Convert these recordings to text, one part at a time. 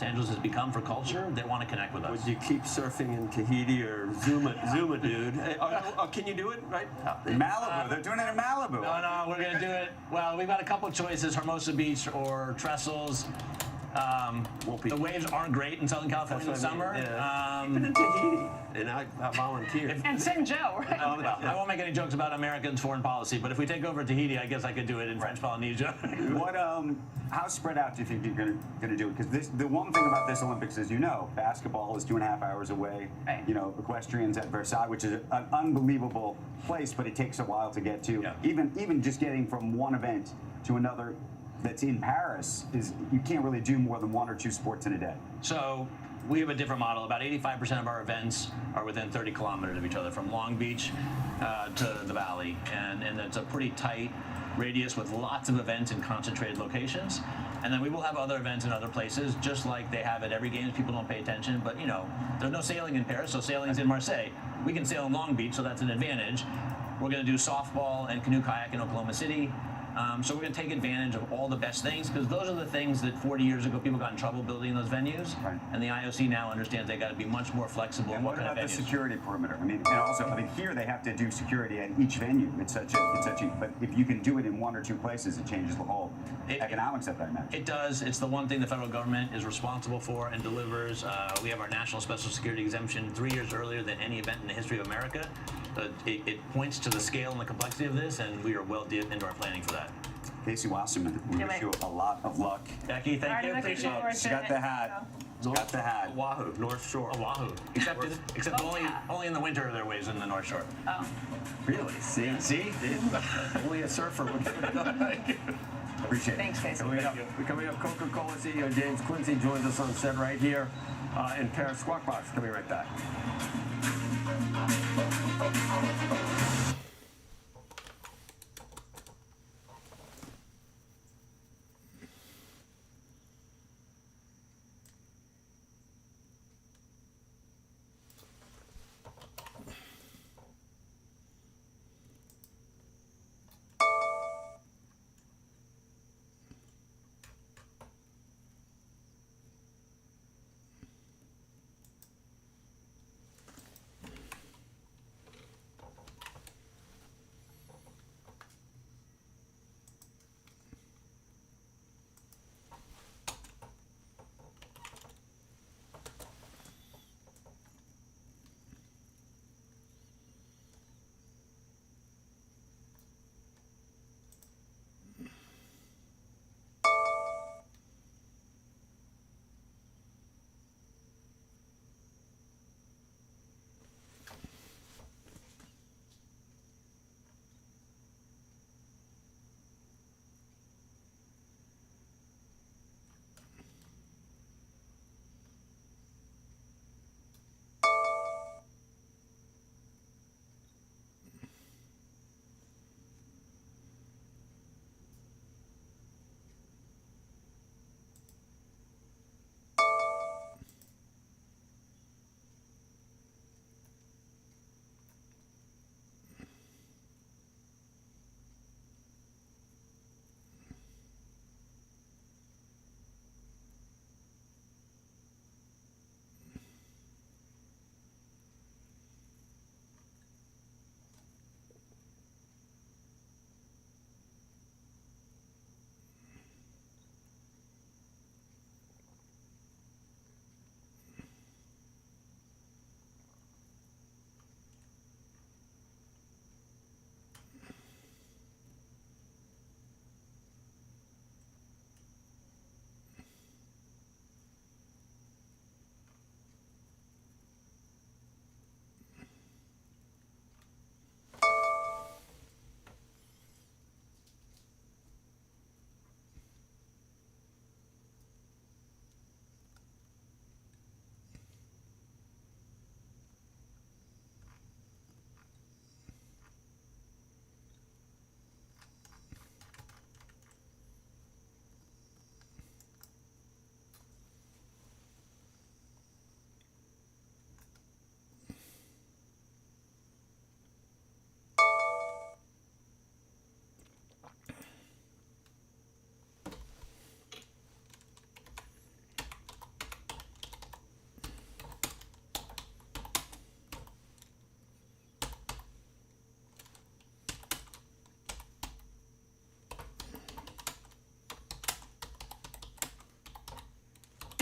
Angeles has become for culture, they want to connect with us. Would you keep surfing in Tahiti or Zuma, dude? Hey, can you do it right? Malibu. They're doing it in Malibu. No, we're going to do it. Well, we've got a couple choices: Hermosa Beach or Trestles. The waves aren't great in Southern California in the summer. Yeah. Keep it in Tahiti, and I volunteer. And St. Joe, right? I won't make any jokes about Americans' foreign policy, but if we take over Tahiti, I guess I could do it in French Polynesia. How spread out do you think you're going to do it? Because the one thing about this Olympics is, basketball is 2.5 hours away. Right. Equestrian's at Versailles, which is an unbelievable place, but it takes a while to get to. Yeah. Even just getting from one event to another that's in Paris you can't really do more than 1 or 2 sports in a day. So we have a different model. About 85% of our events are within 30 kilometers of each other, from Long Beach to the Valley, and it's a pretty tight radius with lots of events in concentrated locations. And then we will have other events in other places, just like they have at every Games. People don't pay attention, but there's no sailing in Paris, so sailing's in Marseille. We can sail in Long Beach, so that's an advantage. We're going to do softball and canoe kayak in Oklahoma City. So we're going to take advantage of all the best things, because those are the things that 40 years ago people got in trouble building those venues. Right. And the IOC now understands they got to be much more flexible. And what about the security perimeter? Here they have to do security at each venue. It's such a. But if you can do it in 1 or 2 places, it changes the whole economics of that match. It does. It's the one thing the federal government is responsible for and delivers. We have our national special security exemption 3 years earlier than any event in the history of America. It points to the scale and the complexity of this, and we are well deep into our planning for that. Casey Wasserman, we wish you a lot of luck. Becky, thank you. Appreciate it. She got the hat. Got the hat. Oahu, North Shore. Oahu. Except only in the winter there are waves in the North Shore. Oh. Really? See? Only a surfer would. Appreciate it. Thanks, Casey. Coming up, Coca-Cola CEO James Quincy joins us on set right here in Paris. Squawk Box coming right back.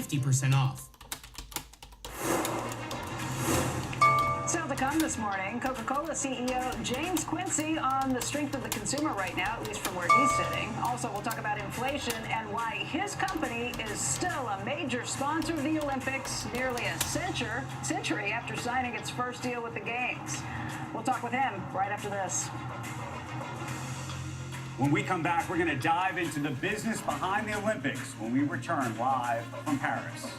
50% off. Still to come this morning, Coca-Cola CEO James Quincy on the strength of the consumer right now, at least from where he's sitting. Also, we'll talk about inflation and why his company is still a major sponsor of the Olympics nearly a century after signing its first deal with the Games. We'll talk with him right after this. When we come back, we're going to dive into the business behind the Olympics when we return live from Paris.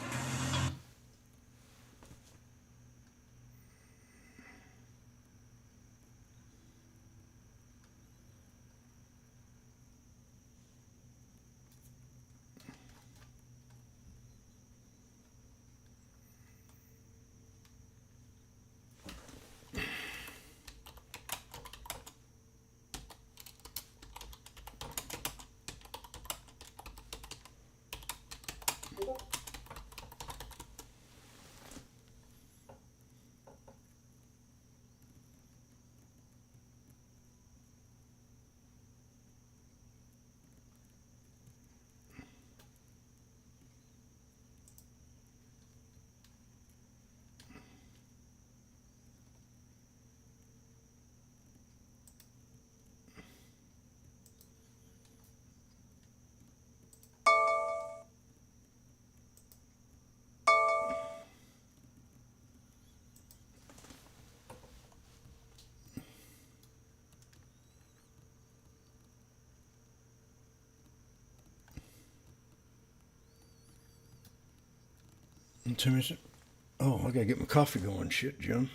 Oh, I gotta get my coffee going. Shit, Jim.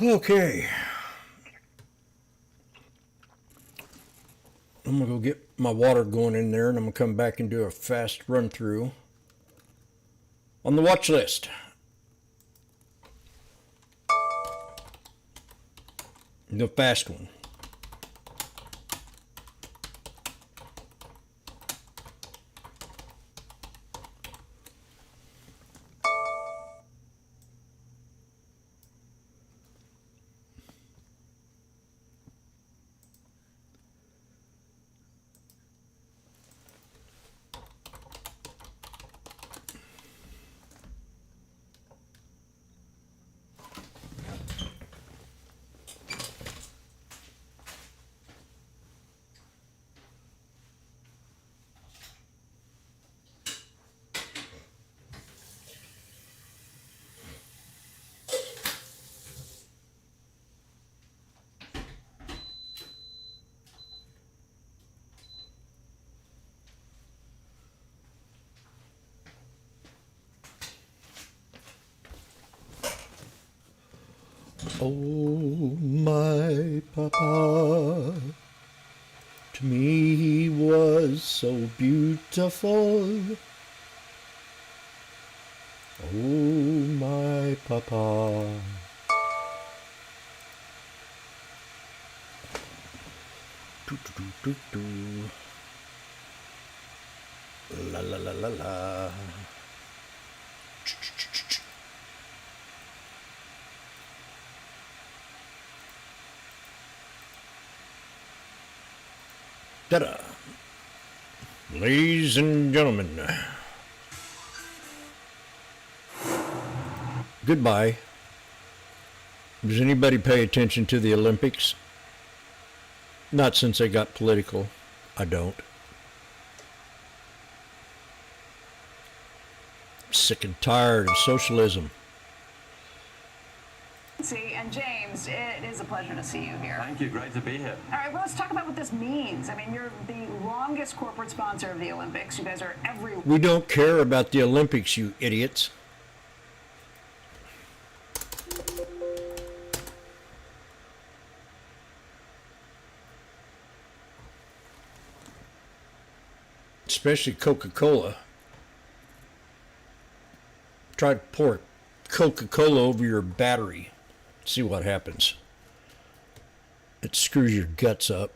Okay. I'm gonna go get my water going in there, and I'm gonna come back and do a fast run through on the watch list. The fast one. Oh, my papa, to me he was so beautiful. Oh, my papa. Do, do, do, do, do. La, la, la, la, la. Ta-da. Ladies and gentlemen, goodbye. Does anybody pay attention to the Olympics? Not since they got political. I don't. Sick and tired of socialism. And James, it is a pleasure to see you here. Thank you. Great to be here. All right, well, let's talk about what this means. I mean, you're the longest corporate sponsor of the Olympics. You guys are everywhere. We don't care about the Olympics, you idiots. Especially Coca-Cola. Try to pour Coca-Cola over your battery. See what happens. It screws your guts up.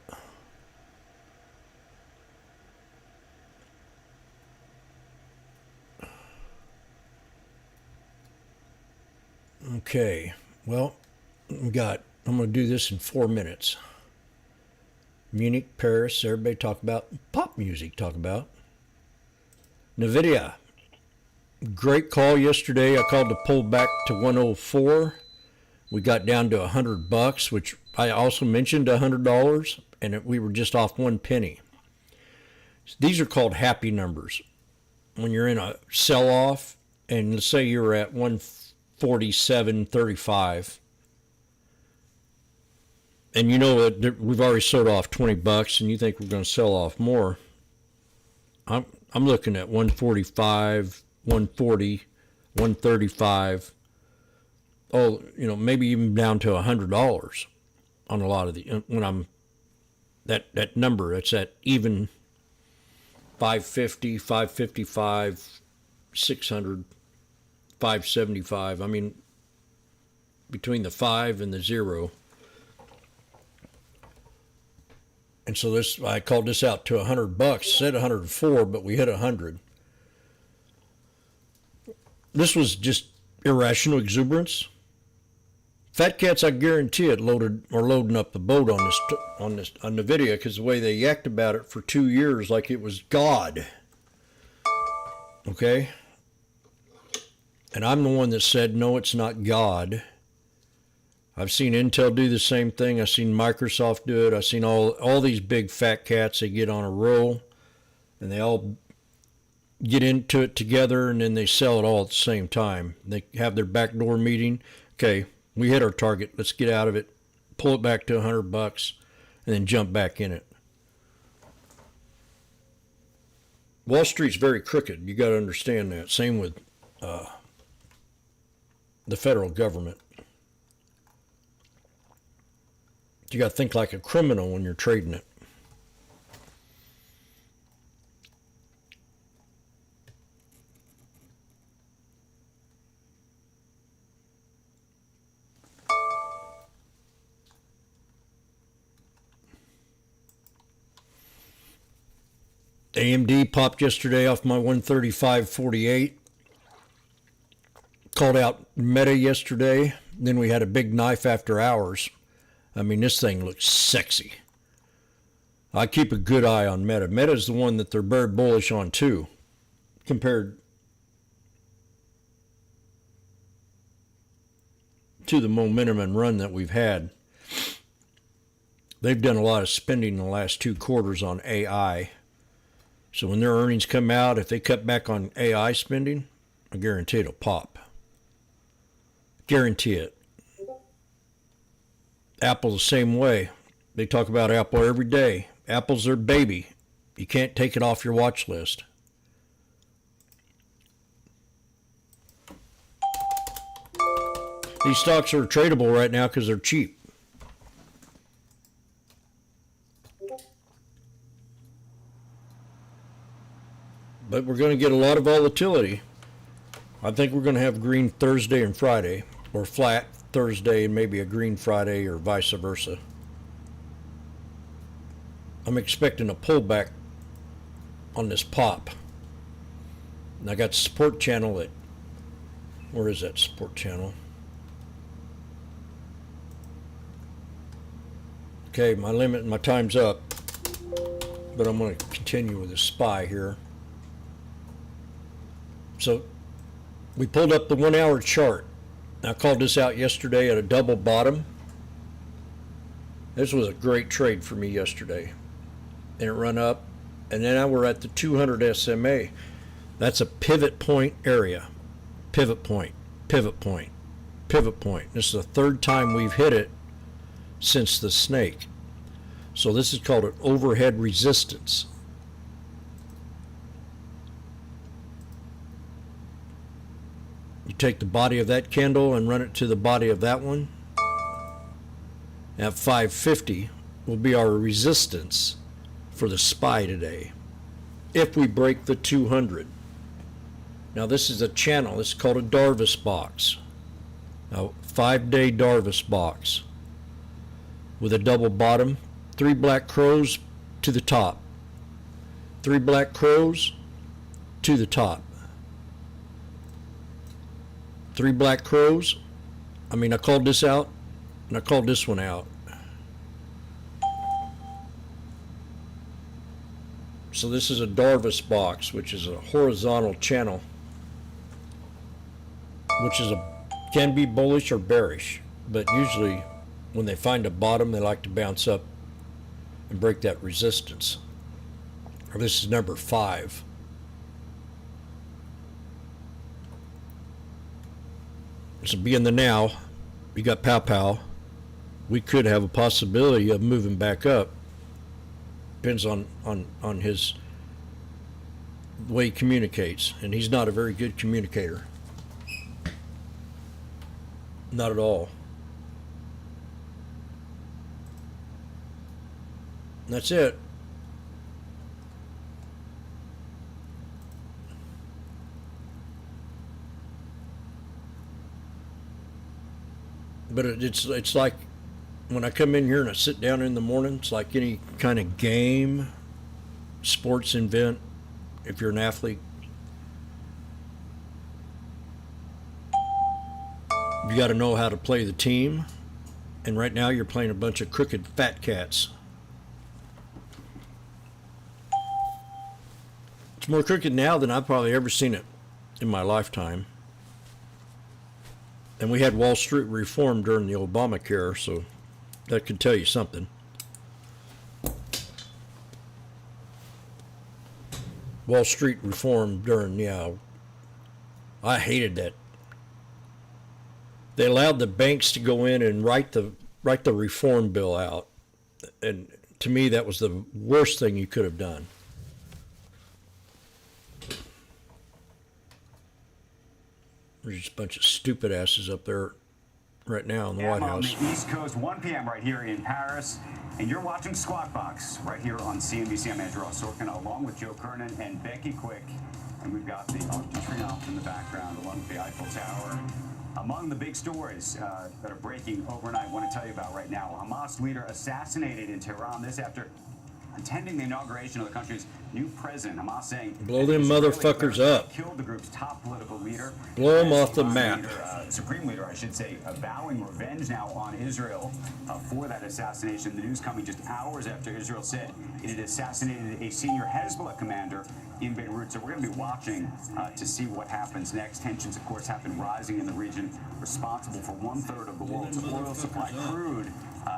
Okay, well, I'm going to do this in 4 minutes. Munich, Paris, everybody talk about pop music, talk about. NVIDIA. Great call yesterday. I called to pull back to 104. We got down to $100, which I also mentioned $100, and we were just off 1 penny. These are called happy numbers. When you're in a sell-off, and let's say you're at 147.35, and you know that we've already sold off $20, and you think we're going to sell off more. I'm looking at 145, 140, 135. Oh, maybe even down to $100 on a lot of the, when I'm that number. It's at even 550, 555, 600, 575. I mean, between the 5 and the 0. And so I called this out to $100. Said 104, but we hit 100. This was just irrational exuberance. Fat cats, I guarantee it, loading up the boat on the video, because the way they yacked about it for 2 years like it was God. Okay? And I'm the one that said, no, it's not God. I've seen Intel do the same thing. I've seen Microsoft do it. I've seen all these big fat cats. They get on a roll, and they all get into it together, and then they sell it all at the same time. They have their backdoor meeting. Okay, we hit our target. Let's get out of it, pull it back to $100, and then jump back in it. Wall Street's very crooked. You got to understand that. Same with the federal government. You got to think like a criminal when you're trading it. AMD popped yesterday off my 135.48. Called out Meta yesterday. Then we had a big knife after hours. I mean, this thing looks sexy. I keep a good eye on Meta. Meta's the one that they're very bullish on too, compared to the momentum and run that we've had. They've done a lot of spending in the last 2 quarters on AI. So when their earnings come out, if they cut back on AI spending, I guarantee it'll pop. Guarantee it. Apple the same way. They talk about Apple every day. Apple's their baby. You can't take it off your watch list. These stocks are tradable right now because they're cheap. But we're going to get a lot of volatility. I think we're going to have green Thursday and Friday, or flat Thursday and maybe a green Friday, or vice versa. I'm expecting a pullback on this pop. And I got support channel at, where is that support channel? Okay, my time's up, but I'm going to continue with the SPY here. So we pulled up the 1 hour chart. I called this out yesterday at a double bottom. This was a great trade for me yesterday. And it run up, and then we're at the 200 SMA. That's a pivot point area. Pivot point, pivot point, pivot point. This is the 3rd time we've hit it since the snake. So this is called an overhead resistance. You take the body of that candle and run it to the body of that one. At 550 will be our resistance for the SPY today, if we break the 200. Now this is a channel. It's called a Darvas box. Now 5-day Darvas box with a double bottom, 3 black crows to the top, 3 black crows to the top. 3 black crows. I called this out, and I called this one out. So this is a Darvis box, which is a horizontal channel, which is can be bullish or bearish, but usually when they find a bottom, they like to bounce up and break that resistance. This is number 5. So be in the now. You got pow. We could have a possibility of moving back up. Depends on his the way he communicates, and he's not a very good communicator. Not at all. And that's it. But it's like when I come in here and I sit down in the morning, it's like any kind of game, sports event, if you're an athlete. You got to know how to play the team. And right now you're playing a bunch of crooked fat cats. It's more crooked now than I've probably ever seen it in my lifetime. And we had Wall Street reform during the Obamacare, so that could tell you something. Wall Street reform during, I hated that. They allowed the banks to go in and write the reform bill out. And to me, that was the worst thing you could have done. There's just a bunch of stupid asses up there right now in the White House. On the East Coast, 1 p.m. right here in Paris. And you're watching Squawk Box right here on CNBC. I'm Andrew Ross Sorkin, along with Joe Kernan and Becky Quick. And we've got the Arc de Triomphe in the background, along with the Eiffel Tower. Among the big stories that are breaking overnight, I want to tell you about right now. Hamas leader assassinated in Tehran. This after attending the inauguration of the country's new president. Hamas saying, blow them motherfuckers up. Killed the group's top political leader. Blow them off the map. Supreme leader, I should say, vowing revenge now on Israel for that assassination. The news coming just hours after Israel said it had assassinated a senior Hezbollah commander in Beirut. So we're going to be watching to see what happens next. Tensions, of course, have been rising in the region, responsible for 1/3 of the world's oil supply. Crude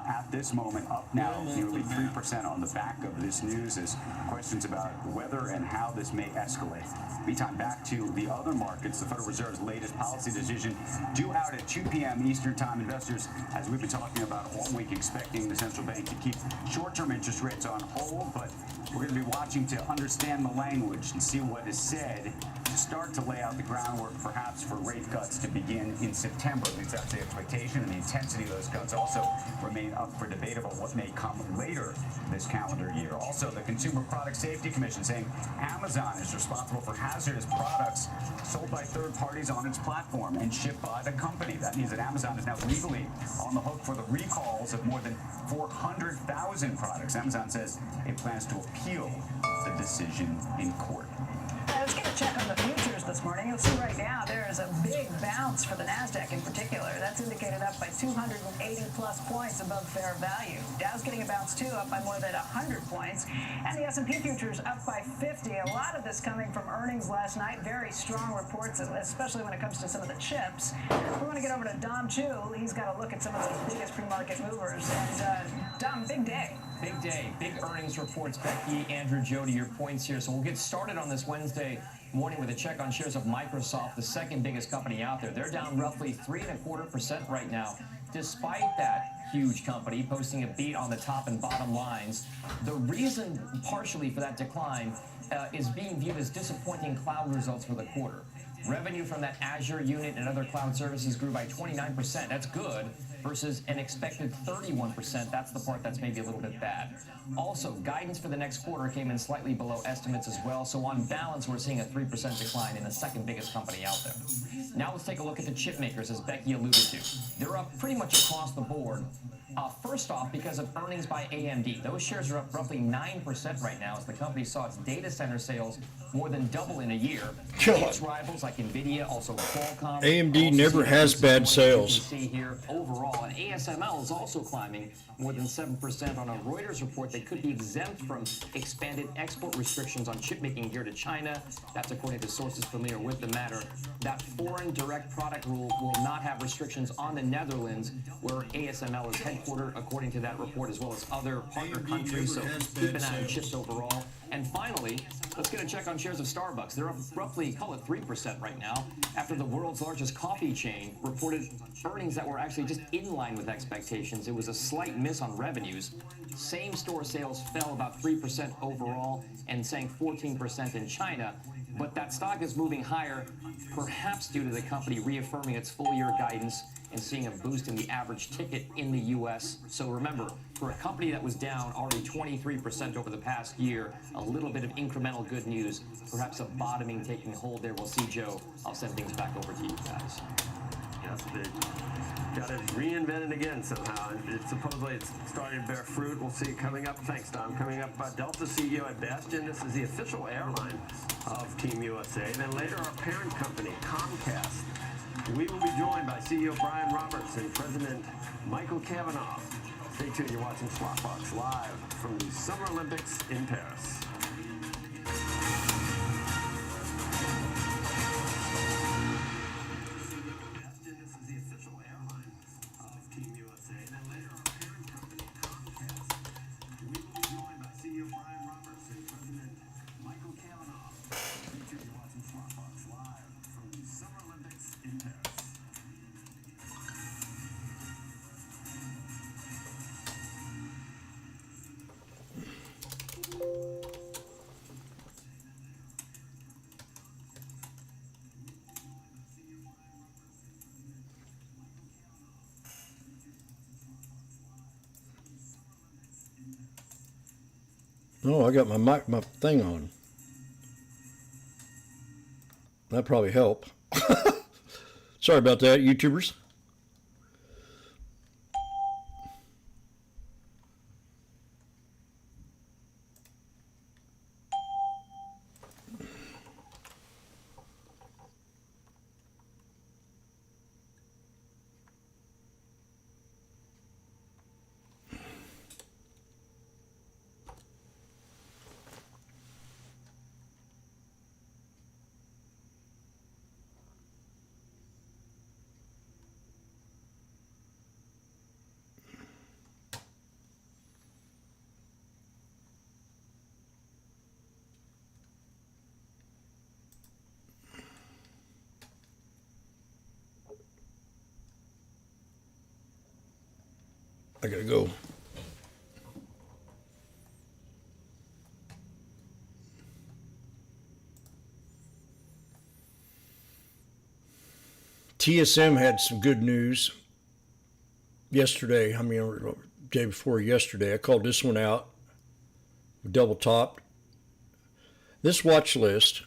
at this moment up now nearly 3% on the back of this news as questions about whether and how this may escalate. Meantime, back to the other markets. The Federal Reserve's latest policy decision due out at 2 p.m. Eastern Time. Investors, as we've been talking about all week, expecting the central bank to keep short-term interest rates on hold, but we're going to be watching to understand the language and see what is said to start to lay out the groundwork perhaps for rate cuts to begin in September. At least that's the expectation, and the intensity of those cuts also remain up for debate about what may come later this calendar year. Also, the Consumer Product Safety Commission saying Amazon is responsible for hazardous products sold by third parties on its platform and shipped by the company. That means that Amazon is now legally on the hook for the recalls of more than 400,000 products. Amazon says it plans to appeal the decision in court. Let's get a check on the futures this morning. You'll see right now there is a big bounce for the NASDAQ in particular. That's indicated up by 280 plus points above fair value. Dow's getting a bounce too, up by more than 100 points. And the S&P futures up by 50. A lot of this coming from earnings last night. Very strong reports, especially when it comes to some of the chips. We want to get over to Dom Chu. He's got a look at some of the biggest pre-market movers. And Dom, big day. Big day, big earnings reports, Becky, Andrew, Joe, to your points here. So we'll get started on this Wednesday morning with a check on shares of Microsoft, the second biggest company out there. They're down roughly 3.25% right now, despite that huge company posting a beat on the top and bottom lines. The reason partially for that decline is being viewed as disappointing cloud results for the quarter. Revenue from that Azure unit and other cloud services grew by 29%. That's good, versus an expected 31%. That's the part that's maybe a little bit bad. Also, guidance for the next quarter came in slightly below estimates as well. So on balance, we're seeing a 3% decline in the second biggest company out there. Now let's take a look at the chip makers, as Becky alluded to. They're up pretty much across the board. First off, because of earnings by AMD. Those shares are up roughly 9% right now as the company saw its data center sales more than double in a year. Its rivals like NVIDIA, also Qualcomm. AMD never has bad sales. See here overall. overall, and ASML is also climbing more than 7% on a Reuters report that could be exempt from expanded export restrictions on chip making here to China. That's according to sources familiar with the matter. That foreign direct product rule will not have restrictions on the Netherlands, where ASML is headquartered, according to that report, as well as other partner countries. So keep an eye on chips overall. And finally, let's get a check on shares of Starbucks. They're up roughly, call it 3% right now, after the world's largest coffee chain reported earnings that were actually just in line with expectations. It was a slight miss on revenues. Same-store sales fell about 3% overall and sank 14% in China. But that stock is moving higher, perhaps due to the company reaffirming its full-year guidance and seeing a boost in the average ticket in the U.S. So remember, for a company that was down already 23% over the past year, a little bit of incremental good news, perhaps a bottoming taking hold there. We'll see, Joe. I'll send things back over to you guys. Yes, they got it reinvented again somehow. Supposedly it's starting to bear fruit. We'll see coming up. Thanks, Tom. Coming up, Delta CEO Ed Bastian. This is the official airline of Team USA. Then later, our parent company, Comcast. We will be joined by CEO Brian Roberts and President Michael Kavanaugh. Stay tuned. You're watching Slotbox live from the Summer Olympics in Paris. Oh, I got my thing on. That probably help. Sorry about that, YouTubers. I gotta go. TSM had some good news yesterday. I mean, or day before yesterday. I called this one out. Double topped. This watch list,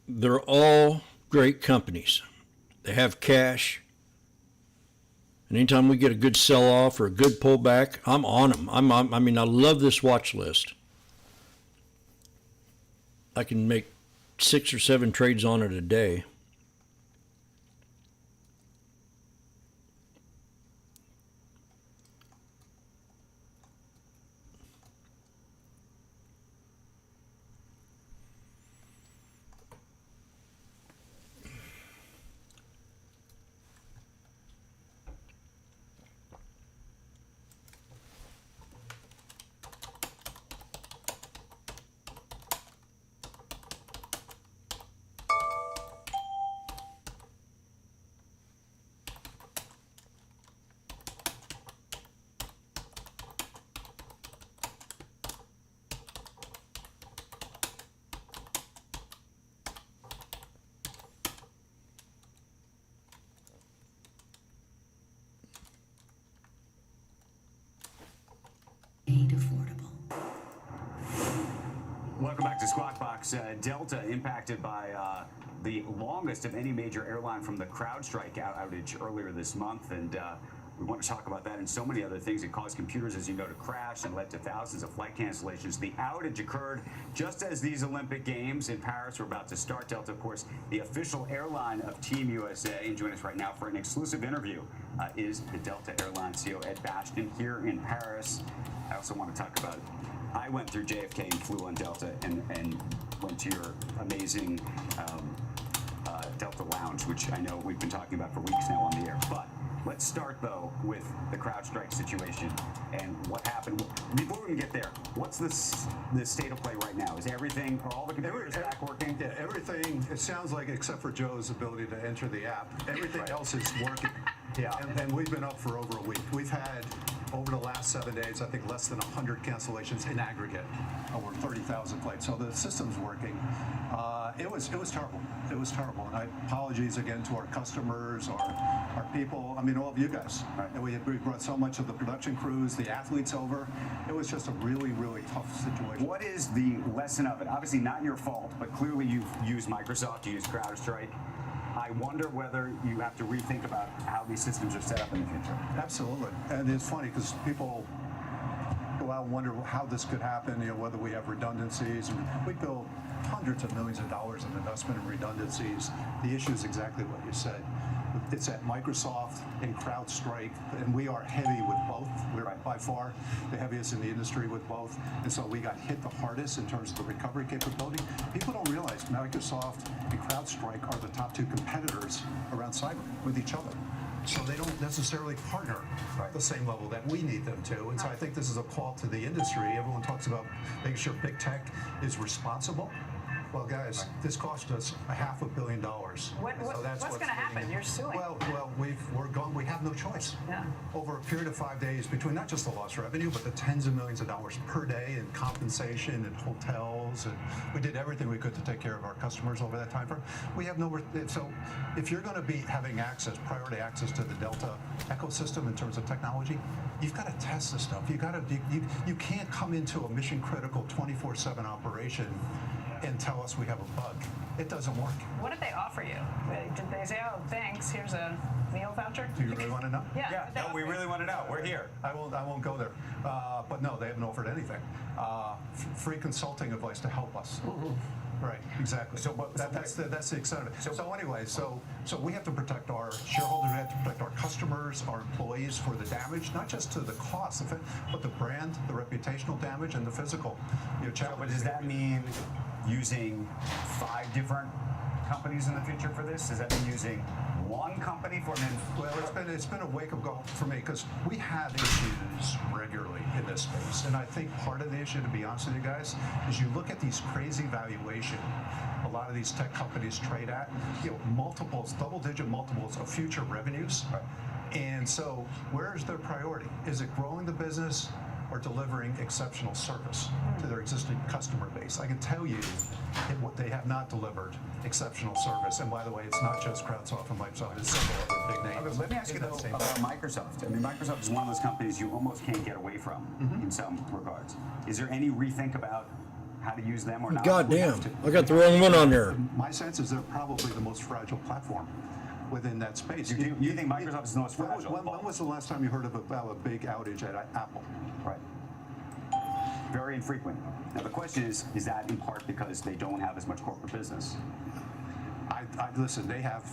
they're all great companies. They have cash. And anytime we get a good sell-off or a good pullback, I'm on them. I mean, I love this watch list. I can make 6 or 7 trades on it a day. Welcome back to Squawk Box. Delta impacted by the longest of any major airline from the CrowdStrike outage earlier this month, and We want to talk about that and so many other things. It caused computers, as you know, to crash and led to thousands of flight cancellations. The outage occurred just as these Olympic Games in Paris were about to start. Delta, of course, the official airline of Team USA. And joining us right now for an exclusive interview is the Delta Airlines CEO, Ed Bastian, here in Paris. I also want to talk about, I went through JFK and flew on Delta and went to your amazing Delta Lounge, which I know we've been talking about for weeks now on the air. But let's start, though, with the CrowdStrike situation and what happened. Before we even get there, what's the state of play right now? Is everything, are all the computers back working? Yeah, everything, it sounds like, except for Joe's ability to enter the app, everything else is working. Yeah. And we've been up for over a week. We've had, over the last 7 days, I think less than 100 cancellations in aggregate, over 30,000 flights. So the system's working. It was terrible. It was terrible. And apologies again to our customers, our people, I mean, all of you guys. Right. And we brought so much of the production crews, the athletes over. It was just a really, really tough situation. What is the lesson of it? Obviously not your fault, but clearly you've used Microsoft, you used CrowdStrike. I wonder whether you have to rethink about how these systems are set up in the future. Absolutely. And it's funny because people go out and wonder how this could happen, whether we have redundancies. And we build hundreds of millions of dollars of investment in redundancies. The issue is exactly what you said. It's at Microsoft and CrowdStrike, and we are heavy with both. We're by far the heaviest in the industry with both, and so we got hit the hardest in terms of the recovery capability. People don't realize Microsoft and CrowdStrike are the top two competitors around cyber with each other. So they don't necessarily partner at the same level that we need them to. And so I think this is a call to the industry. Everyone talks about making sure big tech is responsible. Well, guys, this cost us $500 million. What's going to happen? You're suing. Well, we have no choice. Yeah. Over a period of 5 days, between not just the lost revenue, but the tens of millions of dollars per day in compensation and hotels, and we did everything we could to take care of our customers over that time frame. We have no. So, if you're going to be having priority access to the Delta ecosystem in terms of technology, you've got to test this stuff. You can't come into a mission critical 24/7 operation and tell us we have a bug. It doesn't work. What did they offer you? Did they say, "Oh, thanks, here's a meal voucher"? Do you really want to know? Yeah. No, we really want to know. We're here. I won't go there. But no, they haven't offered anything. Free consulting advice to help us. Right, exactly. So, but that's the extent of it. So anyway, so we have to protect our shareholders, we have to protect our customers, our employees for the damage, not just to the cost of it, but the brand, the reputational damage, and the physical. But does that mean using 5 different companies in the future for this? Does that mean using one company for them? Well, it's been a wake-up call for me because we have issues regularly in this space, and I think part of the issue, to be honest with you guys, is you look at these crazy valuation a lot of these tech companies trade at, multiples, double-digit multiples of future revenues. Right. And so, where's their priority? Is it growing the business or delivering exceptional service to their existing customer base? I can tell you what they have not delivered exceptional service. And by the way, it's not just CrowdSoft and Microsoft, it's several other big names. Let me ask you though about Microsoft. I mean, Microsoft is one of those companies you almost can't get away from in some regards. Is there any rethink about how to use them or not? Goddamn, I got the wrong one on there. My sense is they're probably the most fragile platform within that space. You think Microsoft is the most fragile? When was the last time you heard about a big outage at Apple? Right. Very infrequent. Now the question is that in part because they don't have as much corporate business? Listen, they have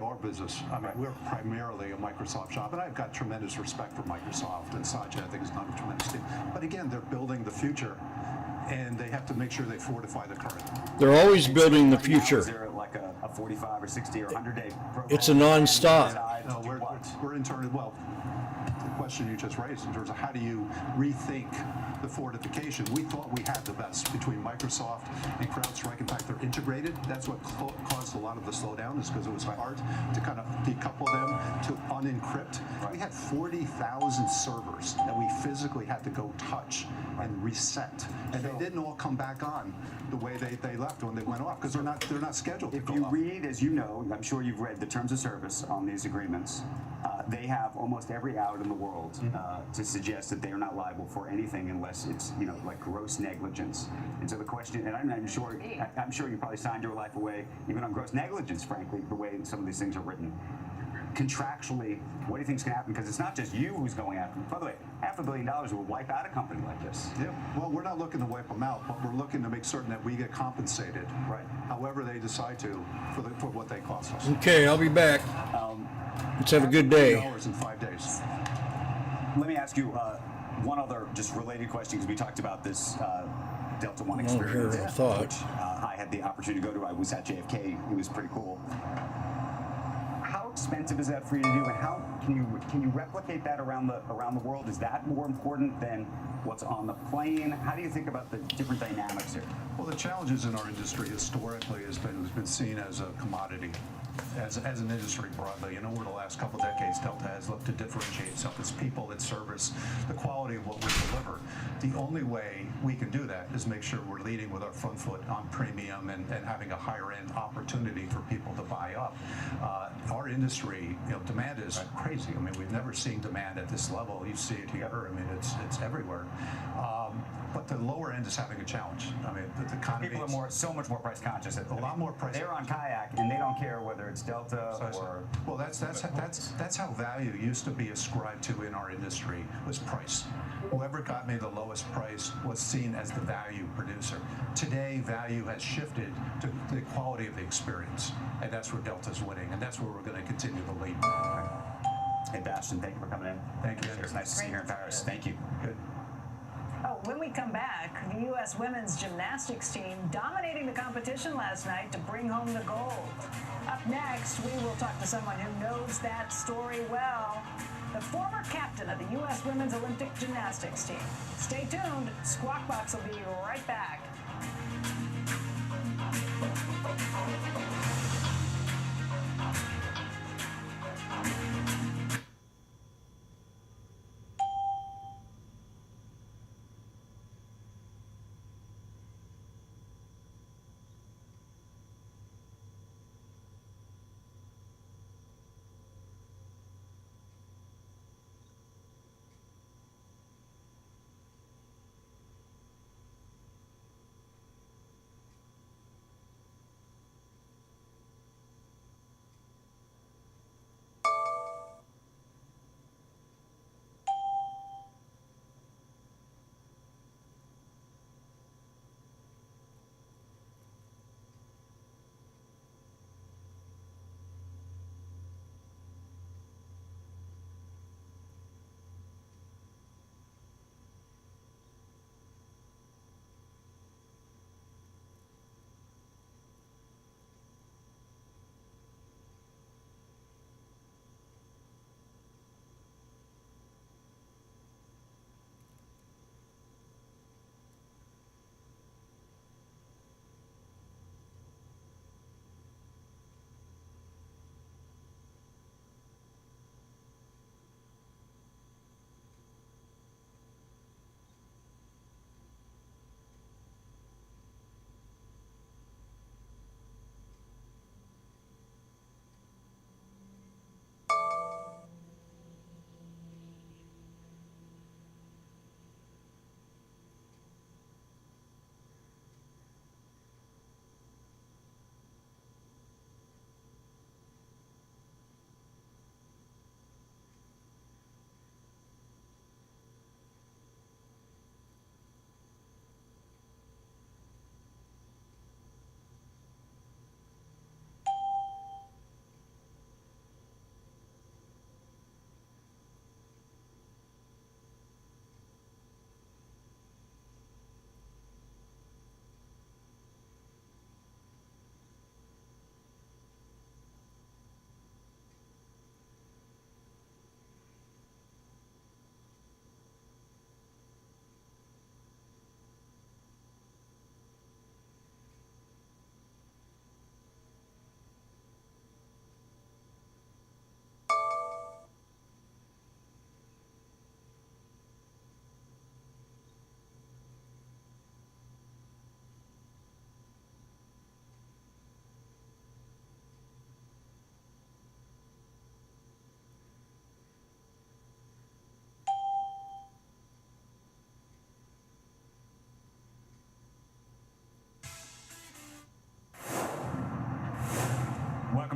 our business. I mean, we're primarily a Microsoft shop, and I've got tremendous respect for Microsoft, and Satya, I think, has done a tremendous team. But again, they're building the future, and they have to make sure they fortify the current. They're always building the Right now, future. is there like a 45 or 60 or 100-day program? It's a non-stop. No, we're internal. Well, the question you just raised in terms of how do you rethink the fortification, we thought we had the best between Microsoft and CrowdStrike. In fact, they're integrated. That's what caused a lot of the slowdown, is because it was hard to kind of decouple them, to unencrypt. Right. We had 40,000 servers that we physically had to go touch and reset, and they didn't all come back on the way they left when they went off, because they're not scheduled to go off. If you read, as you know, I'm sure you've read the terms of service on these agreements. They have almost every out in the world to suggest that they are not liable for anything unless it's like gross negligence. And so the question, and I'm sure you probably signed your life away even on gross negligence, frankly, the way some of these things are written. contractually, what do you think is going to happen? Because it's not just you who's going after them. By the way, $500 million will wipe out a company like this. Yeah, well, we're not looking to wipe them out, but we're looking to make certain that we get compensated, Right. however they decide to, for what they cost us. Okay, I'll be back. Let's have a good day. $1 in 5 days. Let me ask you one other just related question, because we talked about this Delta One Oh, here, experience, I thought. which I had the opportunity to go to. I was at JFK. It was pretty cool. How expensive is that for you to do, and how can you replicate that around the world? Is that more important than what's on the plane? How do you think about the different dynamics here? Well, the challenges in our industry historically has been seen as a commodity. As an industry broadly, over the last couple decades, Delta has looked to differentiate itself, its people, its service, the quality of what we deliver. The only way we can do that is make sure we're leading with our front foot on premium and having a higher end opportunity for people to buy up. Our industry, demand is crazy. We've never seen demand at this level. You see it here. It's everywhere. But the lower end is having a challenge. The economy. People are so much more price conscious. A lot more price. They're on kayak and they don't care whether it's Delta or. Well, that's how value used to be ascribed to in our industry, was price. Whoever got me the lowest price was seen as the value producer. Today, value has shifted to the quality of the experience, and that's where Delta's winning, and that's where we're going to continue to lead. Hey, Bastian, thank you for coming in. Thank you. It's nice to see you here in Paris. Thank you. Good. Oh, when we come back, the U.S. women's gymnastics team dominating the competition last night to bring home the gold. Up next, we will talk to someone who knows that story well, the former captain of the U.S. women's Olympic gymnastics team. Stay tuned. Squawk Box will be right back.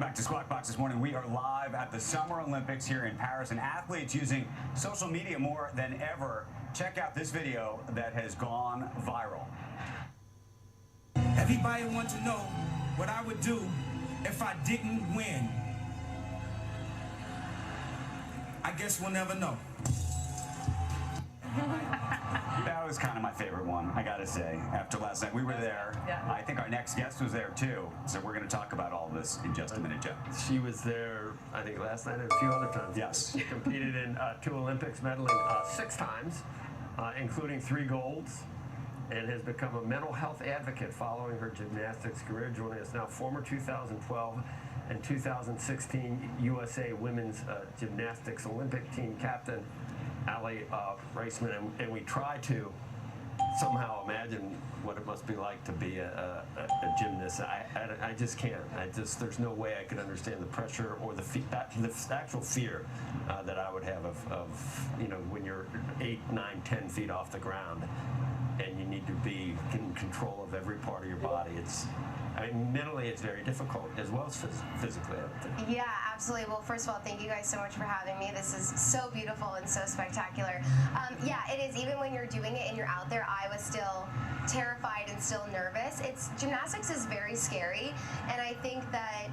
back to Squawk Box this morning. We are live at the Summer Olympics here in Paris, and athletes using social media more than ever. Check out this video that has gone viral. Everybody wants to know what I would do if I didn't win. I guess we'll never know. That was kind of my favorite one, I gotta say. After last night, we were there. Yeah. I think our next guest was there too. So we're going to talk about all this in just a minute, Jeff. She was there, I think, last night and a few other times. Yes. She competed in 2 Olympics, medaling 6 times, including 3 golds, and has become a mental health advocate following her gymnastics career. Joining us now, former 2012 and 2016 USA Women's Gymnastics Olympic team captain, Ali Reisman, and we try to somehow imagine what it must be like to be a gymnast. I just can't. There's no way I could understand the pressure or the actual fear that I would have of when you're 8, 9, 10 feet off the ground and you need to be in control of every part of your body. Mentally it's very difficult as well as physically, I think. Yeah, absolutely. Well, first of all, thank you guys so much for having me. This is so beautiful and so spectacular. Yeah, it is. Even when you're doing it and you're out there, I was still terrified and still nervous. Gymnastics is very scary, and I think that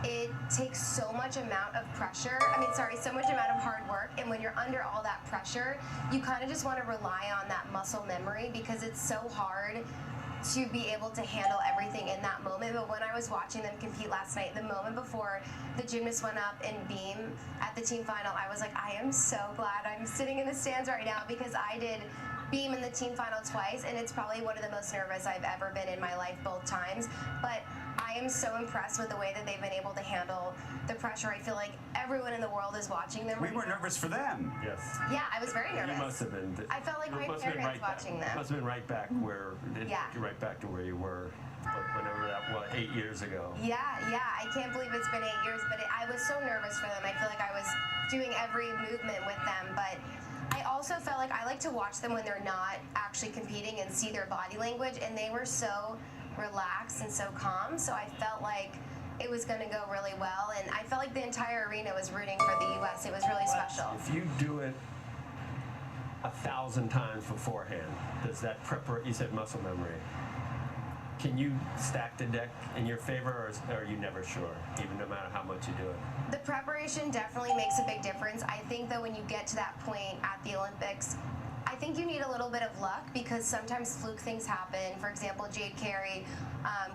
it takes so much amount of pressure. So much amount of hard work, and when you're under all that pressure, you kind of just want to rely on that muscle memory because it's so hard to be able to handle everything in that moment. But when I was watching them compete last night, the moment before the gymnast went up in beam at the team final, I was like, I am so glad I'm sitting in the stands right now because I did beam in the team final twice, and it's probably one of the most nervous I've ever been in my life both times. But I am so impressed with the way that they've been able to handle the pressure. I feel like everyone in the world is watching them. We were nervous for them. Yes. Yeah, I was very nervous. You must have been. I felt like my parents watching them. Must have been right back where. Yeah. Right back to where you were. Whenever that was, 8 years ago. Yeah, I can't believe it's been 8 years, but I was so nervous for them. I feel like I was doing every movement with them, but I also felt like I like to watch them when they're not actually competing and see their body language, and they were so relaxed and so calm, so I felt like it was going to go really well, and I felt like the entire arena was rooting for the U.S. It was really special. If you do it 1,000 times beforehand, does that you said muscle memory, can you stack the deck in your favor, or are you never sure, even no matter how much you do it? The preparation definitely makes a big difference. I think that when you get to that point at the Olympics, I think you need a little bit of luck because sometimes fluke things happen. For example, Jade Carey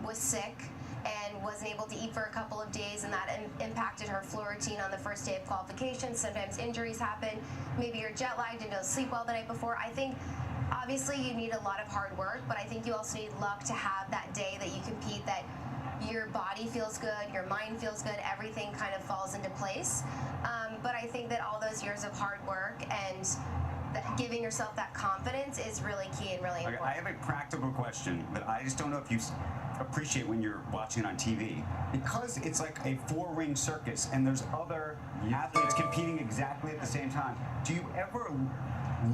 was sick and wasn't able to eat for a couple of days, and that impacted her floor routine on the first day of qualification. Sometimes injuries happen. Maybe you're jet lagged and don't sleep well the night before. I think obviously you need a lot of hard work, but I think you also need luck to have that day that you compete, that your body feels good, your mind feels good, everything kind of falls into place. But I think that all those years of hard work and giving yourself that confidence is really key and really important. I have a practical question that I just don't know if you appreciate when you're watching on TV. Because it's like a 4-ring circus and there's other athletes competing exactly at the same time, do you ever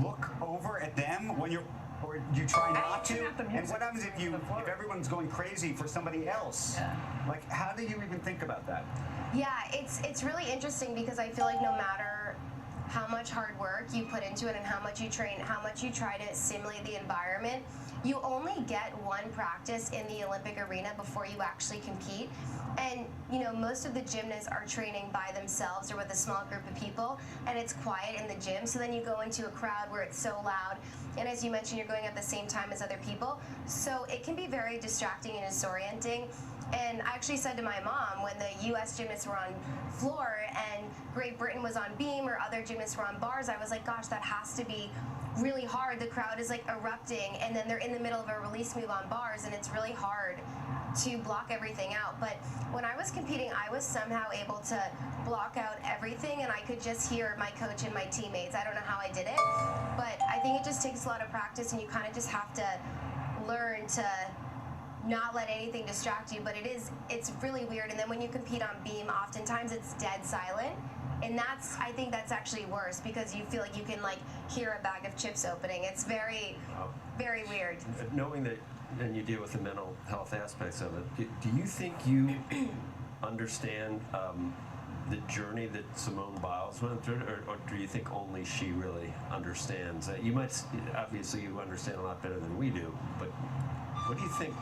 look over at them when or you try not to? And what happens if everyone's going crazy for somebody else? Yeah. Like, how do you even think about that? Yeah, it's really interesting because I feel like no matter how much hard work you put into it and how much you train, how much you try to simulate the environment, you only get one practice in the Olympic arena before you actually compete. And most of the gymnasts are training by themselves or with a small group of people, and it's quiet in the gym. So then you go into a crowd where it's so loud, and as you mentioned, you're going at the same time as other people. So it can be very distracting and disorienting. And I actually said to my mom when the U.S. gymnasts were on floor and Great Britain was on beam or other gymnasts were on bars, I was like, gosh, that has to be really hard. The crowd is like erupting, and then they're in the middle of a release move on bars, and it's really hard to block everything out. But when I was competing, I was somehow able to block out everything, and I could just hear my coach and my teammates. I don't know how I did it, but I think it just takes a lot of practice, and you kind of just have to learn to not let anything distract you. But it's really weird. And then when you compete on beam, oftentimes it's dead silent. And I think that's actually worse because you feel like you can hear a bag of chips opening. It's very, very weird. Knowing that, and you deal with the mental health aspects of it, do you think you understand the journey that Simone Biles went through, or do you think only she really understands? You might, obviously, you understand a lot better than we do, but what do you think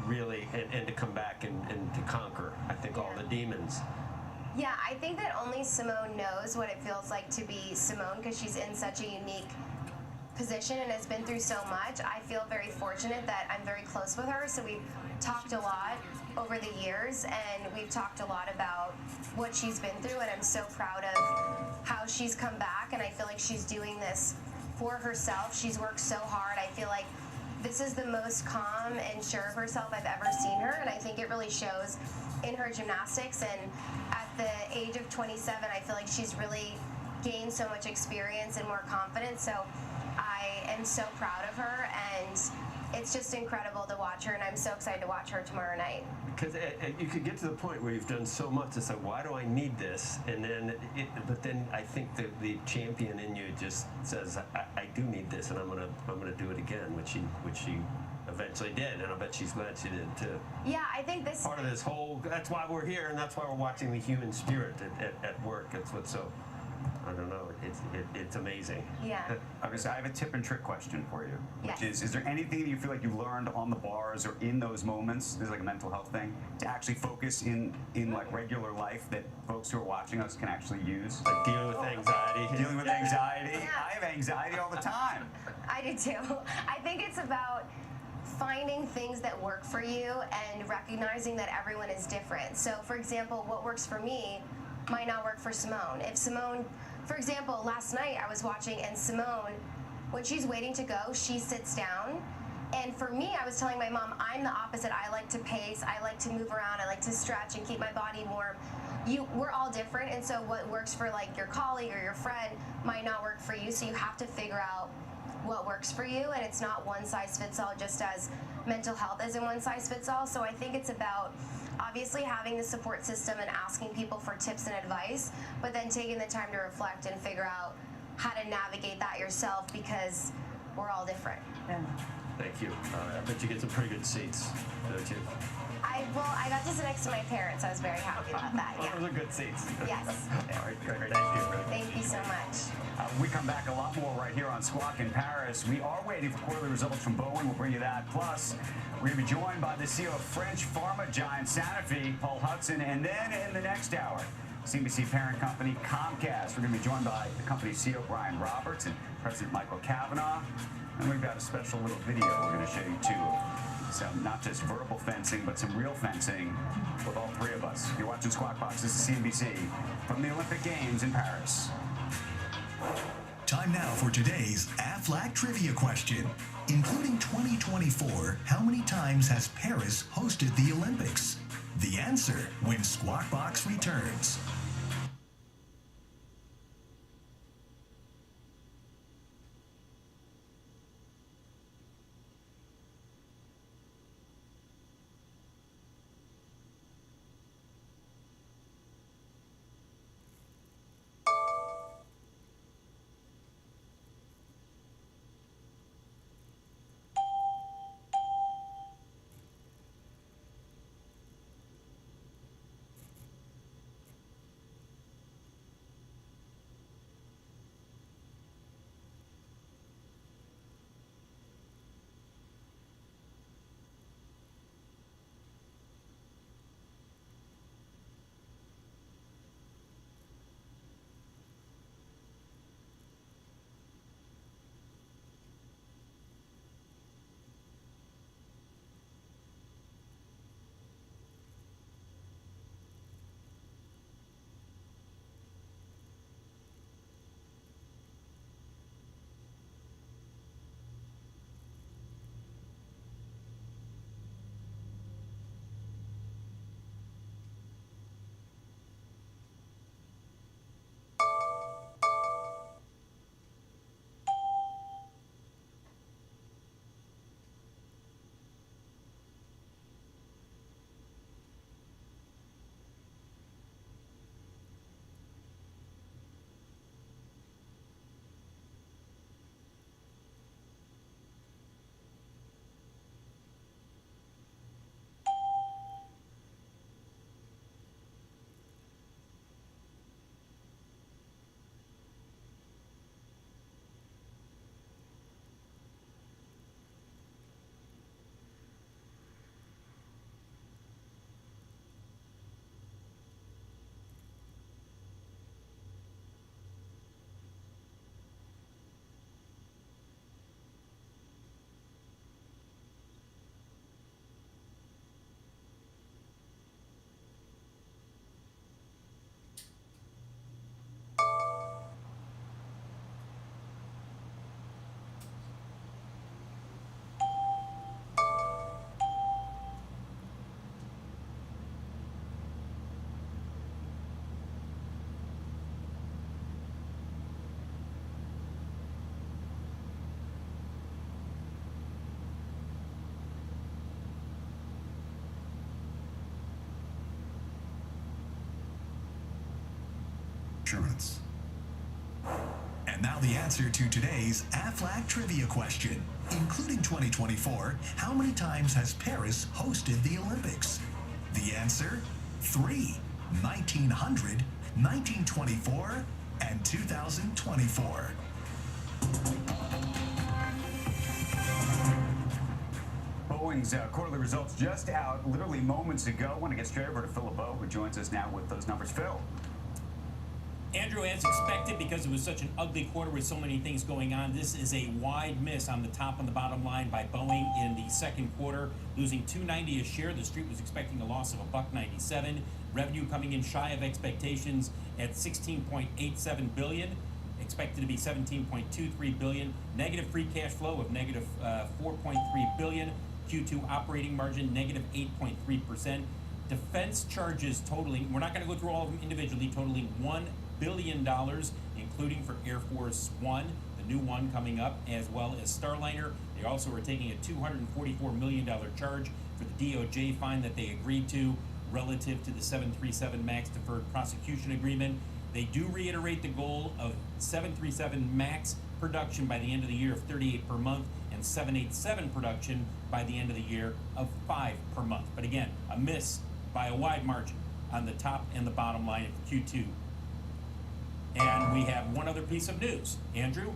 really, and to come back and to conquer, I think, all the demons? Yeah, I think that only Simone knows what it feels like to be Simone because she's in such a unique position and has been through so much. I feel very fortunate that I'm very close with her, so we've talked a lot over the years, and we've talked a lot about what she's been through, and I'm so proud of how she's come back, and I feel like she's doing this for herself. She's worked so hard. I feel like this is the most calm and sure of herself I've ever seen her, and I think it really shows in her gymnastics. And at the age of 27, I feel like she's really gained so much experience and more confidence, so I am so proud of her, and it's just incredible to watch her, and I'm so excited to watch her tomorrow night. Because you could get to the point where you've done so much, it's like, why do I need this? And then, but then I think that the champion in you just says, I do need this, and I'm gonna do it again, which she eventually did, and I bet she's glad she did too. Yeah, I think this Part of this whole, that's why we're here, and that's why we're watching the human spirit at work. That's what's so, I don't know, it's amazing. Yeah. Okay, so I have a tip and trick question for you, which Yes. is there anything that you feel like you learned on the bars or in those moments, this is like a mental health thing, to actually focus in like regular life that folks who are watching us can actually use? Like dealing with anxiety. Dealing with anxiety? Yeah. I have anxiety all the time. I do too. I think it's about finding things that work for you and recognizing that everyone is different. So, for example, what works for me might not work for Simone. If Simone, for example, last night I was watching, and Simone, when she's waiting to go, she sits down. And for me, I was telling my mom, I'm the opposite. I like to pace, I like to move around, I like to stretch and keep my body warm. We're all different, and so what works for like your colleague or your friend might not work for you, so you have to figure out what works for you, and it's not one size fits all, just as mental health isn't one size fits all. So I think it's about obviously having the support system and asking people for tips and advice, but then taking the time to reflect and figure out how to navigate that yourself, because we're all different. Thank you. I bet you get some pretty good seats, don't you? I got to sit next to my parents. I was very happy about that. Well, Yeah. those are good seats. Yes. All right, great. Thank you. Thank you so much. We come back a lot more right here on Squawk in Paris. We are waiting for quarterly results from Boeing. We'll bring you that. Plus, we're going to be joined by the CEO of French pharma giant Sanofi, Paul Hudson, and then in the next hour, CNBC parent company Comcast. We're going to be joined by the company's CEO Brian Roberts and President Michael Kavanaugh. And we've got a special little video we're going to show you too. So not just verbal fencing, but some real fencing with all three of us. You're watching Squawk Box. This is CNBC from the Olympic Games in Paris. Time now for today's AFLAC trivia question. Including 2024, how many times has Paris hosted the Olympics? The answer when Squawk Box returns. insurance. And now the answer to today's AFLAC trivia question. Including 2024, how many times has Paris hosted the Olympics? The answer, 3, 1900, 1924, and 2024. Boeing's quarterly results just out literally moments ago. I want to get straight over to Phil LeBeau, who joins us now with those numbers. Phil. Andrew, as expected, because it was such an ugly quarter with so many things going on, this is a wide miss on the top and the bottom line by Boeing in the second quarter, losing $2.90 a share. The street was expecting a loss of $1.97. Revenue coming in shy of expectations at $16.87 billion, expected to be $17.23 billion. Negative free cash flow of negative $4.3 billion. Q2 operating margin negative 8.3%. Defense charges totaling, we're not going to go through all of them individually, totaling $1 billion, including for Air Force One, the new one coming up, as well as Starliner. They also are taking a $244 million charge for the DOJ fine that they agreed to relative to the 737 MAX deferred prosecution agreement. They do reiterate the goal of 737 MAX production by the end of the year of 38 per month and 787 production by the end of the year of 5 per month. But again, a miss by a wide margin on the top and the bottom line of Q2. And we have one other piece of news. Andrew,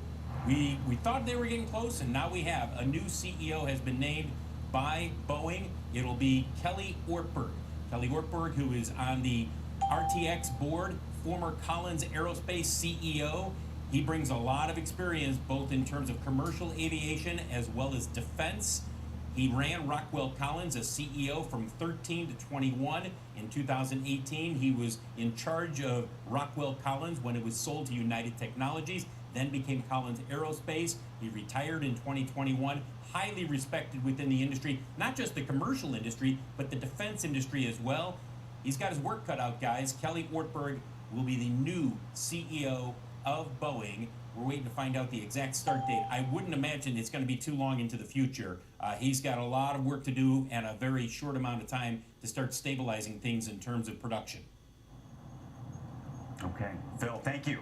we thought they were getting close, and now we have a new CEO has been named by Boeing. It'll be Kelly Ortberg. Kelly Ortberg, who is on the RTX board, former Collins Aerospace CEO. He brings a lot of experience both in terms of commercial aviation as well as defense. He ran Rockwell Collins as CEO from 13 to 21. In 2018, he was in charge of Rockwell Collins when it was sold to United Technologies, then became Collins Aerospace. He retired in 2021, highly respected within the industry, not just the commercial industry, but the defense industry as well. He's got his work cut out, guys. Kelly Ortberg will be the new CEO of Boeing. We're waiting to find out the exact start date. I wouldn't imagine it's going to be too long into the future. He's got a lot of work to do and a very short amount of time to start stabilizing things in terms of production. Okay, Phil, thank you.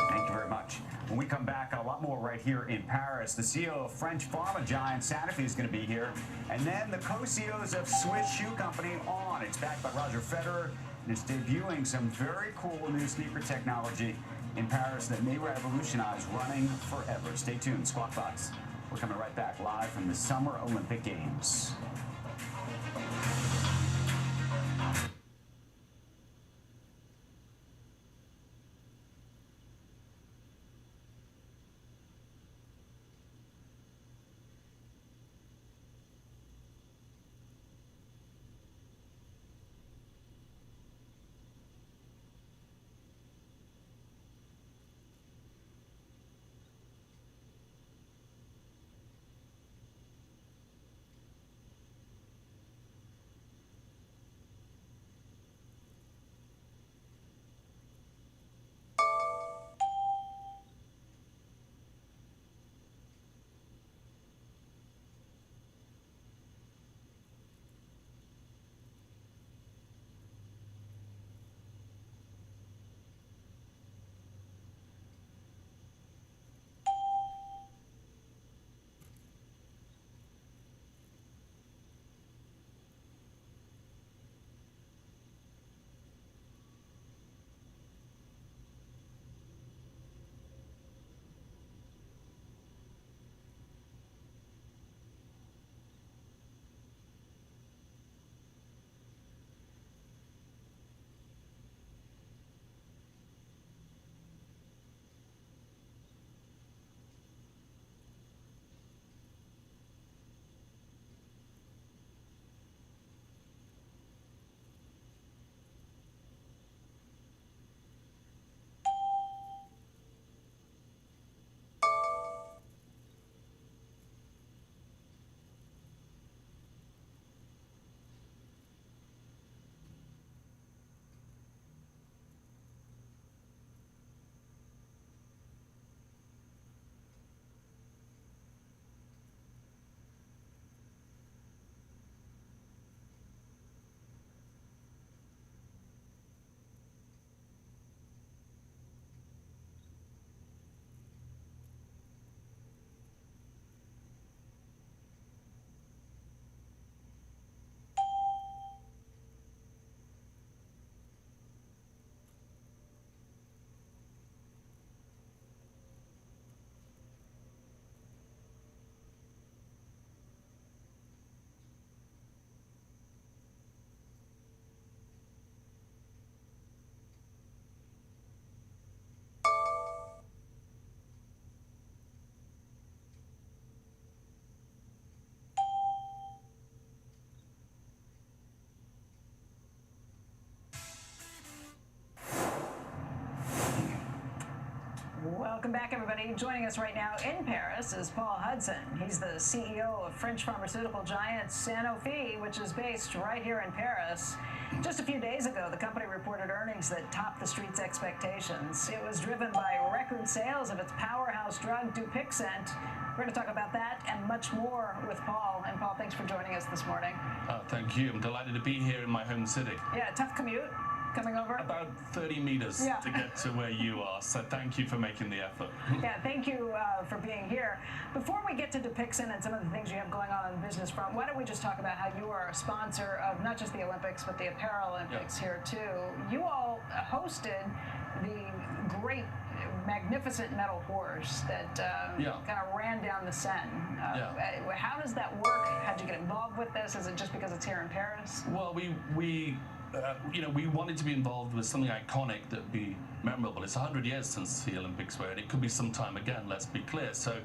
Thank you very much. When we come back, a lot more right here in Paris. The CEO of French pharma giant Sanofi is going to be here. And then the co-CEOs of Swiss shoe company On. It's backed by Roger Federer, and it's debuting some very cool new sneaker technology in Paris that may revolutionize running forever. Stay tuned, Squawk Box. We're coming right back live from the Summer Olympic Games. Welcome back, everybody. Joining us right now in Paris is Paul Hudson. He's the CEO of French pharmaceutical giant Sanofi, which is based right here in Paris. Just a few days ago, the company reported earnings that topped the street's expectations. It was driven by record sales of its powerhouse drug, Dupixent. We're going to talk about that and much more with Paul. And Paul, thanks for joining us this morning. Thank you. I'm delighted to be here in my home city. Yeah, tough commute coming over? About 30 meters to get to where you are, so thank you for making the effort. Yeah, thank you for being here. Before we get to Dupixent and some of the things you have going on the business front, why don't we just talk about how you are a sponsor of not just the Olympics, but the Paralympics here too. You all hosted the great, magnificent metal horse that kind of ran down the Seine. How does that work? How'd you get involved with this? Is it just because it's here in Paris? Well, we wanted to be involved with something iconic that would be memorable. It's 100 years since the Olympics were, and it could be some time again, let's be clear. So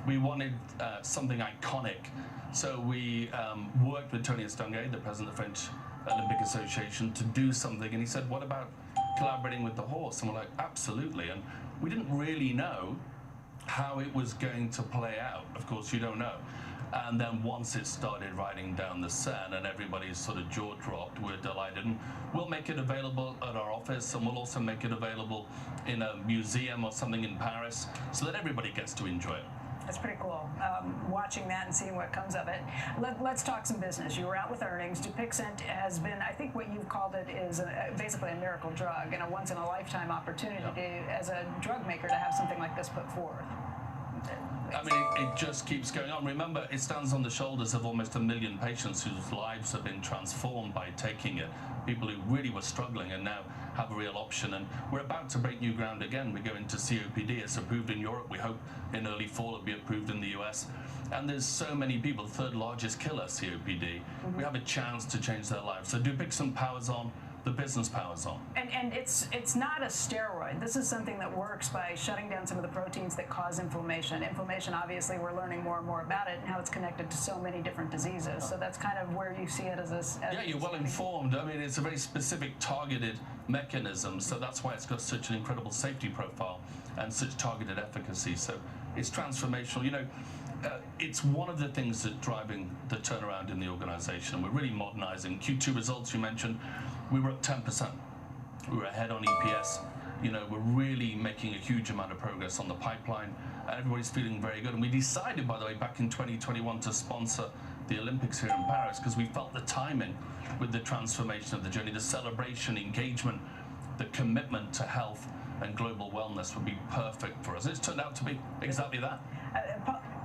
we wanted something iconic. So we worked with Tony Estanguet, the president of the French Olympic Association, to do something. And he said, what about collaborating with the horse? And we're like, absolutely. And we didn't really know how it was going to play out. Of course, you don't know. And then once it started riding down the Seine and everybody's sort of jaw dropped, we're delighted. And we'll make it available at our office, and we'll also make it available in a museum or something in Paris so that everybody gets to enjoy it. That's pretty cool, watching that and seeing what comes of it. Let's talk some business. You were out with earnings. Dupixent has been, I think what you've called it is basically a miracle drug and a once-in-a-lifetime opportunity as a drug maker to have something like this put forth. I mean, it just keeps going on. Remember, it stands on the shoulders of almost 1 million patients whose lives have been transformed by taking it. People who really were struggling and now have a real option. And we're about to break new ground again. We go into COPD. It's approved in Europe. We hope in early fall it'll be approved in the US. And there's so many people, third largest killer, COPD. We have a chance to change their lives. So Dupixent powers on. The business powers on. And it's not a steroid. This is something that works by shutting down some of the proteins that cause inflammation. Inflammation, obviously, we're learning more and more about it and how it's connected to so many different diseases. So that's kind of where you see it as yeah, you're well informed. I mean, it's a very specific targeted mechanism, so that's why it's got such an incredible safety profile and such targeted efficacy. So it's transformational. You know, it's one of the things that's driving the turnaround in the organization. We're really modernizing. Q2 results you mentioned, we were up 10%. We were ahead on EPS. You know, we're really making a huge amount of progress on the pipeline. Everybody's feeling very good. And we decided, by the way, back in 2021 to sponsor the Olympics here in Paris because we felt the timing with the transformation of the journey, the celebration, engagement, the commitment to health and global wellness would be perfect for us. It's turned out to be exactly that.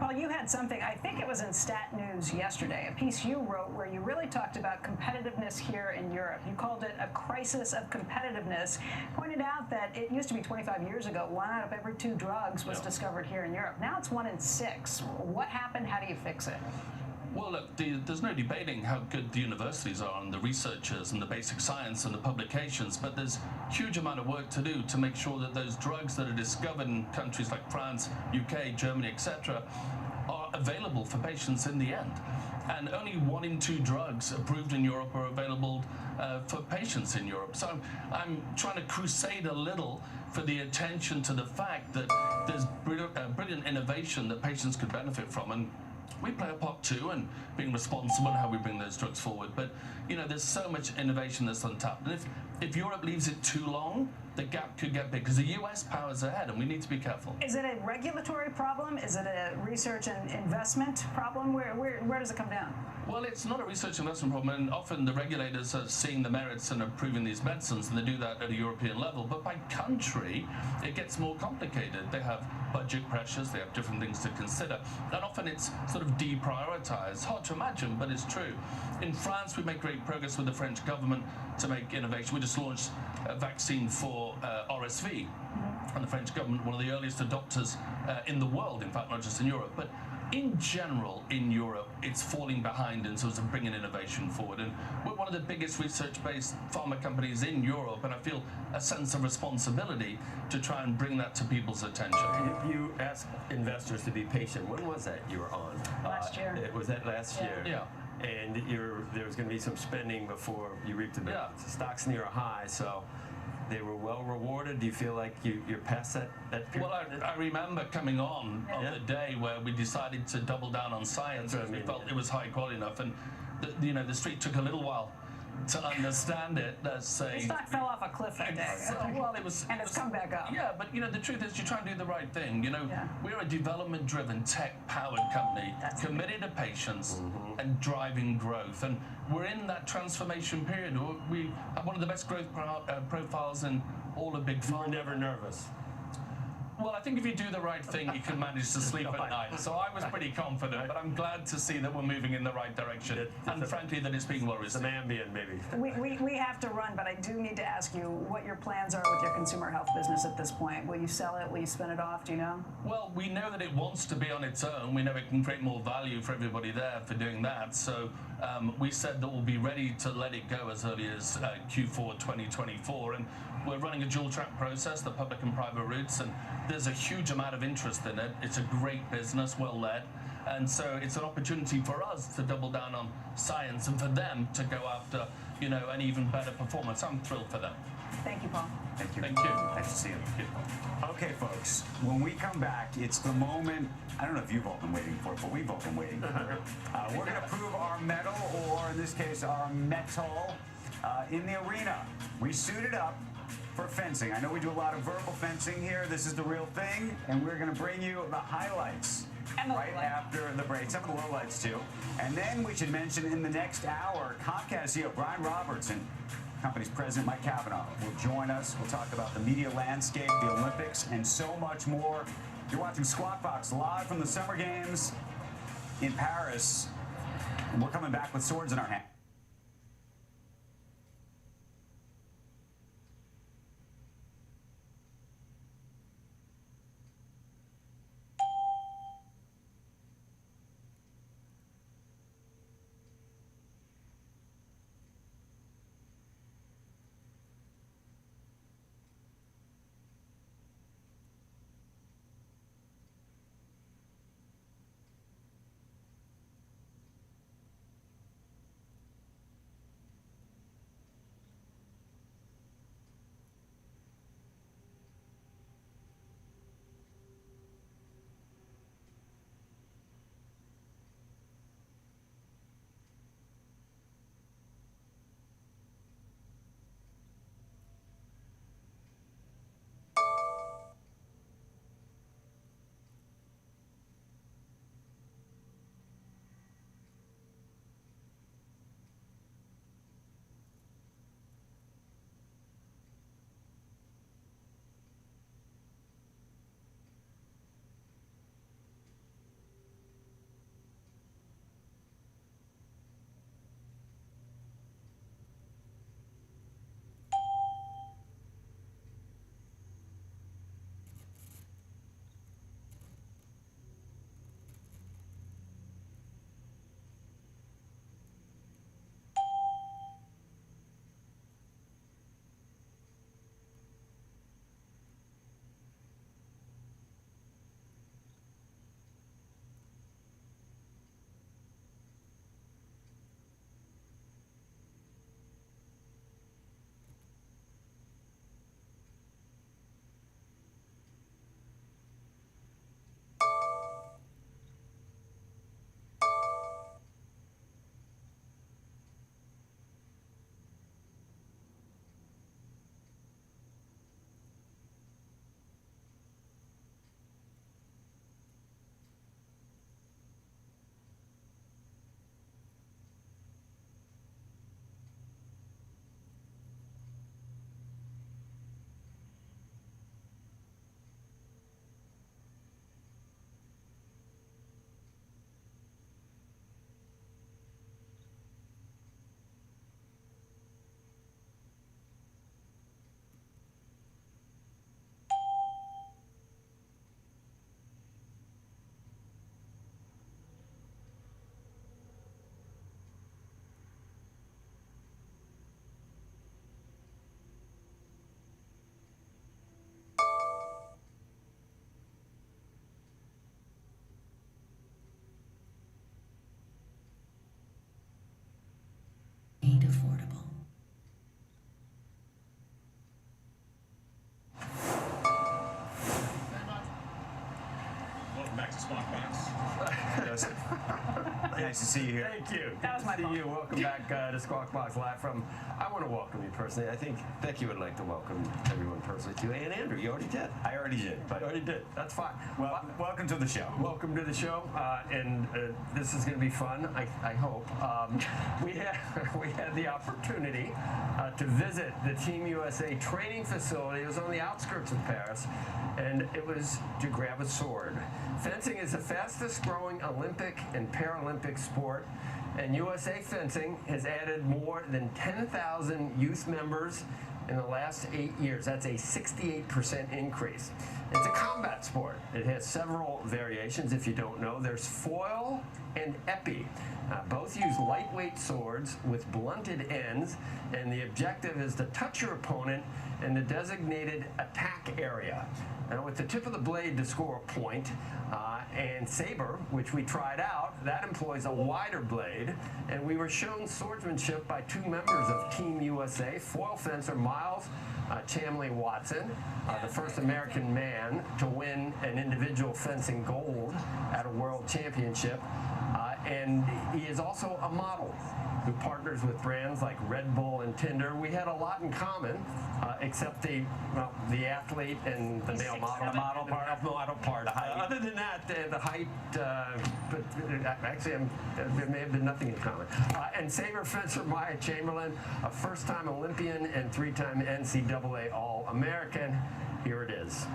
Paul, you had something, I think it was in Stat News yesterday, a piece you wrote where you really talked about competitiveness here in Europe. You called it a crisis of competitiveness, pointed out that it used to be 25 years ago, 1 out of every 2 drugs was discovered here in Europe. Now it's 1 in 6. What happened? How do you fix it? Well, look, there's no debating how good the universities are and the researchers and the basic science and the publications, but there's a huge amount of work to do to make sure that those drugs that are discovered in countries like France, UK, Germany, etc., are available for patients in the end. And only 1 in 2 drugs approved in Europe are available for patients in Europe. So I'm trying to crusade a little for the attention to the fact that there's brilliant innovation that patients could benefit from. And we play a part too, and being responsible in how we bring those drugs forward. But you know, there's so much innovation that's untapped, and if Europe leaves it too long, the gap could get big because the US powers ahead, and we need to be careful. Is it a regulatory problem? Is it a research and investment problem? Where does it come down? Well, it's not a research investment problem, and often the regulators are seeing the merits and approving these medicines, and they do that at a European level. But by country, it gets more complicated. They have budget pressures, they have different things to consider, and often it's sort of deprioritized. Hard to imagine, but it's true. In France, we make great progress with the French government to make innovation. We just launched a vaccine for RSV, and the French government, one of the earliest adopters in the world, in fact, not just in Europe. But in general, in Europe, it's falling behind in terms of bringing innovation forward. And we're one of the biggest research-based pharma companies in Europe, and I feel a sense of responsibility to try and bring that to people's attention. You asked investors to be patient. When was that you were on? Last year. Was that last year? Yeah. And there was going to be some spending before you reaped the benefits. The stock's near a high, so They were well rewarded. Do you feel like you're past that period? Well, I remember coming on the day where we decided to double down on science because we felt it was high quality enough, and the street took a little while to understand it. Let's say The stock fell off a cliff that day. well, it was, and it's come back up. Yeah, but the truth is, you try and do the right thing. We're a development-driven, tech-powered company, committed to patients and driving growth, and we're in that transformation period. We have one of the best growth profiles in all of big pharma. We're never nervous. Well, I think if you do the right thing, you can manage to sleep at night. So I was pretty confident, but I'm glad to see that we're moving in the right direction, and frankly, that it's being well received. Some Ambien, maybe. We have to run, but I do need to ask you what your plans are with your consumer health business at this point. Will you sell it? Will you spin it off? Do you know? Well, we know that it wants to be on its own. We know it can create more value for everybody there for doing that. So we said that we'll be ready to let it go as early as Q4 2024. And we're running a dual track process, the public and private routes, and there's a huge amount of interest in it. It's a great business, well led. And so it's an opportunity for us to double down on science and for them to go after, an even better performance. I'm thrilled for them. Thank you, Paul. Thank you. Thank you. Nice to see you. Okay, folks, when we come back, it's the moment, I don't know if you've all been waiting for it, but we've all been waiting for it. We're going to prove our metal, or in this case, our metal, in the arena. We suited up for fencing. I know we do a lot of verbal fencing here. This is the real thing, and we're going to bring you the highlights right after the break. Some of the lowlights, too. And then we should mention in the next hour, Comcast CEO Brian Robertson, company's president Mike Cavanaugh, will join us. We'll talk about the media landscape, the Olympics, and so much more. You're watching Squawk Box live from the Summer Games in Paris. And we're coming back with swords in our hands. Made affordable. Nice to see you here. Thank you. That was my Good to fault. see you. Welcome back to Squawk Box Live from. I want to welcome you personally. I think Becky would like to welcome everyone personally too. And Andrew, you already did. I already did, but You already did. That's fine. well, welcome to the show. Welcome to the show, and this is going to be fun. I hope. We had the opportunity to visit the Team USA training facility. It was on the outskirts of Paris, and it was to grab a sword. Fencing is the fastest growing Olympic and Paralympic sport, and USA Fencing has added more than 10,000 youth members in the last 8 years. That's a 68% increase. It's a combat sport. It has several variations, if you don't know. There's foil and épée. Both use lightweight swords with blunted ends, and the objective is to touch your opponent in the designated attack area. Now, with the tip of the blade to score a point, and saber, which we tried out, that employs a wider blade, and we were shown swordsmanship by two members of Team USA, foil fencer Miles Chamley Watson, the first American man to win an individual fencing gold at a world championship, and he is also a model who partners with brands like Red Bull and Tinder. We had a lot in common, except the athlete and the male model. The model part. Other than that, the height, but actually, there may have been nothing in common. And saber fencer Maya Chamberlain, a first-time Olympian and three-time NCAA All-American. Here it is.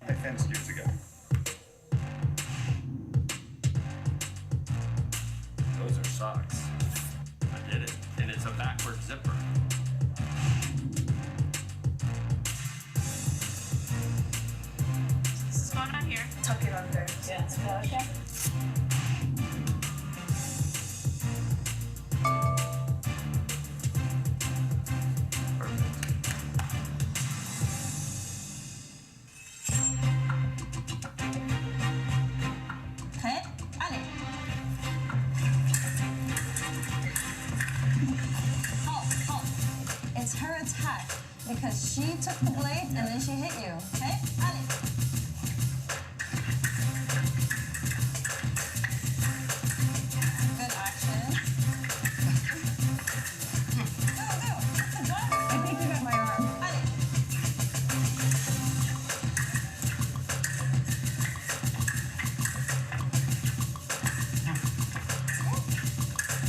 I fenced years ago. Those are socks. I did it, and it's a backward zipper. What's going on here? Tuck it under. Yeah. Is that okay? Okay, allez. Halt. It's her attack because she took the blade and then she hit you. Okay, allez. Good action. Go. Good job. I think you got my arm. Allez.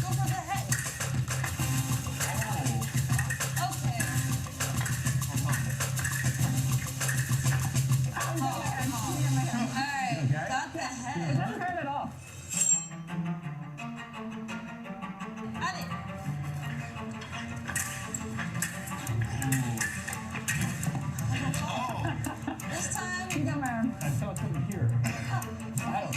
Go for the head. Okay. Alright, got the It head. doesn't hurt at all. Allez. This time, You got my arm. I felt it here. allez.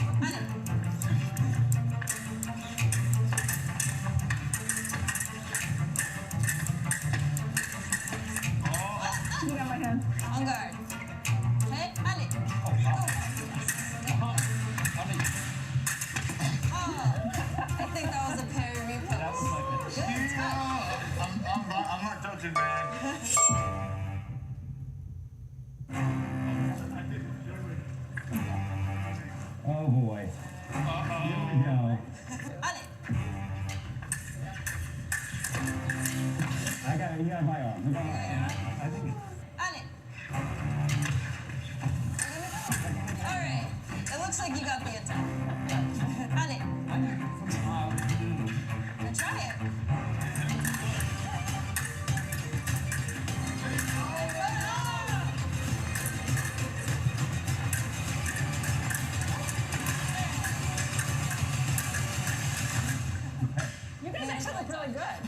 You got my hand. On guard. Okay, allez. Go. I think that was a parry repulse. Good touch. I'm not touching, man. Oh boy. Here we go. Allez. You got my arm. I think Allez. Alright. It looks like you got the attack. Allez. Try it. You guys actually look really good.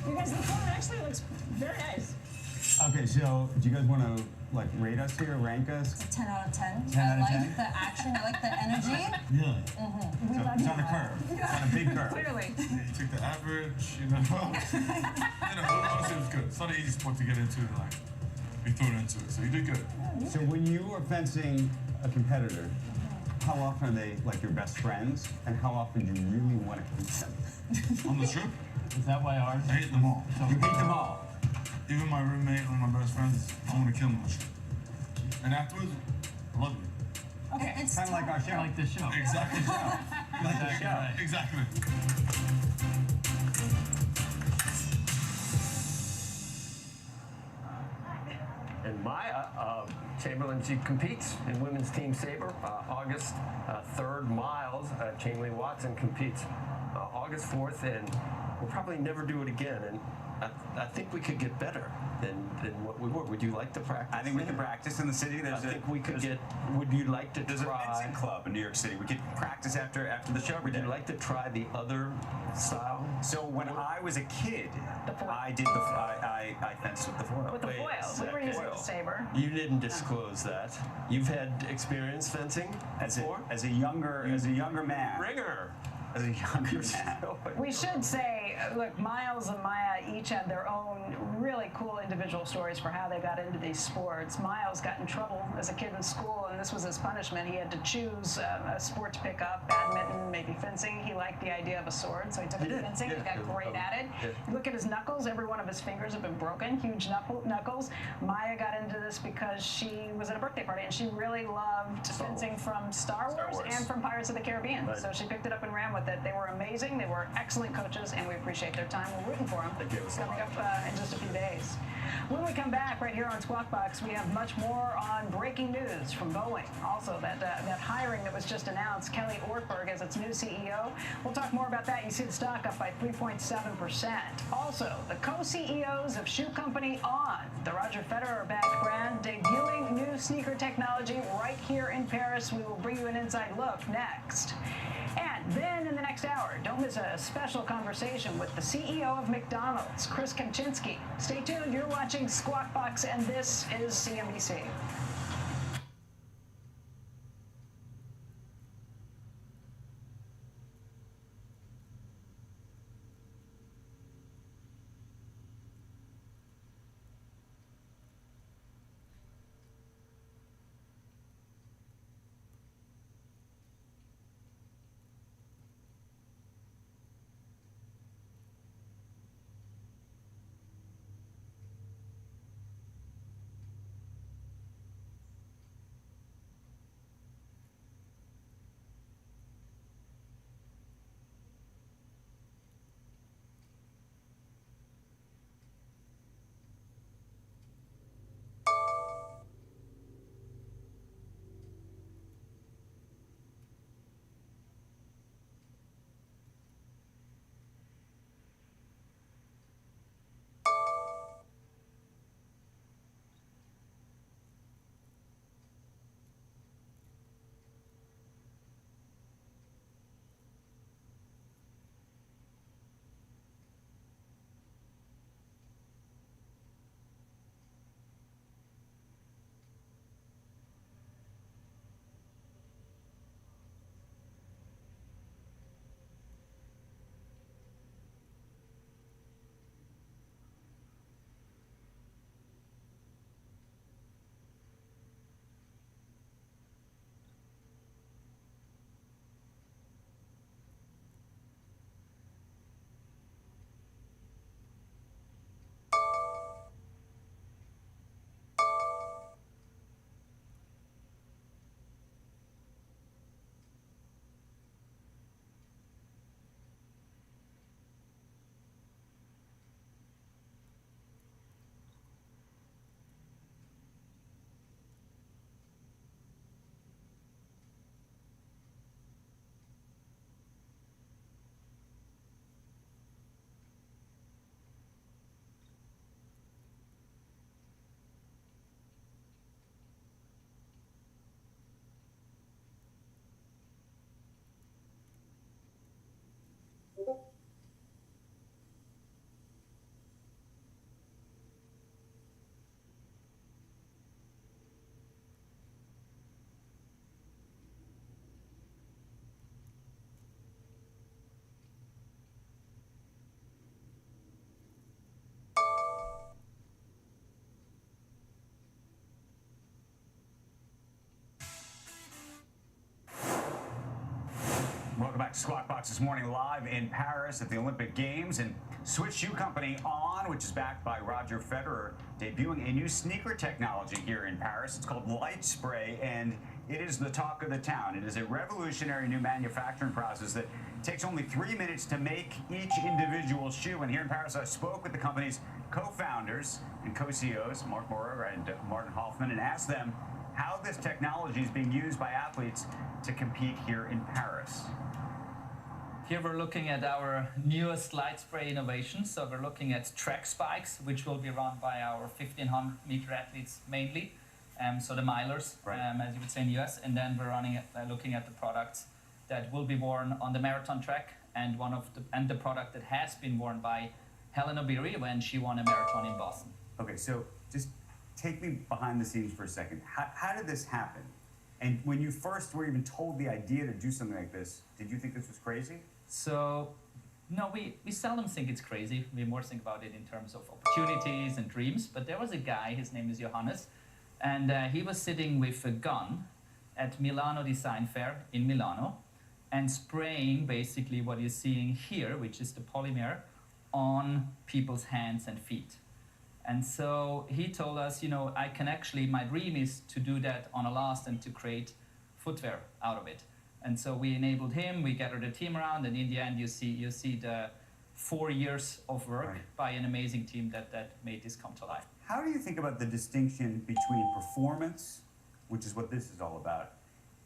You guys, the form actually looks very nice. Okay, so do you guys want to like rate us here, rank us? 10 out of 10. 10 out I of like 10? the action. I like the energy. Really? We love It's you. on a curve. It's on a big curve. Clearly. You took the average, honestly, it was good. It's not an easy sport to get into, like, be thrown into it. So you did good. So when you are fencing a competitor, how often are they like your best friends, and how often do you really want to hate them? On the trip, is that why ours? I hate them all. You hate them all. Even my roommate, one of my best friends, I want to kill him on the trip. And afterwards, I love you. Okay, it's Kind of like our show. Like this show. Exactly. Like the show. Right. Exactly. And Maya Chamberlain, she competes in women's team saber. August 3rd miles, Chamberlain Watson competes August 4th, and we'll probably never do it again. And I think we could get better than what we were. Would you like to practice? I think we can practice in the city. I think we could get. Would you like to There's a try? fencing club in New York City. We could practice after the show every Would day. you like to try the other style? So when I was a kid, I did I fenced with the foil. With the Wait a foil. We were using the saber. You didn't disclose that. You've had experience fencing As before? a younger man. Ringer. As a younger man. We should say, look, Miles and Maya each had their own really cool individual stories for how they got into these sports. Miles got in trouble as a kid in school, and this was his punishment. He had to choose a sport to pick up, badminton, maybe fencing. He liked the idea of a sword, so he took He to did, fencing. yeah. He got great at it. Yeah. Look at his knuckles. Every one of his fingers have been broken, huge knuckles. Maya got into this because she was at a birthday party, and she really loved fencing from Star Wars and from Pirates of the Caribbean. Right. So she picked it up and ran with it. They were amazing. They were excellent coaches, and we appreciate their time. We're rooting for them. Coming up in just a few days. When we come back right here on Squawk Box, we have much more on breaking news from Boeing. Also, that hiring that was just announced, Kelly Ortberg as its new CEO. We'll talk more about that. You see the stock up by 3.7%. Also, the co-CEOs of shoe company On, the Roger Federer-backed brand, debuting new sneaker technology right here in Paris. We will bring you an inside look next. And then in the next hour, don't miss a special conversation with the CEO of McDonald's, Chris Kempczinski. Stay tuned. You're watching Squawk Box, and this is CNBC. Welcome back to Squawk Box this morning, live in Paris at the Olympic Games. And Swiss shoe company On, which is backed by Roger Federer, debuting a new sneaker technology here in Paris. It's called Light Spray, and it is the talk of the town. It is a revolutionary new manufacturing process that takes only 3 minutes to make each individual shoe. And here in Paris, I spoke with the company's co-founders and co-CEOs, Mark Morer and Martin Hoffman, and asked them how this technology is being used by athletes to compete here in Paris. Here we're looking at our newest light spray innovation. So we're looking at track spikes, which will be run by our 1500-meter athletes mainly. So the milers, as you would say in the US. And then we're looking at the products that will be worn on the marathon track, and the product that has been worn by Helen Obiri when she won a marathon in Boston. Okay, so just take me behind the scenes for a second. How did this happen? And when you first were even told the idea to do something like this, did you think this was crazy? So, no, we seldom think it's crazy. We more think about it in terms of opportunities and dreams. But there was a guy, his name is Johannes, and he was sitting with a gun at Milano Design Fair in Milano and spraying basically what you're seeing here, which is the polymer, on people's hands and feet. And so he told us, my dream is to do that on a last and to create footwear out of it. And so we enabled him, we gathered a team around, and in the end you see the 4 years of work by an amazing team that made this come to life. How do you think about the distinction between performance, which is what this is all about,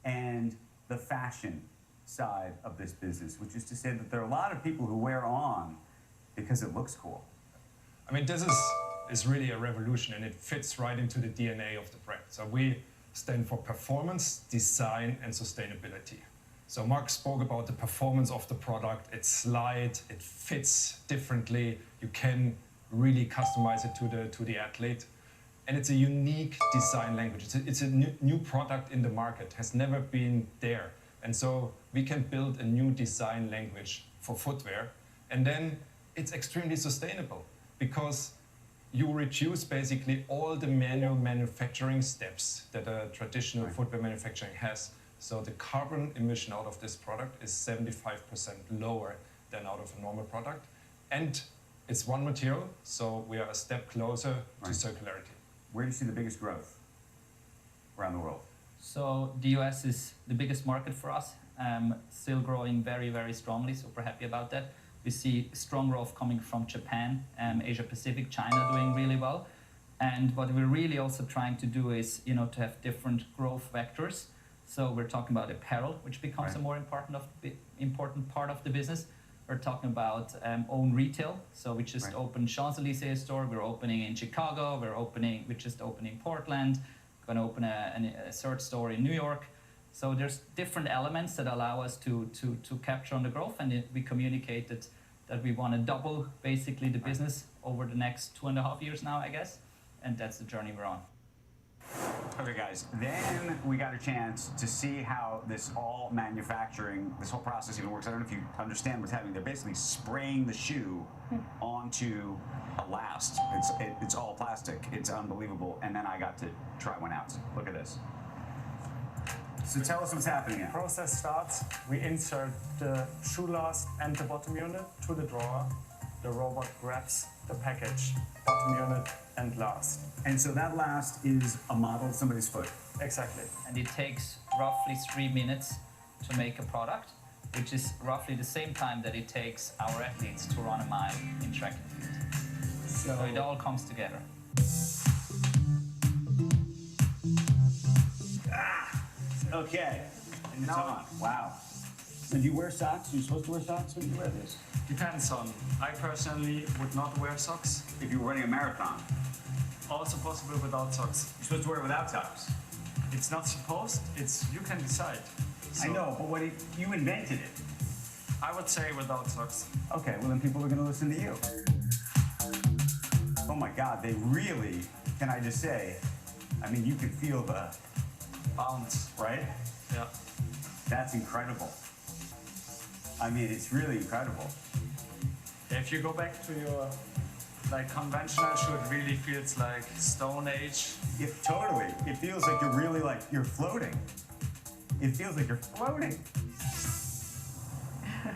and the fashion side of this business, which is to say that there are a lot of people who wear On because it looks cool? I mean, this is really a revolution, and it fits right into the DNA of the brand. So we stand for performance, design, and sustainability. So Mark spoke about the performance of the product. It's light, it fits differently. You can really customize it to the athlete. And it's a unique design language. It's a new product in the market, has never been there. And so we can build a new design language for footwear. And then it's extremely sustainable because you reduce basically all the manual manufacturing steps that a traditional footwear manufacturing has. So the carbon emission out of this product is 75% lower than out of a normal product. And it's one material, so we are a step closer to circularity. Where do you see the biggest growth around the world? So the US is the biggest market for us, still growing very, very strongly, so we're happy about that. We see strong growth coming from Japan, Asia Pacific, China doing really well. And what we're really also trying to do is, to have different growth vectors. So we're talking about apparel, which becomes a more important part of the business. We're talking about own retail. So we just opened Champs-Élysées store. We're opening in Chicago. We just opened in Portland. Going to open a third store in New York. So there's different elements that allow us to capture on the growth, and we communicated that we want to double basically the business over the next 2.5 years now, I guess, and that's the journey we're on. Okay, guys, then we got a chance to see how this whole process even works. I don't know if you understand what's happening. They're basically spraying the shoe onto a last. It's all plastic. It's unbelievable. And then I got to try one out. Look at this. So tell us what's happening now. Process starts. We insert the shoe last and the bottom unit to the drawer. The robot grabs the package, bottom unit and last. And so that last is a model of somebody's foot. Exactly. And it takes roughly 3 minutes to make a product, which is roughly the same time that it takes our athletes to run a mile in track and field. So it all comes together. Okay, and it's on. Wow. And do you wear socks? Are you supposed to wear socks when you wear this? Depends on. I personally would not wear socks. If you were running a marathon? Also possible without socks. You're supposed to wear it without socks? It's not supposed. You can decide. So, I know, but you invented it. I would say without socks. Okay, well then people are going to listen to you. Oh my God, they really, can I just say, I mean, you can feel the bounce, right? Yeah. That's incredible. I mean, it's really incredible. If you go back to your conventional shoe, it really feels like Stone Age. Totally. It feels like you're really you're floating. It feels like you're floating.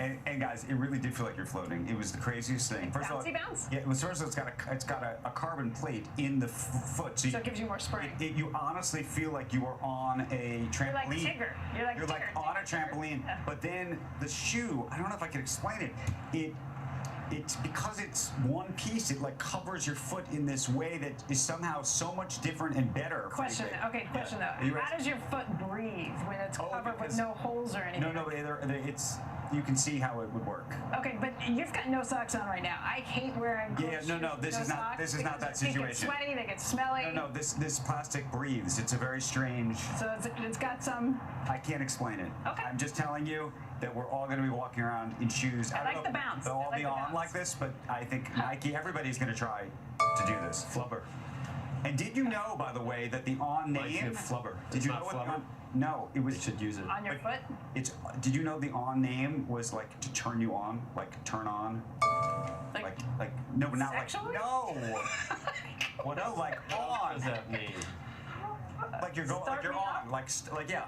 And guys, it really did feel like you're floating. It was the craziest thing. First of all, bounce? yeah, it was first of all, it's got a carbon plate in the foot, So it gives you more spring. You honestly feel like you are on a trampoline. You're like Tigger. You're like on a trampoline. Yeah. But then the shoe, I don't know if I can explain it. It's because it's one piece, it like covers your foot in this way that is somehow so much different and better. Question though. How does your foot breathe when it's covered with no holes or anything? No, it's, you can see how it would work. Okay, but you've got no socks on right now. I hate wearing Yeah, no, this is not that situation. They get sweaty, they get smelly. No, this plastic breathes. It's a very strange. So it's got some. I can't explain it. Okay. I'm just telling you that we're all going to be walking around in shoes. I like the bounce. They'll all be on like this, but I think Nike, everybody's going to try to do this. Flubber. And did you know, by the way, that the on name? Flubber. Did you know what? No, it was. You should use it. On your foot? It's. Did you know the on name was like to turn you on, like turn on, like no, but not sexually? like no. What no, like on. What does that mean? Like you're going, like you're on, like yeah.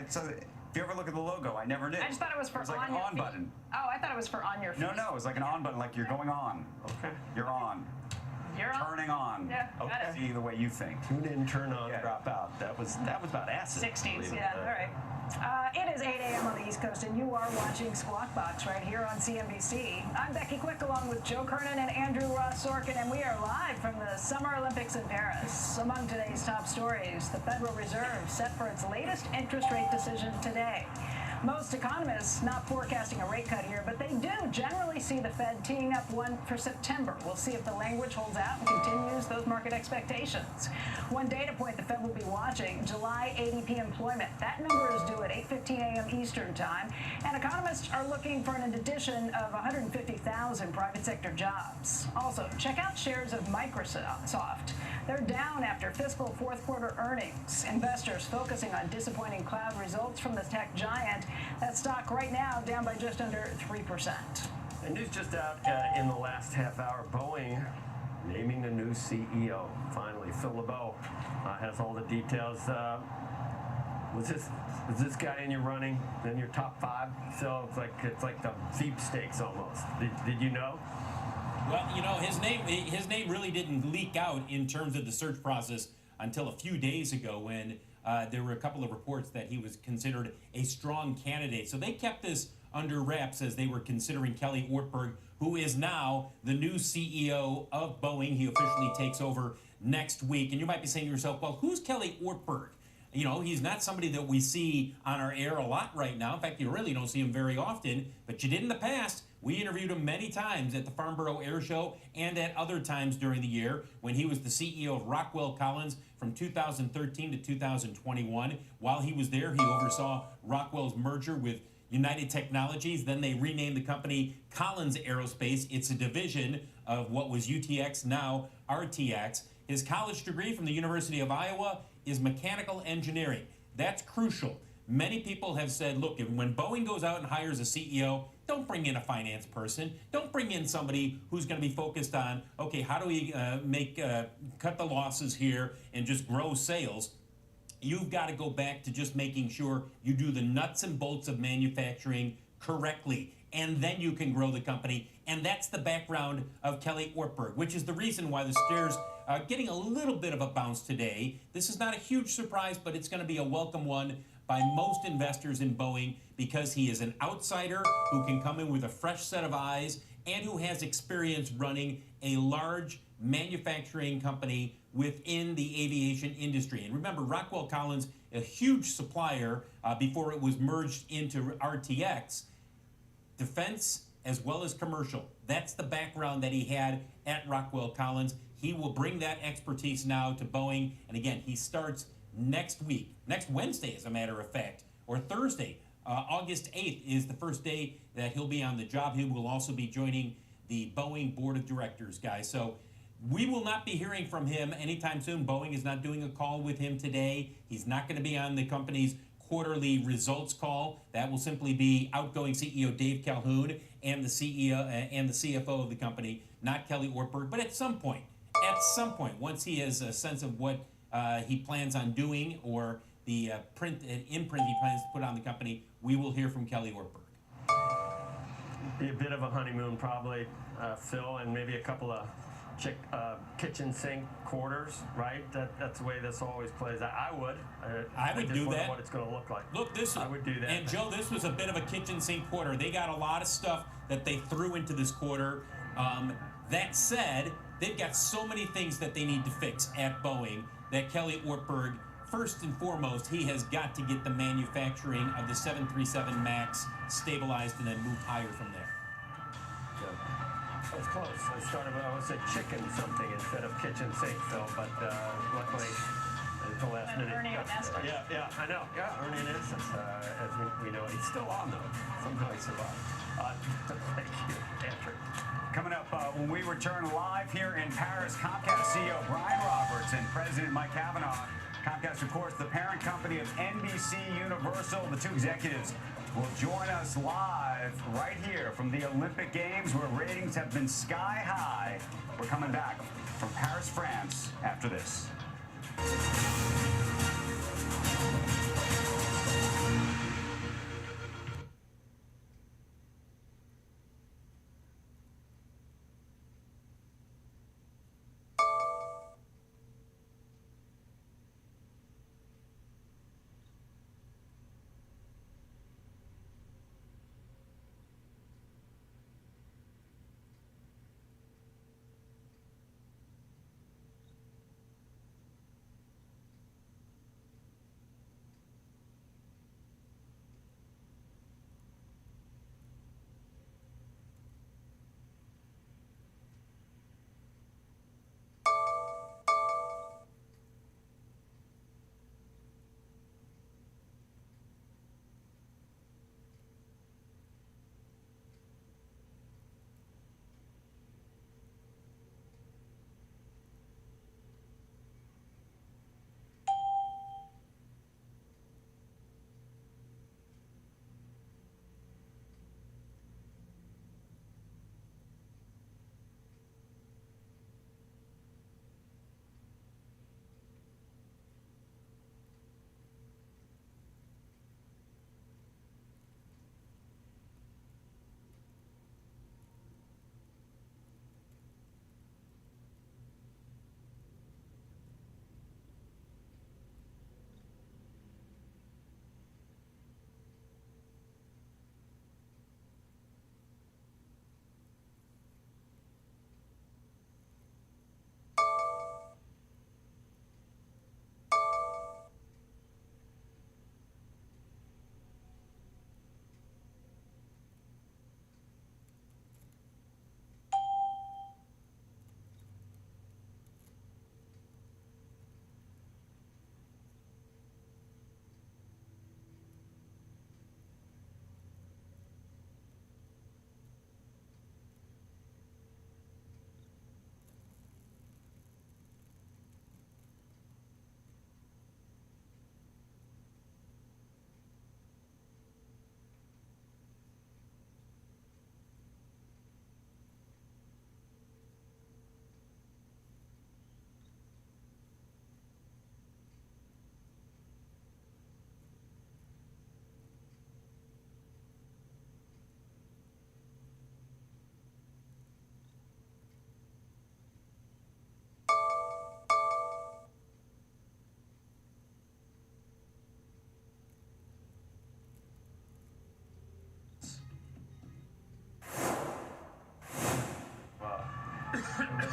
So if you ever look at the logo, I never knew. I just thought it was for like on an your on feet. button. Oh, I thought it was for on your feet. No, it was like an on button, like you're going on. Okay. You're on. You're on? Turning on. Yeah, got it. See the way you think. Tune in, turn on, drop out. That was about acid. 60s, yeah, all right. It is 8 a.m. on the East Coast, and you are watching Squawk Box right here on CNBC. I'm Becky Quick, along with Joe Kernan and Andrew Ross Sorkin, and we are live from the Summer Olympics in Paris. Among today's top stories, the Federal Reserve set for its latest interest rate decision today. Most economists not forecasting a rate cut here, but they do generally see the Fed teeing up one for September. We'll see if the language holds out and continues those market expectations. One data point the Fed will be watching, July ADP employment. That number is due at 8:15 a.m. Eastern time, and economists are looking for an addition of 150,000 private sector jobs. Also, check out shares of Microsoft. They're down after fiscal fourth quarter earnings. Investors focusing on disappointing cloud results from the tech giant. That stock right now down by just under 3%. And news just out in the last half hour, Boeing naming a new CEO. Finally, Phil LeBeau has all the details. Was this guy in your running, in your top 5? So it's like the sweepstakes almost. Did you know? Well, you know, his name really didn't leak out in terms of the search process until a few days ago when there were a couple of reports that he was considered a strong candidate. So they kept this under wraps as they were considering Kelly Ortberg, who is now the new CEO of Boeing. He officially takes over next week. And you might be saying to yourself, well, who's Kelly Ortberg? You know, he's not somebody that we see on our air a lot right now. In fact, you really don't see him very often, but you did in the past. We interviewed him many times at the Farnborough Air Show and at other times during the year when he was the CEO of Rockwell Collins from 2013 to 2021. While he was there, he oversaw Rockwell's merger with United Technologies. Then they renamed the company Collins Aerospace. It's a division of what was UTX, now RTX. His college degree from the University of Iowa is mechanical engineering. That's crucial. Many people have said, look, when Boeing goes out and hires a CEO, don't bring in a finance person. Don't bring in somebody who's going to be focused on, okay, how do we cut the losses here and just grow sales? You've got to go back to just making sure you do the nuts and bolts of manufacturing correctly, and then you can grow the company. And that's the background of Kelly Ortberg, which is the reason why the shares are getting a little bit of a bounce today. This is not a huge surprise, but it's going to be a welcome one by most investors in Boeing because he is an outsider who can come in with a fresh set of eyes and who has experience running a large manufacturing company within the aviation industry. And remember, Rockwell Collins, a huge supplier before it was merged into RTX, defense as well as commercial. That's the background that he had at Rockwell Collins. He will bring that expertise now to Boeing. And again, he starts next week, next Wednesday, as a matter of fact, or Thursday. August 8th is the first day that he'll be on the job. He will also be joining the Boeing Board of Directors, guys. So we will not be hearing from him anytime soon. Boeing is not doing a call with him today. He's not going to be on the company's quarterly results call. That will simply be outgoing CEO Dave Calhoun and the CEO and the CFO of the company, not Kelly Ortberg. But at some point, once he has a sense of what he plans on doing or the imprint he plans to put on the company, we will hear from Kelly Ortberg. be a bit of a honeymoon probably, Phil, and maybe a couple of kitchen sink quarters, right? That's the way this always plays. I would. I would just do wonder that. what it's going to look like. Look, I would do that. And Joe, this was a bit of a kitchen sink quarter. They got a lot of stuff that they threw into this quarter. That said, they've got so many things that they need to fix at Boeing that Kelly Ortberg, first and foremost, he has got to get the manufacturing of the 737 MAX stabilized and then move higher from there. That was close. I started with, I would say chicken something instead of kitchen sink, Phil, but luckily at the last minute. Ernie Onesta. Yeah, I know. Yeah, Ernie Onesta, as we know, he's still on though. Somehow he survived. Thank you, Andrew. Coming up when we return live here in Paris, Comcast CEO Brian Roberts and President Mike Cavanaugh. Comcast, of course, the parent company of NBC Universal. The two executives will join us live right here from the Olympic Games, where ratings have been sky high. We're coming back from Paris, France, after this.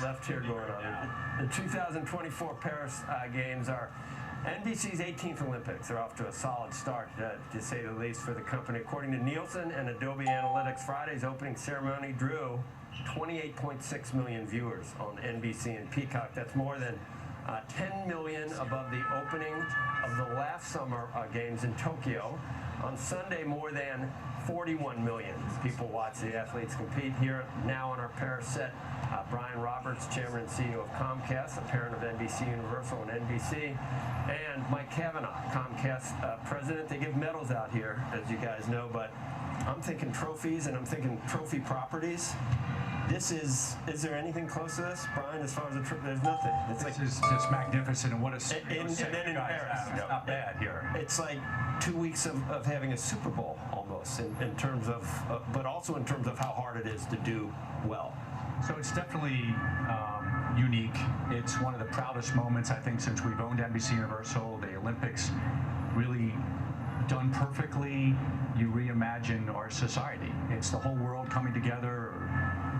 Left here going on. The 2024 Paris Games are NBC's 18th Olympics. They're off to a solid start, to say the least, for the company. According to Nielsen and Adobe Analytics, Friday's opening ceremony drew 28.6 million viewers on NBC and Peacock. That's more than 10 million above the opening of the last summer Games in Tokyo. On Sunday, more than 41 million people watch the athletes compete. Here now on our Paris set, Brian Roberts, Chairman and CEO of Comcast, the parent of NBC Universal and NBC, and Mike Cavanaugh, Comcast President. They give medals out here, as you guys know, but I'm thinking trophies and I'm thinking trophy properties. is there anything close to this, Brian, as far as there's nothing. It's This is just magnificent, and what a and then in Paris, it's not bad here. it's like 2 weeks of having a Super Bowl almost in terms of, but also in terms of how hard it is to do well. So it's definitely unique. It's one of the proudest moments, I think, since we've owned NBC Universal. The Olympics really done perfectly. You reimagine our society. It's the whole world coming together,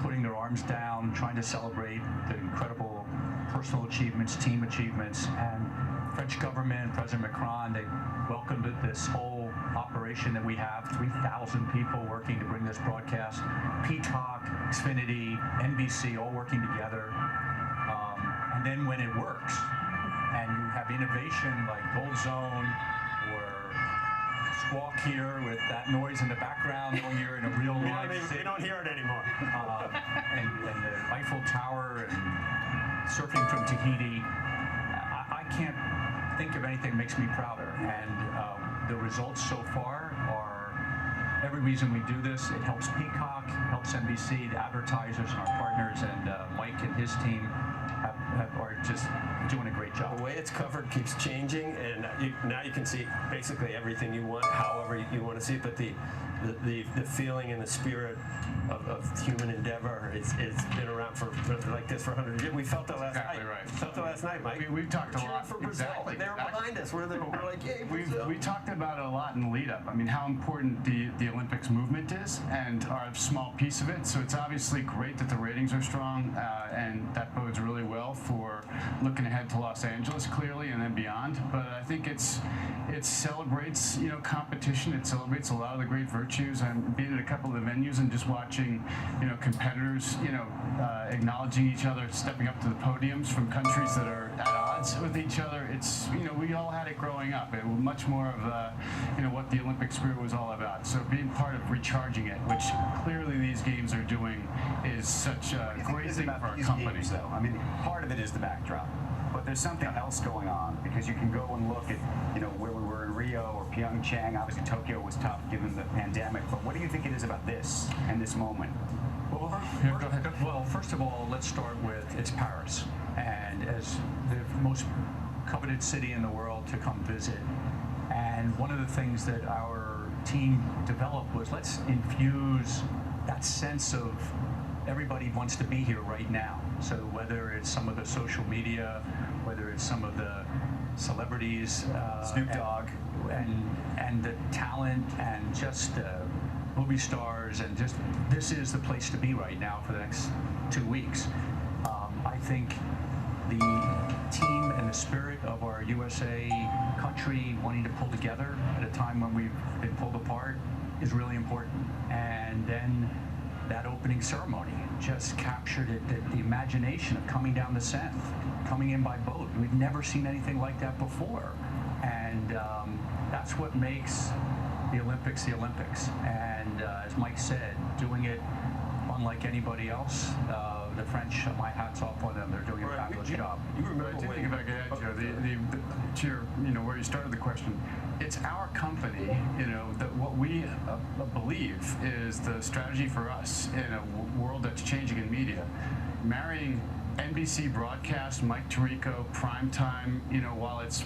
putting their arms down, trying to celebrate the incredible personal achievements, team achievements, and French government, President Macron, they welcomed this whole operation that we have, 3,000 people working to bring this broadcast, Peacock, Xfinity, NBC, all working together. And then when it works, and you have innovation like Gold Zone, or Squawk here with that noise in the background when you're in a real life city. We don't hear it anymore. And the Eiffel Tower and surfing from Tahiti. I can't think of anything that makes me prouder. And the results so far are every reason we do this. It helps Peacock, helps NBC, the advertisers and our partners, and Mike and his team are just doing a great job. The way it's covered keeps changing, and now you can see basically everything you want, however you want to see it. But the feeling and the spirit of human endeavor, it's been around for like this for 100 years. We felt it last night. Right. Felt it last night, Mike. We've talked a lot. For Brazil. Exactly. They were behind us. We're like, yay, Brazil. We talked about it a lot in the lead up. I mean, how important the Olympics movement is, and are a small piece of it. So it's obviously great that the ratings are strong, and that bodes really well for looking ahead to Los Angeles, clearly, and then beyond. But I think it celebrates, competition. It celebrates a lot of the great virtues. And being at a couple of the venues and just watching, competitors, acknowledging each other, stepping up to the podiums from countries that are at odds with each other. It's, we all had it growing up. It was much more of, what the Olympic spirit was all about. So being part of recharging it, which clearly these games are doing, is such a great thing for our company. Games, though. I mean, part of it is the backdrop, but there's something else going on, because you can go and look at, where we were in Rio or Pyeongchang. Obviously, Tokyo was tough given the pandemic. But what do you think it is about this and this moment? Well, go ahead. Well, first of all, let's start with it's Paris, and as the most coveted city in the world to come visit. And one of the things that our team developed was, let's infuse that sense of everybody wants to be here right now. So whether it's some of the social media, whether it's some of the celebrities, Snoop Dogg, and the talent, and just movie stars, and just this is the place to be right now for the next 2 weeks. I think the team and the spirit of our USA country wanting to pull together at a time when we've been pulled apart is really important. And then that opening ceremony just captured it, the imagination of coming down the Seine, coming in by boat. We've never seen anything like that before. And that's what makes the Olympics the Olympics. And as Mike said, doing it unlike anybody else. The French, my hat's off on them. They're doing a fabulous job. You remember I think if I could add, Joe, to your, where you started the question, it's our company, that what we believe is the strategy for us in a world that's changing in media. Marrying NBC broadcast, Mike Tirico, prime time, while it's,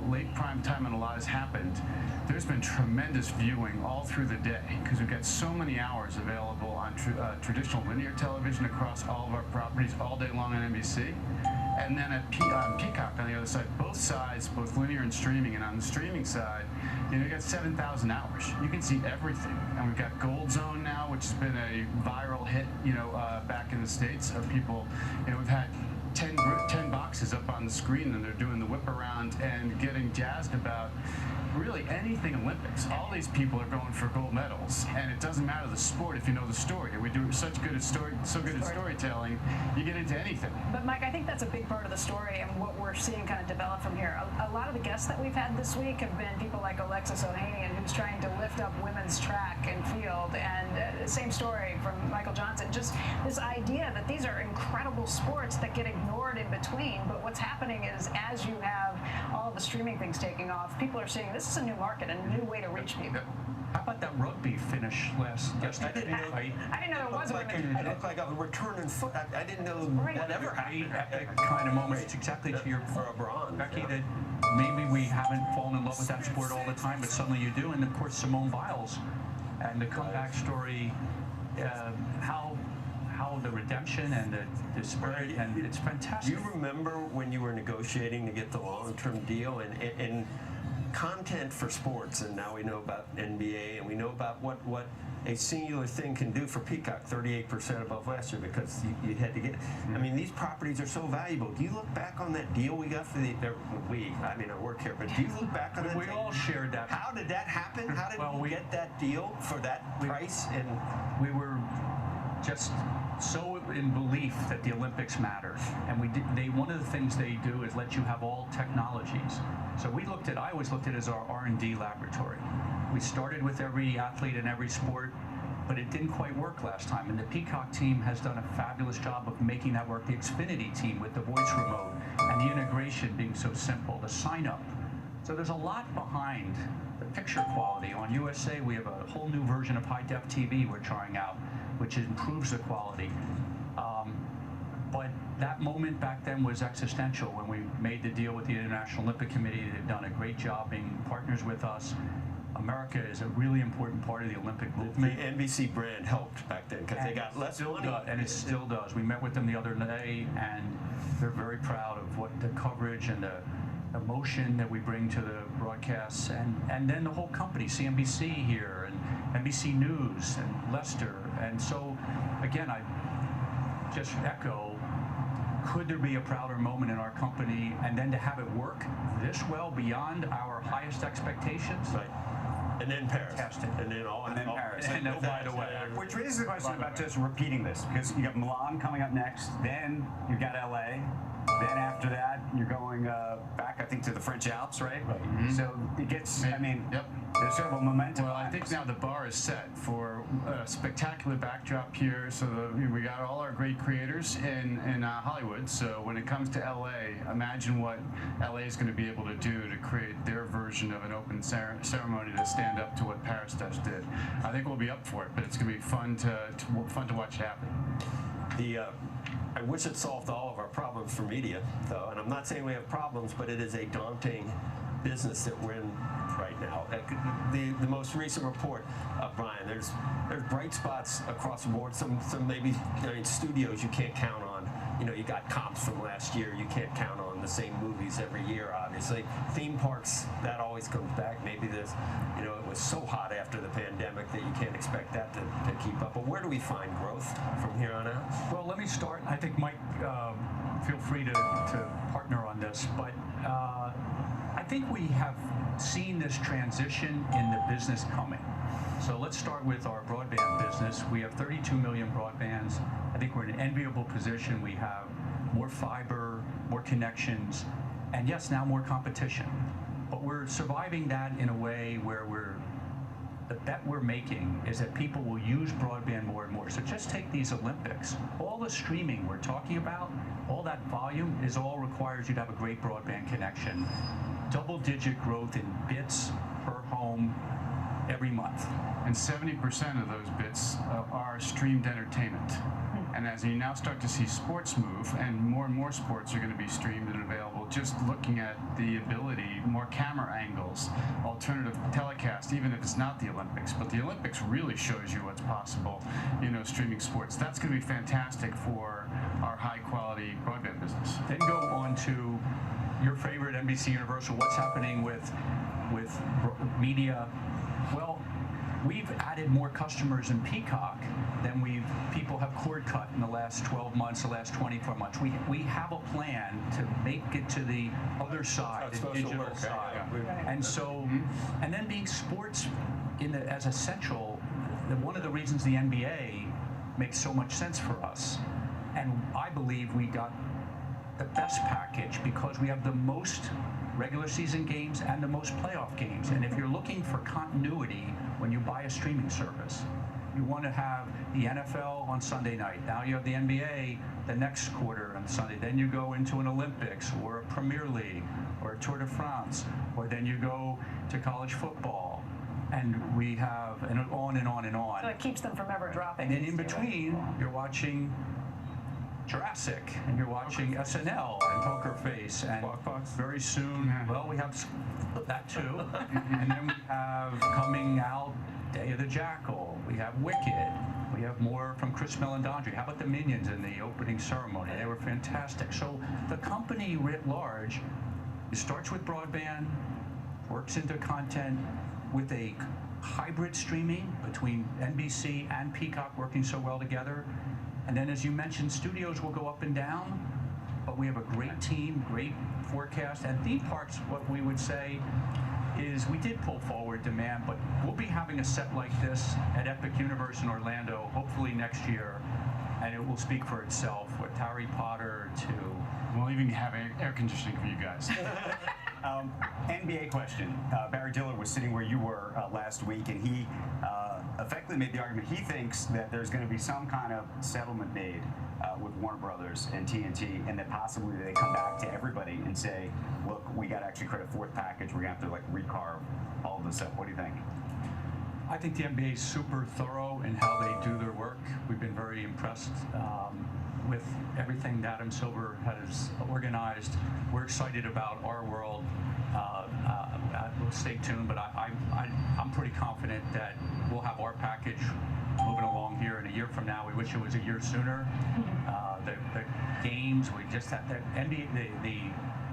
late prime time and a lot has happened, there's been tremendous viewing all through the day, because we've got so many hours available on traditional linear television across all of our properties all day long on NBC. And then at Peacock on the other side, both sides, both linear and streaming, and on the streaming side, you got 7,000 hours. You can see everything. And we've got Gold Zone now, which has been a viral hit, back in the States of people. We've had 10 boxes up on the screen, and they're doing the whip around and getting jazzed about really anything Olympics. All these people are going for gold medals, and it doesn't matter the sport if you know the story. We do such good at storytelling, you get into anything. But Mike, I think that's a big part of the story and what we're seeing kind of develop from here. A lot of the guests that we've had this week have been people like Alexis Ohanian, who's trying to lift up women's track and field, and same story from Michael Johnson. Just this idea that these are incredible sports that get ignored in between, but what's happening is as you have all the streaming things taking off, people are seeing this is a new market and a new way to reach people. How about that rugby finish yesterday? I didn't know there was a women's. looked like a returning foot. I didn't know that ever happened. Epic kind of moments, exactly to your for a bronze, Becky, yeah. that maybe we haven't fallen in love with that sport all the time, but suddenly you do. And of course, Simone Biles and the comeback story, how the redemption and the spirit, and it's fantastic. Do you remember when you were negotiating to get the long-term deal and content for sports, and now we know about NBA, and we know about what a singular thing can do for Peacock, 38% above last year because you had to get. I mean, these properties are so valuable. Do you look back on that deal we got for the? I work here, but do you look back on that? We all shared that. How did that happen? How did we get that deal for that price? And we were just so in belief that the Olympics matter, and one of the things they do is let you have all technologies. So I always looked at it as our R&D laboratory. We started with every athlete in every sport, but it didn't quite work last time. And the Peacock team has done a fabulous job of making that work. The Xfinity team with the voice remote and the integration being so simple, the sign up. So there's a lot behind the picture quality. On USA, we have a whole new version of high-def TV we're trying out, which improves the quality. But that moment back then was existential when we made the deal with the International Olympic Committee. They've done a great job being partners with us. America is a really important part of the Olympic movement. The NBC brand helped back then because they got less money. And it still does. We met with them the other day, and they're very proud of what the coverage and the emotion that we bring to the broadcasts, and then the whole company, CNBC here, and NBC News, and Lester. And so, again, I just echo, could there be a prouder moment in our company, and then to have it work this well beyond our highest expectations? Right. And then Paris. Fantastic. And then Paris. And then, by the way, Which raises the question about just repeating this, because you got Milan coming up next, then you got LA, then after that you're going back, I think, to the French Alps, right? Right. Mm-hmm. So it gets, there's sort of a momentum. Well, I think now the bar is set for a spectacular backdrop here. So we got all our great creators in Hollywood. So when it comes to LA, imagine what LA is going to be able to do to create their version of an open ceremony to stand up to what Paris just did. I think we'll be up for it, but it's going to be fun to watch it happen. I wish it solved all of our problems for media, though, and I'm not saying we have problems, but it is a daunting business that we're in right now. The most recent report, Brian, there's bright spots across the board. Some maybe studios you can't count on. You got comps from last year. You can't count on the same movies every year, obviously. Theme parks, that always comes back. Maybe it was so hot after the pandemic that you can't expect that to keep up. But where do we find growth from here on out? Well, let me start. I think, Mike, feel free to partner on this, but I think we have seen this transition in the business coming. So let's start with our broadband business. We have 32 million broadbands. I think we're in an enviable position. We have more fiber, more connections, and yes, now more competition. But we're surviving that in a way where the bet we're making is that people will use broadband more and more. So just take these Olympics. All the streaming we're talking about, all that volume all requires you to have a great broadband connection. Double-digit growth in bits per home every month. And 70% of those bits are streamed entertainment. And as you now start to see sports move, and more sports are going to be streamed and available, just looking at the ability, more camera angles, alternative telecast, even if it's not the Olympics. But the Olympics really shows you what's possible, streaming sports. That's going to be fantastic for our high-quality broadband business. Then go on to your favorite NBC Universal. What's happening with media? Well, we've added more customers in Peacock than people have cord cut in the last 12 months, the last 24 months. We have a plan to make it to the other side, the digital side. And so, and then being sports as essential, one of the reasons the NBA makes so much sense for us, and I believe we got the best package because we have the most regular season games and the most playoff games. And if you're looking for continuity when you buy a streaming service, you want to have the NFL on Sunday night. Now you have the NBA the next quarter on Sunday. Then you go into an Olympics or a Premier League or a Tour de France, or then you go to college football. and we have, and on and on and on. So it keeps them from ever dropping. And then in between, you're watching Jurassic, and you're watching SNL and Poker Face, and very soon, well, we have that too. And then we have coming out Day of the Jackal. We have Wicked. We have more from Chris Meledandri. How about the Minions in the opening ceremony? They were fantastic. So the company writ large, it starts with broadband, works into content with a hybrid streaming between NBC and Peacock working so well together. And then, as you mentioned, studios will go up and down, but we have a great team, great forecast. And theme parks, what we would say is we did pull forward demand, but we'll be having a set like this at Epic Universe in Orlando, hopefully next year, and it will speak for itself with Harry Potter to... We'll even have air conditioning for you guys. NBA question. Barry Diller was sitting where you were last week, and he effectively made the argument he thinks that there's going to be some kind of settlement made with Warner Brothers and TNT, and that possibly they come back to everybody and say, look, we got to actually create a fourth package. We're going to have to like recarve all of this up. What do you think? I think the NBA is super thorough in how they do their work. We've been very impressed with everything that Adam Silver has organized. We're excited about our world. We'll stay tuned, but I'm pretty confident that we'll have our package moving along here in a year from now. We wish it was a year sooner. The games, we just had the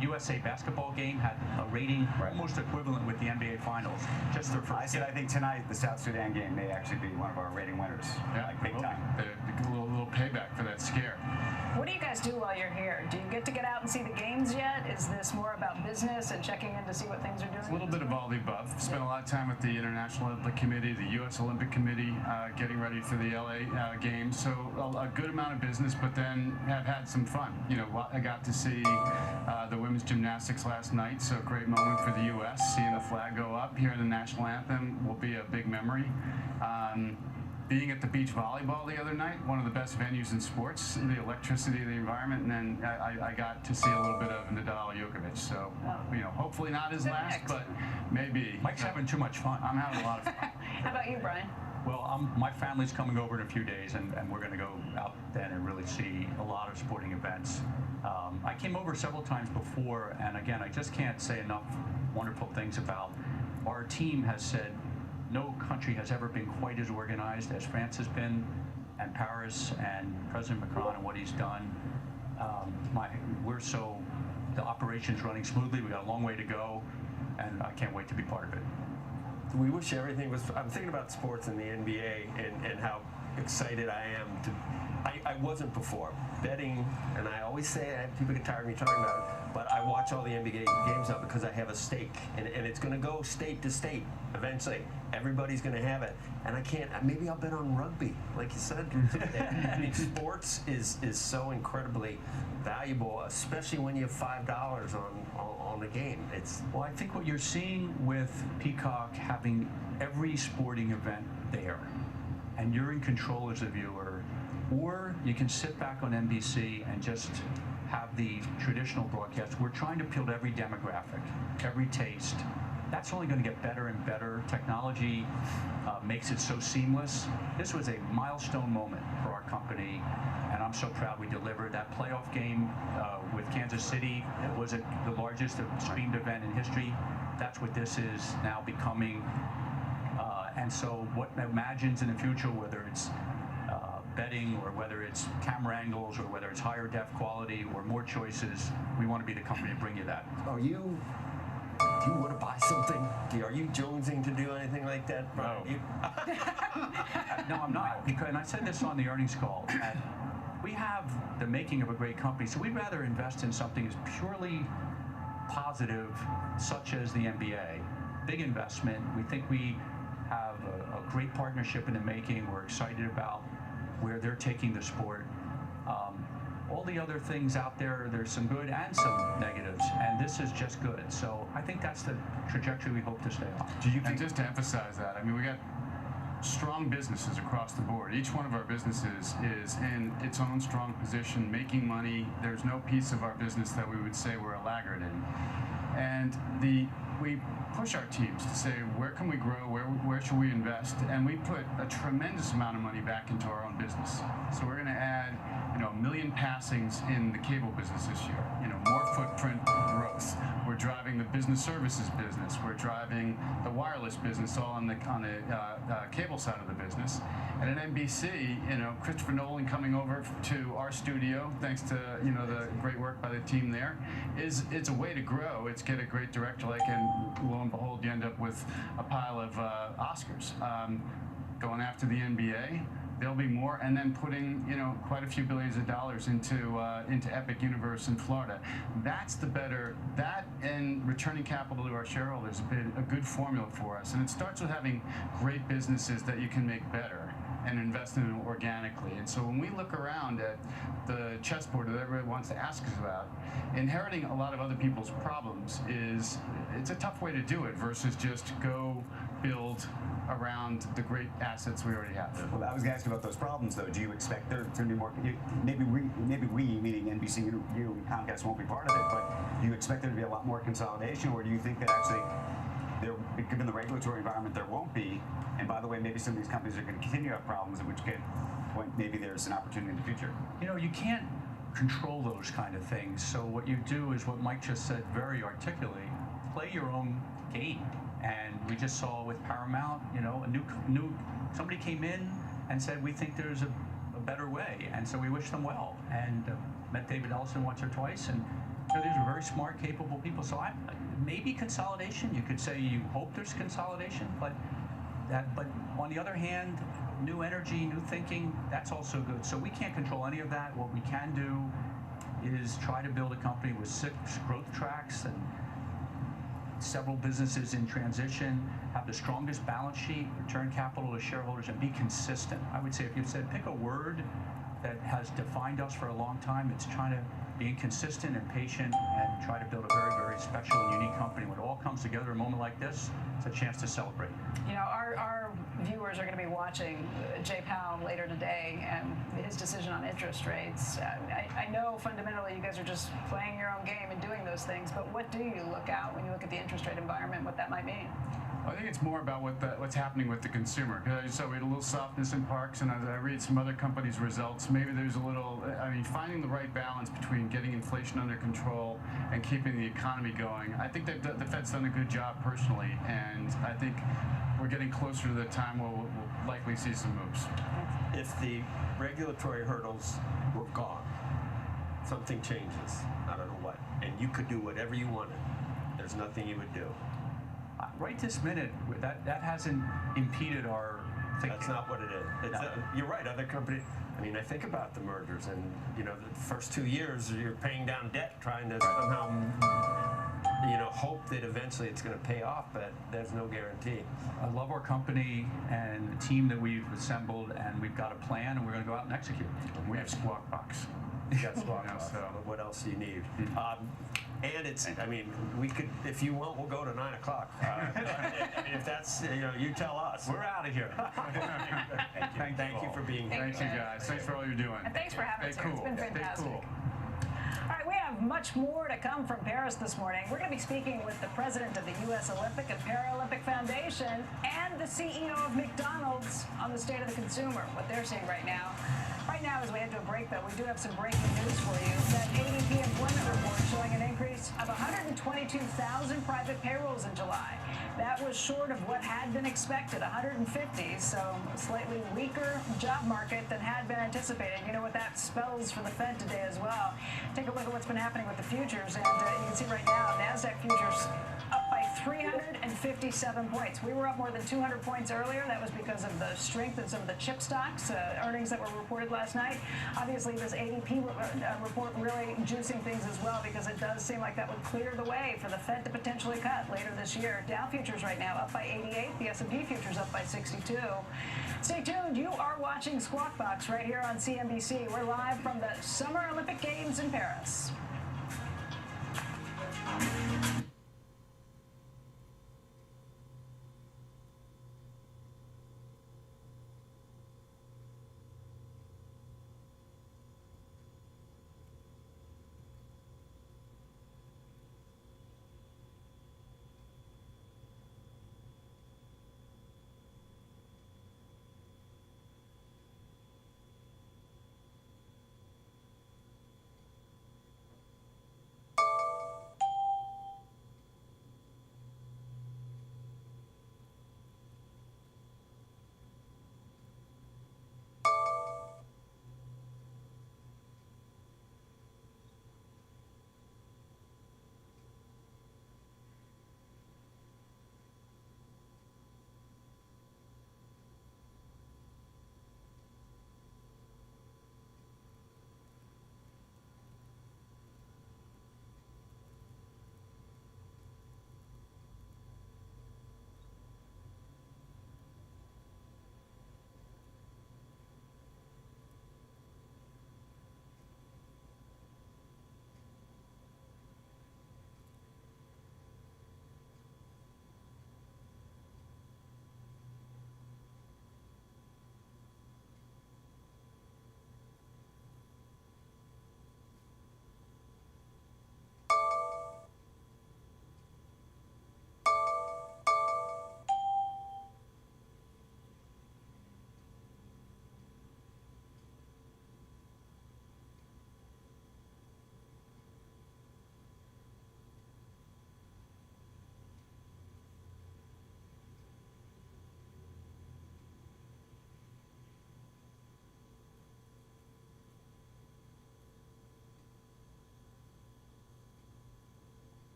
USA basketball game had a rating almost equivalent with the NBA Finals. Just their first. I said I think tonight the South Sudan game may actually be one of our rating winners. Yeah, like big time. A little payback for that scare. What do you guys do while you're here? Do you get out and see the games yet? Is this more about business and checking in to see what things are doing? It's a little bit of all the above. Spent a lot of time with the International Olympic Committee, the U.S. Olympic Committee, getting ready for the L.A. Games. So a good amount of business, but then have had some fun. You know, I got to see the women's gymnastics last night, so a great moment for the U.S. Seeing the flag go up, hearing the national anthem will be a big memory. Being at the beach volleyball the other night, one of the best venues in sports, the electricity of the environment, and then I got to see a little bit of Nadal Djokovic. So, you know, hopefully not his last, but maybe. Mike's having too much fun. I'm having a lot of fun. How about you, Brian? Well, my family's coming over in a few days, and we're going to go out then and really see a lot of sporting events. I came over several times before, and again, I just can't say enough wonderful things about our team. Has said no country has ever been quite as organized as France has been, and Paris, and President Macron and what he's done. The operation's running smoothly. We got a long way to go, and I can't wait to be part of it. We wish everything was. I'm thinking about sports in the NBA and how excited I am to. I wasn't before betting, and I always say people get tired of me talking about it, but I watch all the NBA games now because I have a stake, and it's going to go state to state eventually. Everybody's going to have it, and I can't. Maybe I'll bet on rugby, like you said. I mean, sports is so incredibly valuable, especially when you have $5 on the game. Well, I think what you're seeing with Peacock having every sporting event there, and you're in control as a viewer, or you can sit back on NBC and just have the traditional broadcast. We're trying to appeal to every demographic, every taste. That's only going to get better and better. Technology makes it so seamless. This was a milestone moment for our company, and I'm so proud we delivered. That playoff game with Kansas City, it was the largest streamed event in history. That's what this is now becoming. And so what imagines in the future, whether it's betting or whether it's camera angles or whether it's higher def quality or more choices, we want to be the company to bring you that. Do you want to buy something? Are you jonesing to do anything like that? No. No, I'm not. And I said this on the earnings call. And we have the making of a great company, so we'd rather invest in something as purely positive, such as the NBA. Big investment. We think we have a great partnership in the making. We're excited about where they're taking the sport. All the other things out there, there's some good and some negatives, and this is just good. So I think that's the trajectory we hope to stay on. And just to emphasize that, I mean, we got strong businesses across the board. Each one of our businesses is in its own strong position, making money. There's no piece of our business that we would say we're a laggard in. And we push our teams to say, where can we grow, where should we invest? And we put a tremendous amount of money back into our own business. So we're going to add, 1 million passings in the cable business this year. More footprint growth. We're driving the business services business. We're driving the wireless business all on the cable side of the business. And at NBC, Christopher Nolan coming over to our studio, thanks to the great work by the team there, it's a way to grow. It's get a great director like, and lo and behold, you end up with a pile of Oscars. Going after the NBA. There'll be more, and then putting quite a few billions of dollars into Epic Universe in Florida. That's the better. That and returning capital to our shareholders has been a good formula for us. And it starts with having great businesses that you can make better and invest in them organically. And so when we look around at the chessboard that everybody wants to ask us about, inheriting a lot of other people's problems it's a tough way to do it versus just go build around the great assets we already have. Well, I was going to ask you about those problems, though. Do you expect there to be more? Maybe we, meaning NBC, you and Comcast won't be part of it, but do you expect there to be a lot more consolidation, or do you think that actually, given the regulatory environment, there won't be? And by the way, maybe some of these companies are going to continue to have problems, in which case, maybe there's an opportunity in the future. You can't control those kind of things. So what you do is what Mike just said very articulately: play your own game. And we just saw with Paramount, somebody came in and said, we think there's a better way. And so we wish them well. And met David Ellison once or twice. And these are very smart, capable people. So maybe consolidation. You could say you hope there's consolidation, but on the other hand, new energy, new thinking, that's also good. So we can't control any of that. What we can do is try to build a company with 6 growth tracks and several businesses in transition, have the strongest balance sheet, return capital to shareholders, and be consistent. I would say if you said pick a word that has defined us for a long time, it's trying to be consistent and patient and try to build a very, very special and unique company. When it all comes together, a moment like this, it's a chance to celebrate. Our viewers are going to be watching Jay Powell later today and his decision on interest rates. I know fundamentally you guys are just playing your own game and doing those things, but what do you look out when you look at the interest rate environment, what that might mean? I think it's more about what's happening with the consumer. Because I saw we had a little softness in parks, and as I read some other companies' results, maybe there's a little, finding the right balance between getting inflation under control and keeping the economy going. I think the Fed's done a good job personally, and I think we're getting closer to the time where we'll likely see some moves. If the regulatory hurdles were gone, something changes, I don't know what, and you could do whatever you wanted, there's nothing you would do. Right this minute, that hasn't impeded our thinking. That's not what it is. You're right, other companies, I think about the mergers, and the first 2 years you're paying down debt, trying to somehow hope that eventually it's going to pay off, but there's no guarantee. I love our company and the team that we've assembled, and we've got a plan, and we're going to go out and execute. We have Squawk Box. You got Squawk Box, but what else do you need? And it's, we could, if you want, we'll go to 9 o'clock. If that's, you tell us. We're out of here. Thank you for being here. Thank you, guys. Thanks for all you're doing. And thanks for having us here. It's been fantastic. Stay cool. All right, we have much more to come from Paris this morning. We're going to be speaking with the president of the U.S. Olympic and Paralympic Foundation and the CEO of McDonald's on the state of the consumer, what they're seeing right now. Right now, as we head to a break, though, we do have some breaking news for you. That ADP employment report showing an increase of 122,000 private payrolls in July. That was short of what had been expected, 150, so a slightly weaker job market than had been anticipated. You know what that spells for the Fed today as well. Take a look at what's been happening with the futures, and you can see right now, NASDAQ futures up by 357 points. We were up more than 200 points earlier. That was because of the strength of some of the chip stocks, earnings that were reported last night. Obviously, this ADP report really juicing things as well, because it does seem like that would clear the way for the Fed to potentially cut later this year. Dow futures right now up by 88. The S&P futures up by 62. Stay tuned. You are watching Squawk Box right here on CNBC. We're live from the Summer Olympic Games in Paris.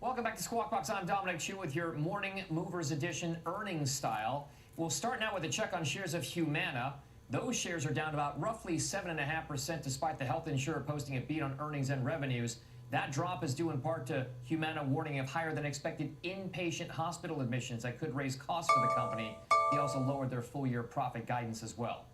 Welcome back to Squawk Box. I'm Dominic Chu with your Morning Movers Edition earnings style. We'll start now with a check on shares of Humana. Those shares are down about roughly 7.5% despite the health insurer posting a beat on earnings and revenues. That drop is due in part to Humana warning of higher than expected inpatient hospital admissions that could raise costs for the company. They also lowered their full year profit guidance as well.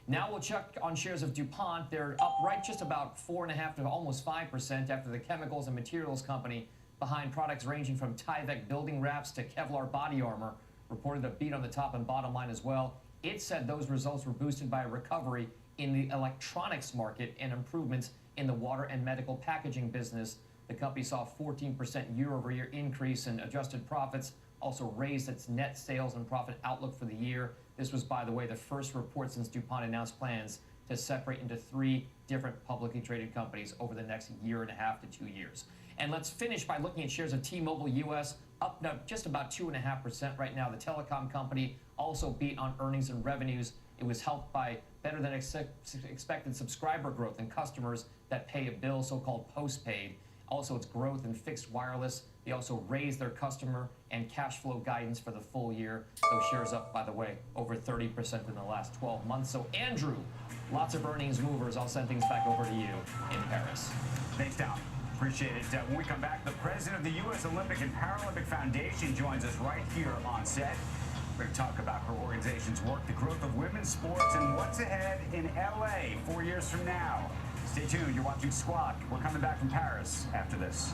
Now we'll check on shares of DuPont. They're up right just about 4.5% to almost 5% after the chemicals and materials company behind products ranging from Tyvek building wraps to Kevlar body armor reported a beat on the top and bottom line as well. It said those results were boosted by a recovery in the electronics market and improvements in the water and medical packaging business. The company saw a 14% year-over-year increase in adjusted profits, also raised its net sales and profit outlook for the year. This was, by the way, the first report since DuPont announced plans to separate into 3 different publicly traded companies over the next 1.5 to 2 years. And let's finish by looking at shares of T-Mobile US, up just about 2.5% right now. The telecom company also beat on earnings and revenues. It was helped by better than expected subscriber growth and customers that pay a bill, so-called postpaid. Also, its growth in fixed wireless. They also raised their customer and cash flow guidance for the full year. Those shares up, by the way, over 30% in the last 12 months. So, Andrew, lots of earnings movers. I'll send things back over to you in Paris. Thanks, Tom. Appreciate it. When we come back, the president of the U.S. Olympic and Paralympic Foundation joins us right here on set. We're going to talk about her organization's work, the growth of women's sports, and what's ahead in L.A. 4 years from now. Stay tuned. You're watching Squawk. We're coming back from Paris after this.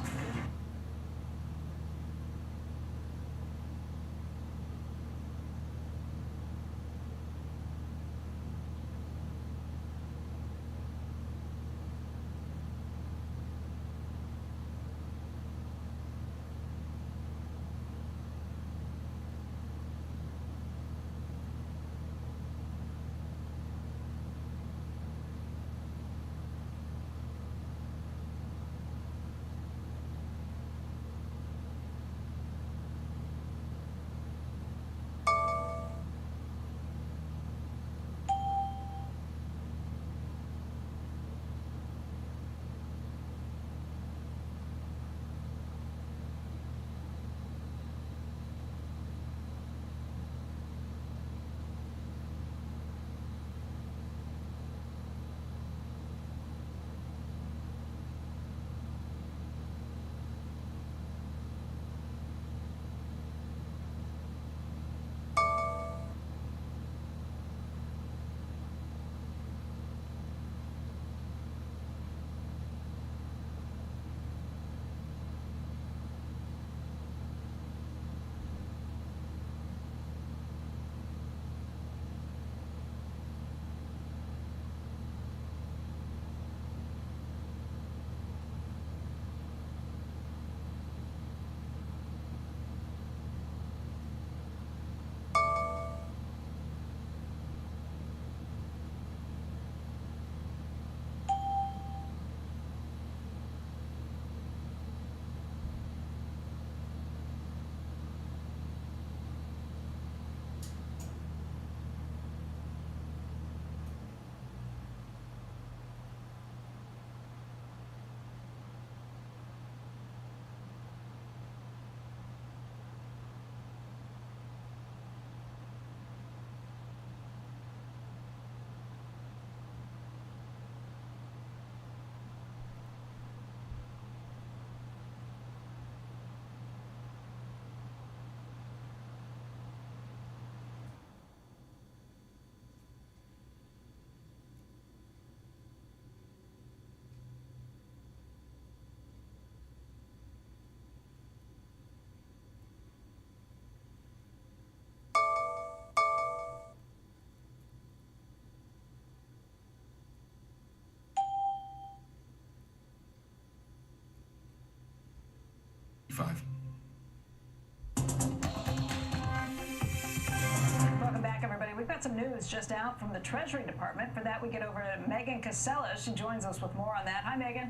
Welcome back, everybody. We've got some news just out from the Treasury Department. For that, we get over to Megan Casella. She joins us with more on that. Hi, Megan.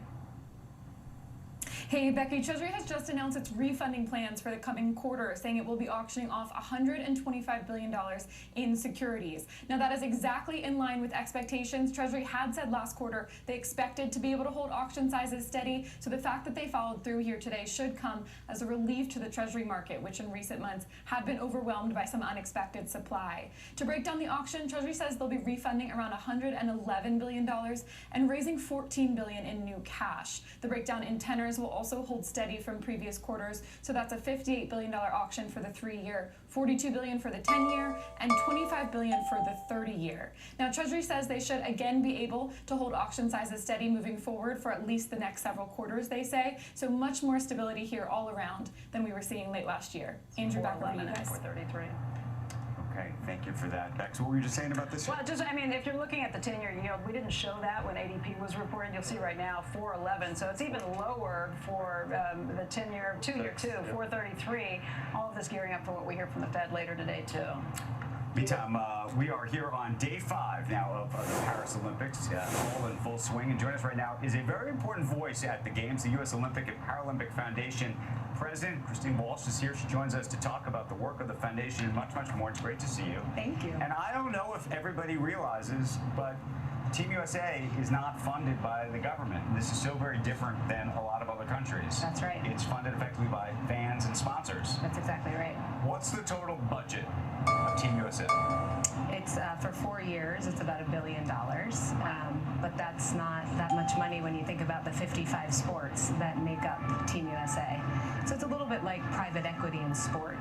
Hey, Becky, Treasury has just announced its refunding plans for the coming quarter, saying it will be auctioning off $125 billion in securities. Now, that is exactly in line with expectations. Treasury had said last quarter they expected to be able to hold auction sizes steady, so the fact that they followed through here today should come as a relief to the Treasury market, which in recent months had been overwhelmed by some unexpected supply. To break down the auction, Treasury says they'll be refunding around $111 billion and raising $14 billion in new cash. The breakdown in tenors will also hold steady from previous quarters, so that's a $58 billion auction for the 3-year, $42 billion for the 10-year, and $25 billion for the 30-year. Now, Treasury says they should again be able to hold auction sizes steady moving forward for at least the next several quarters, they say, so much more stability here all around than we were seeing late last year. Andrew, back over to you guys. 433. Okay, thank you for that. Bex, what were you just saying about this? Well, I mean, if you're looking at the 10-year yield, we didn't show that when ADP was reported. You'll see right now 411, so it's even lower for the 10-year, 2-year too, 433. All of this gearing up for what we hear from the Fed later today too. Meantime, we are here on day 5 now of the Paris Olympics, all in full swing. And joining us right now is a very important voice at the Games. The U.S. Olympic and Paralympic Foundation President Christine Walsh is here. She joins us to talk about the work of the foundation and much, much more. It's great to see you. Thank you. And I don't know if everybody realizes, but Team USA is not funded by the government. This is so very different than a lot of other countries. That's right. It's funded effectively by fans and sponsors. That's exactly right. What's the total budget of Team USA? It's for 4 years, it's about $1 billion, but that's not that much money when you think about the 55 sports that make up Team USA. So it's a little bit like private equity in sport,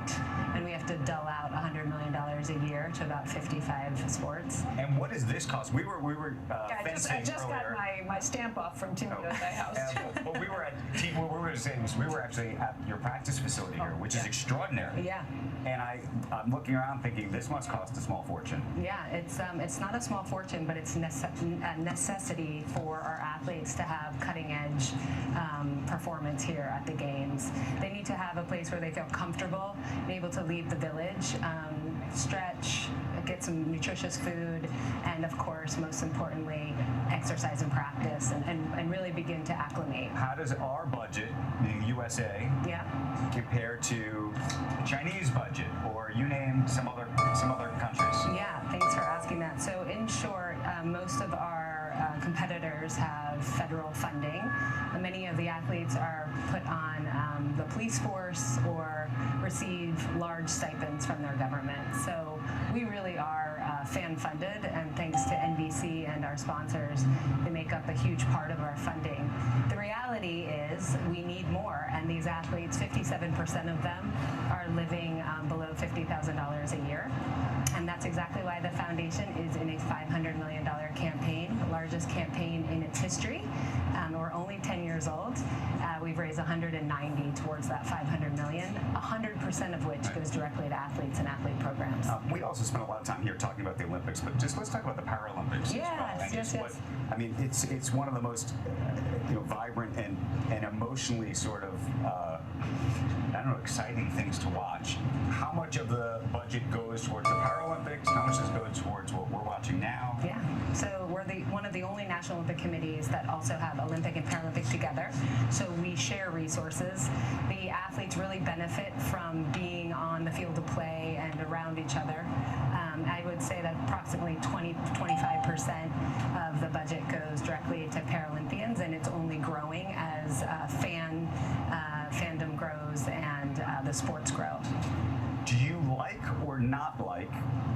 and we have to dull out $100 million a year to about 55 sports. And what does this cost? We were fencing I just earlier. got my stamp off from Team USA House. Well, we were at what we were saying is we were actually at your practice facility here, which is extraordinary. Yeah. And I'm looking around thinking this must cost a small fortune. Yeah, it's not a small fortune, but it's a necessity for our athletes to have cutting-edge performance here at the Games. They need to have a place where they feel comfortable and able to leave the village, stretch, get some nutritious food, and of course, most importantly, exercise and practice, and really begin to acclimate. How does our budget, the USA, compare to the Chinese budget, or you name some other countries? Yeah, thanks for asking that. So in short, most of our competitors have federal funding. Many of the athletes are put on the police force or receive large stipends from their government. So we really are fan funded, and thanks to NBC and our sponsors, they make up a huge part of our funding. The reality is we need more, and these athletes, 57% of them are living below $50,000 a year. And that's exactly why the foundation is in a $500 million campaign, the largest campaign in its history. We're only 10 years old. We've raised 190 towards that $500 million, 100% of which goes directly to athletes and athlete programs. We also spent a lot of time here talking about the Olympics, but just let's talk about the Paralympics. Yes. I mean, it's one of the most vibrant and emotionally sort of I don't know, exciting things to watch. How much of the budget goes towards the Paralympics? How much does go towards what we're watching now? Yeah, so we're one of the only National Olympic Committees that also have Olympic and Paralympic together. So we share resources. The athletes really benefit from being on the field of play and around each other. I would say that approximately 20-25% of the budget goes directly to Paralympians, and it's only growing as fandom grows and the sports grow. Do you like or not like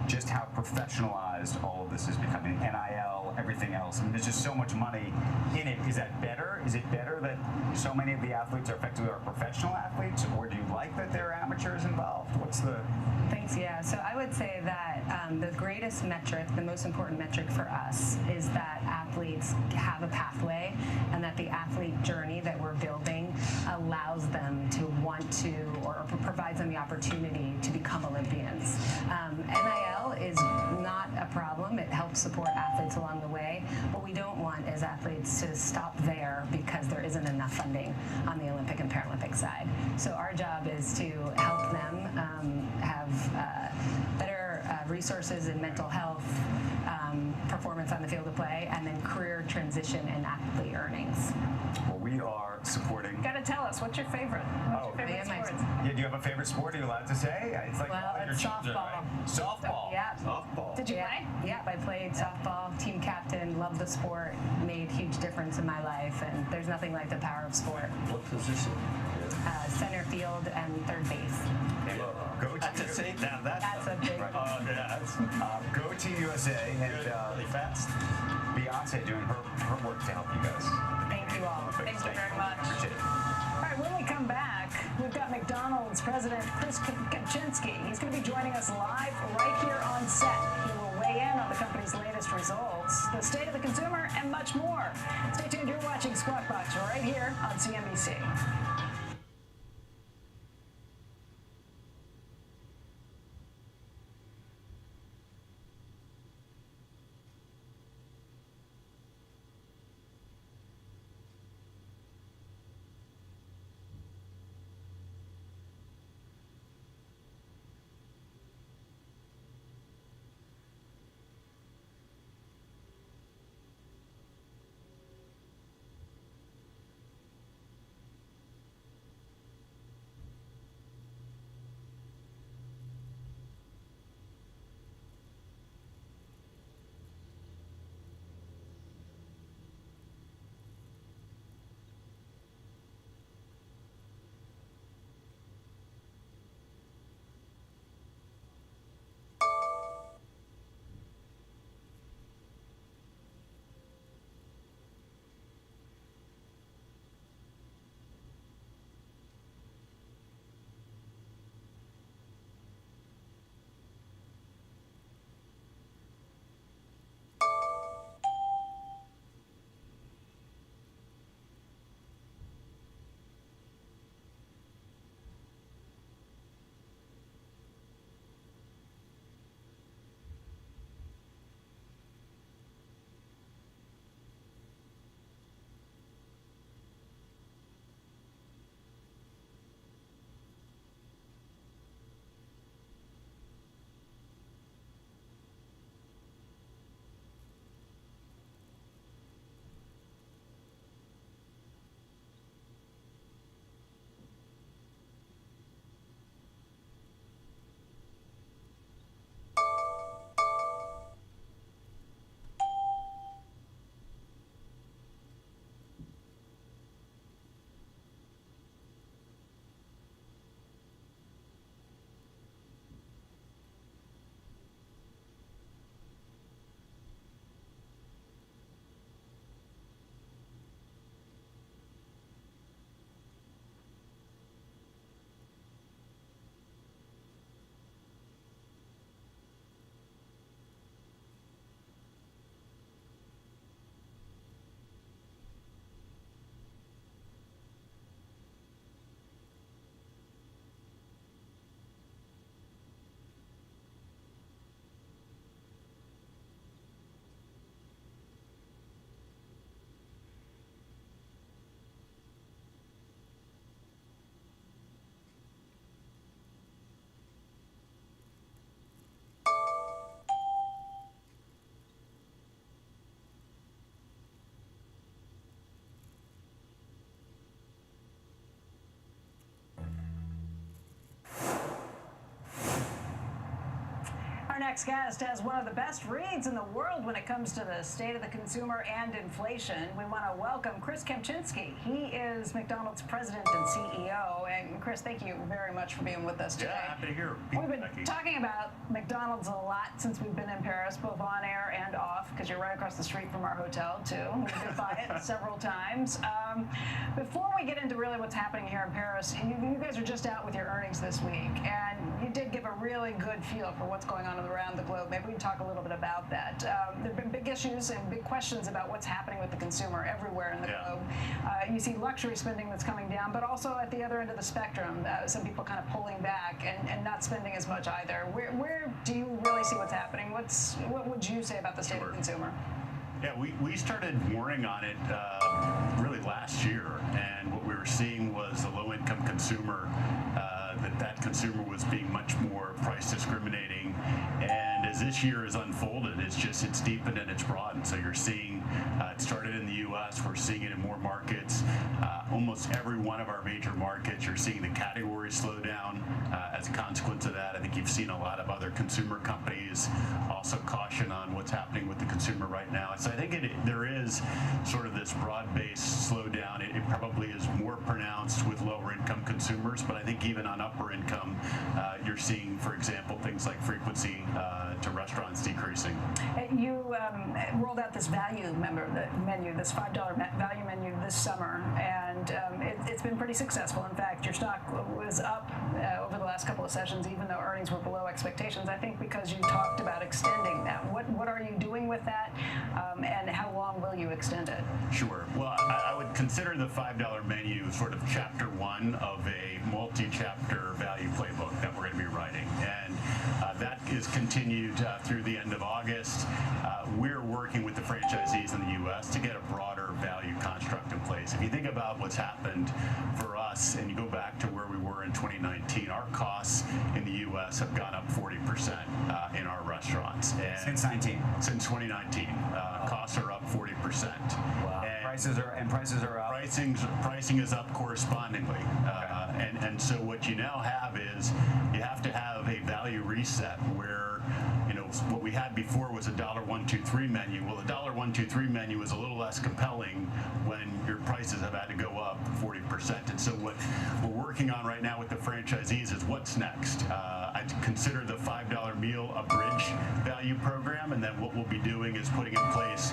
just how professionalized all of this is becoming? NIL, everything else. I mean, there's just so much money in it. Is that better? Is it better that so many of the athletes are effectively professional athletes, or do you like that there are amateurs involved? What's the... Thanks, yeah. So I would say that the greatest metric, the most important metric for us, is that athletes have a pathway, and that the athlete journey that we're building allows them to want to, or provides them the opportunity to become Olympians. NIL is not a problem. It helps support athletes along the way. What we don't want is athletes to stop there because there isn't enough funding on the Olympic and Paralympic side. So our job is to help them have better resources in mental health, performance on the field of play, and then career transition and athlete earnings. Well, we are supporting. Got to tell us, what's your favorite? What's your favorite sports? Yeah, do you have a favorite sport? Are you allowed to say? It's like Well, your it's children, softball. right? Softball. Yeah. Softball. Did you play? Yeah, I played softball, team captain, loved the sport, made huge difference in my life, and there's nothing like the power of sport. What position? Center field and third base. Go to That's a safe. Now That's a big one. Go Team USA and really fast. Beyonce doing her work to help you guys. Thank you all. Thank you very much. Appreciate it. All right, when we come back, we've got McDonald's president Chris Kempczinski. He's going to be joining us live right here on set. He will weigh in on the company's latest results, the state of the consumer, and much more. Stay tuned. You're watching Squawk Box right here on CNBC. Our next guest has one of the best reads in the world when it comes to the state of the consumer and inflation. We want to welcome Chris Kempczinski. He is McDonald's president and CEO. And Chris, thank you very much for being with us today. Yeah, happy to hear. We've been talking about McDonald's a lot since we've been in Paris, both on air and off, because you're right across the street from our hotel, too. We've been by it several times. Before we get into really what's happening here in Paris, you guys are just out with your earnings this week, and you did give a really good feel for what's going on around the globe. Maybe we can talk a little bit about that. There have been big issues and big questions about what's happening with the consumer everywhere in the globe. You see luxury spending that's coming down, but also at the other end of the spectrum, some people kind of pulling back and not spending as much either. Where do you really see what's happening? What would you say about the state of the consumer? Yeah, we started warning on it really last year, and what we were seeing was a low-income consumer that that consumer was being much more price discriminating. And as this year has unfolded, it's deepened and it's broadened. So you're seeing it started in the U.S. We're seeing it in more markets. Almost every one of our major markets, you're seeing the category slow down as a consequence of that. I think you've seen a lot of other consumer companies also caution on what's happening with the consumer right now. So I think there is sort of this broad-based slowdown. It probably is more pronounced with lower income consumers, but I think even on upper income, you're seeing, for example, things like frequency to restaurants decreasing. You rolled out this value menu, this $5 value menu this summer, and it's been pretty successful. In fact, your stock was up over the last couple of sessions, even though earnings were below expectations, I think because you talked about extending that. What are you doing with that, and how long will you extend it? Sure. Well, I would consider the $5 menu sort of chapter one of a multi-chapter value playbook that we're going to be writing. And that is continued through the end of August. We're working with the franchisees in the U.S. to get a broader value construct in place. If you think about what's happened for us, and you go back to where we were in 2019, our costs in the U.S. have gone up 40% in our restaurants. And since 2019, costs are up 40%. Wow. And prices are up. Pricing is up correspondingly. And so what you now have is you have to have a value reset where, you know, what we had before was a $1, $1, $2, $3 menu. Well, the $1, $1, $2, $3 menu is a little less compelling when your prices have had to go up 40%. And so what we're working on right now with the franchisees is what's next. I'd consider the $5 meal a bridge value program, and then what we'll be doing is putting in place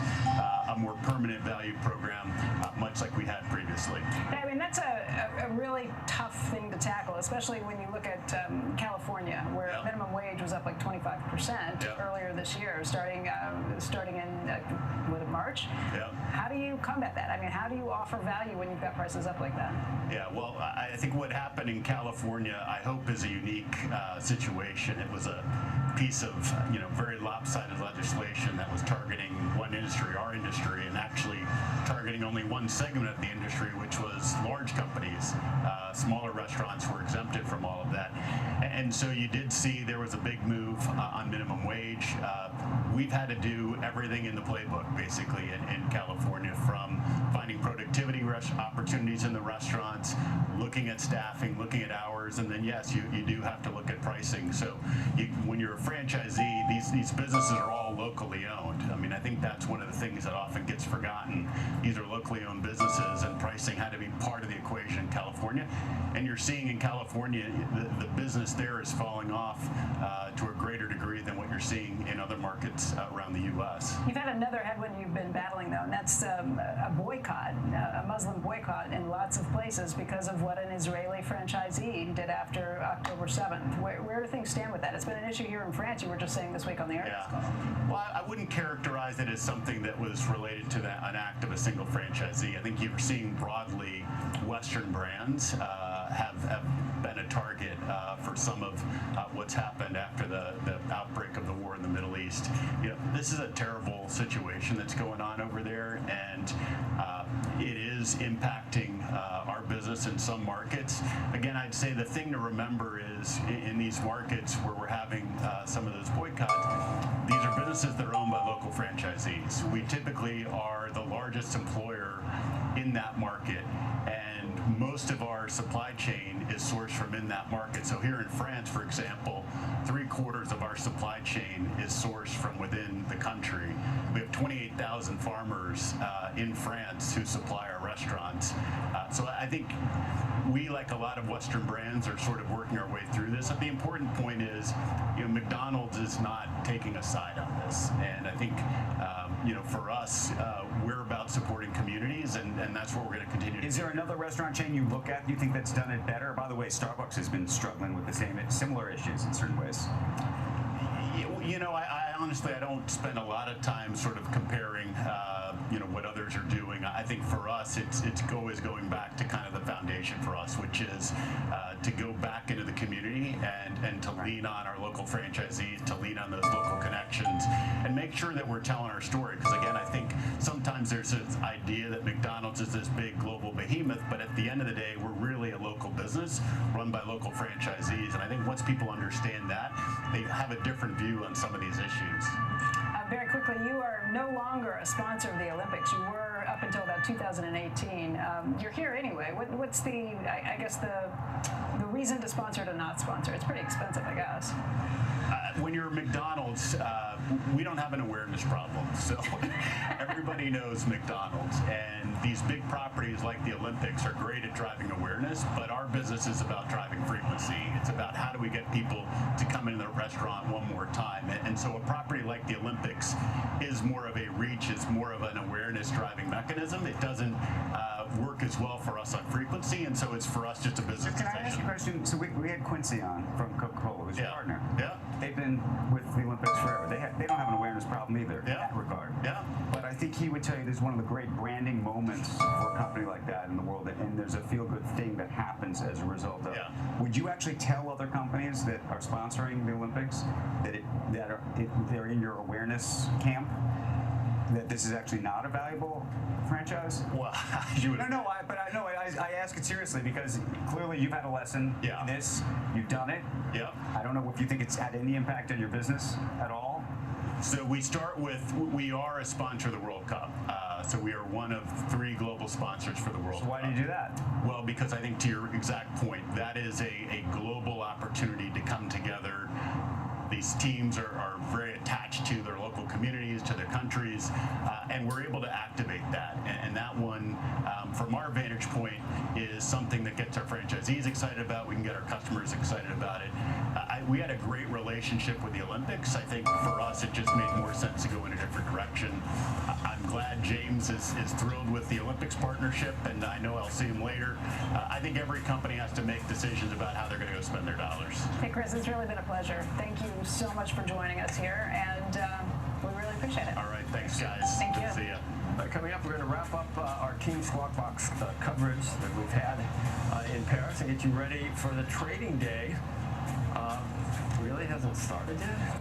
a more permanent value program, much like we had previously. I mean, that's a really tough thing to tackle, especially when you look at California, where minimum wage was up like 25% earlier this year, starting in March. How do you combat that? I mean, how do you offer value when you've got prices up like that? Yeah, well, I think what happened in California, I hope, is a unique situation. It was a piece of, you know, very lopsided legislation that was targeting one industry, our industry, and actually targeting only one segment of the industry, which was large companies. Smaller restaurants were exempted from all of that. And so you did see there was a big move on minimum wage. We've had to do everything in the playbook, basically, in California, from finding productivity opportunities in the restaurants, looking at staffing, looking at hours, and then, yes, you do have to look at pricing. So when you're a franchisee, these businesses are all locally owned. I mean, I think that's one of the things that often gets forgotten. These are locally owned businesses, and pricing had to be part of the equation in California. And you're seeing in California, the business there is falling off to a greater degree than what you're seeing in other markets around the U.S. You've had another headwind you've been battling, though, and that's a boycott, a Muslim boycott in lots of places because of what an Israeli franchisee did after October 7th. Where do things stand with that? It's been an issue here in France, you were just saying this week on the earnings call. Well, I wouldn't characterize it as something that was related to an act of a single franchisee. I think you're seeing broadly Western brands have been a target for some of what's happened after the outbreak of the war in the Middle East. You know, this is a terrible situation that's going on over there, and it is impacting our business in some markets. Again, I'd say the thing to remember is in these markets where we're having some of those boycotts, these are businesses that are owned by local franchisees. We typically are the largest employer in that market, and most of our supply chain is sourced from in that market. So here in France, for example, 3/4 of our supply chain is sourced from within the country. We have 28,000 farmers in France who supply our restaurants. So I think we, like a lot of Western brands, are sort of working our way through this. But the important point is, you know, McDonald's is not taking a side on this. And I think, you know, for us, we're about supporting communities, and that's what we're going to continue to do. Is there another restaurant chain you look at you think that's done it better? By the way, Starbucks has been struggling with similar issues in certain ways. You know, I honestly, I don't spend a lot of time sort of comparing, you know, what others are doing. I think for us, it's always going back to kind of the foundation for us, which is to go back into the community and to lean on our local franchisees, to lean on those local connections, and make make sure that we're telling our story, because again, I think sometimes there's this idea that McDonald's is this big global behemoth, but at the end of the day, we're really a local business run by local franchisees. And I think once people understand that, they have a different view on some of these issues. Very quickly, you are no longer a sponsor of the Olympics. You were up until about 2018. You're here anyway. What's the, I guess, the reason to sponsor to not sponsor? It's pretty expensive, I guess. When you're McDonald's, we don't have an awareness problem. So everybody knows McDonald's. And these big properties like the Olympics are great at driving awareness, but our business is about driving frequency. It's about how do we get people to come into the restaurant one more time. And so a property like the Olympics is more of a reach, it's more of an awareness driving mechanism. It doesn't work as well for us on frequency, and so it's for us just a business Can I ask you a question? So we had Quincy on from Coca-Cola, who's your partner. Yeah. They've been with the Olympics forever. They don't have an awareness problem either in that regard. Yeah. But I think he would tell you there's one of the great branding moments for a company like that in the world, and there's a feel-good thing that happens as a result of it. Would you actually tell other companies that are sponsoring the Olympics that they're in your awareness camp, that this is actually not a valuable franchise? Well, I ask it seriously because clearly you've had a lesson in this. You've done it. Yeah. I don't know if you think it's had any impact on your business at all. So we start with, we are a sponsor of the World Cup. So we are one of 3 global sponsors for the World Cup. So why do you do that? Well, because I think to your exact point, that is a global opportunity to come together. These teams are very attached to their local communities, to their countries, and we're able to activate that. And that one, from our vantage point, is something that gets our franchisees excited about. We can get our customers excited about it. We had a great relationship with the Olympics. I think for us, it just made more sense to go in a different direction. I'm glad James is thrilled with the Olympics partnership, and I know I'll see him later. I think every company has to make decisions about how they're going to go spend their dollars. Hey, Chris, it's really been a pleasure. Thank you so much for joining us here, and we really appreciate it. All right, thanks, guys. Thank Good you. to see you. Coming up, we're going to wrap up our Team Squawk Box coverage that we've had in Paris and get you ready for the trading day. Really hasn't started yet?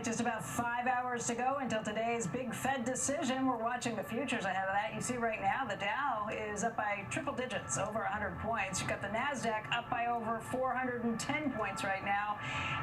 just about 5 hours to go until today's big Fed decision. We're watching the futures ahead of that. You see right now the Dow is up by triple digits, over 100 points. You've got the NASDAQ up by over 410 points right now.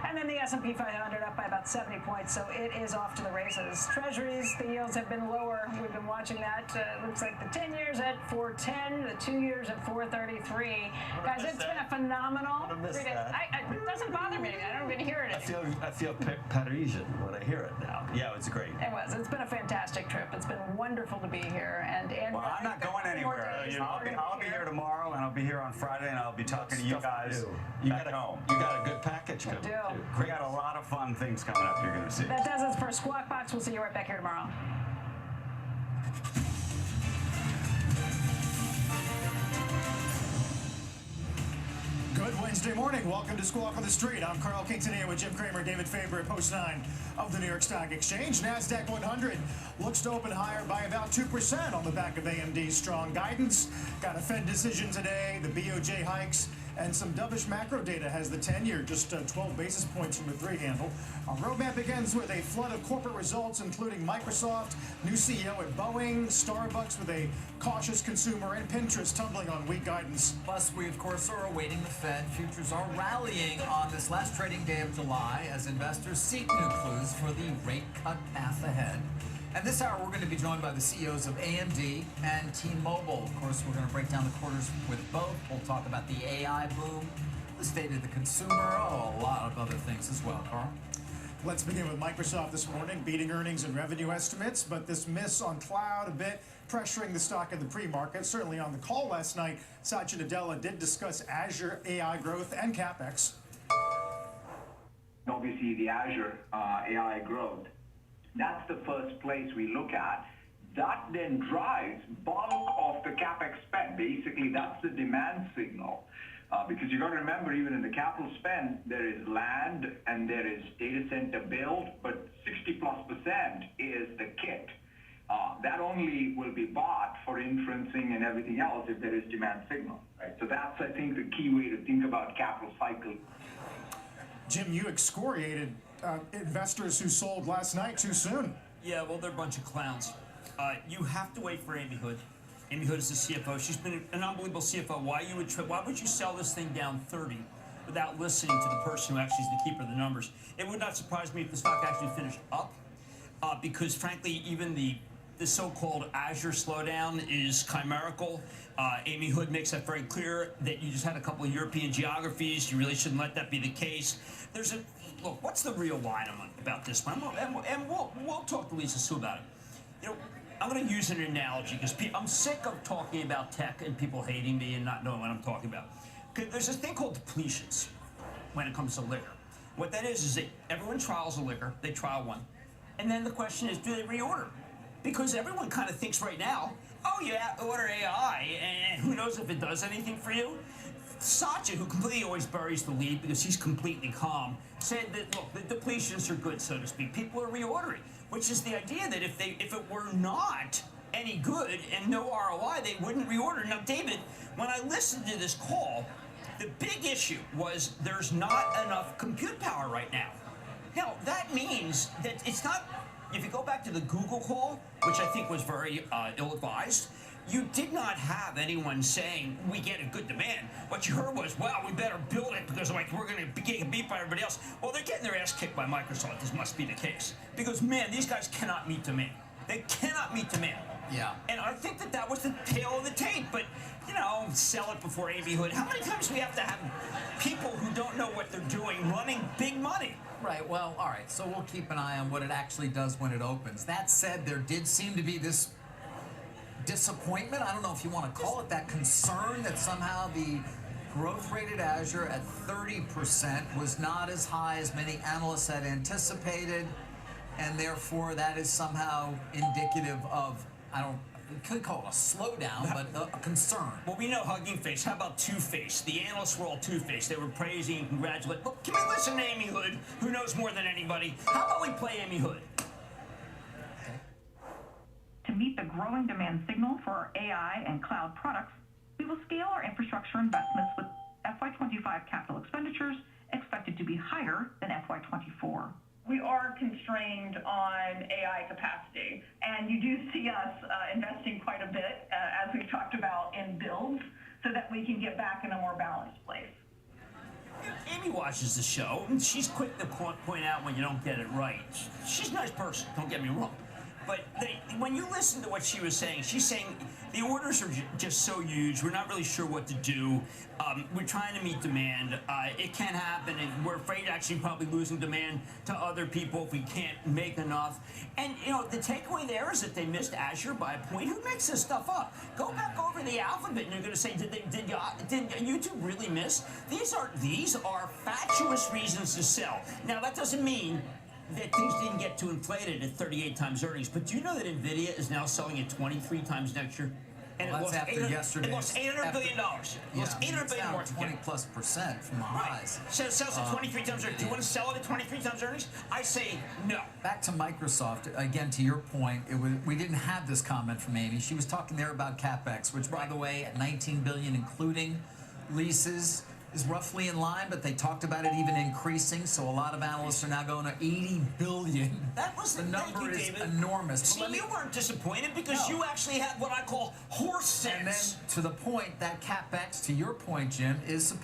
And then the S&P 500 up by about 70 points. So it is off to the races. Treasuries, the yields have been lower. We've been watching that. Looks like the 10 years at 410, the 2 years at 433. Guys, it's been a phenomenal. It doesn't bother me. I don't even hear it anymore. I feel Parisian when I hear it now. Yeah, it's great. It was. It's been a fantastic trip. It's been wonderful to be here. And well, I'm not going anywhere. I'll be here tomorrow, and I'll be here on Friday, and I'll be talking to you guys back home. You got a good package coming. We got a lot of fun things coming up. You're going to see. That does it for Squawk Box. We'll see you right back here tomorrow. Good Wednesday morning. Welcome to Squawk on the Street. I'm Carl Quintanilla with Jim Cramer, David Faber at Post 9 of the New York Stock Exchange. NASDAQ 100 looks to open higher by about 2% on the back of AMD's strong guidance. Got a Fed decision today, the BOJ hikes, and some dovish macro data has the 10-year just 12 basis points from the 3 handle. Our roadmap begins with a flood of corporate results, including Microsoft, new CEO at Boeing, Starbucks with a cautious consumer, and Pinterest tumbling on weak guidance. Plus, we, of course, are awaiting the Fed. Futures are rallying on this last trading day of July as investors seek new clues for the rate cut path ahead. And this hour, we're going to be joined by the CEOs of AMD and T-Mobile. Of course, we're going to break down the quarters with both. We'll talk about the AI boom, the state of the consumer, a lot of other things as well, Carl. Let's begin with Microsoft this morning, beating earnings and revenue estimates, but this miss on cloud a bit, pressuring the stock in the pre-market. Certainly on the call last night, Satya Nadella did discuss Azure AI growth and CapEx. Obviously, the Azure AI growth, that's the first place we look at. That then drives bulk of the CapEx spend. Basically, that's the demand signal. Because you got to remember, even in the capital spend, there is land and there is data center build, but 60+% is the kit. That only will be bought for inferencing and everything else if there is demand signal. Right? So that's, I think, the key way to think about capital cycle. Jim, you excoriated investors who sold last night too soon. Yeah, well, they're a bunch of clowns. You have to wait for Amy Hood. Amy Hood is the CFO. She's been an unbelievable CFO. Why would you sell this thing down 30 without listening to the person who actually is the keeper of the numbers? It would not surprise me if the stock actually finished up, because frankly, even the so-called Azure slowdown is chimerical. Amy Hood makes that very clear that you just had a couple of European geographies. You really shouldn't let that be the case. Look, what's the real line about this one? And we'll talk to Lisa Su about it. You know, I'm going to use an analogy because I'm sick of talking about tech and people hating me and not knowing what I'm talking about. There's this thing called depletions when it comes to liquor. What that is that everyone trials a liquor, they trial one, and then the question is, do they reorder? Because everyone kind of thinks right now, oh yeah, order AI, and who knows if it does anything for you? Satya, who completely always buries the lead because he's completely calm, said that, look, the depletions are good, so to speak. People are reordering, which is the idea that if it were not any good and no ROI, they wouldn't reorder. Now, David, when I listened to this call, the big issue was there's not enough compute power right now. Now, that means that it's not, if you go back to the Google call, which I think was very ill-advised, you did not have anyone saying, we get a good demand. What you heard was, well, we better build it because we're going to get beat by everybody else. Well, they're getting their ass kicked by Microsoft. This must be the case. Because, man, these guys cannot meet demand. They cannot meet demand. Yeah. And I think that was the tail of the tape. But, you know, sell it before Amy Hood. How many times do we have to have people who don't know what they're doing running big money? Right, well, all right, so we'll keep an eye on what it actually does when it opens. That said, there did seem to be this disappointment, I don't know if you want to call it that, concern that somehow the growth rate at Azure at 30% was not as high as many analysts had anticipated, and therefore that is somehow indicative of, you could call it a slowdown, but a concern. Well, we know Hugging Face. How about Two-Face? The analysts were all Two-Face. They were praising and congratulating. Look, can we listen to Amy Hood, who knows more than anybody? How about we play Amy Hood? To meet the growing demand signal for our AI and cloud products, we will scale our infrastructure investments with FY25 capital expenditures expected to be higher than FY24. we are constrained on AI capacity, and you do see us investing quite a bit, as we've talked about, in builds, so that we can get back in a more balanced place. Amy watches the show, and she's quick to point out when you don't get it right. She's a nice person, don't get me wrong. But when you listen to what she was saying, she's saying the orders are just so huge, we're not really sure what to do. We're trying to meet demand. It can't happen, and we're afraid actually probably losing demand to other people if we can't make enough. And, you know, the takeaway there is that they missed Azure by a point. Who makes this stuff up? Go back over the alphabet, and you're going to say, did YouTube really miss? These are fatuous reasons to sell. Now, that doesn't mean that things didn't get too inflated at 38 times earnings, but do you know that NVIDIA is now selling at 23 times next year? And Well, that's after yesterday. It lost $800 billion. It lost $800 billion more. 20+% from the highs. So it sells at 23 times earnings. Do you want to sell it at 23 times earnings? I say no. Back to Microsoft, again, to your point, we didn't have this comment from Amy. She was talking there about CapEx, which, by the way, at $19 billion, including leases, is roughly in line, but they talked about it even increasing, so a lot of analysts are now going to $80 billion. That was the number is enormous. See, you weren't disappointed because you actually had what I call horse sense. And then to the point, that CapEx, to your point, Jim, is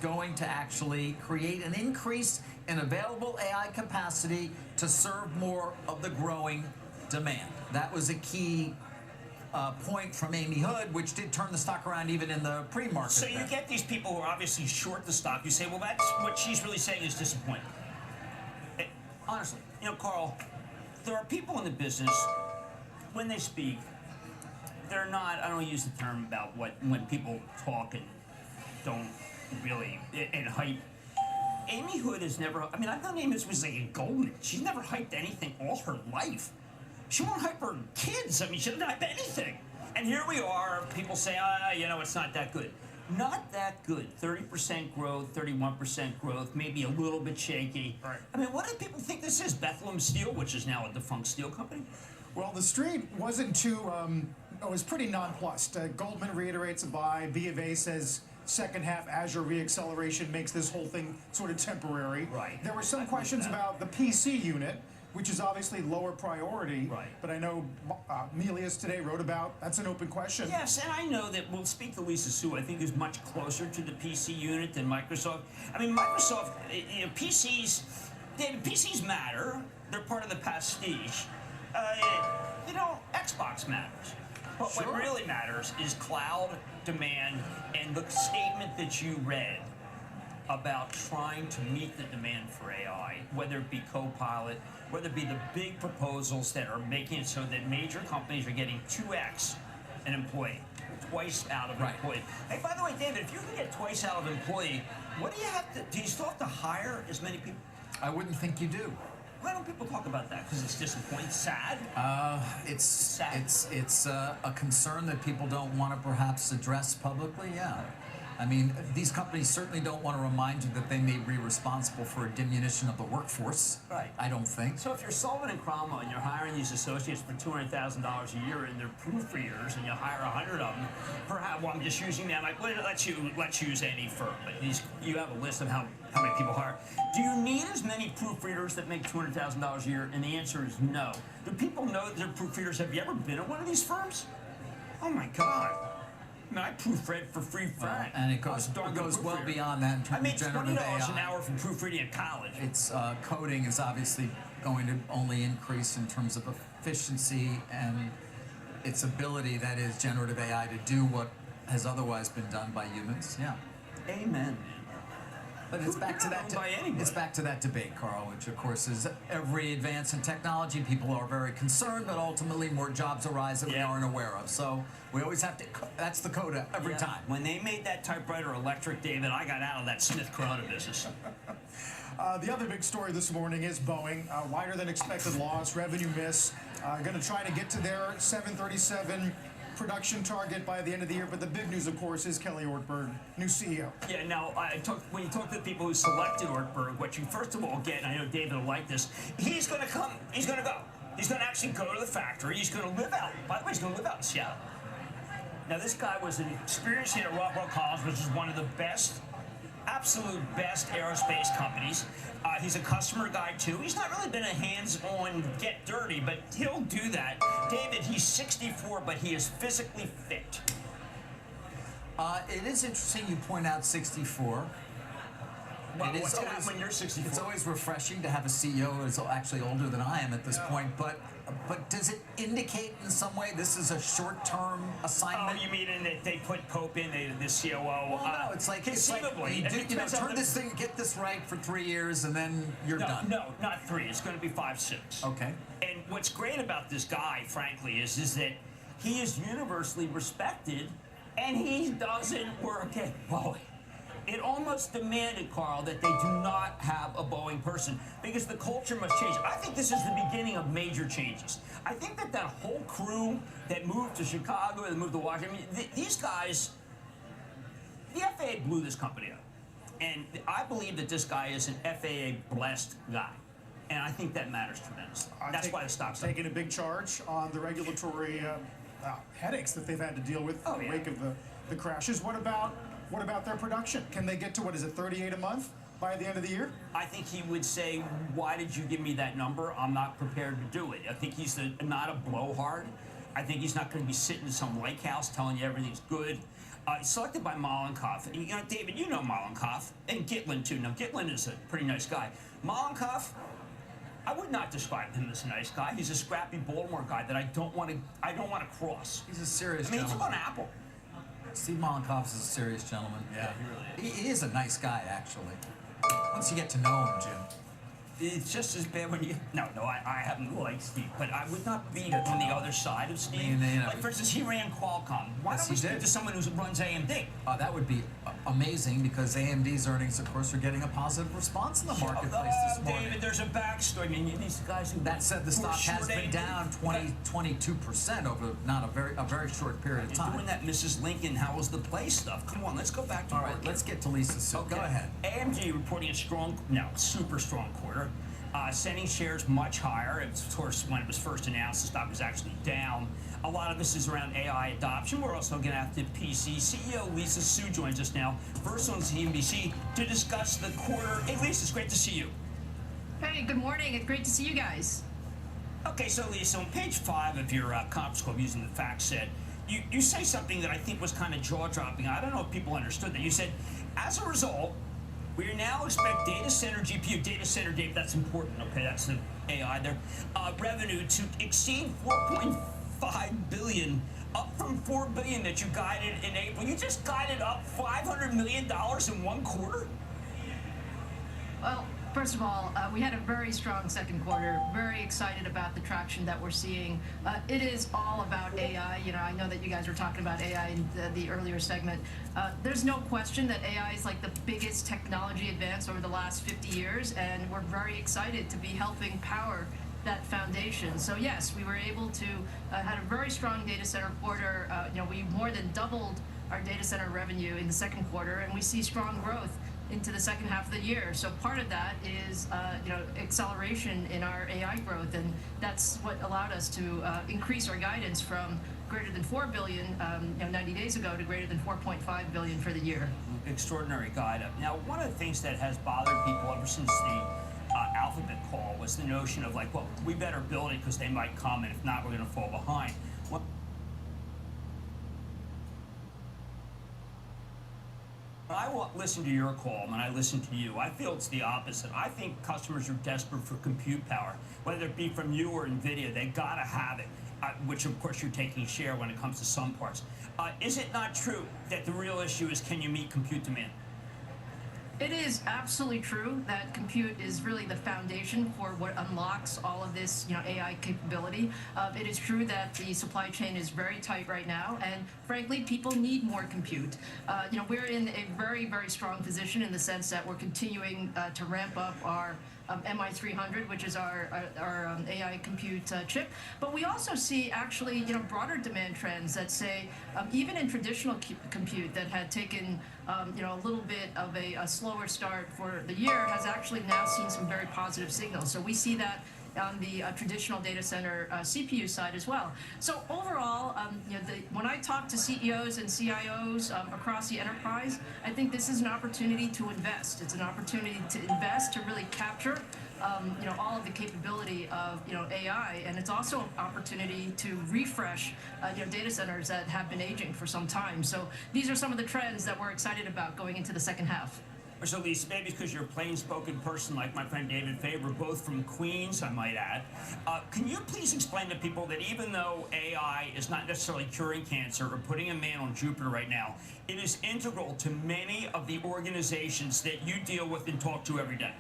going to actually create an increase in available AI capacity to serve more of the growing demand. That was a key point from Amy Hood, which did turn the stock around even in the pre-market. So you get these people who are obviously short the stock. You say, well, that's what she's really saying is disappointing. Honestly, you know, Carl, there are people in the business, when they speak, they're not, I don't use the term about when people talk and don't really, and hype. Amy Hood has never, I mean, I've known Amy was like Goldman. She's never hyped anything all her life. She won't hype her kids. I mean, she doesn't hype anything. And here we are, people say, you know, it's not that good. Not that good. 30% growth, 31% growth, maybe a little bit shaky. Right. I mean, what do people think this is? Bethlehem Steel, which is now a defunct steel company? Well, the street wasn't too, it was pretty nonplussed. Goldman reiterates a buy. B of A says second half Azure reacceleration makes this whole thing sort of temporary. Right. There were some questions about the PC unit, which is obviously lower priority. Right. But I know Melius today wrote about, that's an open question. Yes, and I know that we'll speak to Lisa Su, I think is much closer to the PC unit than Microsoft. I mean, Microsoft, you know, PCs matter. They're part of the prestige. You know, Xbox matters. But what really matters is cloud demand and the statement that you read about trying to meet the demand for AI, whether it be Copilot, whether it be the big proposals that are making it so that major companies are getting 2x an employee, twice out of an employee. Hey, by the way, David, if you can get twice out of an employee, what do you have to, do you still have to hire as many people? I wouldn't think you do. Why don't people talk about that? Because it's disappointing, sad? It's sad. It's a concern that people don't want to perhaps address publicly, yeah. I mean, these companies certainly don't want to remind you that they may be responsible for a diminution of the workforce. Right. I don't think. So if you're Sullivan and Cromwell and you're hiring these associates for $200,000 a year and they're proofreaders and you hire 100 of them, perhaps, well, I'm just using them. Like, let's use any firm. But you have a list of how many people hire. Do you need as many proofreaders that make $200,000 a year? And the answer is no. Do people know that they're proofreaders? Have you ever been at one of these firms? Oh my God. I mean, I proofread for free Frank. And it goes well beyond that in terms of generative AI. I made $20 an hour from proofreading in college. It's coding is obviously going to only increase in terms of efficiency and its ability, that is generative AI, to do what has otherwise been done by humans. Yeah. Amen. But it's back to that. It's back to that debate, Carl, which of course is every advance in technology. People are very concerned, but ultimately more jobs arise that we aren't aware of. So we always have to. That's the coda every time. When they made that typewriter electric, David, I got out of that Smith Corona business. The other big story this morning is Boeing. Wider than expected loss, revenue miss. Going to try to get to their 737 production target by the end of the year, but the big news, of course, is Kelly Ortberg, new CEO. Yeah, now, when you talk to the people who selected Ortberg, what you first of all get, and I know David will like this, he's going to come, he's going to go. He's going to actually go to the factory. He's going to live out, by the way, he's going to live out in Seattle. Now, this guy was an experienced at Rockwell College, which is one of the best absolute best aerospace companies. He's a customer guy too. He's not really been a hands-on get dirty, but he'll do that. David, he's 64, but he is physically fit. It is interesting you point out 64. Well, It is what's gonna always- happen when you're 64? It's always refreshing to have a CEO who is actually older than I am at this point, but does it indicate in some way this is a short-term assignment? Oh, you mean in that they put Pope in, the COO? Well, no, it's like conceivably. you, It depends on turn the- this thing, get this right for 3 years, and then you're done. No, not 3. It's going to be 5, 6. Okay. And what's great about this guy, frankly, is that he is universally respected, and he doesn't work at Boeing. It almost demanded, Carl, that they do not have a Boeing person because the culture must change. I think this is the beginning of major changes. I think that whole crew that moved to Chicago, that moved to Washington, I mean, these guys, the FAA blew this company up. And I believe that this guy is an FAA-blessed guy. And I think that matters tremendously. That's why the stock's up. taking a big charge on the regulatory headaches that they've had to deal with in the wake of the crashes. What about their production? Can they get to, 38 a month by the end of the year? I think he would say, why did you give me that number? I'm not prepared to do it. I think he's not a blowhard. I think he's not going to be sitting in some lake house telling you everything's good. Selected by Malenkov. And, David, you know Malenkov. And Gitlin, too. Now, Gitlin is a pretty nice guy. Malenkov, I would not describe him as a nice guy. He's a scrappy Baltimore guy that I don't want to cross. He's a serious He's gentleman. on Apple. Steve Mollenkopf is a serious gentleman. Yeah, he really is. He is a nice guy, actually. Once you get to know him, Jim. It's just as bad when you... No, I haven't liked Steve, but I would not be on the other side of Steve. Like, for instance, he ran Qualcomm. Why don't we speak to someone who runs AMD? That would be amazing because AMD's earnings, of course, are getting a positive response in the marketplace this morning. David, there's a backstory. I mean, these guys who... That said, the who are stock has short been AMD. down 22% over not a very short period of You're time. doing that Mrs. Lincoln, how was the play stuff. Come on, let's go back to All right, let's get to Lisa Sue. Go ahead. AMD reporting a super strong quarter. Sending shares much higher. Of course, when it was first announced, the stock was actually down. A lot of this is around AI adoption. We're also going to have to PC. CEO Lisa Sue joins us now, first on CNBC, to discuss the quarter. Hey, Lisa, it's great to see you. Hey, good morning. It's great to see you guys. Okay, so Lisa, on page 5 of your conference call, using the fact set, you say something that I think was kind of jaw-dropping. I don't know if people understood that. You said, as a result, we now expect data center GPU, data center, Dave, that's important, okay, that's the AI there, revenue to exceed $4.5 billion, up from $4 billion that you guided in April. You just guided up $500 million in one quarter? Well, first of all, we had a very strong second quarter. Very excited about the traction that we're seeing. It is all about AI. I know that you guys were talking about AI in the earlier segment. There's no question that AI is like the biggest technology advance over the last 50 years, and we're very excited to be helping power that foundation. So yes, we were able to had a very strong data center quarter. We more than doubled our data center revenue in the second quarter, and we see strong growth into the second half of the year. So part of that is acceleration in our AI growth, and that's what allowed us to increase our guidance from greater than $4 billion 90 days ago to greater than $4.5 billion for the year. Extraordinary guide up. Now, one of the things that has bothered people ever since the Alphabet call was the notion of like, well, we better build it because they might come, and if not, we're going to fall behind. When I listen to your call, when I listen to you, I feel it's the opposite. I think customers are desperate for compute power, whether it be from you or NVIDIA. They got to have it, which of course you're taking share when it comes to some parts. Is it not true that the real issue is can you meet compute demand? It is absolutely true that compute is really the foundation for what unlocks all of this, AI capability. It is true that the supply chain is very tight right now, and frankly, people need more compute. We're in a very, very strong position in the sense that we're continuing to ramp up our MI300, which is our AI compute chip. But we also see actually, broader demand trends that say even in traditional compute that had taken, a little bit of a slower start for the year has actually now seen some very positive signals. So we see that on the traditional data center CPU side as well. So overall, when I talk to CEOs and CIOs across the enterprise, I think this is an opportunity to invest. It's an opportunity to invest to really capture all of the capability of AI, and it's also an opportunity to refresh data centers that have been aging for some time. So these are some of the trends that we're excited about going into the second half. So Lisa, maybe because you're a plain-spoken person like my friend David Faber, both from Queens, I might add, can you please explain to people that even though AI is not necessarily curing cancer or putting a man on Jupiter right now, it is integral to many of the organizations that you deal with and talk to every day?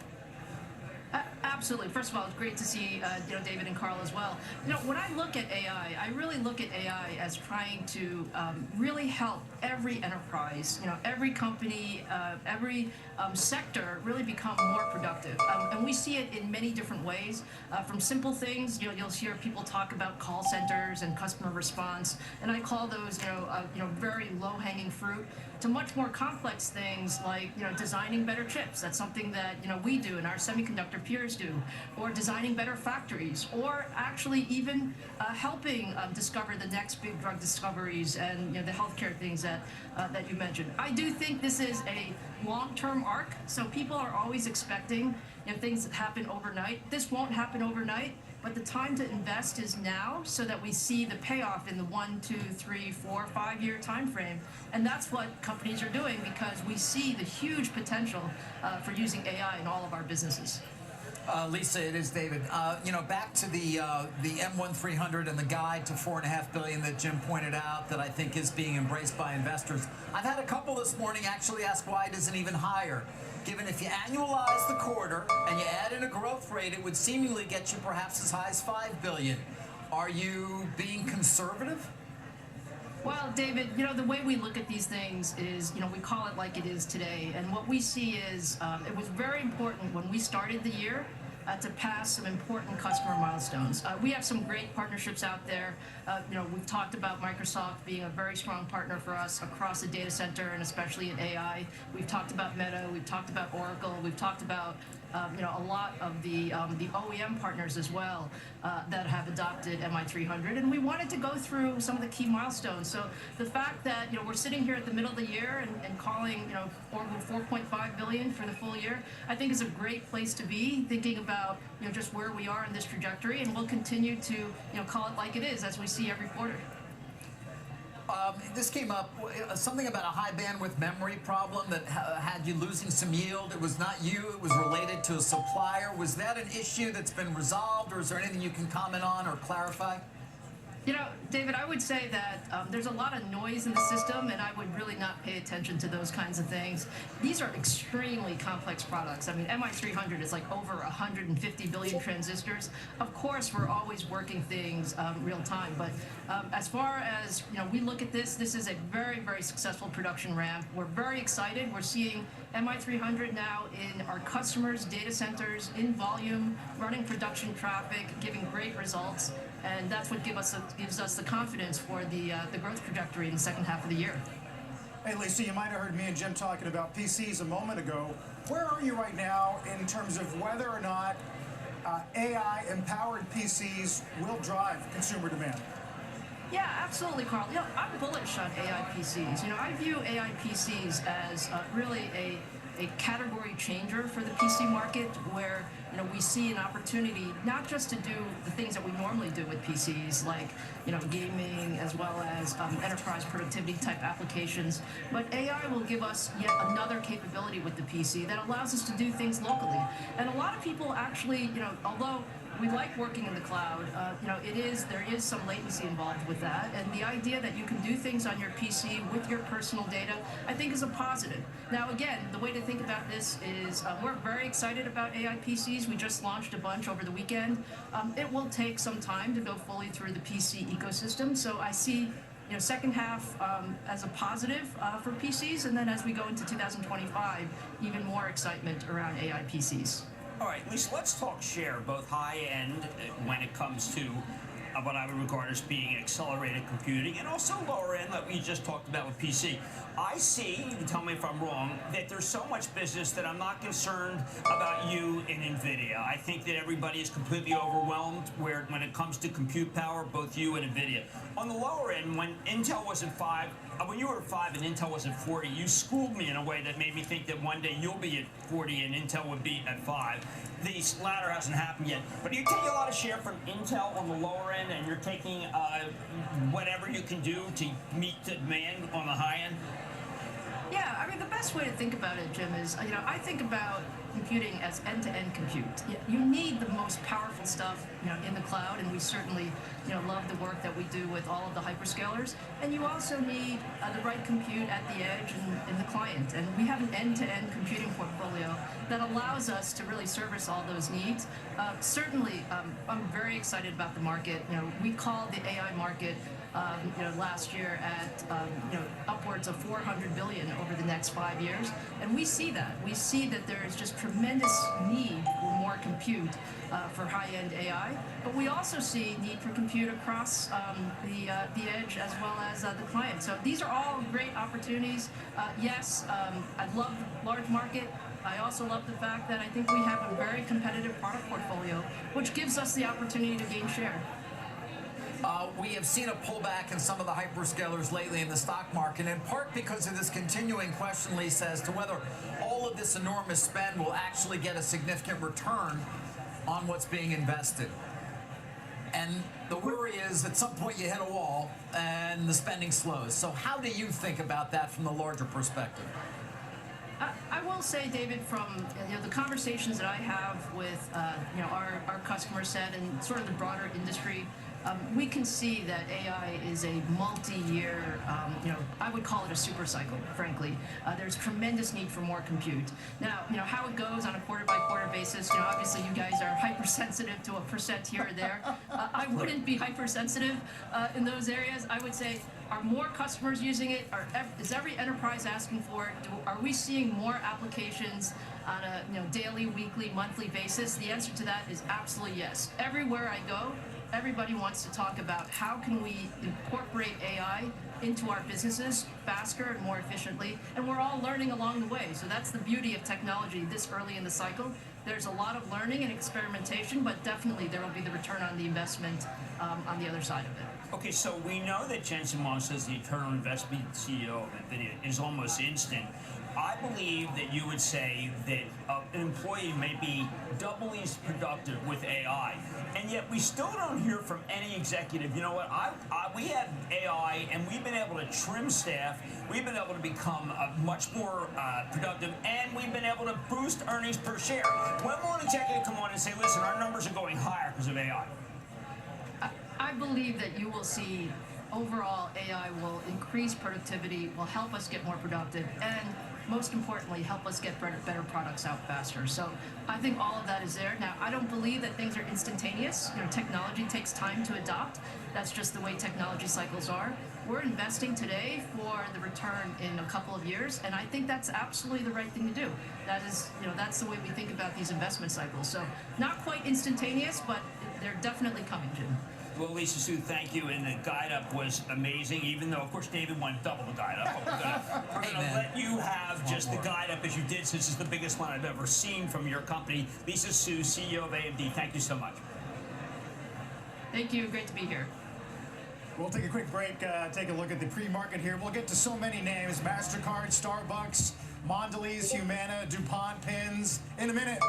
Absolutely. First of all, it's great to see David and Carl as well. When I look at AI, I really look at AI as trying to really help every enterprise, every company, every sector really become more productive. And we see it in many different ways. From simple things, you'll hear people talk about call centers and customer response, and I call those very low-hanging fruit, to much more complex things like designing better chips. That's something that we do and our semiconductor peers do, or designing better factories, or actually even helping discover the next big drug discoveries and the healthcare things that you mentioned. I do think this is a long-term arc, so people are always expecting things that happen overnight. This won't happen overnight, but the time to invest is now, so that we see the payoff in the 1, 2, 3, 4, 5-year time frame. And that's what companies are doing, because we see the huge potential for using AI in all of our businesses. Lisa, it is David. Back to the M1300 and the guide to $4.5 billion that Jim pointed out that I think is being embraced by investors. I've had a couple this morning actually ask why it isn't even higher. Given if you annualize the quarter and you add in a growth rate, it would seemingly get you perhaps as high as $5 billion. Are you being conservative? Well, David, the way we look at these things is, we call it like it is today. And what we see is it was very important when we started the year to pass some important customer milestones. We have some great partnerships out there. We've talked about Microsoft being a very strong partner for us across the data center and especially in AI. We've talked about Meta. We've talked about Oracle. We've talked about a lot of the OEM partners as well that have adopted MI300, and we wanted to go through some of the key milestones. So the fact that we're sitting here at the middle of the year and calling over $4.5 billion for the full year, I think is a great place to be, thinking about just where we are in this trajectory, and we'll continue to call it like it is as we see every quarter. This came up, something about a high bandwidth memory problem that had you losing some yield. It was not you, it was related to a supplier. Was that an issue that's been resolved, or is there anything you can comment on or clarify? David, I would say that there's a lot of noise in the system, and I would really not pay attention to those kinds of things. These are extremely complex products. I mean, MI300 is like over 150 billion transistors. Of course, we're always working things real time, but as far as we look at this is a very, very successful production ramp. We're very excited. We're seeing MI300 now in our customers' data centers in volume, running production traffic, giving great results. And that's what gives us the confidence for the growth trajectory in the second half of the year. Hey, Lisa, you might have heard me and Jim talking about PCs a moment ago. Where are you right now in terms of whether or not AI-empowered PCs will drive consumer demand? Yeah, absolutely, Carl. I'm bullish on AI PCs. I view AI PCs as really a category changer for the PC market, where we see an opportunity not just to do the things that we normally do with PCs, like gaming as well as enterprise productivity type applications, but AI will give us yet another capability with the PC that allows us to do things locally. And a lot of people actually, although we like working in the cloud, there is some latency involved with that, and the idea that you can do things on your PC with your personal data, I think is a positive. Now again, the way to think about this is we're very excited about AI PCs. We just launched a bunch over the weekend. It will take some time to go fully through the PC ecosystem, so I see second half as a positive for PCs, and then as we go into 2025, even more excitement around AI PCs. All right, Lisa, let's talk share, both high end when it comes to what I would regard as being accelerated computing, and also lower end that we just talked about with PC. I see, you can tell me if I'm wrong, that there's so much business that I'm not concerned about you in NVIDIA. I think that everybody is completely overwhelmed when it comes to compute power, both you and NVIDIA. On the lower end, when Intel was at 5, when you were at 5 and Intel was at 40, you schooled me in a way that made me think that one day you'll be at 40 and Intel would be at 5. The latter hasn't happened yet. But are you taking a lot of share from Intel on the lower end, and you're taking whatever you can do to meet the demand on the high end? Yeah, I mean, the best way to think about it, Jim, is, I think about computing as end-to-end compute. You need the most powerful stuff, in the cloud, and we certainly, love the work that we do with all of the hyperscalers. And you also need the right compute at the edge and in the client. And we have an end-to-end computing portfolio that allows us to really service all those needs. Certainly, I'm very excited about the market. We called the AI market last year at upwards of $400 billion over the next 5 years, and we see that. We see that there is just tremendous need for more compute for high-end AI, but we also see need for compute across the edge as well as the client. So these are all great opportunities. Yes, I love the large market. I also love the fact that I think we have a very competitive product portfolio, which gives us the opportunity to gain share. We have seen a pullback in some of the hyperscalers lately in the stock market, in part because of this continuing question, Lisa, as to whether all of this enormous spend will actually get a significant return on what's being invested. And the worry is at some point you hit a wall and the spending slows. So how do you think about that from the larger perspective? I will say, David, from the conversations that I have with our customer set and sort of the broader industry, we can see that AI is a multi-year, I would call it a super cycle, frankly. There's tremendous need for more compute. Now, how it goes on a quarter-by-quarter basis, obviously you guys are hypersensitive to a percent here or there. I wouldn't be hypersensitive in those areas. I would say, are more customers using it? Is every enterprise asking for it? Are we seeing more applications on a daily, weekly, monthly basis? The answer to that is absolutely yes. Everywhere I go, everybody wants to talk about how can we incorporate AI into our businesses faster and more efficiently, and we're all learning along the way. So that's the beauty of technology this early in the cycle. There's a lot of learning and experimentation, but definitely there will be the return on the investment on the other side of it. Okay, so we know that Jensen Huang says the return on investment CEO of NVIDIA is almost instant. I believe that you would say that an employee may be doubly as productive with AI, and yet we still don't hear from any executive. You know what? We have AI, and we've been able to trim staff. We've been able to become much more productive, and we've been able to boost earnings per share. When will an executive come on and say, listen, our numbers are going higher because of AI? I believe that you will see overall AI will increase productivity, will help us get more productive, and most importantly, help us get better products out faster. So I think all of that is there. Now, I don't believe that things are instantaneous. Technology takes time to adopt. That's just the way technology cycles are. We're investing today for the return in a couple of years, and I think that's absolutely the right thing to do. That is, that's the way we think about these investment cycles. So not quite instantaneous, but they're definitely coming, Jim. Well, Lisa Su, thank you, and the guide-up was amazing, even though, of course, David wanted double the guide-up. But we're gonna let you have just the guide-up as you did, since it's the biggest one I've ever seen from your company. Lisa Su, CEO of AMD, thank you so much. Thank you, great to be here. We'll take a quick break, take a look at the pre-market here. We'll get to so many names: MasterCard, Starbucks, Mondelez, Humana, DuPont, Pins, in a minute.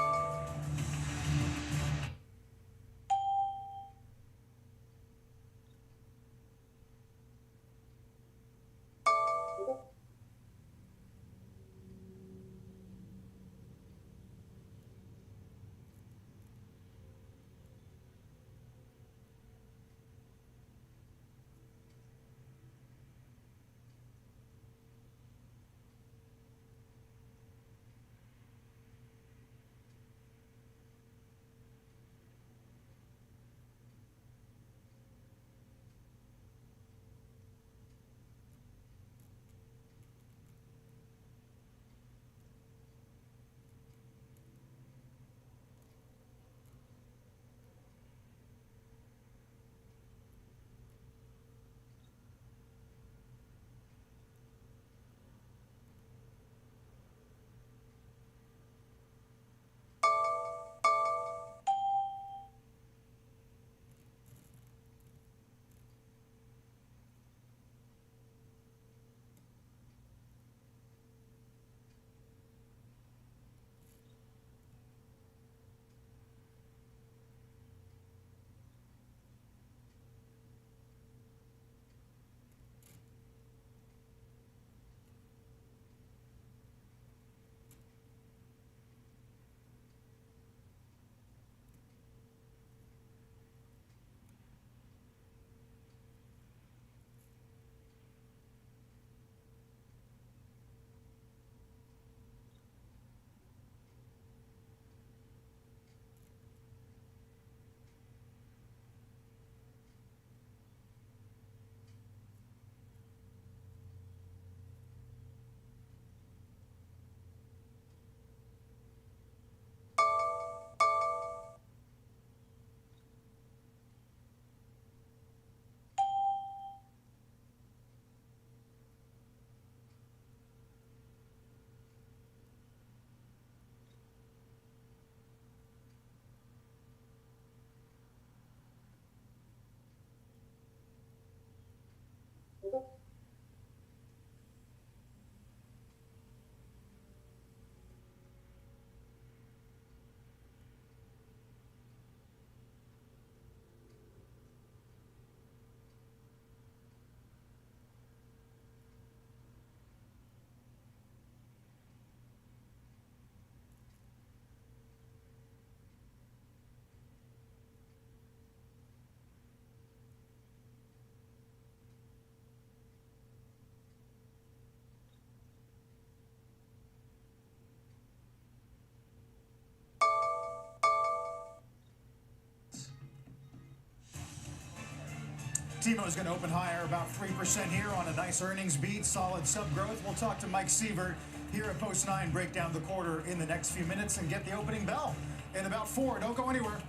Timo is going to open higher, about 3% here on a nice earnings beat, solid sub growth. We'll talk to Mike Sievert here at Post 9, break down the quarter in the next few minutes and get the opening bell in about 4. Don't go anywhere.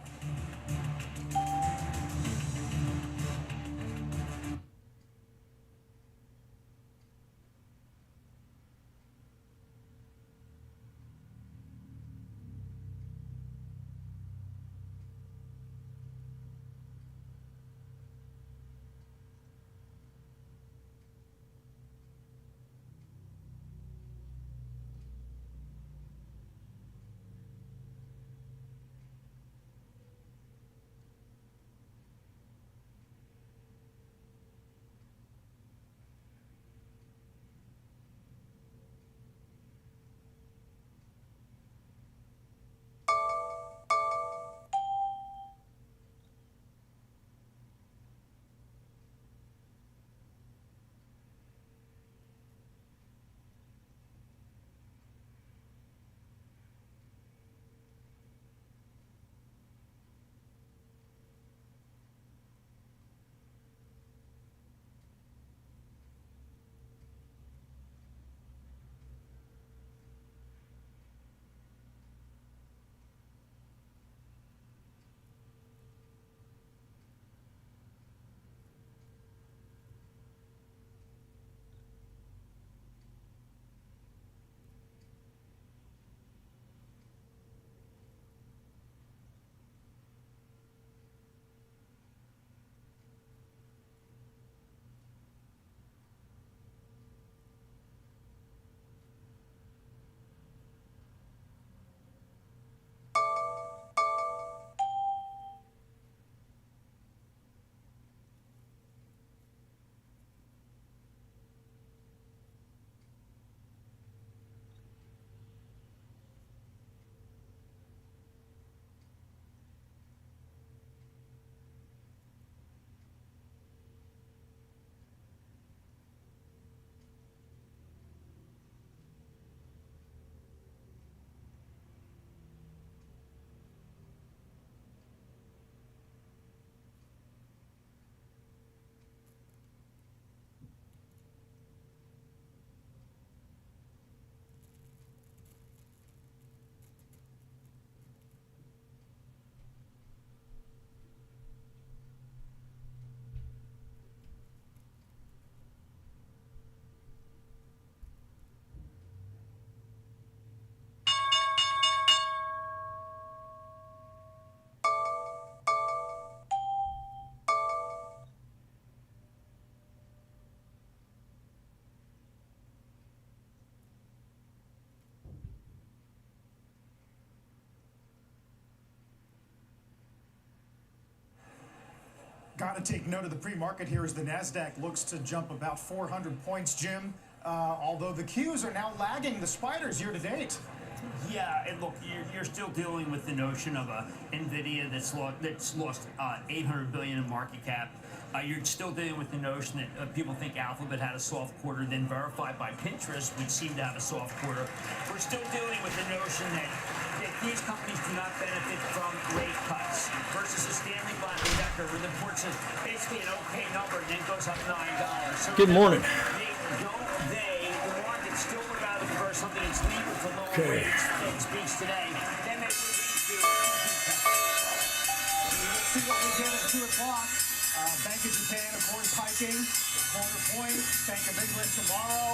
Got to take note of the pre-market here as the NASDAQ looks to jump about 400 points, Jim. Although the Qs are now lagging the spiders year to date. Yeah, and look, you're still dealing with the notion of a NVIDIA that's lost 800 billion in market cap. You're still dealing with the notion that people think Alphabet had a soft quarter, then verified by Pinterest, which seemed to have a soft quarter. We're still dealing with the notion that these companies do not benefit from rate cuts versus a Stanley Black & Decker where the report says basically an okay number and then goes up $9. So Good morning. The market still would rather prefer something that's legal to lower rates and speaks today. Then they will see what we get at 2 o'clock. Bank of Japan, of course, hiking. Quarter point. Bank of England tomorrow.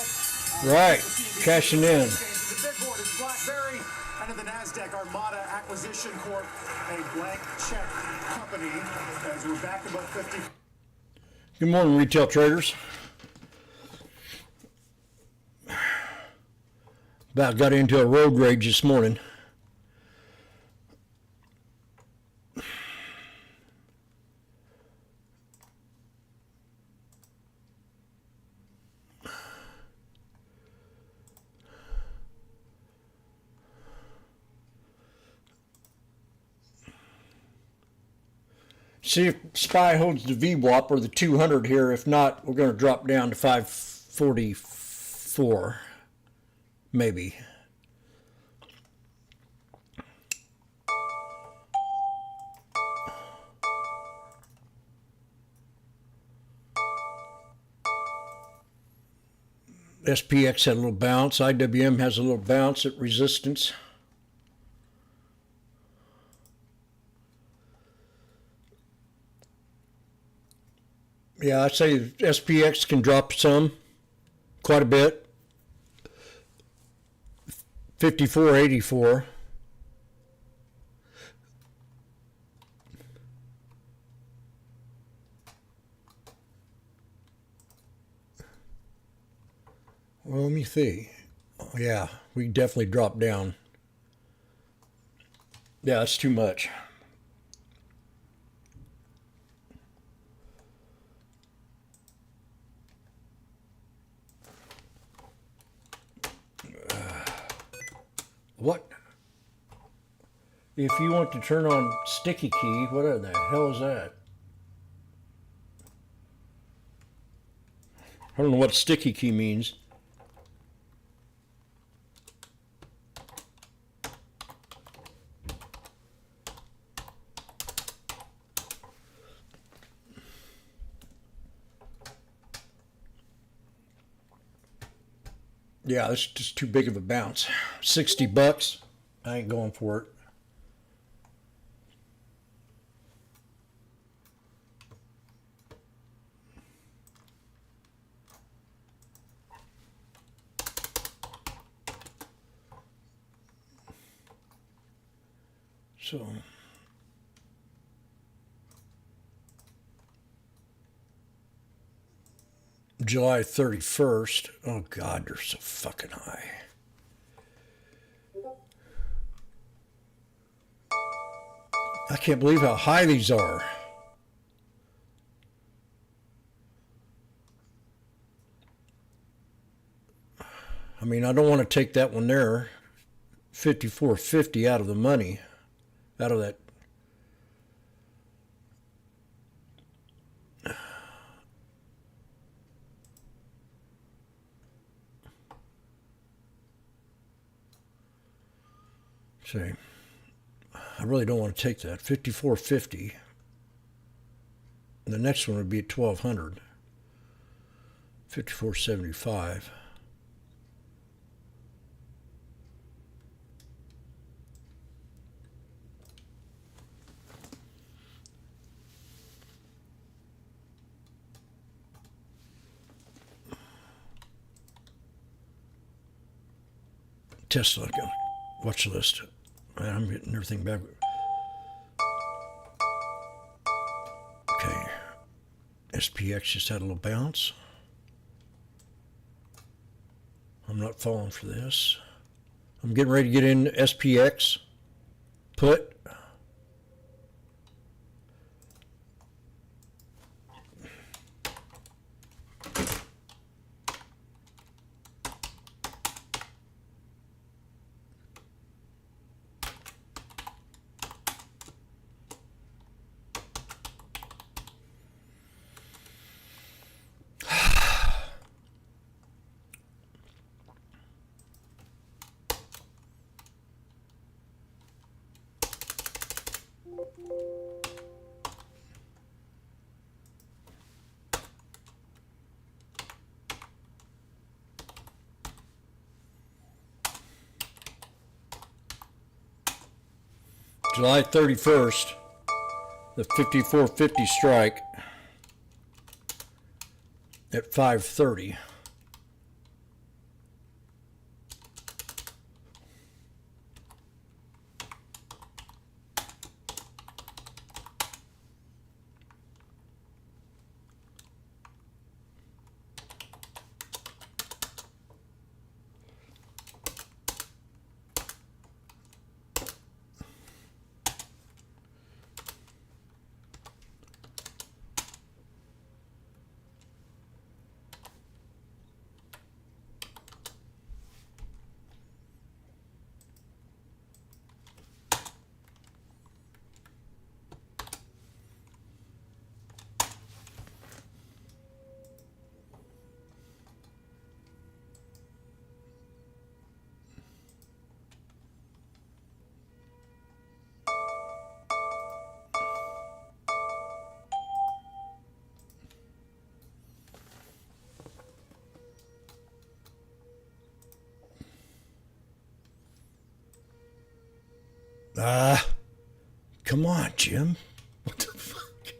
Right. Cashing in. The big board is BlackBerry. Under the NASDAQ, Armada Acquisition Corp, a blank check company, as we're back above 50. Good morning, retail traders. About got into a road rage this morning. See if SPY holds the VWAP or the 200 here. If not, we're going to drop down to 544, maybe. SPX had a little bounce. IWM has a little bounce at resistance. Yeah, I'd say SPX can drop some, quite a bit. 54.84. Well, let me see. Oh, yeah, we definitely dropped down. Yeah, that's too much. What? If you want to turn on sticky key, what the hell is that? I don't know what sticky key means. Yeah, that's just too big of a bounce. $60. I ain't going for it. So July 31st. Oh God, they're so fucking high. I can't believe how high these are. I mean, I don't want to take that one there. 54.50 out of the money, out of that. See, I really don't want to take that. 54.50. The next one would be at 1200. 54.75. Tesla, watch the list. Man, I'm getting everything back. Okay. SPX just had a little bounce. I'm not falling for this. I'm getting ready to get in SPX. Put. July 31st, the 54.50 strike at 5:30. Come on, Jim. What the fuck?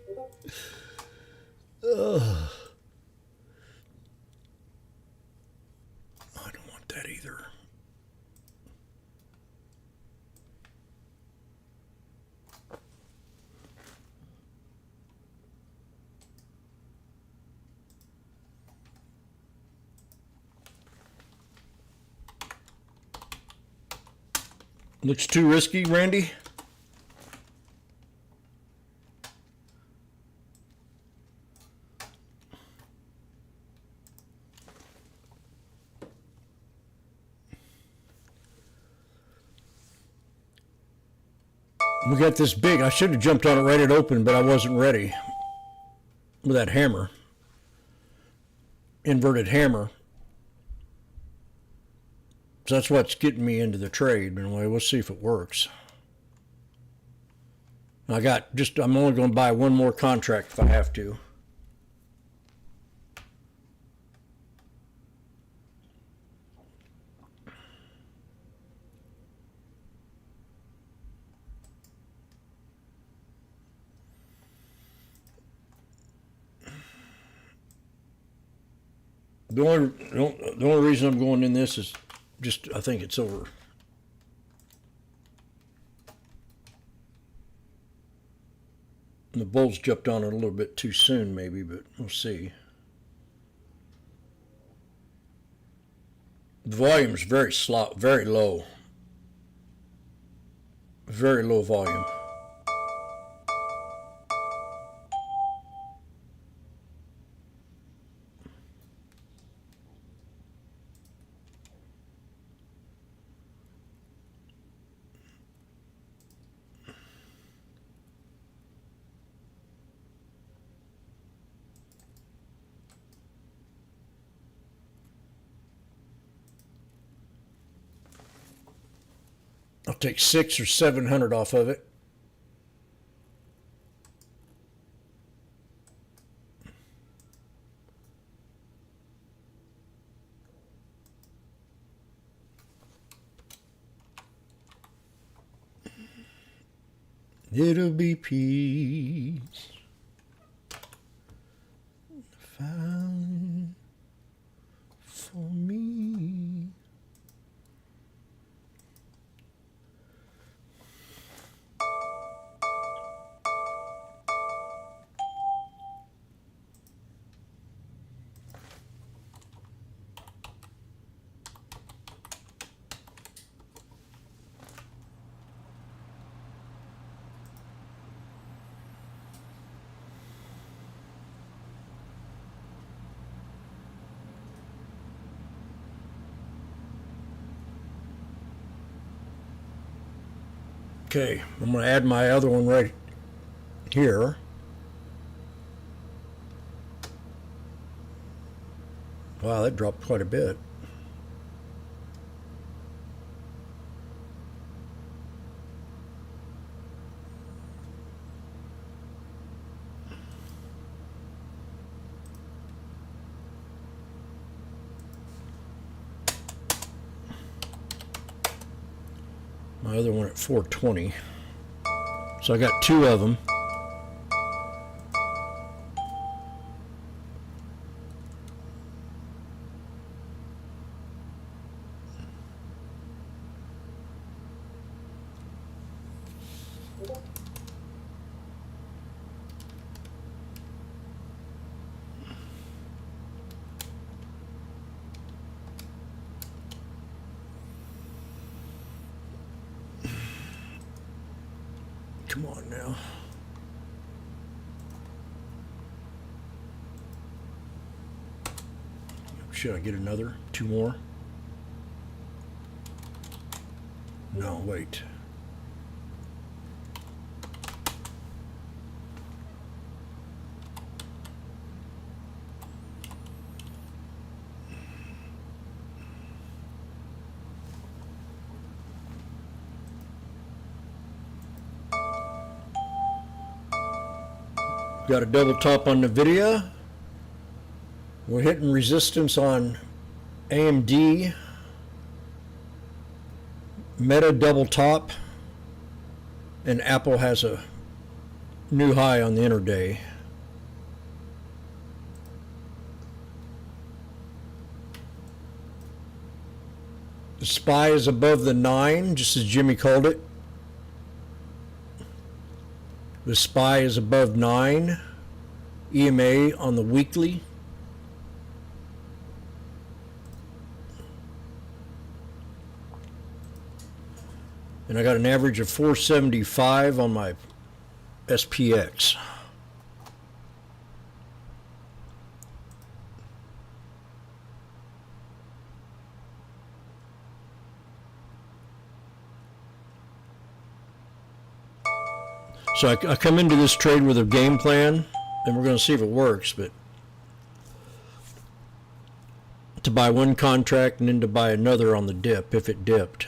Ugh. I don't want that either. Looks too risky, Randy. We got this big. I should have jumped on it right at open, but I wasn't ready with that hammer. Inverted hammer. So that's what's getting me into the trade. Anyway, we'll see if it works. I'm only going to buy one more contract if I have to. The only reason I'm going in this is just I think it's over. And the bulls jumped on it a little bit too soon maybe, but we'll see. The volume is very low. Very low volume. I'll take 600 or 700 off of it. It'll be peace. Found for me. Okay, I'm going to add my other one right here. Wow, that dropped quite a bit. My other one at 420. So I got two of them. Come on now. Should I get another? Two more? No, wait. Got a double top on NVIDIA. We're hitting resistance on AMD. Meta double top. And Apple has a new high on the intraday. The SPY is above the 9, just as Jimmy called it. The SPY is above 9. EMA on the weekly. And I got an average of 475 on my SPX. So I come into this trade with a game plan, and we're going to see if it works, but to buy one contract and then to buy another on the dip if it dipped.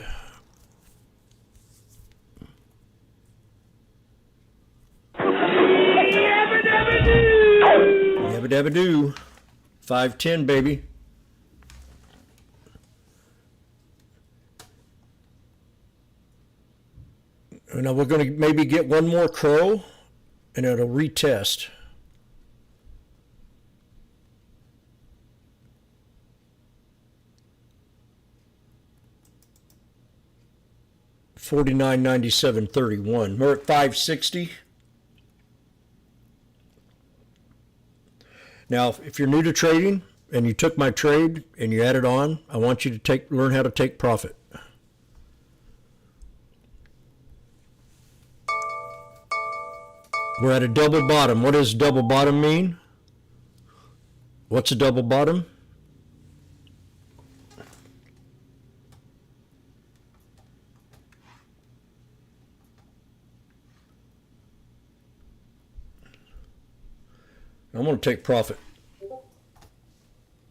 Yabba dabba doo. 510, baby. Now we're going to maybe get one more crow, and it'll retest. $49.97.31. We're at 560. Now, if you're new to trading and you took my trade and you add it on, I want you to learn how to take profit. We're at a double bottom. What does double bottom mean? What's a double bottom? I'm going to take profit.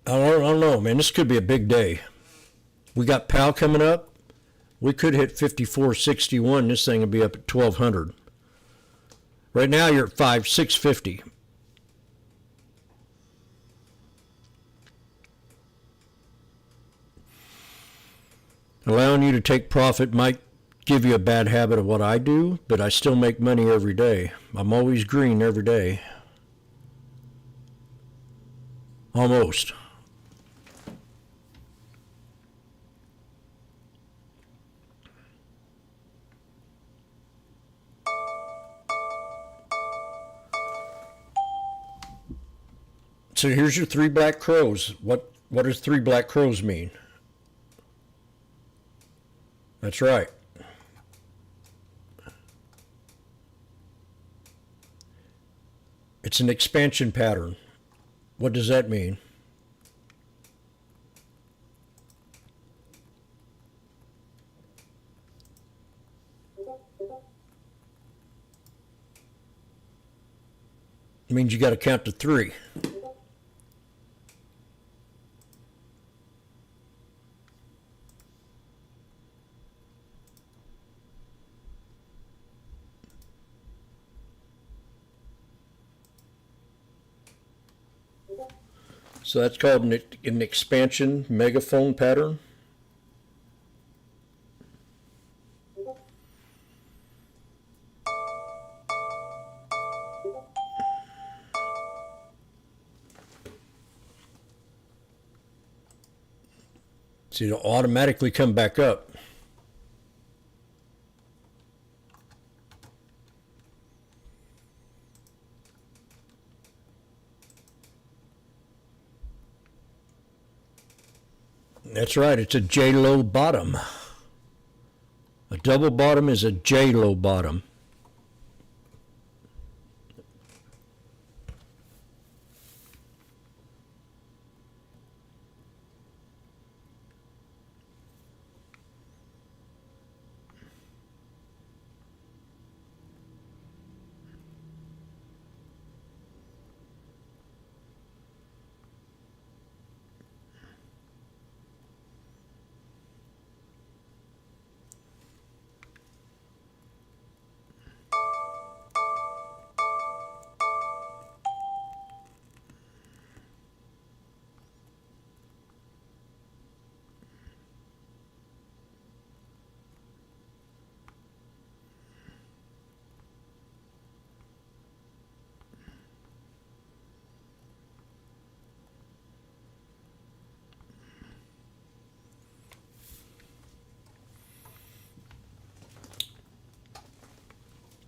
I don't know, man. This could be a big day. We got PAL coming up. We could hit 54.61. This thing will be up at 1,200. Right now you're at 650. Allowing you to take profit might give you a bad habit of what I do, but I still make money every day. I'm always green every day. Almost. So here's your 3 black crows. What does 3 black crows mean? That's right. It's an expansion pattern. What does that mean? It means you got to count to 3. So that's called an expansion megaphone pattern. So it'll automatically come back up. That's right, it's a J-low bottom. A double bottom is a J-low bottom.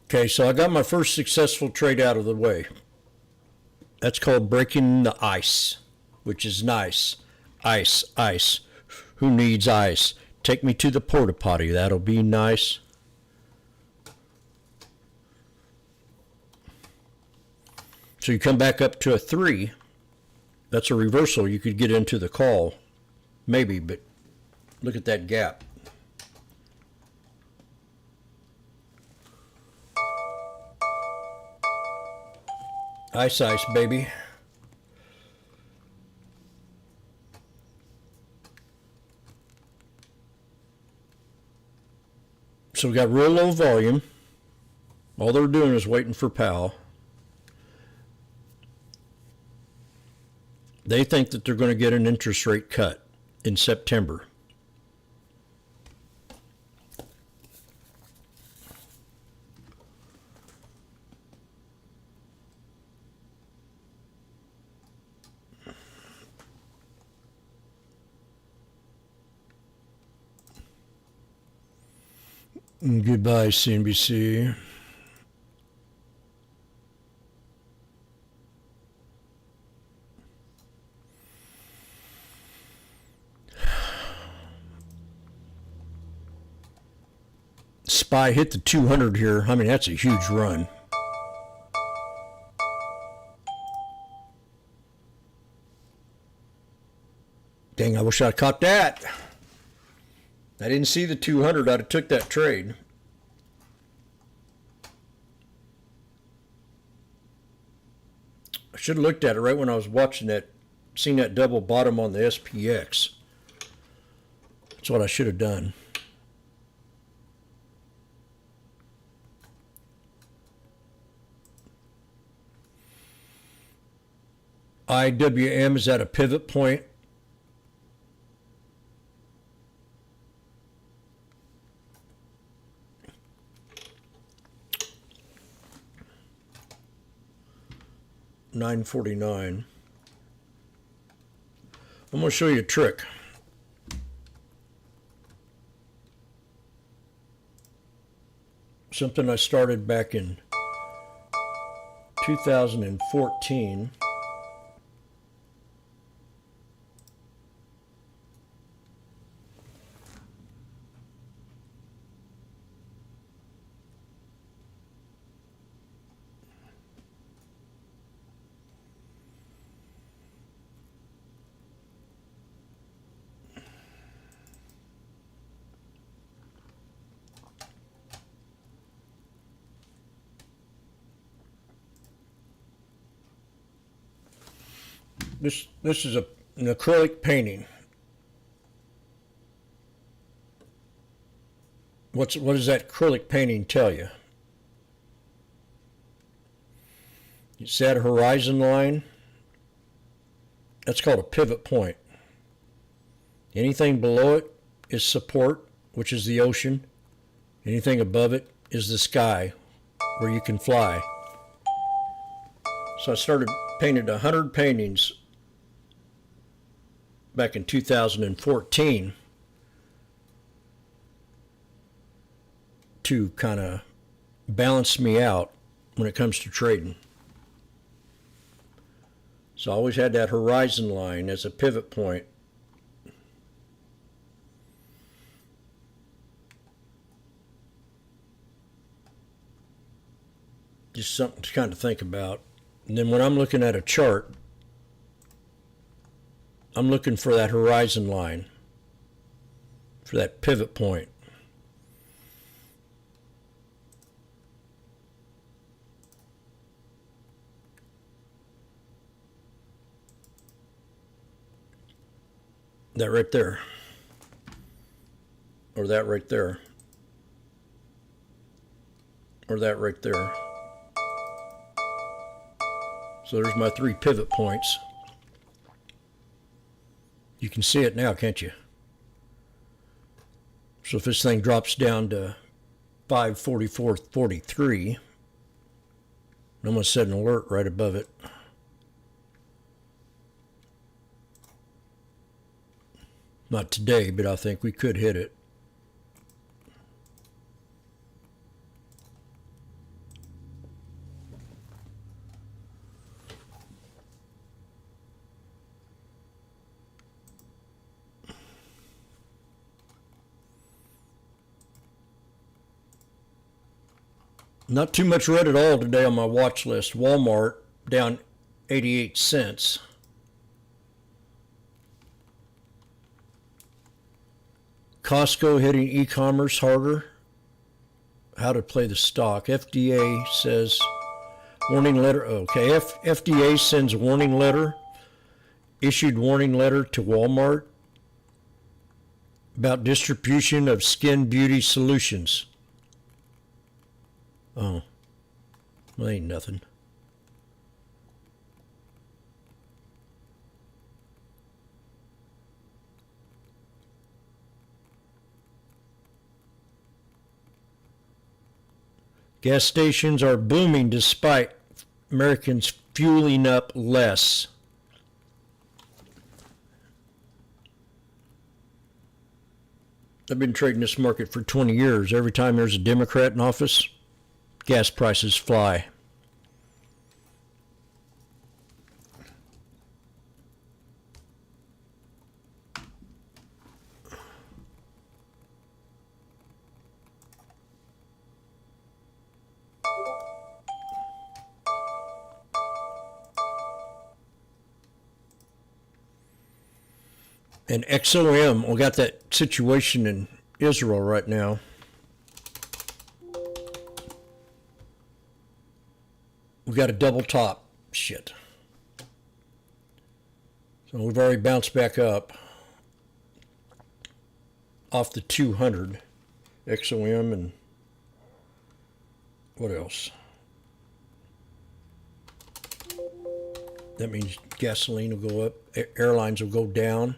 Okay, so I got my first successful trade out of the way. That's called breaking the ice, which is nice. Ice, ice. Who needs ice? Take me to the porta potty. That'll be nice. So you come back up to a 3. That's a reversal. You could get into the call. Maybe, but look at that gap. Ice, ice, baby. So we got real low volume. All they're doing is waiting for Powell. They think that they're going to get an interest rate cut in September. Goodbye, CNBC. SPY hit the 200 here. I mean, that's a huge run. Dang, I wish I'd caught that. I didn't see the 200. I'd have took that trade. I should have looked at it right when I was watching that, seen that double bottom on the SPX. That's what I should have done. IWM is at a pivot point. $9.49. I'm going to show you a trick. Something I started back in 2014. This is an acrylic painting. What does that acrylic painting tell you? It's that horizon line. That's called a pivot point. Anything below it is support, which is the ocean. Anything above it is the sky, where you can fly. So I painted 100 paintings back in 2014 to kind of balance me out when it comes to trading. So I always had that horizon line as a pivot point. Just something to kind of think about. And then when I'm looking at a chart, I'm looking for that horizon line, for that pivot point. That right there, or that right there, or that right there. So there's my 3 pivot points. You can see it now, can't you? So if this thing drops down to 544.43, I'm going to set an alert right above it. Not today, but I think we could hit it. Not too much red at all today on my watch list. Walmart down 88 cents. Costco hitting e-commerce harder. How to play the stock. FDA says warning letter. Okay, FDA sends warning letter. Issued warning letter to Walmart about distribution of skin beauty solutions. Oh, well, ain't nothing. Gas stations are booming despite Americans fueling up less. I've been trading this market for 20 years. Every time there's a Democrat in office, gas prices fly. And XOM, we got that situation in Israel right now. We got a double top. Shit. So we've already bounced back up off the 200 XOM, and what else? That means gasoline will go up, airlines will go down.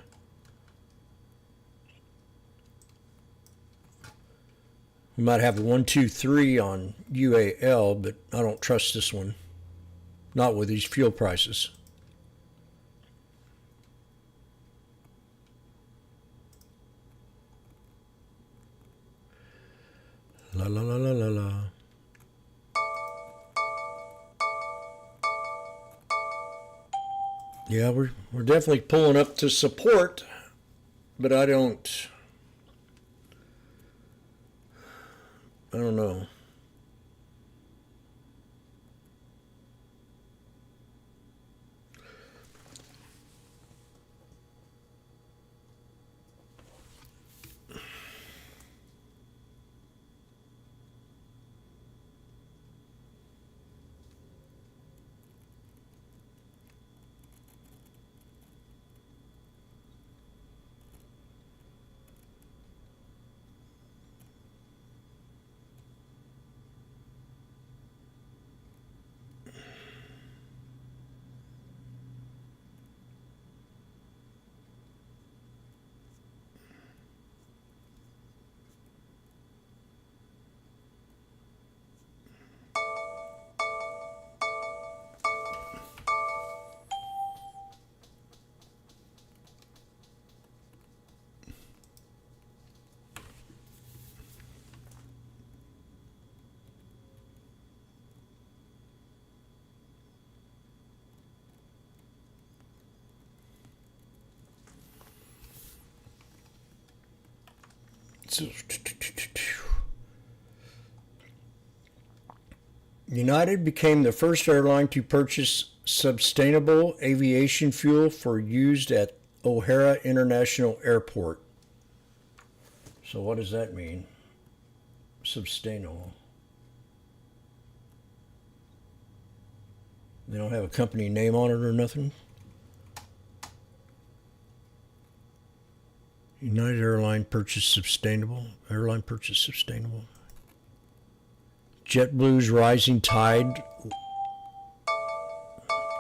We might have a 1, 2, 3 on UAL, but I don't trust this one. Not with these fuel prices. La la la la la la. Yeah, we're definitely pulling up to support, but I don't know. United became the first airline to purchase sustainable aviation fuel for use at O'Hare International Airport. So what does that mean? Sustainable. They don't have a company name on it or nothing? United Airline purchased sustainable. Airline purchased sustainable. JetBlue's rising tide.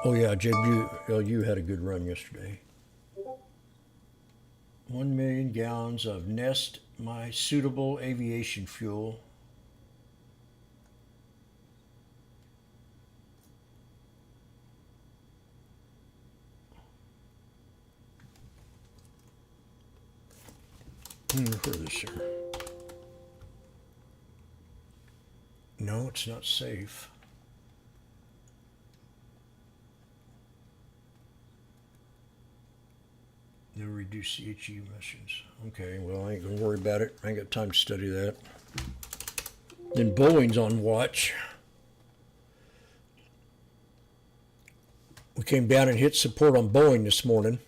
Oh yeah, JetBlue had a good run yesterday. 1 million gallons of Nest My Suitable Aviation Fuel. For this year. No, it's not safe. They'll reduce CHE emissions. Okay, well, I ain't gonna worry about it. I ain't got time to study that. Then Boeing's on watch. We came down and hit support on Boeing this morning.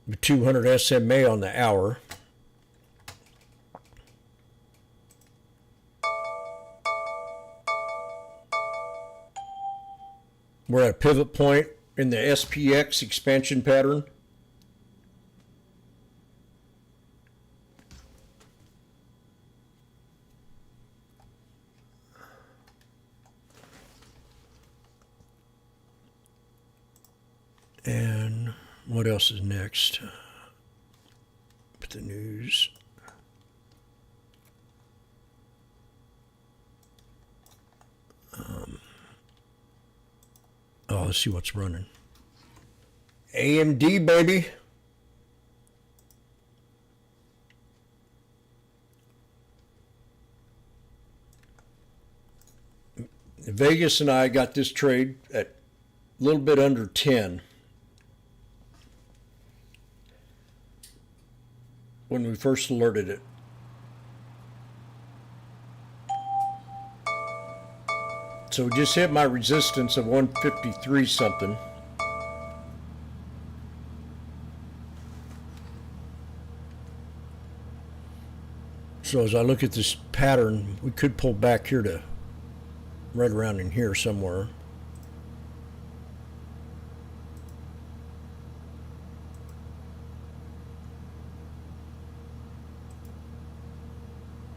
The 200 SMA on the hour. We're at a pivot point in the SPX expansion pattern. And what else is next? Put the news. Oh, let's see what's running. AMD, baby. Vegas and I got this trade at a little bit under 10 when we first alerted it. So we just hit my resistance of 153 something. So as I look at this pattern, we could pull back here to right around in here somewhere.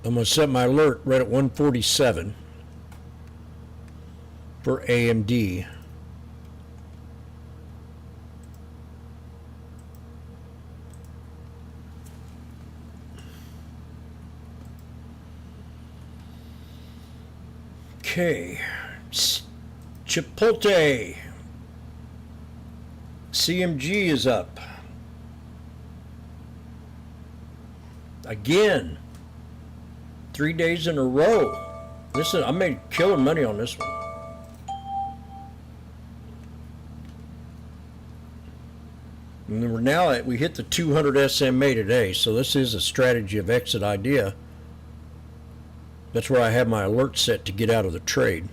I'm going to set my alert right at 147 for AMD. Okay, Chipotle. CMG is up. Again. 3 days in a row. Listen, I made killer money on this one. And we're now at, we hit the 200 SMA today, so this is a strategy of exit idea. That's where I have my alert set to get out of the trade.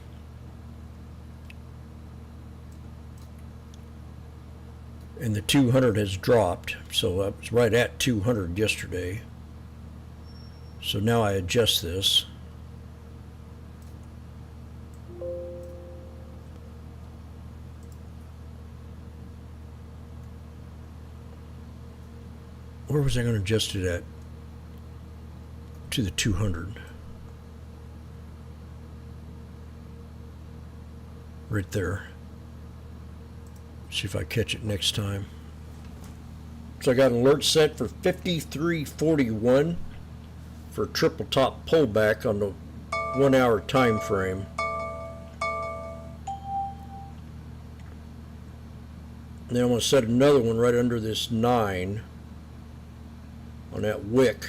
And the 200 has dropped, so I was right at 200 yesterday. So now I adjust this. Where was I going to adjust it at? To the 200. Right there. See if I catch it next time. So I got an alert set for 53.41 for a triple top pullback on the 1 hour time frame. And then I'm going to set another one right under this 9 on that wick.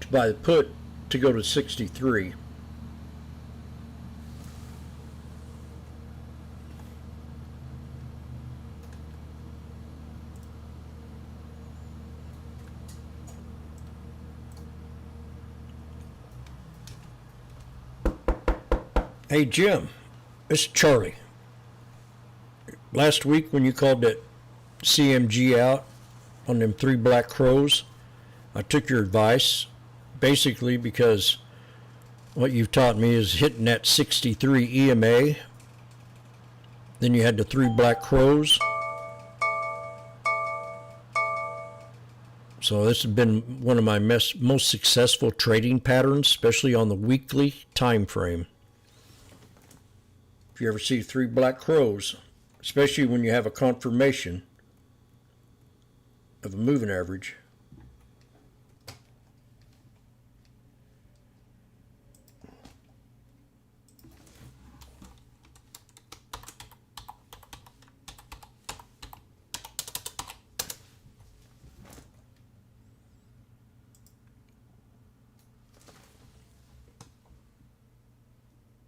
To buy the put to go to 63. Hey Jim, it's Charlie. Last week when you called that CMG out on them 3 black crows, I took your advice basically because what you've taught me is hitting that 63 EMA. Then you had the 3 black crows. So this has been one of my most successful trading patterns, especially on the weekly time frame. If you ever see 3 black crows, especially when you have a confirmation of a moving average.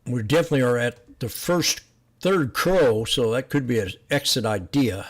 We definitely are at the third crow, so that could be an exit idea.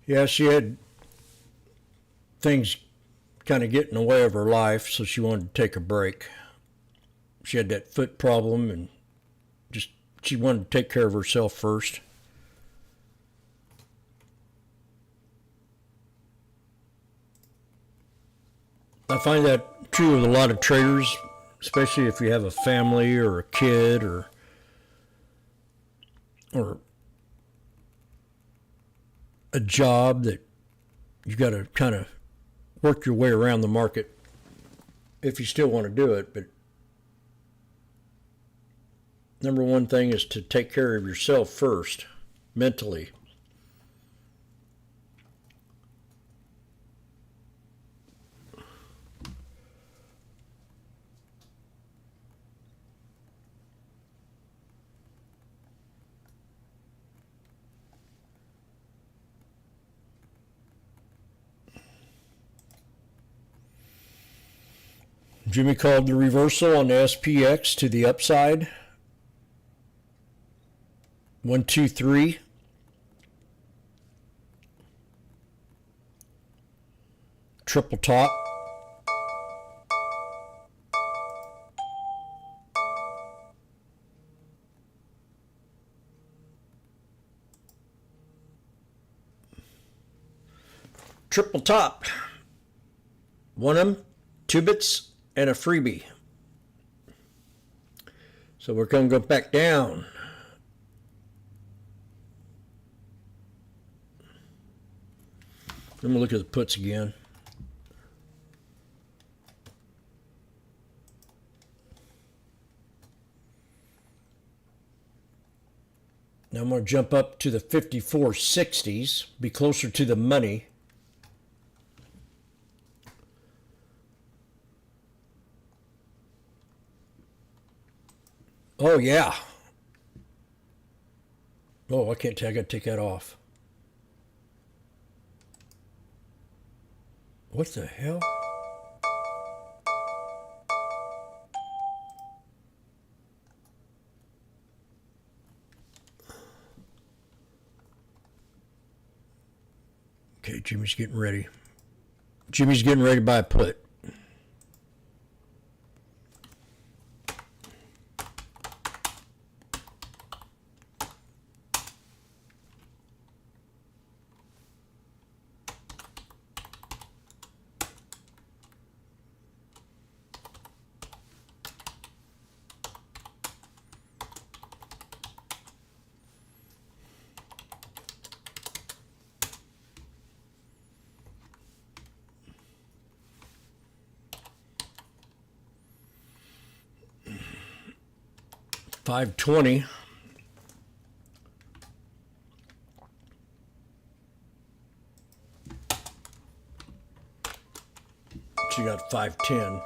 Yeah, she had things kind of get in the way of her life, so she wanted to take a break. She had that foot problem, and just she wanted to take care of herself first. I find that true with a lot of traders, especially if you have a family or a kid or a job that you got to kind of work your way around the market if you still want to do it. But number one thing is to take care of yourself first, mentally. Jimmy called the reversal on the SPX to the upside. 1, 2, 3. Triple top. Triple top. One of them, 2 bits. And a freebie. So we're going to go back down. Let me look at the puts again. Now I'm going to jump up to the 54.60s, be closer to the money. Oh, yeah. Oh, I can't tell. I got to take that off. What the hell? Okay, Jimmy's getting ready. Jimmy's getting ready to buy a put. $5.20. She got $5.10.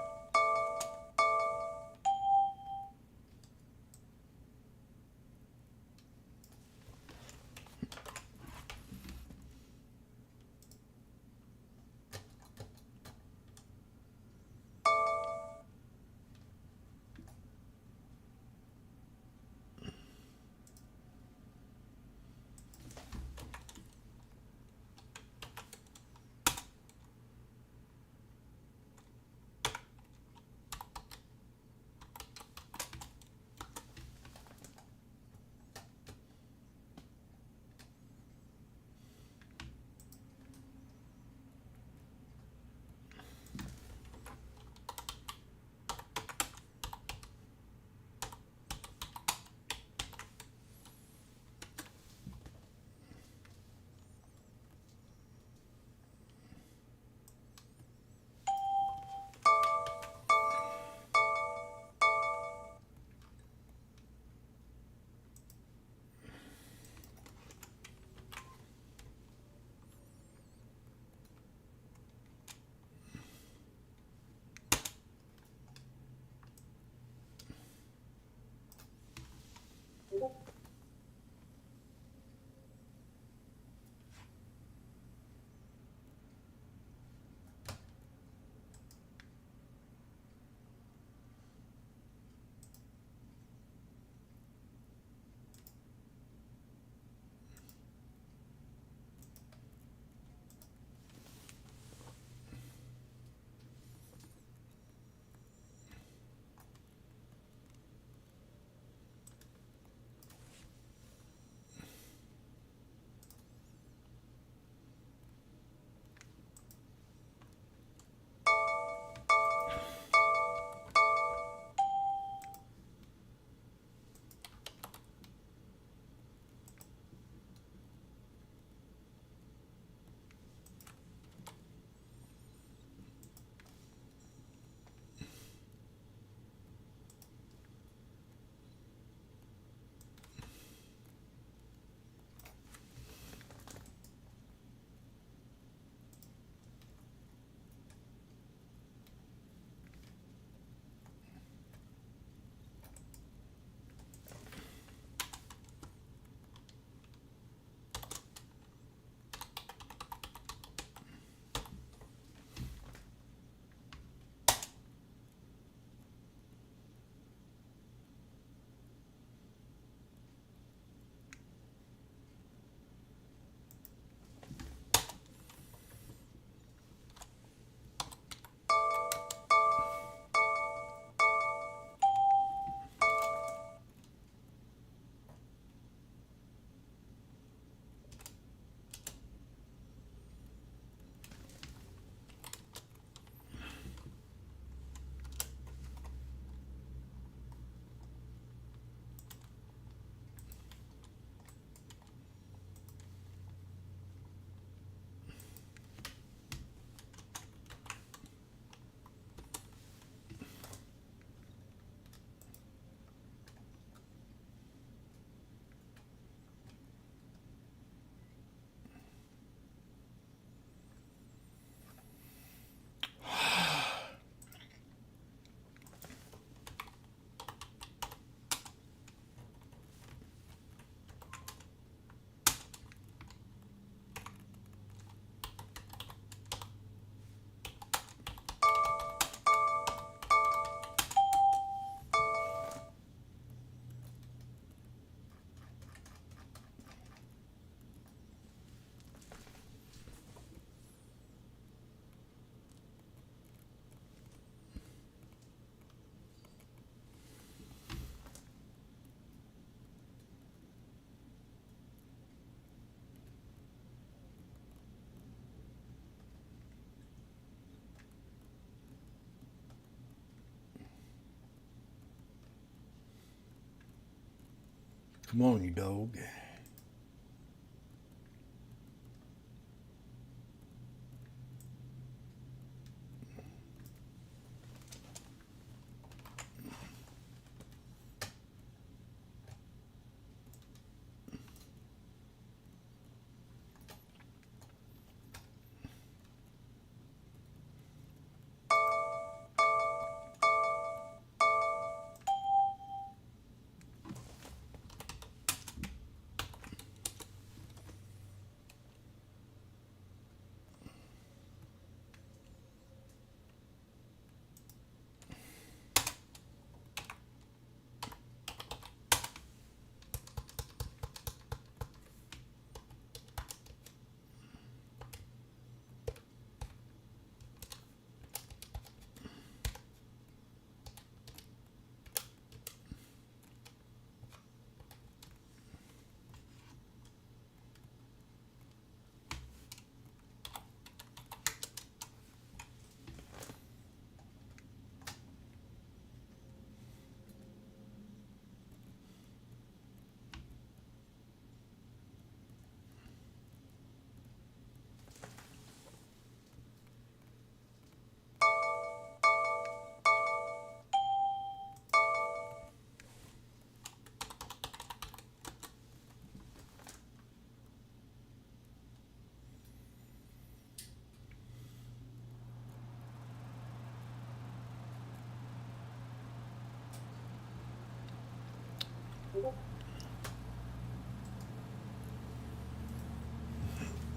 Come on, you dog.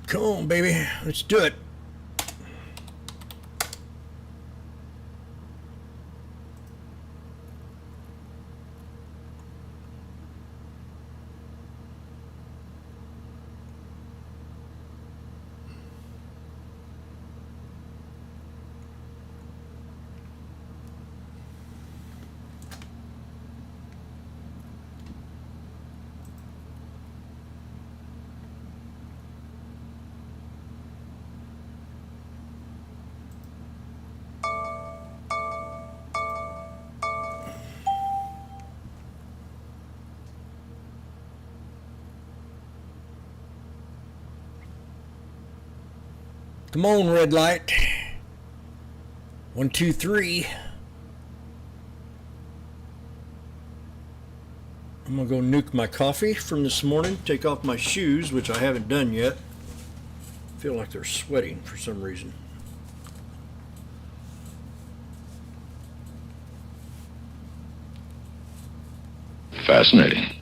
Come on, baby. Let's do it. Come on, red light. 1, 2, 3. I'm gonna go nuke my coffee from this morning, take off my shoes, which I haven't done yet. I feel like they're sweating for some reason. Fascinating.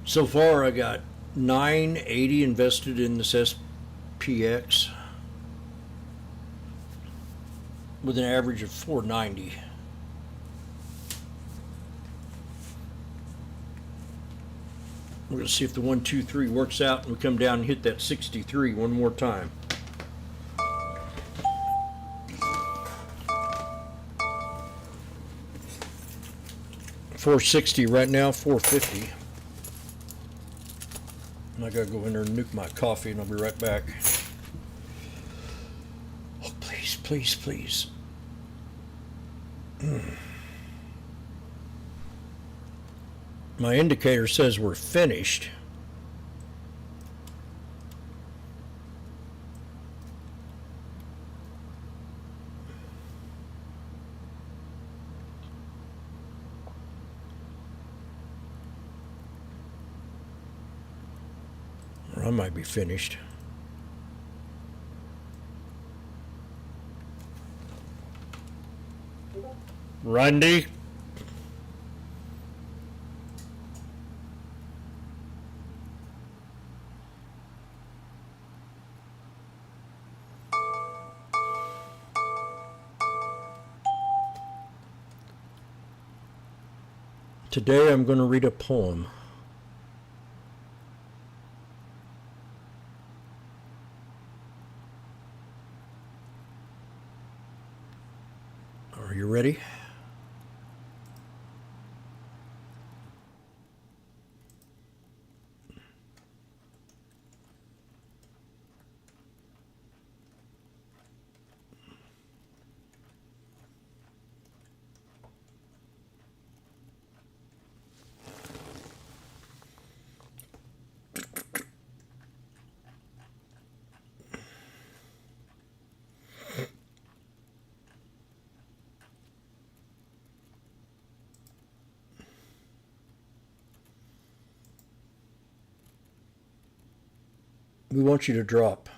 So far, I got 980 invested in this SPX with an average of 490. We're going to see if the 1, 2, 3 works out and we come down and hit that 63 one more time. $460 right now, $450. I gotta go in there and nuke my coffee and I'll be right back. Oh, please, please, please. My indicator says we're finished. Or I might be finished. Randy? Today I'm going to read a poem. Are you ready? We want you to drop.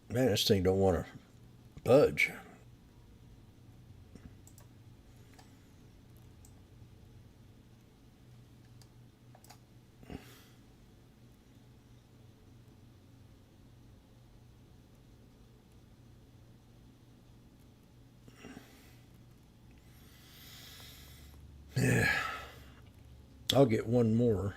Man, this thing don't want to budge. Yeah. I'll get one more.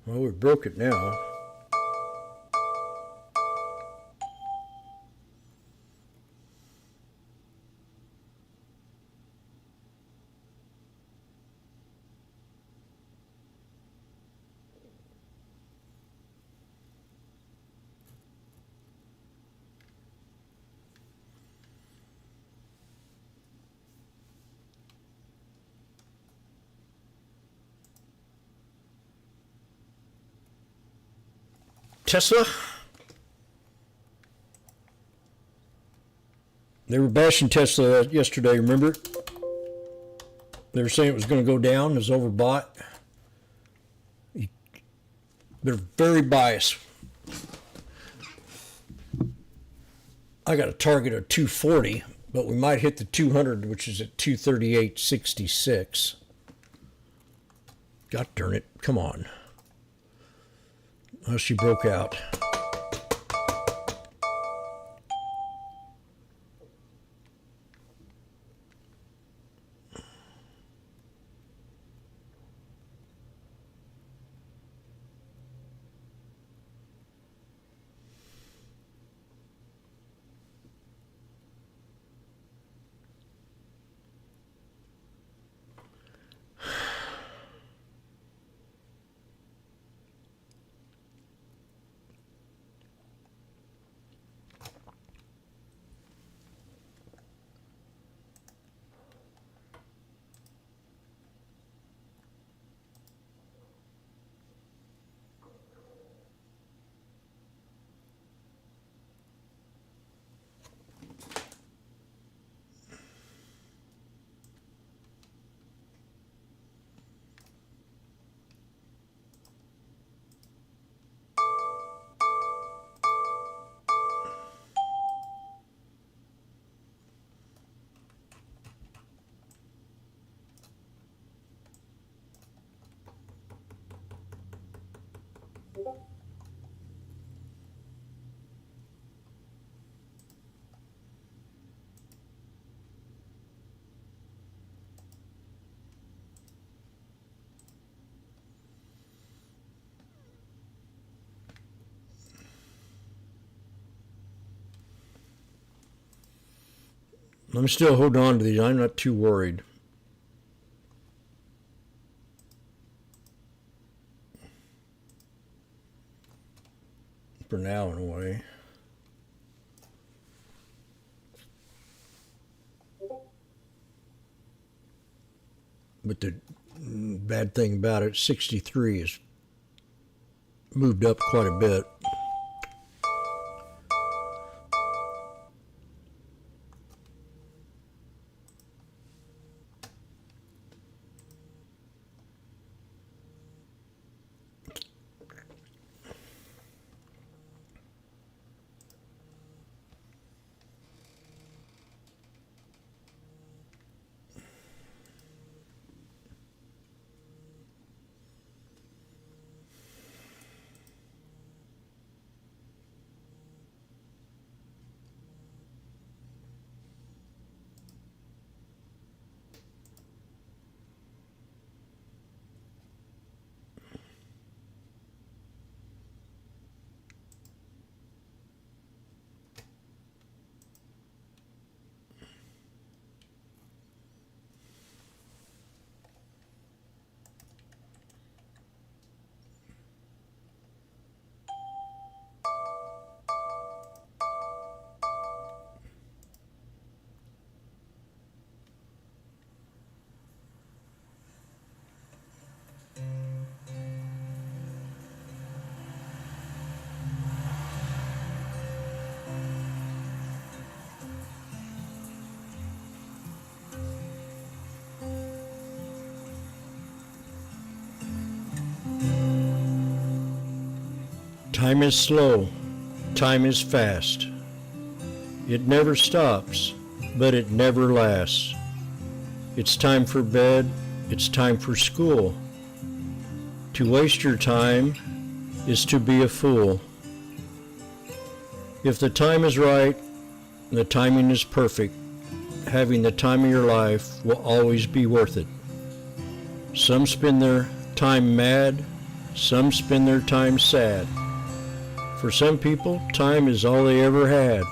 Well, we broke it now. Tesla. They were bashing Tesla yesterday, remember? They were saying it was going to go down, it was overbought. They're very biased. I got a target of 240, but we might hit the 200, which is at 238.66. God darn it, come on. Oh, she broke out. I'm still holding on to these. I'm not too worried. For now, in a way. But the bad thing about it, 63 is moved up quite a bit. Time is slow, time is fast. It never stops, but it never lasts. It's time for bed, it's time for school. To waste your time is to be a fool. If the time is right, the timing is perfect, having the time of your life will always be worth it. Some spend their time mad, some spend their time sad. For some people, time is all they ever had.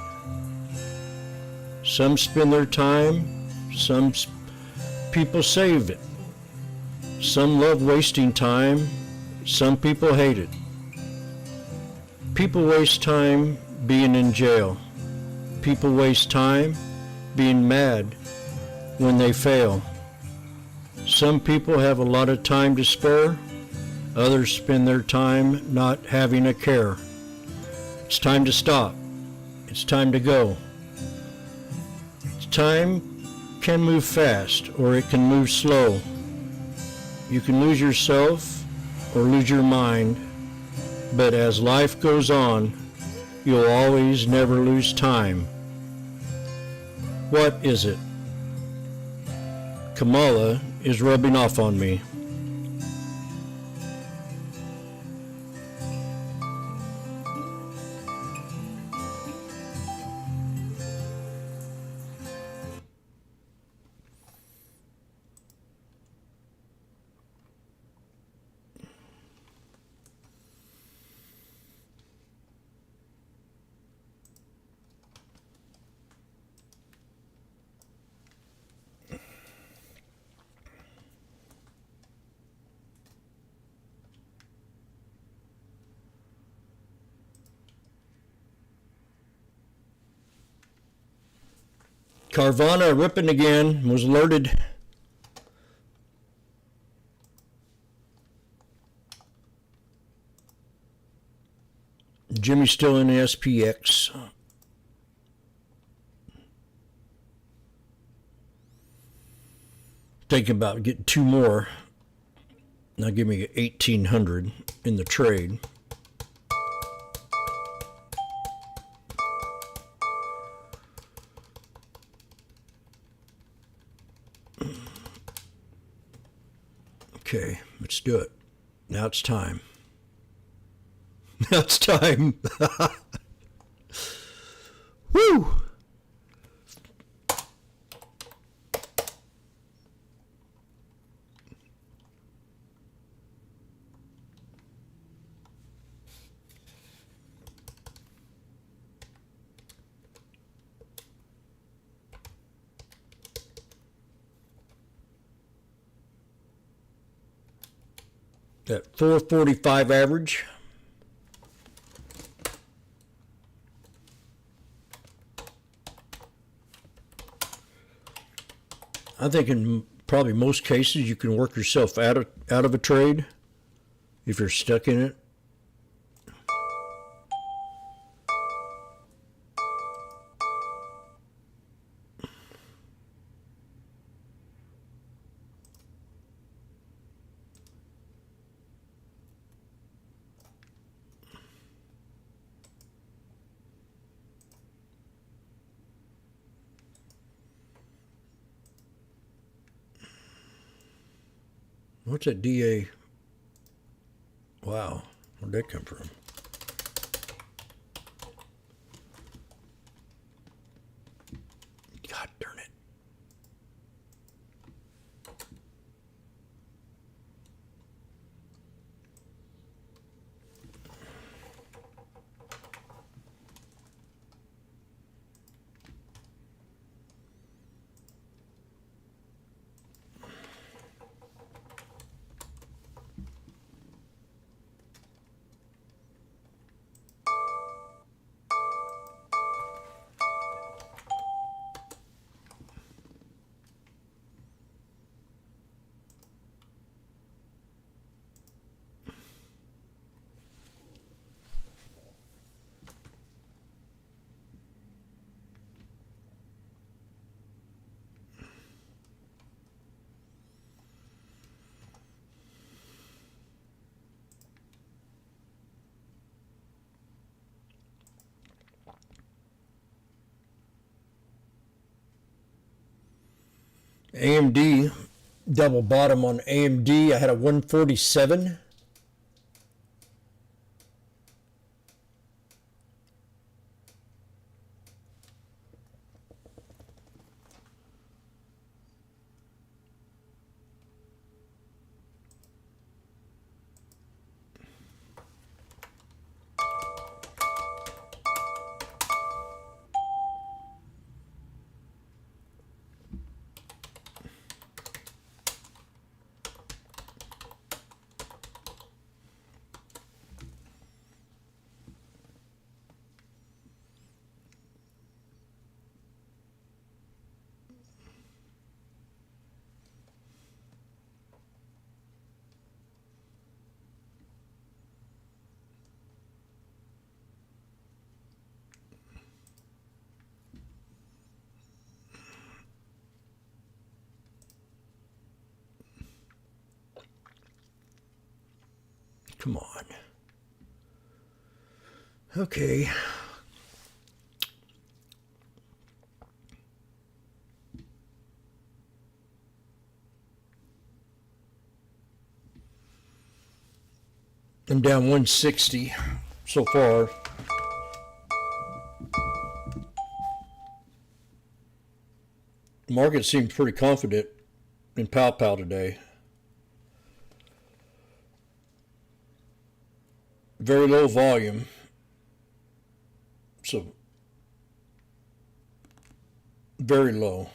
Some spend their time, some people save it. Some love wasting time, some people hate it. People waste time being in jail. People waste time being mad when they fail. Some people have a lot of time to spare. Others spend their time not having a care. It's time to stop. It's time to go. Time can move fast or it can move slow. You can lose yourself or lose your mind, but as life goes on, you'll always never lose time. What is it? Kamala is rubbing off on me. Carvana ripping again, was alerted. Jimmy's still in the SPX. Thinking about getting two more. Now give me 1,800 in the trade. Okay, let's do it. Now it's time. Now it's time. Woo! That 445 average. I think in probably most cases you can work yourself out of a trade if you're stuck in it. What's that DA? Wow, where'd that come from? God darn it. AMD, double bottom on AMD. I had a 147. Come on. Okay. I'm down 160 so far. The market seems pretty confident in Pow today. Very low volume. So very low.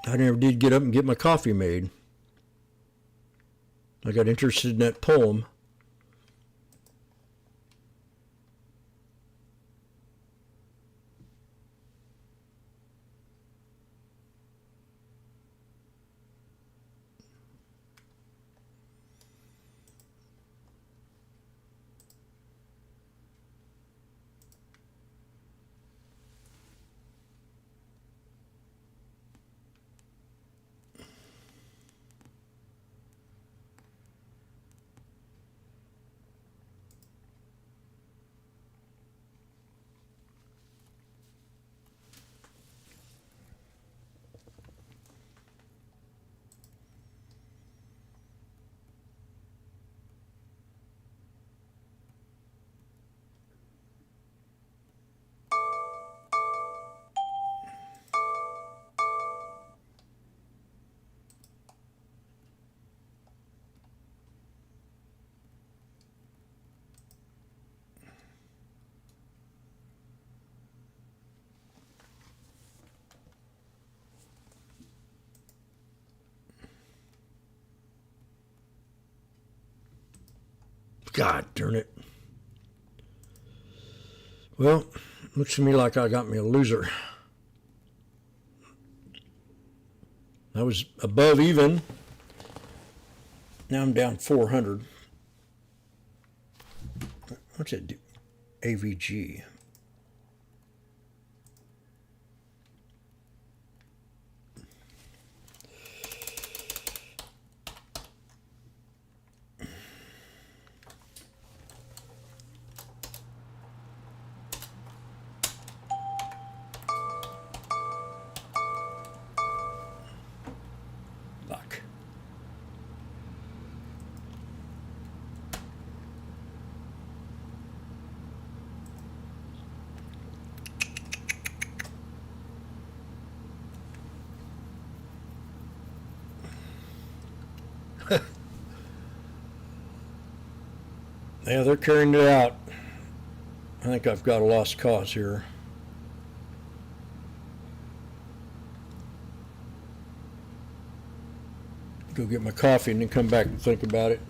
I never did get up and get my coffee made. I got interested in that poem. God darn it. Well, looks to me like I got me a loser. I was above even. Now I'm down 400. What's it do? AVG. Luck. Yeah, they're carrying it out. I think I've got a lost cause here. Go get my coffee and then come back and think about it.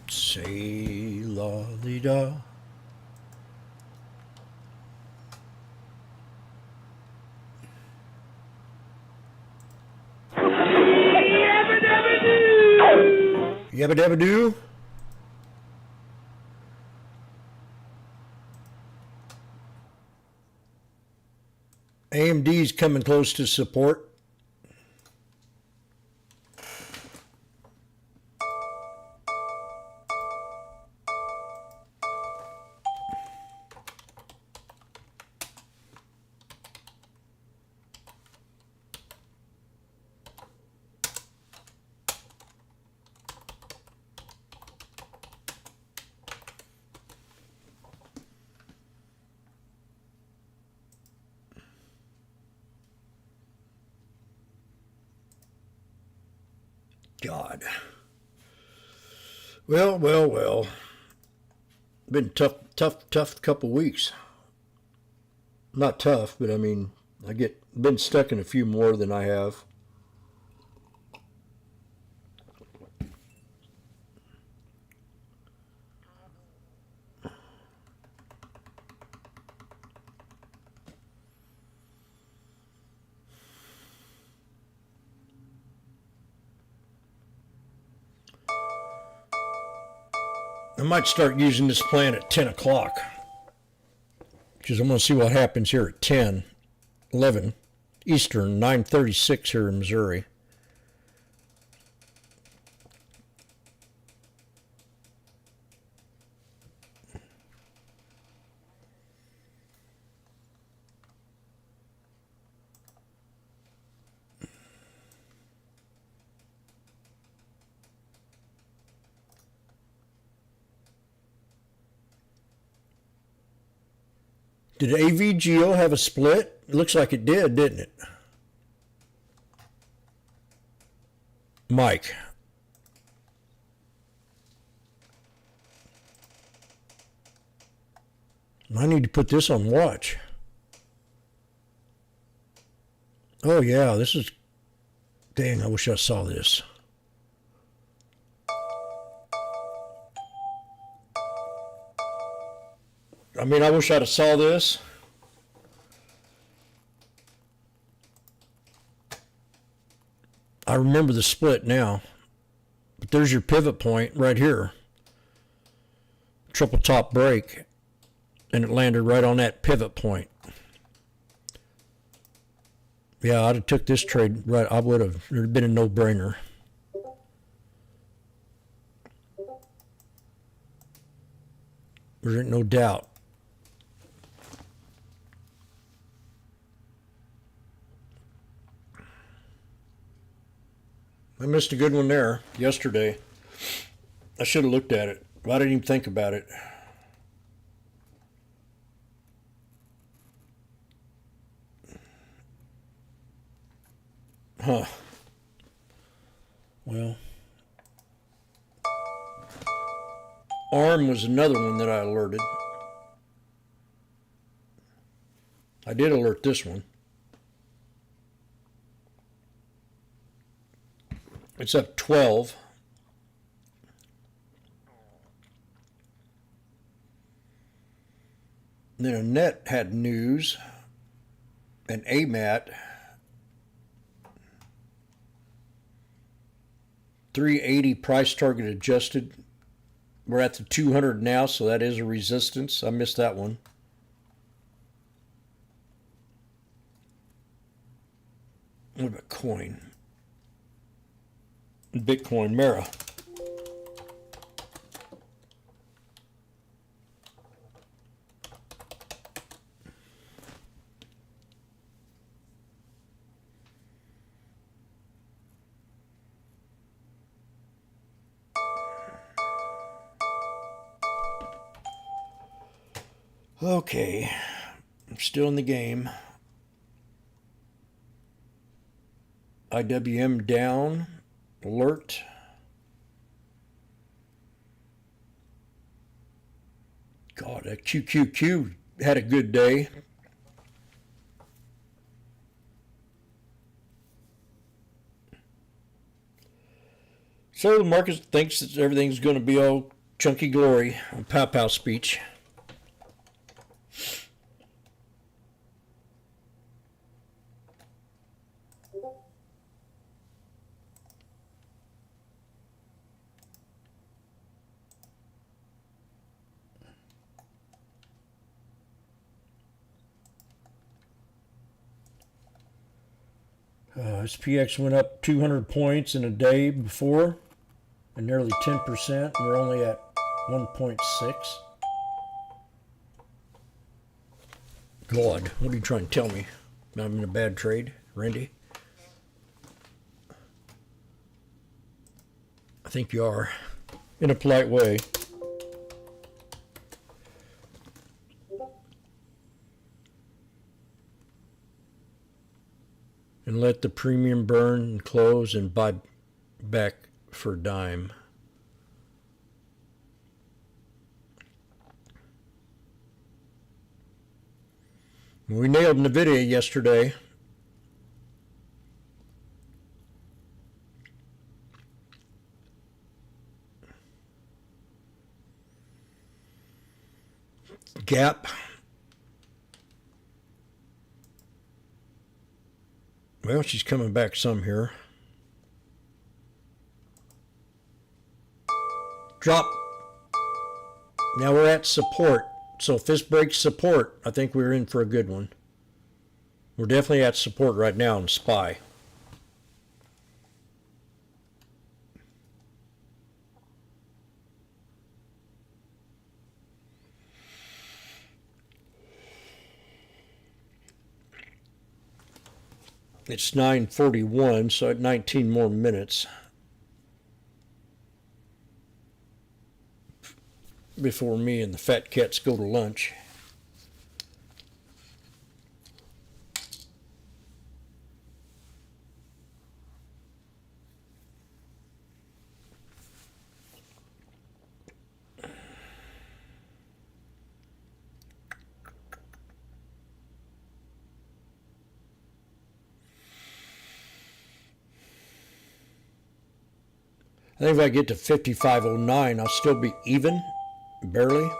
Say la di da. Yabba dabba doo. AMD's coming close to support. God. Well. Been tough couple weeks. Not tough, but I mean, been stuck in a few more than I have. I might start using this plan at 10 o'clock. Because I'm going to see what happens here at 10, 11 Eastern, 9:36 here in Missouri. Did AVGO have a split? It looks like it did, didn't it? Mike. I need to put this on watch. Oh yeah, this is... Dang, I wish I saw this. I mean, I wish I'd have saw this. I remember the split now. But there's your pivot point right here. Triple top break. And it landed right on that pivot point. Yeah, I'd have took this trade right. I would have. It would have been a no-brainer. There ain't no doubt. I missed a good one there yesterday. I should have looked at it. I didn't even think about it. Huh. Well, ARM was another one that I alerted. I did alert this one. It's up 12. Then Annette had news, and AMAT 380 price target adjusted. We're at the 200 now, so that is a resistance. I missed that one. What about coin? Bitcoin Mara. Okay, I'm still in the game. IWM down, alert. God, that QQQ had a good day. So the market thinks that everything's going to be all chunky glory on Pow Pow speech. SPX went up 200 points in a day before, and nearly 10%. We're only at 1.6. God, what are you trying to tell me? I'm in a bad trade, Randy? I think you are, in a polite way. And let the premium burn and close and buy back for a dime. We nailed NVIDIA yesterday. Gap. Well, she's coming back some here. Drop. Now we're at support. So if this breaks support, I think we're in for a good one. We're definitely at support right now in SPY. It's 9:41, so at 19 more minutes before me and the fat cats go to lunch. I think if I get to 55.09, I'll still be even, barely.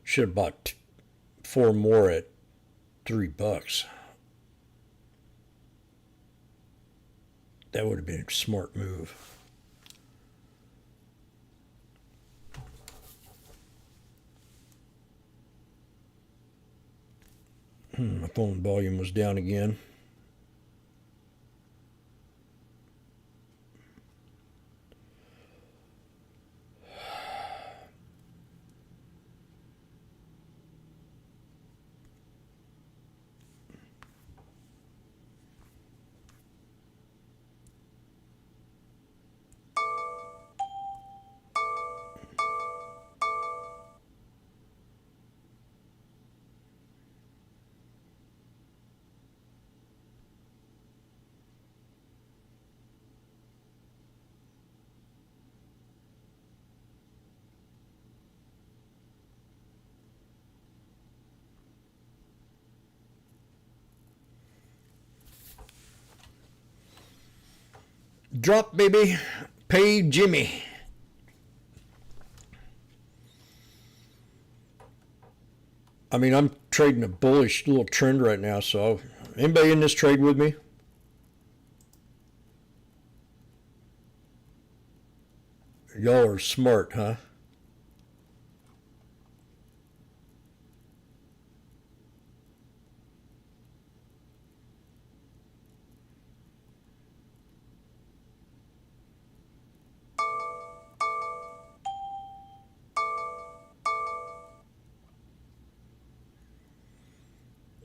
Should have bought 4 more at $3. That would have been a smart move. My phone volume was down again. Drop, baby. Pay Jimmy. I mean, I'm trading a bullish little trend right now, so anybody in this trade with me? Y'all are smart, huh?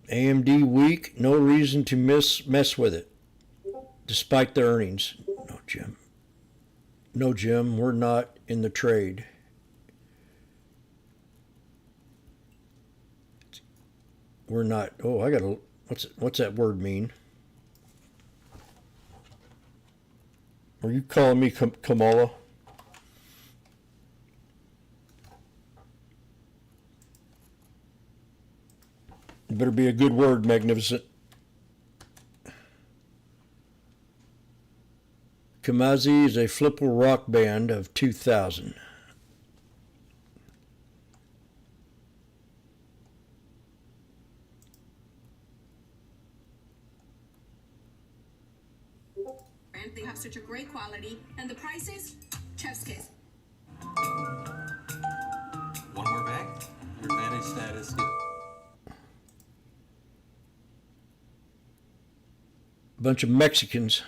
AMD weak, no reason to mess with it, despite the earnings. No, Jim. No, Jim, we're not in the trade. We're not. Oh, I gotta. What's that word mean? Are you calling me Kamala? It better be a good word, Magnificent. Kamazi is a flipple rock band of 2000. They have such a great quality, and the prices, chef's kiss. One more bag. Your managed status. Bunch of Mexicans.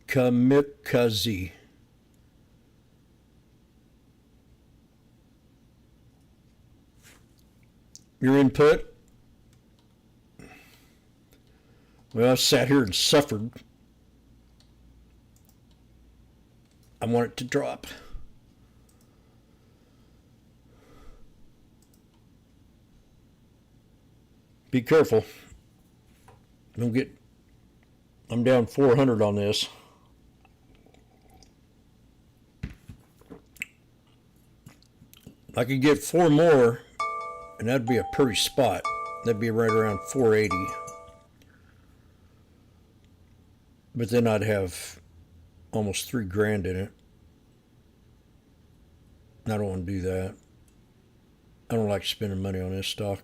Kamikaze. Your input? Well, I sat here and suffered. I want it to drop. Be careful. Don't get. I'm down 400 on this. I could get 4 more, and that'd be a pretty spot. That'd be right around 480. But then I'd have almost $3,000 in it. I don't want to do that. I don't like spending money on this stock.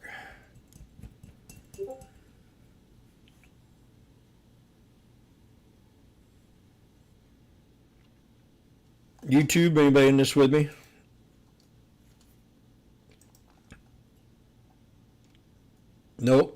YouTube, anybody in this with me? Nope.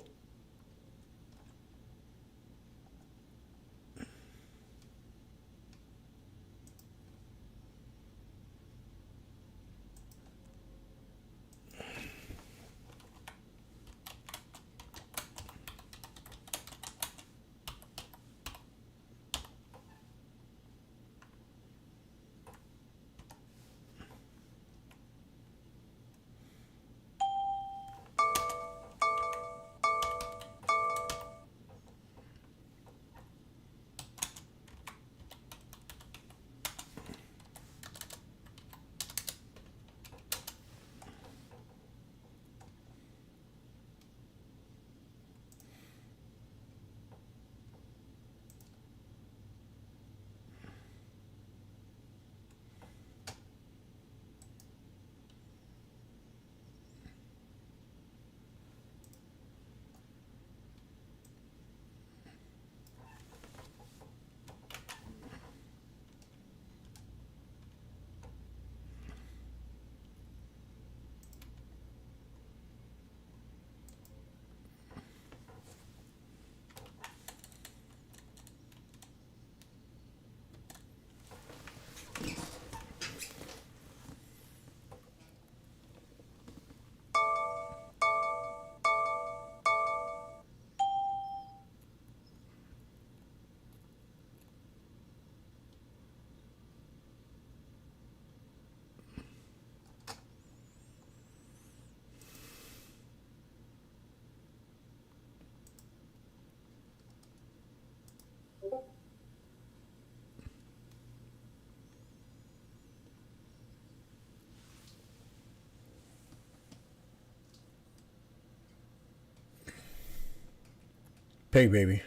Pay baby.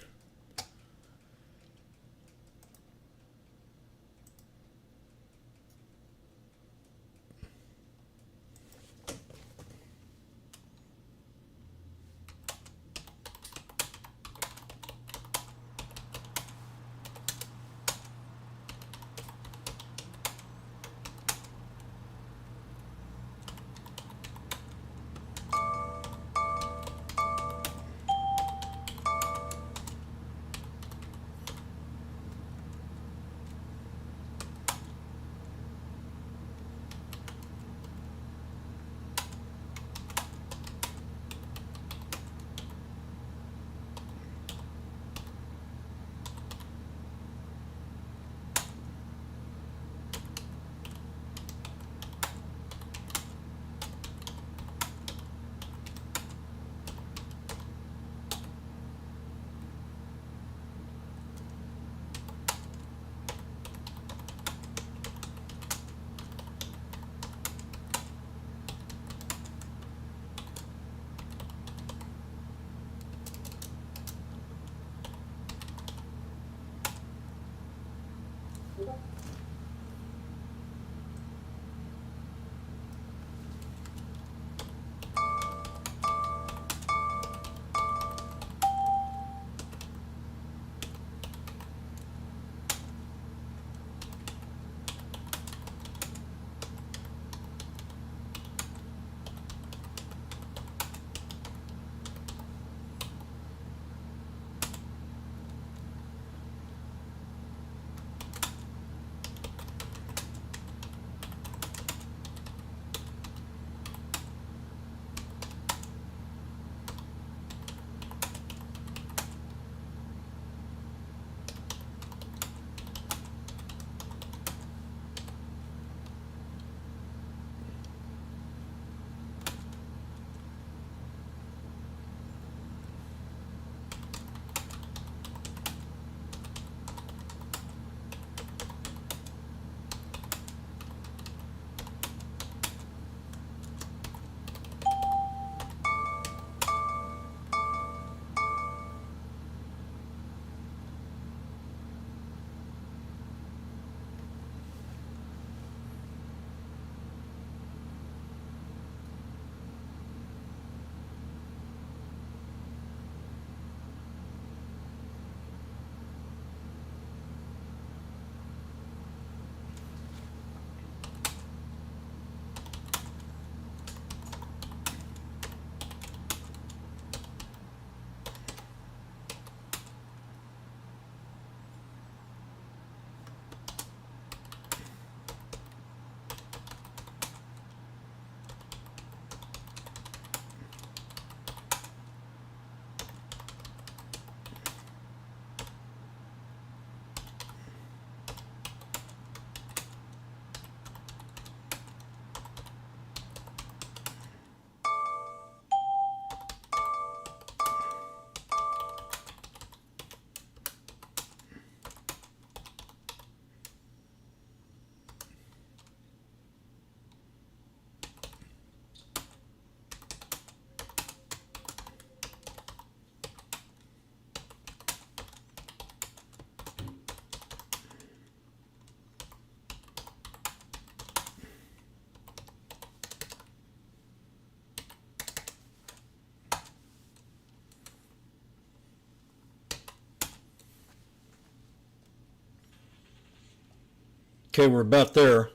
Okay, we're about there.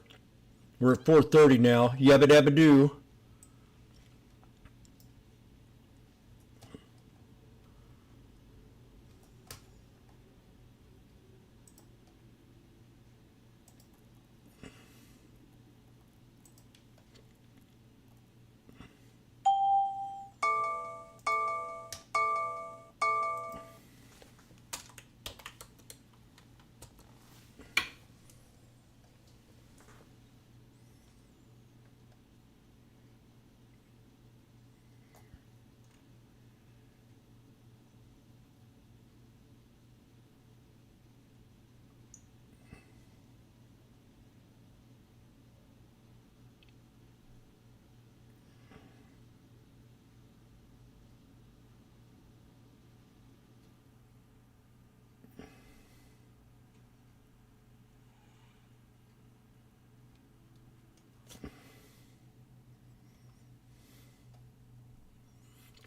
We're at 4:30 now. Yabba dabba doo.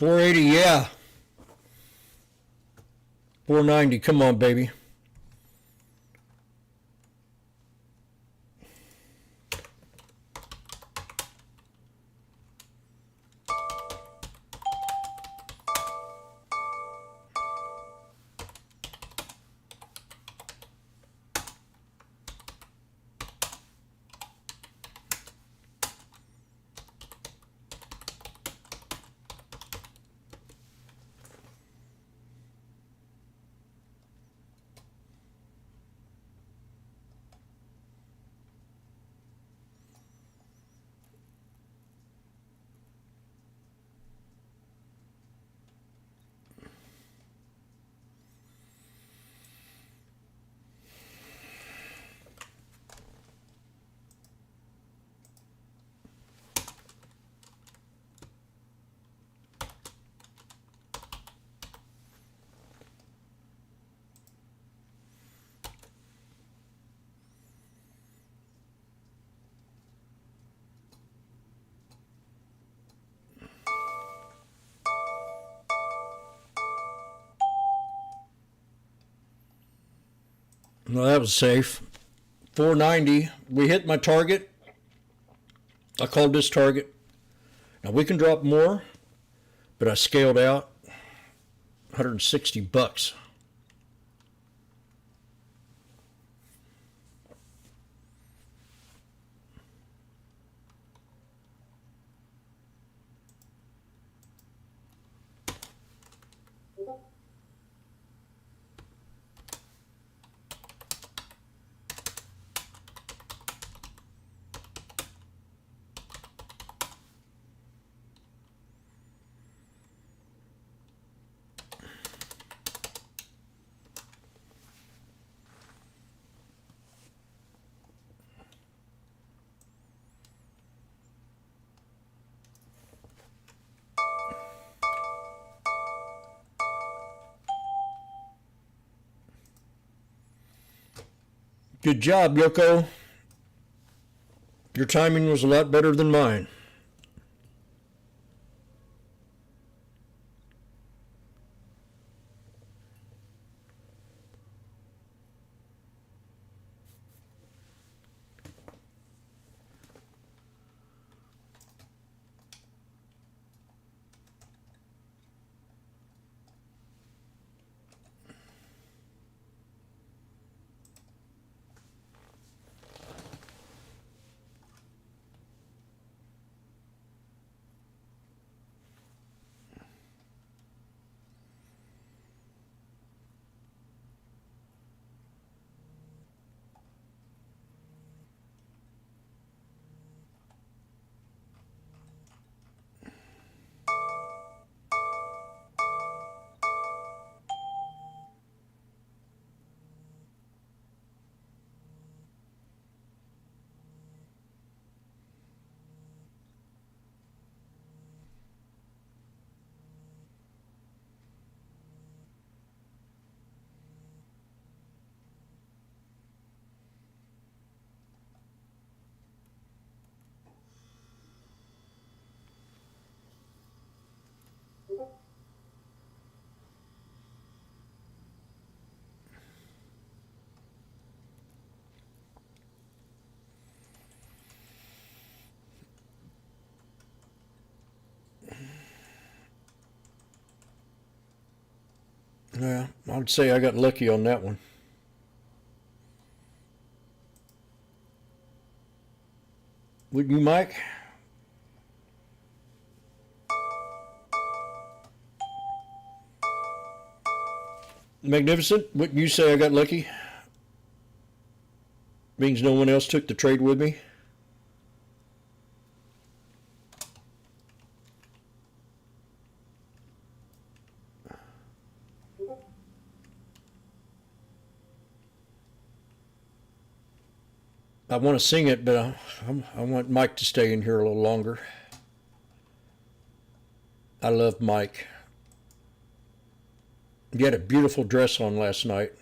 480, yeah. 490, come on, baby. No, that was safe. 490. We hit my target. I called this target. Now we can drop more, but I scaled out. $160. Good job, Yoko. Your timing was a lot better than mine. Yeah, I would say I got lucky on that one. Wouldn't you, Mike? Magnificent, wouldn't you say I got lucky? Means no one else took the trade with me? I want to sing it, but I want Mike to stay in here a little longer. I love Mike. You had a beautiful dress on last night.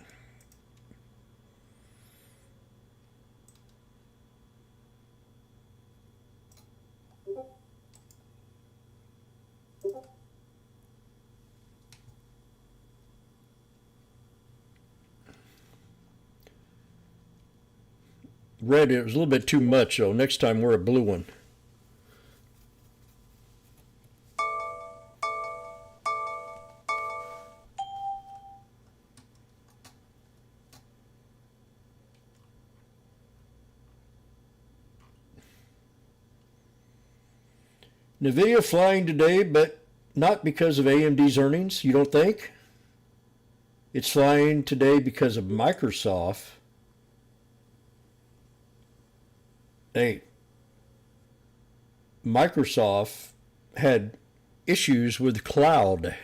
Red, it was a little bit too much, though. Next time, wear a blue one. NVIDIA flying today, but not because of AMD's earnings, you don't think? It's flying today because of Microsoft. Hey, Microsoft had issues with cloud.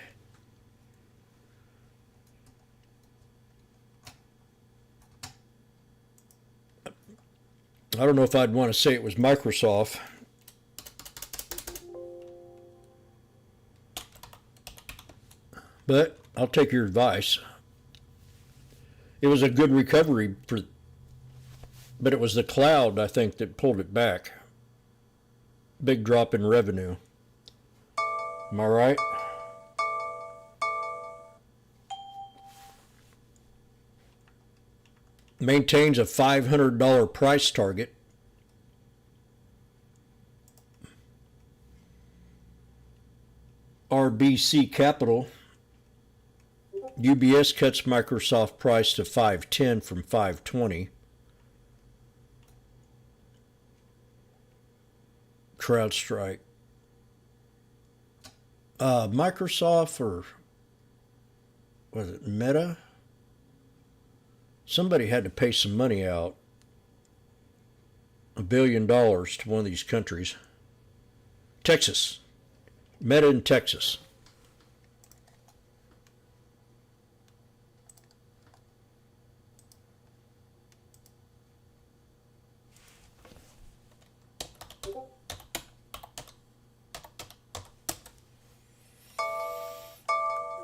I don't know if I'd want to say it was Microsoft. But I'll take your advice. It was a good recovery, but it was the cloud, I think, that pulled it back. Big drop in revenue. Am I right? Maintains a $500 price target. RBC Capital. UBS cuts Microsoft price to $510 from $520. CrowdStrike. Microsoft, or was it Meta? Somebody had to pay some money out. $1 billion to one of these countries. Texas. Meta in Texas.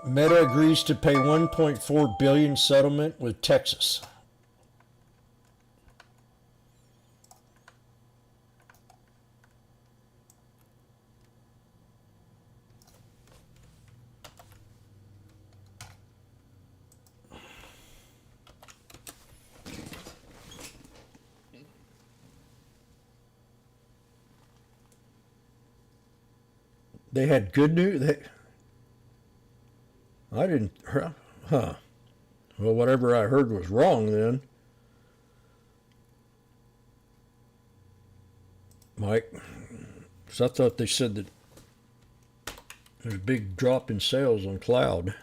Meta agrees to pay $1.4 billion settlement with Texas. They had good news. I didn't, huh. Well, whatever I heard was wrong then. Mike, because I thought they said that there's a big drop in sales on cloud.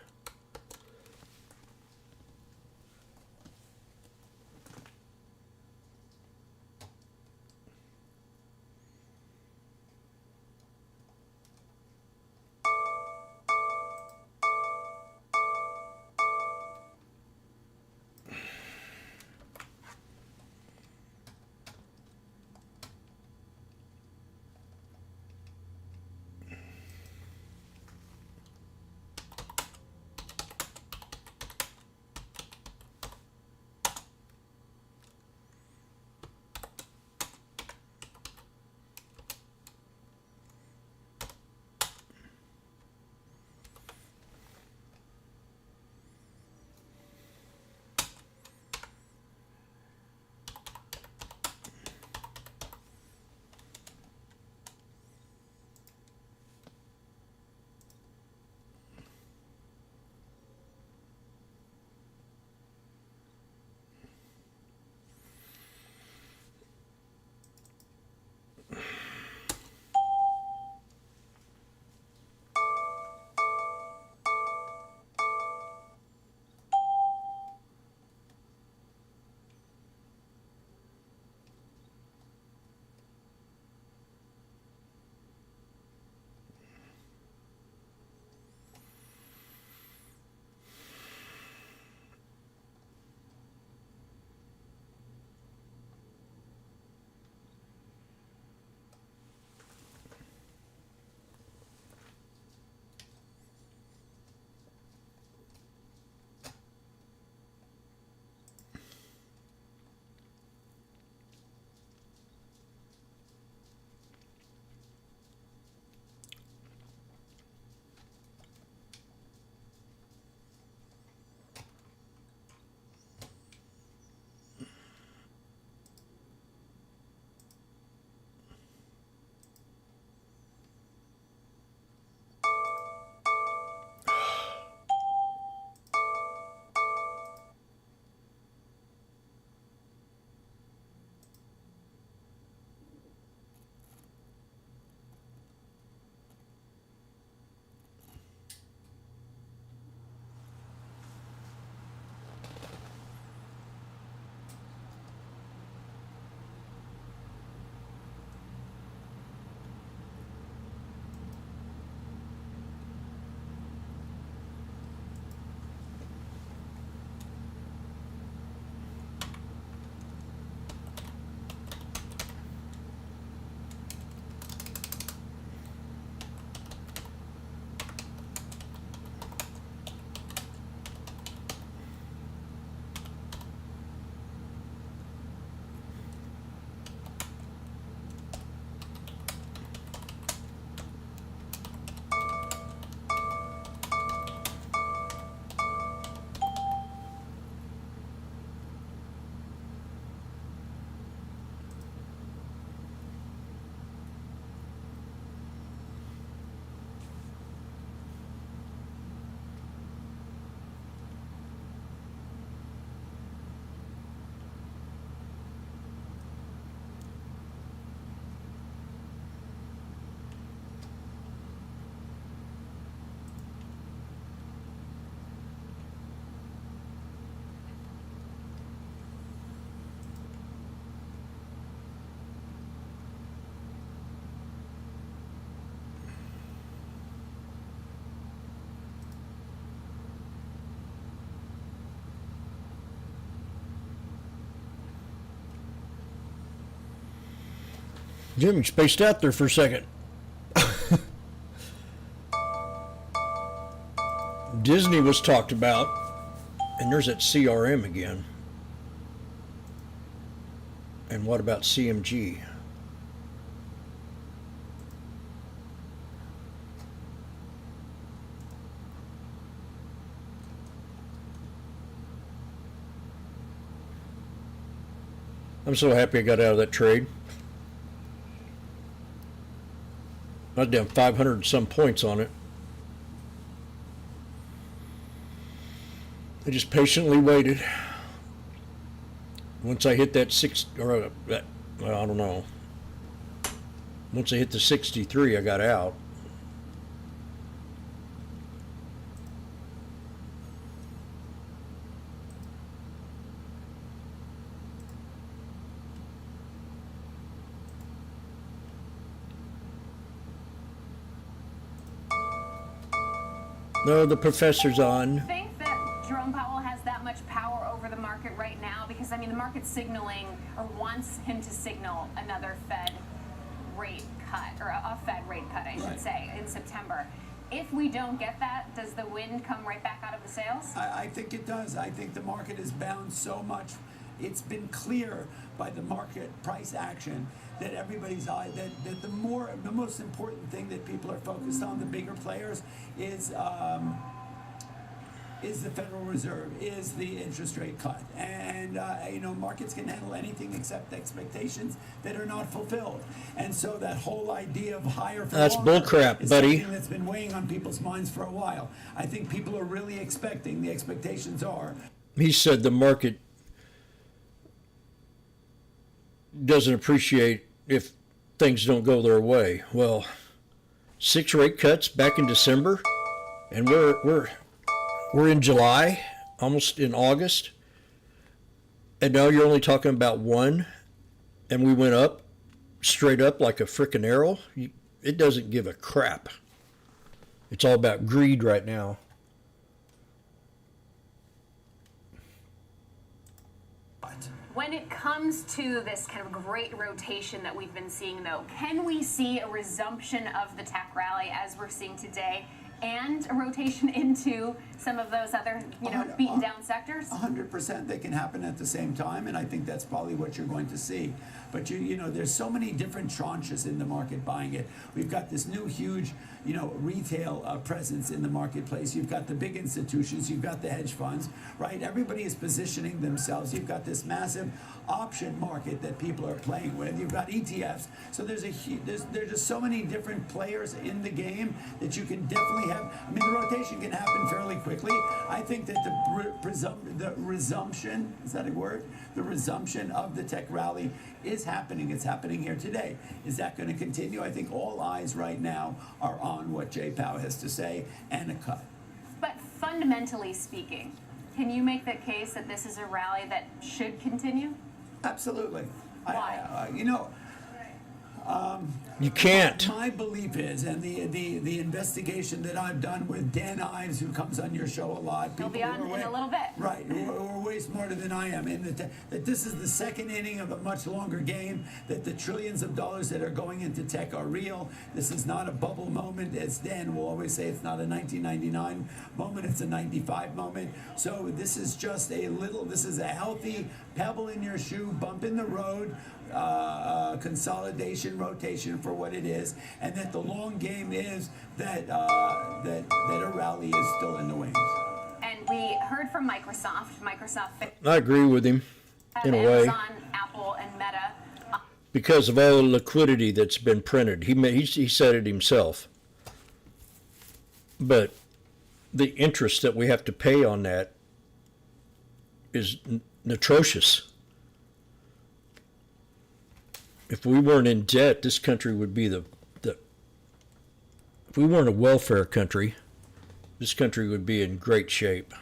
Jimmy spaced out there for a second. Disney was talked about, and there's that CRM again. And what about CMG? I'm so happy I got out of that trade. I was down 500 and some points on it. I just patiently waited. Once I hit that well, I don't know. Once I hit the 63, I got out. No, the professor's on. Think that Jerome Powell has that much power over the market right now? Because, I mean, the market's signaling, or wants him to signal, another Fed rate cut, or a Fed rate cut, I should say, in September. If we don't get that, does the wind come right back out of the sails? I think it does. I think the market has bounced so much. It's been clear by the market price action that everybody's eye that the most important thing that people are focused on, the bigger players, is the Federal Reserve, is the interest rate cut, and markets can handle anything except expectations that are not fulfilled, and so that whole idea of higher for That's longer bullcrap, is buddy. something that's been weighing on people's minds for a while. I think people are really expecting. The expectations are. He said the market doesn't appreciate if things don't go their way. Well, 6 rate cuts back in December, and we're in July, almost in August, and now you're only talking about 1, and we went up, straight up like a frickin' arrow. It doesn't give a crap. It's all about greed right now. When it comes to this kind of great rotation that we've been seeing, though, can we see a resumption of the tech rally as we're seeing today, and a rotation into some of those other, beaten down sectors? 100%. They can happen at the same time, and I think that's probably what you're going to see. But there's so many different tranches in the market buying it. We've got this new huge, retail presence in the marketplace. You've got the big institutions. You've got the hedge funds, right? Everybody is positioning themselves. You've got this massive option market that people are playing with. You've got ETFs. So there's just so many different players in the game that you can definitely have. I mean, the rotation can happen fairly quickly. I think that the resumption, is that a word? The resumption of the tech rally is happening. It's happening here today. Is that going to continue? I think all eyes right now are on what Jay Powell has to say and a cut. But fundamentally speaking, can you make the case that this is a rally that should continue? Absolutely. Why? You can't. My belief is, and the investigation that I've done with Dan Ives, who comes on your show a lot. He'll be on in a little bit. Right, who are way smarter than I am. That this is the second inning of a much longer game, that the trillions of dollars that are going into tech are real. This is not a bubble moment. As Dan will always say, it's not a 1999 moment, it's a 95 moment. So this is just this is a healthy pebble in your shoe, bump in the road, consolidation, rotation for what it is, and that the long game is that a rally is still in the wings. And we heard from Microsoft. I agree with him in a way. Amazon, Apple, and Meta. Because of all the liquidity that's been printed. He said it himself. But the interest that we have to pay on that is atrocious. If we weren't in debt, this country would be if we weren't a welfare country, this country would be in great shape.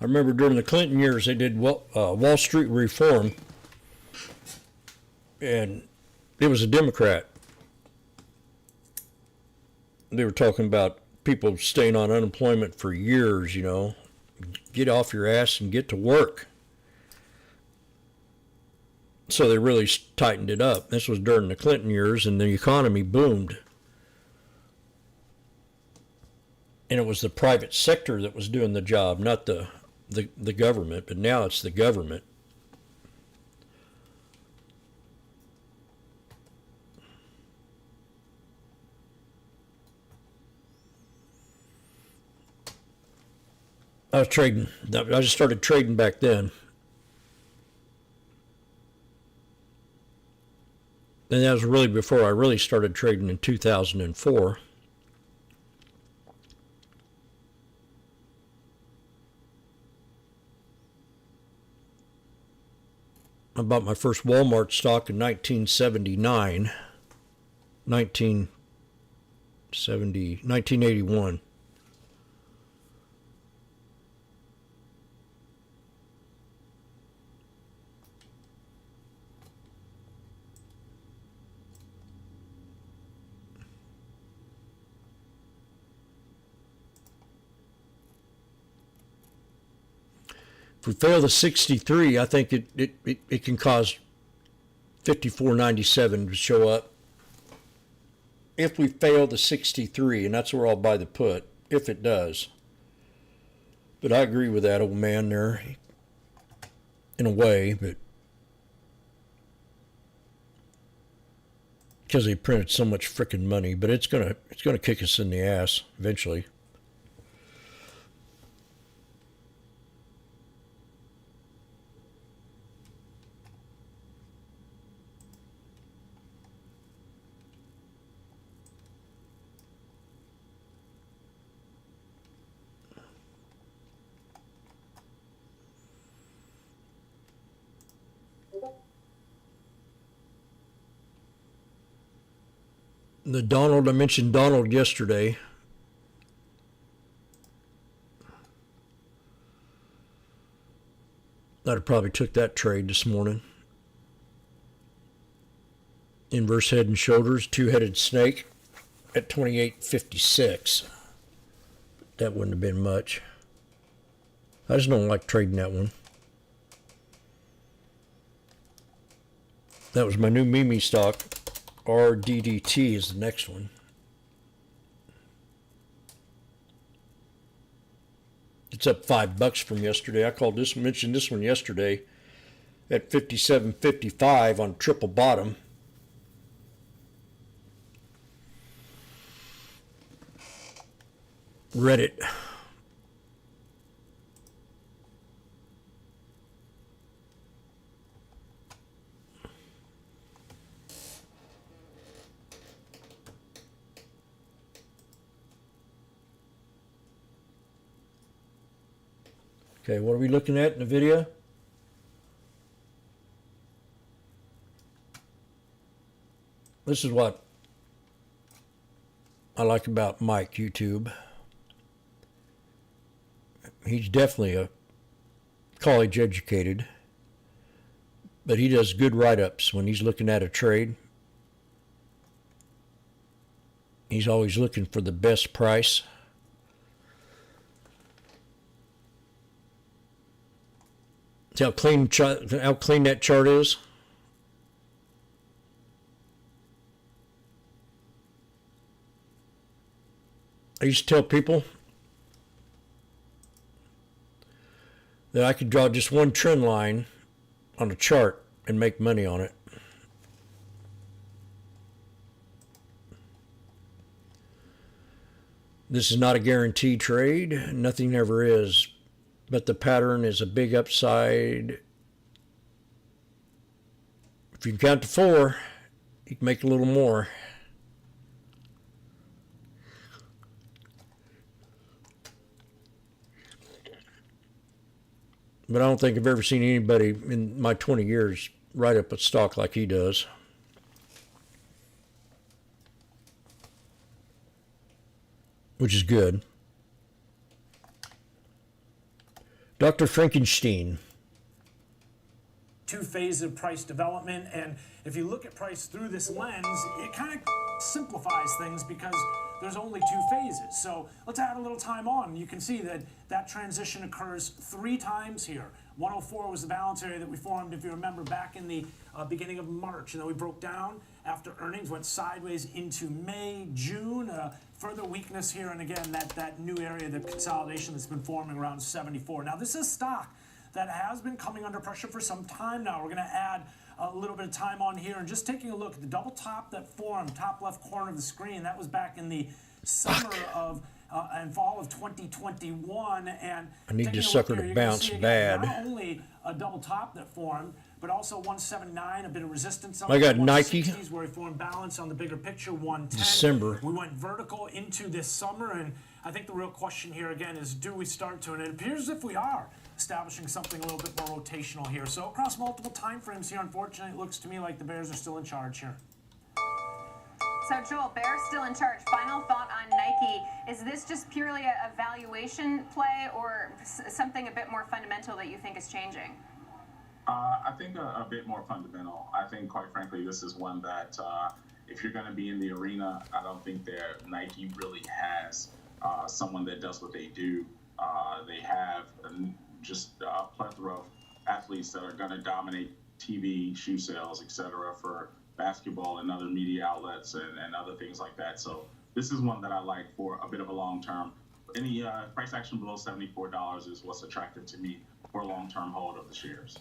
I remember during the Clinton years, they did Wall Street reform, and it was a Democrat. They were talking about people staying on unemployment for years, you know. Get off your ass and get to work. So they really tightened it up. This was during the Clinton years, and the economy boomed. And it was the private sector that was doing the job, not the government, but now it's the government. I was trading. I just started trading back then. And that was really before I really started trading in 2004. I bought my first Walmart stock in 1979. 1981. If we fail the 63, I think it can cause 54.97 to show up. If we fail the 63, and that's where I'll buy the put, if it does. But I agree with that old man there, in a way, but because they printed so much frickin' money, but it's gonna kick us in the ass eventually. The Donald, I mentioned Donald yesterday. I'd have probably took that trade this morning. Inverse head and shoulders, two-headed snake at 28.56. That wouldn't have been much. I just don't like trading that one. That was my new Mimi stock. RDDT is the next one. It's up $5 from yesterday. I mentioned this one yesterday at 57.55 on triple bottom. Reddit. Okay, what are we looking at in the video? This is what I like about Mike YouTube. He's definitely a college educated, but he does good write-ups when he's looking at a trade. He's always looking for the best price. See how clean that chart is? I used to tell people that I could draw just one trend line on a chart and make money on it. This is not a guaranteed trade. Nothing ever is. But the pattern is a big upside. If you can count to 4, you can make a little more. But I don't think I've ever seen anybody in my 20 years write up a stock like he does. Which is good. Dr. Frankenstein. Two phases of price development, and if you look at price through this lens, it kind of simplifies things because there's only two phases. So let's add a little time on. You can see that that transition occurs 3 times here. 104 was the balance area that we formed, if you remember, back in the beginning of March, and then we broke down after earnings, went sideways into May, June, further weakness here, and again, that new area, the consolidation that's been forming around 74. Now, this is stock that has been coming under pressure for some time now. We're going to add a little bit of time on here and just taking a look at the double top that formed, top left corner of the screen. That was back in the summer of and fall of 2021. And I need this sucker to bounce bad. Not only a double top that formed, but also 179, a bit of resistance on I got the Nike. 160s where we formed balance on the bigger picture, 110. December. We went vertical into this summer, and I think the real question here again is, do we start to? And it appears as if we are establishing something a little bit more rotational here. So across multiple time frames here, unfortunately, it looks to me like the Bears are still in charge here. So Joel, Bears still in charge. Final thought on Nike. Is this just purely a valuation play or something a bit more fundamental that you think is changing? I think a bit more fundamental. I think, quite frankly, this is one that if you're going to be in the arena, I don't think that Nike really has someone that does what they do. They have just a plethora of athletes that are going to dominate TV, shoe sales, etc. for basketball and other media outlets and other things like that. So this is one that I like for a bit of a long term. Any price action below $74 is what's attractive to me for a long-term hold of the shares.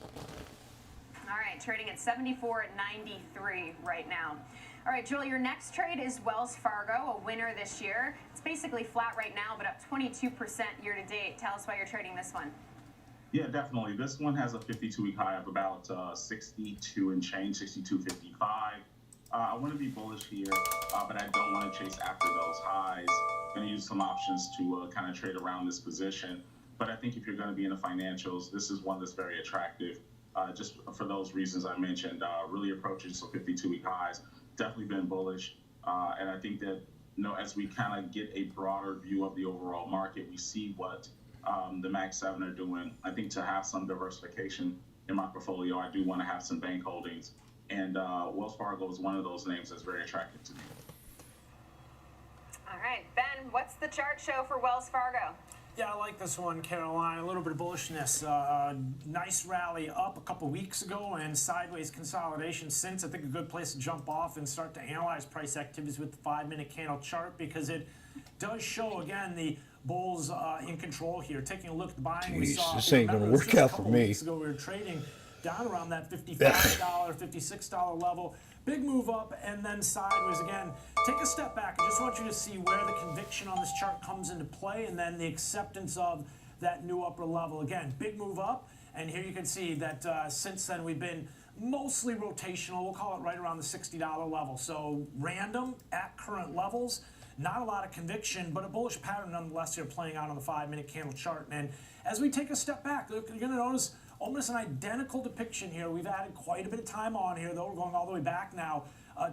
All right, trading at $74.93 right now. All right, Joel, your next trade is Wells Fargo, a winner this year. It's basically flat right now, but up 22% year to date. Tell us why you're trading this one. Yeah, definitely. This one has a 52-week high of about 62 and change, 62.55. I want to be bullish here, but I don't want to chase after those highs. I'm going to use some options to kind of trade around this position. But I think if you're going to be in the financials, this is one that's very attractive. Just for those reasons I mentioned, really approaching some 52-week highs. Definitely been bullish. And I think that, as we kind of get a broader view of the overall market, we see what the Mag 7 are doing. I think to have some diversification in my portfolio, I do want to have some bank holdings. And Wells Fargo is one of those names that's very attractive to me. All right, Ben, what's the chart show for Wells Fargo? Yeah, I like this one, Caroline. A little bit of bullishness. Nice rally up a couple weeks ago and sideways consolidation since. I think a good place to jump off and start to analyze price activities with the 5-minute candle chart because it does show, again, the bulls in control here. Taking a look at the buying we saw. This ain't going to work out for me. Weeks ago, we were trading down around that $55, $56 level. Big move up and then sideways again. Take a step back. I just want you to see where the conviction on this chart comes into play and then the acceptance of that new upper level. Again, big move up. And here you can see that since then we've been mostly rotational. We'll call it right around the $60 level. So random at current levels. Not a lot of conviction, but a bullish pattern nonetheless here playing out on the 5-minute candle chart. And as we take a step back, look, you're going to notice almost an identical depiction here. We've added quite a bit of time on here, though. We're going all the way back now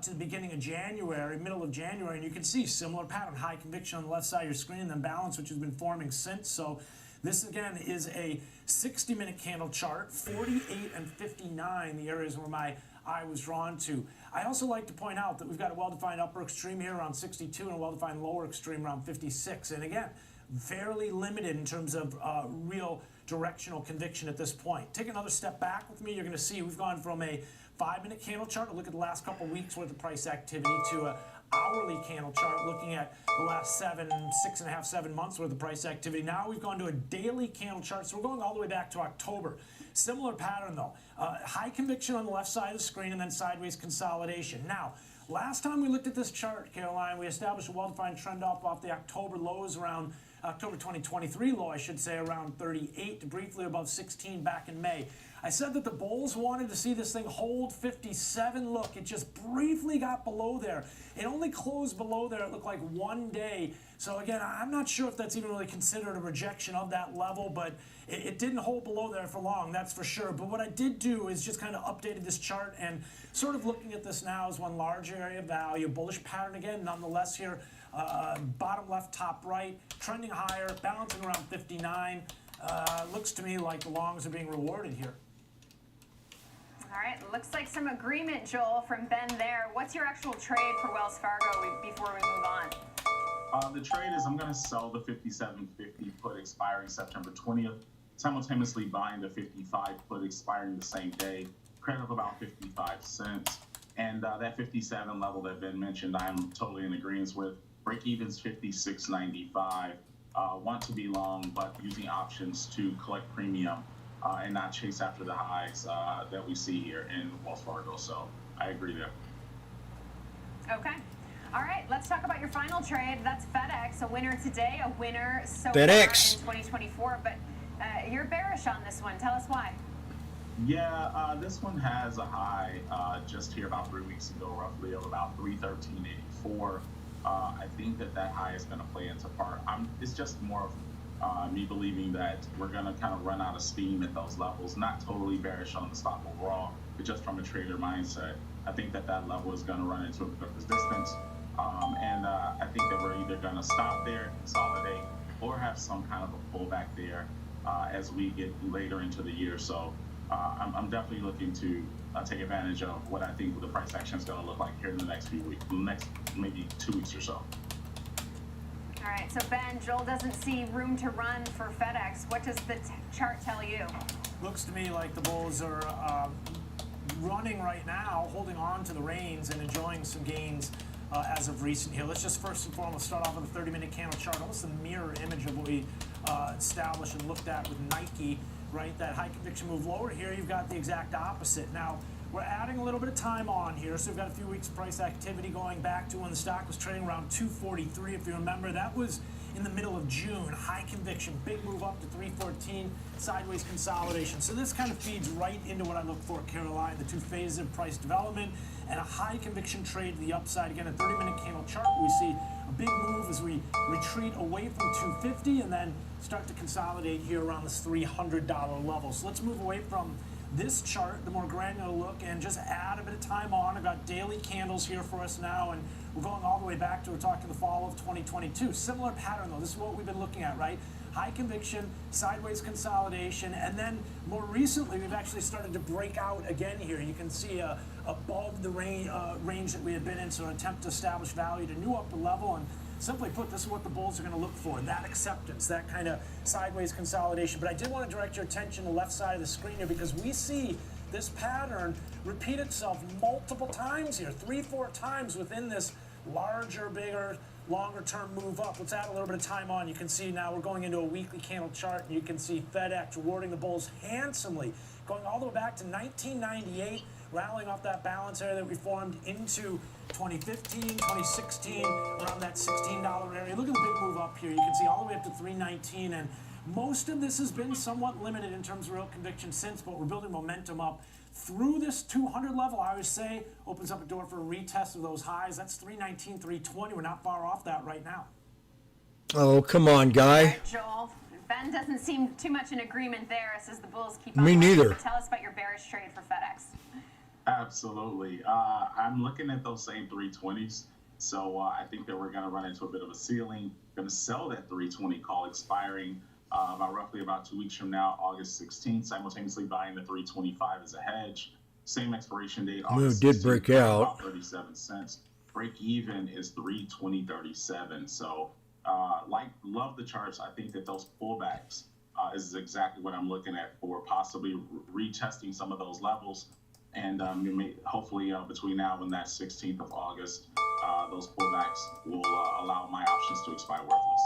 to the beginning of January, middle of January, and you can see similar pattern, high conviction on the left side of your screen, and then balance, which has been forming since. So this, again, is a 60-minute candle chart, 48 and 59, the areas where my eye was drawn to. I also like to point out that we've got a well-defined upper extreme here around 62 and a well-defined lower extreme around 56. And again, fairly limited in terms of real directional conviction at this point. Take another step back with me. You're going to see we've gone from a 5-minute candle chart to look at the last couple weeks worth of price activity to a hourly candle chart looking at the last 6.5, 7 months worth of price activity. Now we've gone to a daily candle chart, so we're going all the way back to October. Similar pattern though. High conviction on the left side of the screen and then sideways consolidation. Now, last time we looked at this chart, Caroline, we established a well-defined trend off the October lows around October 2023 low, I should say, around 38 to briefly above 16 back in May. I said that the bulls wanted to see this thing hold 57. Look, it just briefly got below there. It only closed below there, it looked like one day. So again, I'm not sure if that's even really considered a rejection of that level, but it didn't hold below there for long, that's for sure. But what I did do is just kind of updated this chart and sort of looking at this now as one large area of value. Bullish pattern again, nonetheless here. Bottom left, top right, trending higher, balancing around 59. Looks to me like the longs are being rewarded here. All right, looks like some agreement, Joel, from Ben there. What's your actual trade for Wells Fargo before we move on? The trade is I'm going to sell the 57.50 put expiring September 20th, simultaneously buying the 55 put expiring the same day, credit of about 55 cents. And that 57 level that Ben mentioned, I'm totally in agreement with. Break even's 56.95. Want to be long, but using options to collect premium and not chase after the highs that we see here in Wells Fargo. So I agree there. Okay. All right, let's talk about your final trade. That's FedEx, a winner today, a winner so FedEx. far in 2024. But you're bearish on this one. Tell us why. Yeah, this one has a high just here about 3 weeks ago, roughly of about 313.84. I think that high is going to play into part. It's just more of me believing that we're going to kind of run out of steam at those levels. Not totally bearish on the stock overall, but just from a trader mindset, I think that level is going to run into a bit of resistance. And I think that we're either going to stop there, consolidate, or have some kind of a pullback there as we get later into the year. So I'm definitely looking to take advantage of what I think the price action is going to look like here in the next few weeks, next maybe 2 weeks or so. All right, so Ben, Joel doesn't see room to run for FedEx. What does the chart tell you? Looks to me like the bulls are running right now, holding on to the reins and enjoying some gains as of recent here. Let's just first and foremost start off with a 30-minute candle chart, almost a mirror image of what we established and looked at with Nike, right? That high conviction move lower here, you've got the exact opposite. Now, we're adding a little bit of time on here, so we've got a few weeks of price activity going back to when the stock was trading around 243. If you remember, that was in the middle of June. High conviction, big move up to 314, sideways consolidation. So this kind of feeds right into what I look for, Caroline, the two phases of price development and a high conviction trade to the upside. Again, a 30-minute candle chart, we see a big move as we retreat away from 250 and then start to consolidate here around this $300 level. So let's move away from this chart, the more granular look, and just add a bit of time on. I've got daily candles here for us now, and we're going all the way back to, we're talking the fall of 2022. Similar pattern though, this is what we've been looking at, right? High conviction, sideways consolidation, and then more recently we've actually started to break out again here. You can see above the range that we had been in, so an attempt to establish value at a new upper level. And simply put, this is what the bulls are going to look for, that acceptance, that kind of sideways consolidation. But I did want to direct your attention to the left side of the screen here, because we see this pattern repeat itself multiple times here, 3-4 times within this larger, bigger, longer term move up. Let's add a little bit of time on. You can see now we're going into a weekly candle chart, and you can see FedEx rewarding the bulls handsomely, going all the way back to 1998, rallying off that balance area that we formed into 2015, 2016, around that $16 area. Look at the big move up here. You can see all the way up to 319, and most of this has been somewhat limited in terms of real conviction since, but we're building momentum up through this 200 level. I always say opens up a door for a retest of those highs. That's 319, 320. We're not far off that right now. Oh, come on, guy. All right, Joel. Ben doesn't seem too much in agreement there. Says the bulls keep on. Me neither. Tell us about your bearish trade for FedEx. Absolutely. I'm looking at those same 320s. So I think that we're going to run into a bit of a ceiling. Going to sell that 320 call expiring roughly about 2 weeks from now, August 16th, simultaneously buying the 325 as a hedge. Same expiration date. August did break 16th, out. about 37 cents. Break even is 320.37. So love the charts. I think that those pullbacks is exactly what I'm looking at for possibly retesting some of those levels. And hopefully between now and that 16th of August, those pullbacks will allow my options to expire worthless.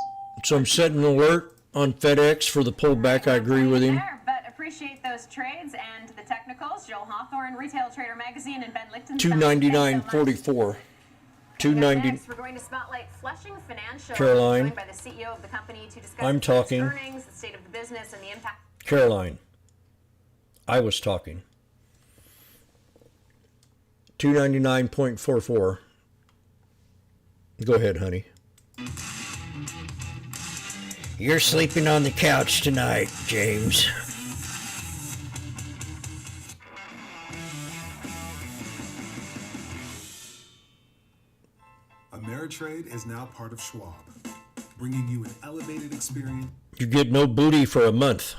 So I'm setting an alert on FedEx for the pullback. I agree with him. But appreciate those trades and the technicals. Joel Hawthorne, Retail Trader Magazine, and Ben Lichtenstein. 299.44. 290. Next, we're going to spotlight Flushing Financial, Caroline. joined by the CEO of the company to discuss I'm talking. earnings, the state of the business, and the impact. Caroline, I was talking. 299.44. Go ahead, honey. You're sleeping on the couch tonight, James. Ameritrade is now part of Schwab. bringing you an elevated experience. You get no booty for a month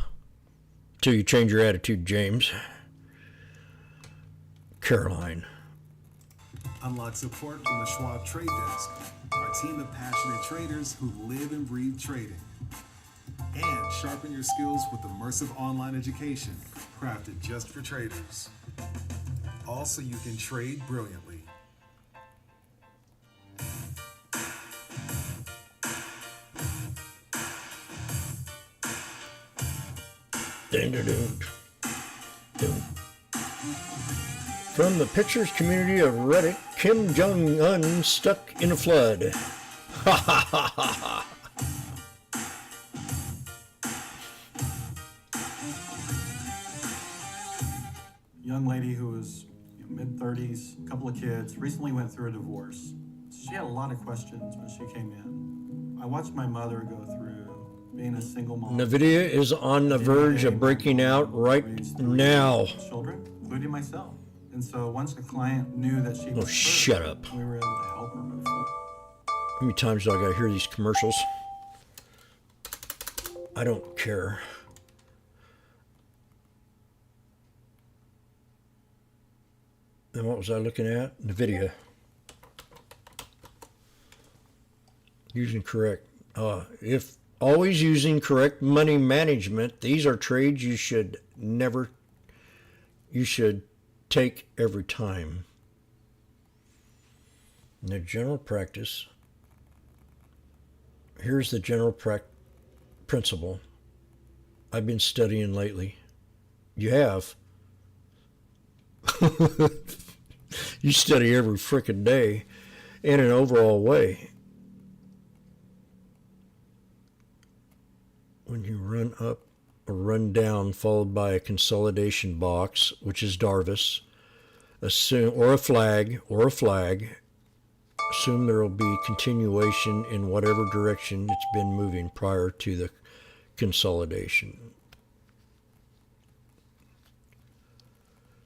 till you change your attitude, James. Caroline. Unlock support from the Schwab Trade Desk, our team of passionate traders who live and breathe trading. And sharpen your skills with immersive online education crafted just for traders. Also, you can trade brilliantly. From the pictures community of Reddit, Kim Jong-un stuck in a flood. Ha ha ha ha ha. Young lady who was mid-30s, a couple of kids, recently went through a divorce. She had a lot of questions when she came in. I watched my mother go through being a single mom. NVIDIA is on the verge of breaking out right now. Children, including myself. And so once a client knew that she was shut hurt, up. we were able to help her move forward. How many times do I gotta hear these commercials? I don't care. And what was I looking at? NVIDIA. Using correct. If always using correct money management, these are trades you should take every time. In the general practice, here's the general principle I've been studying lately. You have. You study every frickin' day in an overall way. When you run up or run down followed by a consolidation box, which is Darvis, assume, or a flag, assume there will be continuation in whatever direction it's been moving prior to the consolidation.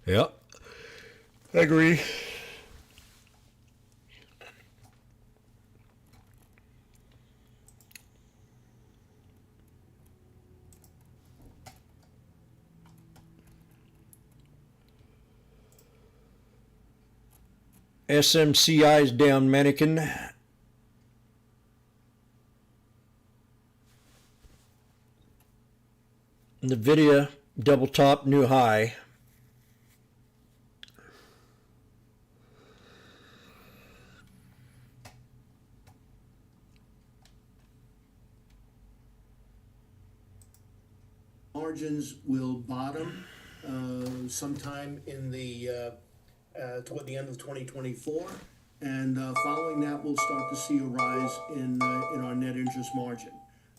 Yep, I agree. SMCI's down, mannequin. NVIDIA double top new high. Margins will bottom sometime in the toward the end of 2024, and following that, we'll start to see a rise in our net interest margin.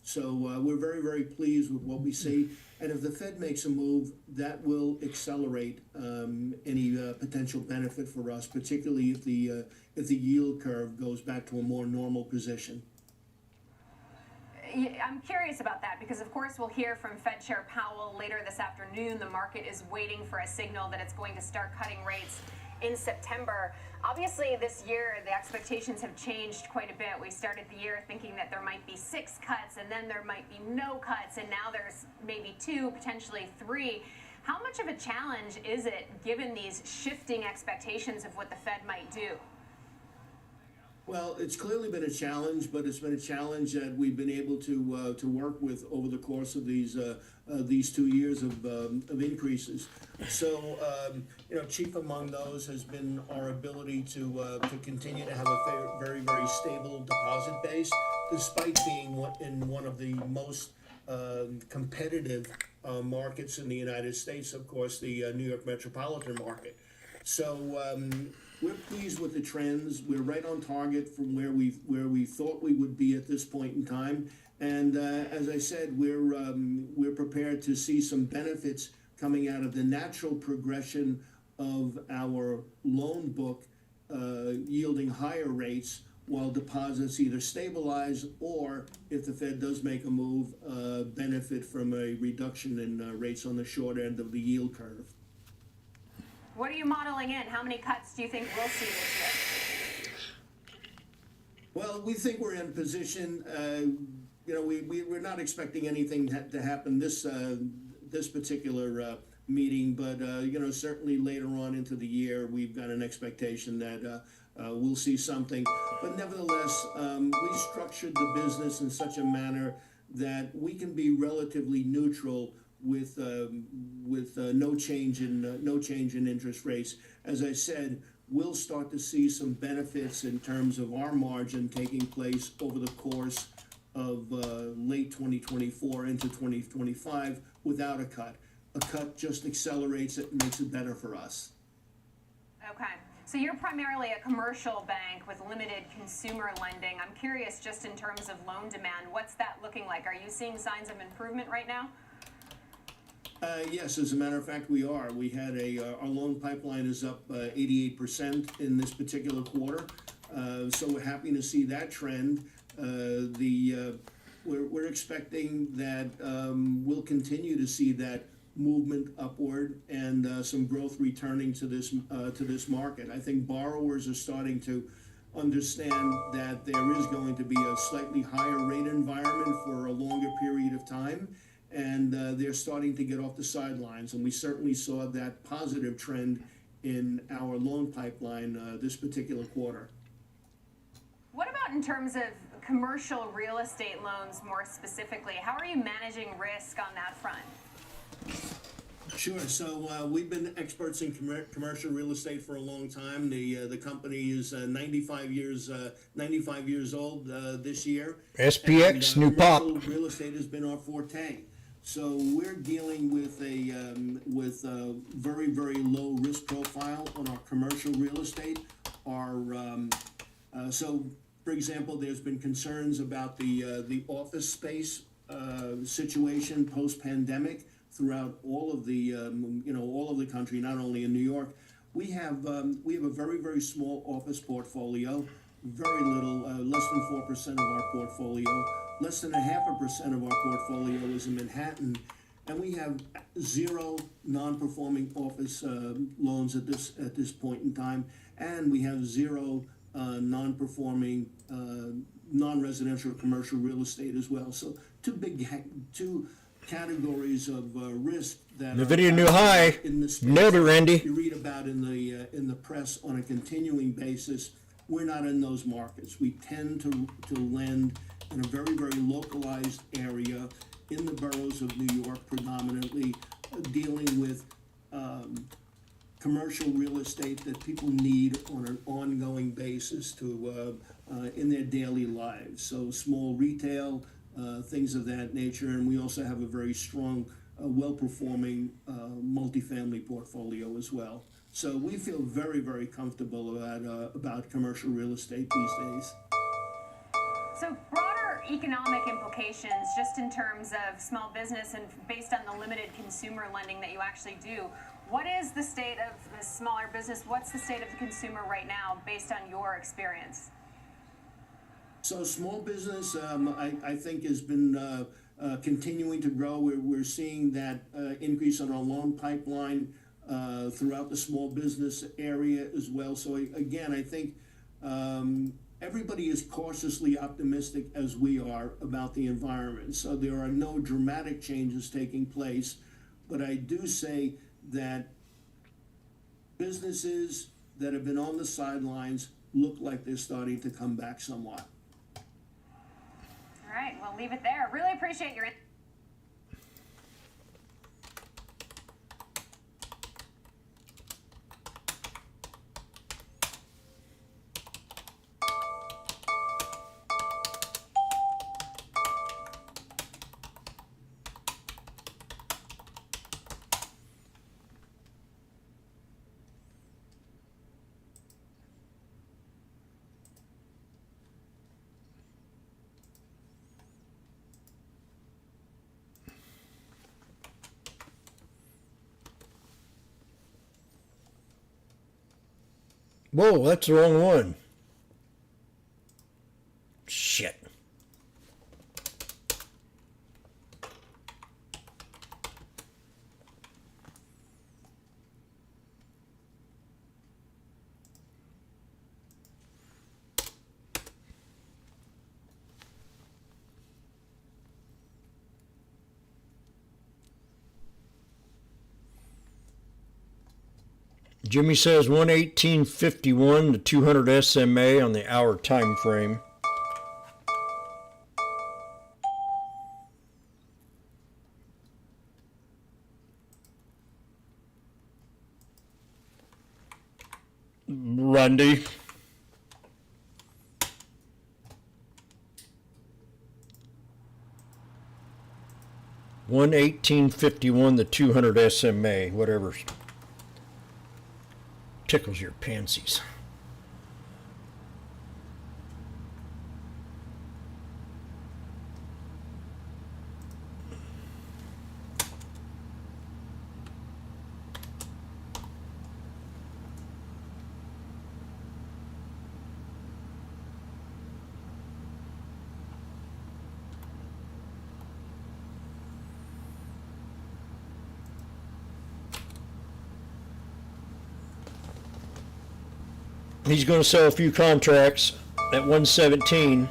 So we're very, very pleased with what we see, and if the Fed makes a move, that will accelerate any potential benefit for us, particularly if the yield curve goes back to a more normal position. I'm curious about that because, of course, we'll hear from Fed Chair Powell later this afternoon. The market is waiting for a signal that it's going to start cutting rates in September. Obviously, this year, the expectations have changed quite a bit. We started the year thinking that there might be 6 cuts, and then there might be no cuts, and now there's maybe 2, potentially 3. How much of a challenge is it, given these shifting expectations of what the Fed might do? Well, it's clearly been a challenge, but it's been a challenge that we've been able to work with over the course of these 2 years of increases. So, chief among those has been our ability to continue to have a very, very stable deposit base, despite being in one of the most competitive markets in the United States, of course, the New York metropolitan market. So we're pleased with the trends. We're right on target from where we thought we would be at this point in time. And as I said, we're prepared to see some benefits coming out of the natural progression of our loan book yielding higher rates, while deposits either stabilize or, if the Fed does make a move, benefit from a reduction in rates on the short end of the yield curve. What are you modeling in? How many cuts do you think we'll see this year? Well, we think we're in position. We're not expecting anything to happen this particular meeting, but certainly later on into the year, we've got an expectation that we'll see something. But nevertheless, we structured the business in such a manner that we can be relatively neutral with no change in interest rates. As I said, we'll start to see some benefits in terms of our margin taking place over the course of late 2024 into 2025 without a cut. A cut just accelerates it and makes it better for us. Okay. So you're primarily a commercial bank with limited consumer lending. I'm curious, just in terms of loan demand, what's that looking like? Are you seeing signs of improvement right now? Yes, as a matter of fact, we are. We had our loan pipeline is up 88% in this particular quarter. So we're happy to see that trend. We're expecting that we'll continue to see that movement upward and some growth returning to this market. I think borrowers are starting to understand that there is going to be a slightly higher rate environment for a longer period of time, and they're starting to get off the sidelines. And we certainly saw that positive trend in our loan pipeline this particular quarter. What about in terms of commercial real estate loans more specifically? How are you managing risk on that front? Sure. So we've been experts in commercial real estate for a long time. The company is 95 years old this year. SPX, new pop. Commercial real estate has been our forte. So we're dealing with a very, very low risk profile on our commercial real estate. So, for example, there's been concerns about the office space situation post-pandemic throughout all of the country, not only in New York. We have a very, very small office portfolio, very little, less than 4% of our portfolio. Less than 0.5% of our portfolio is in Manhattan, and we have 0 non-performing office loans at this point in time, and we have 0 non-performing non-residential commercial real estate as well. So two categories of risk that Nvidia new high. In the space Nailed it, Randy. You read about in the press on a continuing basis. We're not in those markets. We tend to lend in a very, very localized area in the boroughs of New York, predominantly dealing with commercial real estate that people need on an ongoing basis to in their daily lives. So small retail, things of that nature, and we also have a very strong, well-performing multifamily portfolio as well. So we feel very, very comfortable about commercial real estate these days. So broader economic implications, just in terms of small business and based on the limited consumer lending that you actually do, what is the state of the smaller business? What's the state of the consumer right now based on your experience? So small business, I think, has been continuing to grow. We're seeing that increase on our loan pipeline throughout the small business area as well. So again, I think everybody is cautiously optimistic, as we are, about the environment. So there are no dramatic changes taking place, but I do say that businesses that have been on the sidelines look like they're starting to come back somewhat. All right, we'll leave it there. Really appreciate your. Whoa, that's the wrong one. Shit. Jimmy says 118.51 to 200 SMA on the hour time frame. Rundy. $118.51 to 200 SMA, whatever tickles your pansies. He's going to sell a few contracts at 117.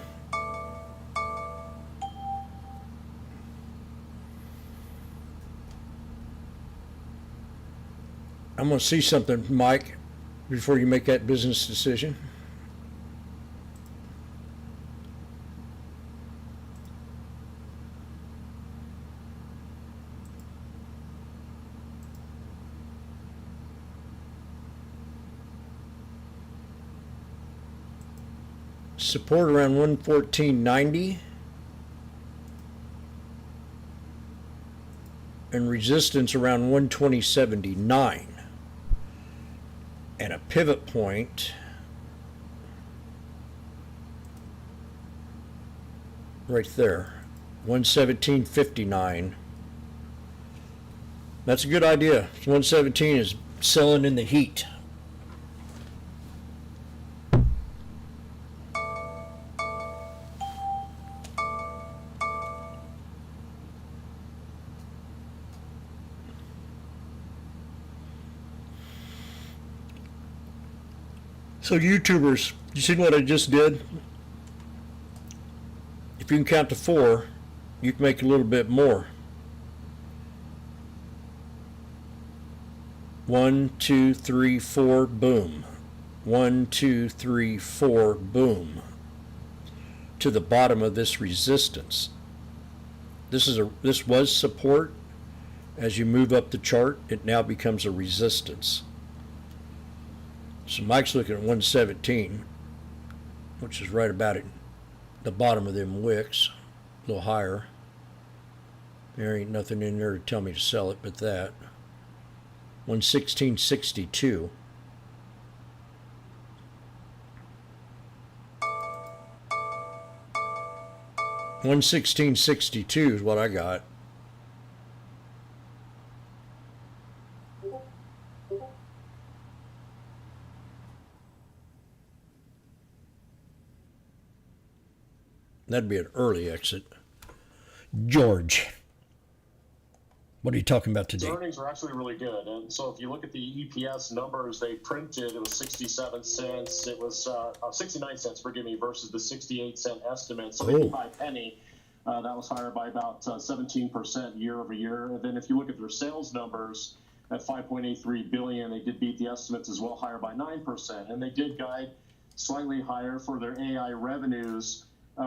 I'm going to see something, Mike, before you make that business decision. Support around 114.90 and resistance around 120.79 and a pivot point right there, 117.59. That's a good idea. 117 is selling in the heat. So YouTubers, you see what I just did? If you can count to 4, you can make a little bit more. 1, 2, 3, 4, boom. 1, 2, 3, 4, boom. To the bottom of this resistance. This was support. As you move up the chart, it now becomes a resistance. So Mike's looking at 117, which is right about at the bottom of them wicks, a little higher. There ain't nothing in there to tell me to sell it but that. 116.62. $116.62 is what I got. That'd be an early exit. George, what are you talking about today? Earnings are actually really good. And so if you look at the EPS numbers they printed, it was 67 cents. It was 69 cents, forgive me, versus the 68-cent estimate. So they beat by a penny. That was higher by about 17% year over year. And then if you look at their sales numbers at $5.83 billion, they did beat the estimates as well, higher by 9%. And they did guide slightly higher for their AI revenues,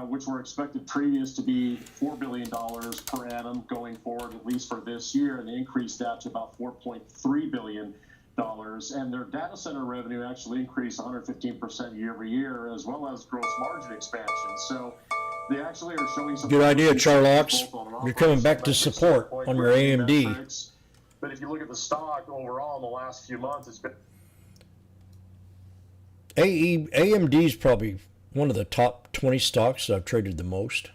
which were expected previous to be $4 billion per annum going forward, at least for this year, and they increased that to about $4.3 billion. And their data center revenue actually increased 115% year over year, as well as gross margin expansion. So they actually are showing some good idea, Charlox. You're coming back to support on your AMD. Metrics. But if you look at the stock overall in the last few months, it's been AMD is probably one of the top 20 stocks that I've traded the most.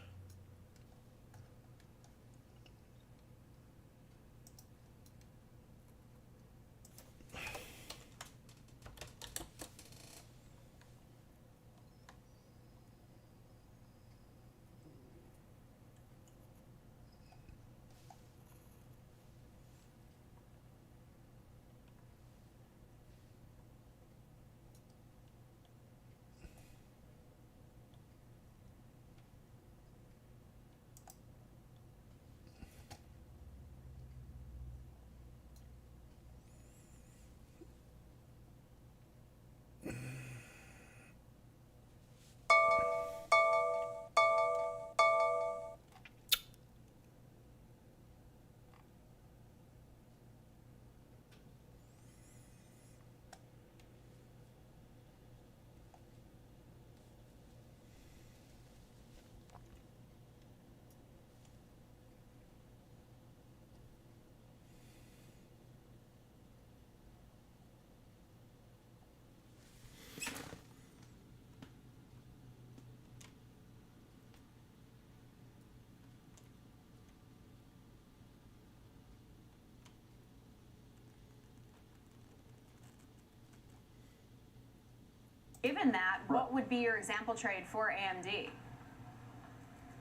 Given that, what would be your example trade for AMD?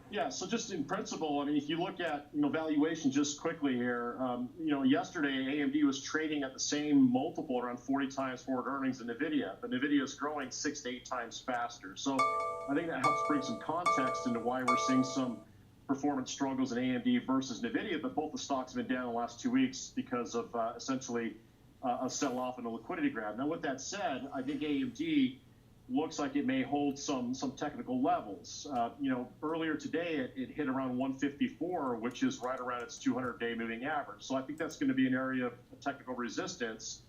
Yeah, so just in principle, I mean, if you look at valuation just quickly here, yesterday AMD was trading at the same multiple, around 40 times forward earnings than NVIDIA, but NVIDIA is growing 6 to 8 times faster. So I think that helps bring some context into why we're seeing some performance struggles in AMD versus NVIDIA, but both the stocks have been down the last 2 weeks because of essentially a sell-off and a liquidity grab. Now, with that said, I think AMD looks like it may hold some technical levels. Earlier today, it hit around 154, which is right around its 200-day moving average. So I think that's going to be an area of technical resistance.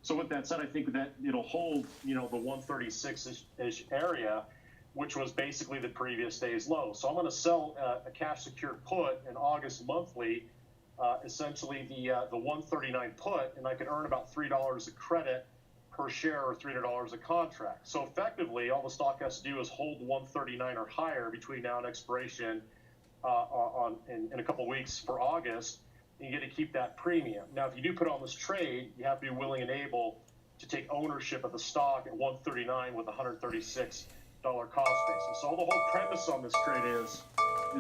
So with that said, I think that it'll hold, the 136-ish area, which was basically the previous day's low. So I'm going to sell a cash secured put in August monthly, essentially the 139 put, and I could earn about $3 of credit per share or $300 a contract. So effectively, all the stock has to do is hold 139 or higher between now and expiration in a couple of weeks for August, and you get to keep that premium. Now, if you do put on this trade, you have to be willing and able to take ownership of the stock at 139 with a $136 cost basis. So the whole premise on this trade is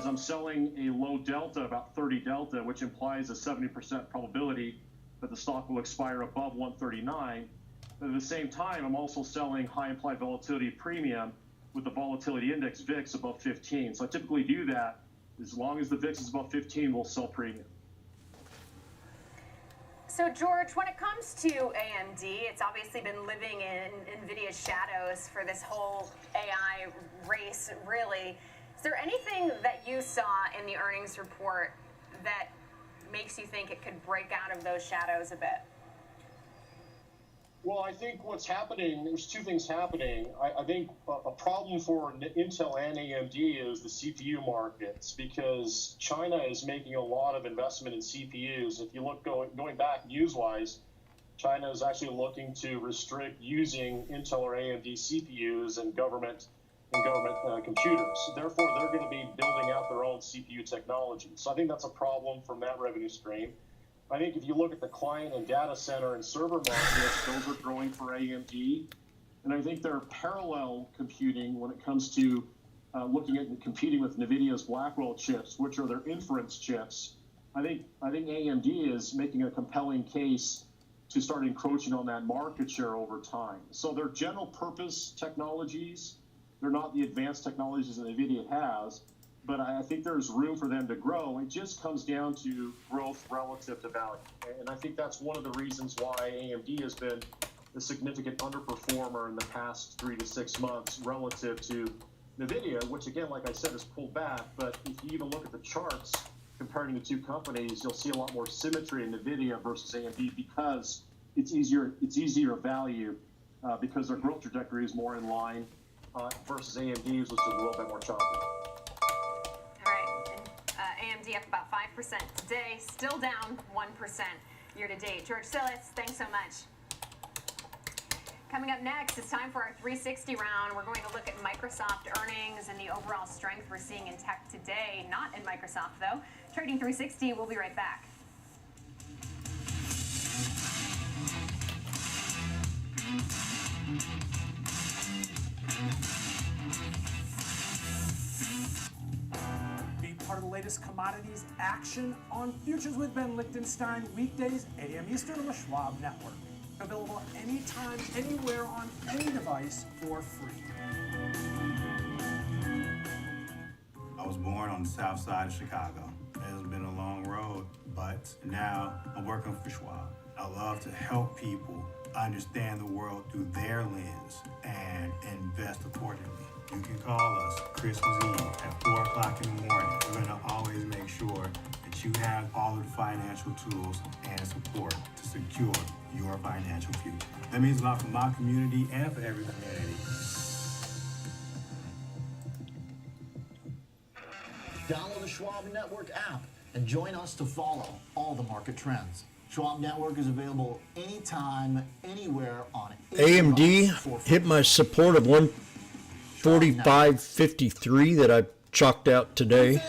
I'm selling a low delta, about 30 delta, which implies a 70% probability that the stock will expire above 139. But at the same time, I'm also selling high implied volatility premium with the volatility index VIX above 15. So I typically do that. As long as the VIX is above 15, we'll sell premium. So, George, when it comes to AMD, it's obviously been living in NVIDIA's shadows for this whole AI race, really. Is there anything that you saw in the earnings report that makes you think it could break out of those shadows a bit? Well, I think what's happening, there's two things happening. I think a problem for Intel and AMD is the CPU markets, because China is making a lot of investment in CPUs. If you look going back news-wise, China is actually looking to restrict using Intel or AMD CPUs in government computers. Therefore, they're going to be building out their own CPU technology. So I think that's a problem from that revenue stream. I think if you look at the client and data center and server markets, those are growing for AMD. And I think they're parallel computing when it comes to looking at and competing with NVIDIA's Blackwell chips, which are their inference chips. I think AMD is making a compelling case to start encroaching on that market share over time. So they're general purpose technologies. They're not the advanced technologies that NVIDIA has. But I think there's room for them to grow. It just comes down to growth relative to value. And I think that's one of the reasons why AMD has been a significant underperformer in the past 3 to 6 months relative to NVIDIA, which again, like I said, has pulled back. But if you even look at the charts comparing the two companies, you'll see a lot more symmetry in NVIDIA versus AMD because it's easier value because their growth trajectory is more in line versus AMD's, which is a little bit more choppy. AMD up about 5% today, still down 1% year to date. George Sillis, thanks so much. Coming up next, it's time for our 360 round. We're going to look at Microsoft earnings and the overall strength we're seeing in tech today. Not in Microsoft, though. Trading 360, we'll be right back. Part of the latest commodities action on Futures with Ben Lichtenstein, weekdays, 8 a.m. Eastern on the Schwab Network. Available anytime, anywhere, on any device for free. I was born on the south side of Chicago. It has been a long road, but now I'm working for Schwab. I love to help people understand the world through their lens and invest accordingly. You can call us Christmas Eve at 4 o'clock in the morning. We're going to always make sure that you have all of the financial tools and support to secure your financial future. That means a lot for my community and for every community. Download the Schwab Network app and join us to follow all the market trends. Schwab Network is available anytime, anywhere on AMD hit my support of 145.53 that I chalked out today.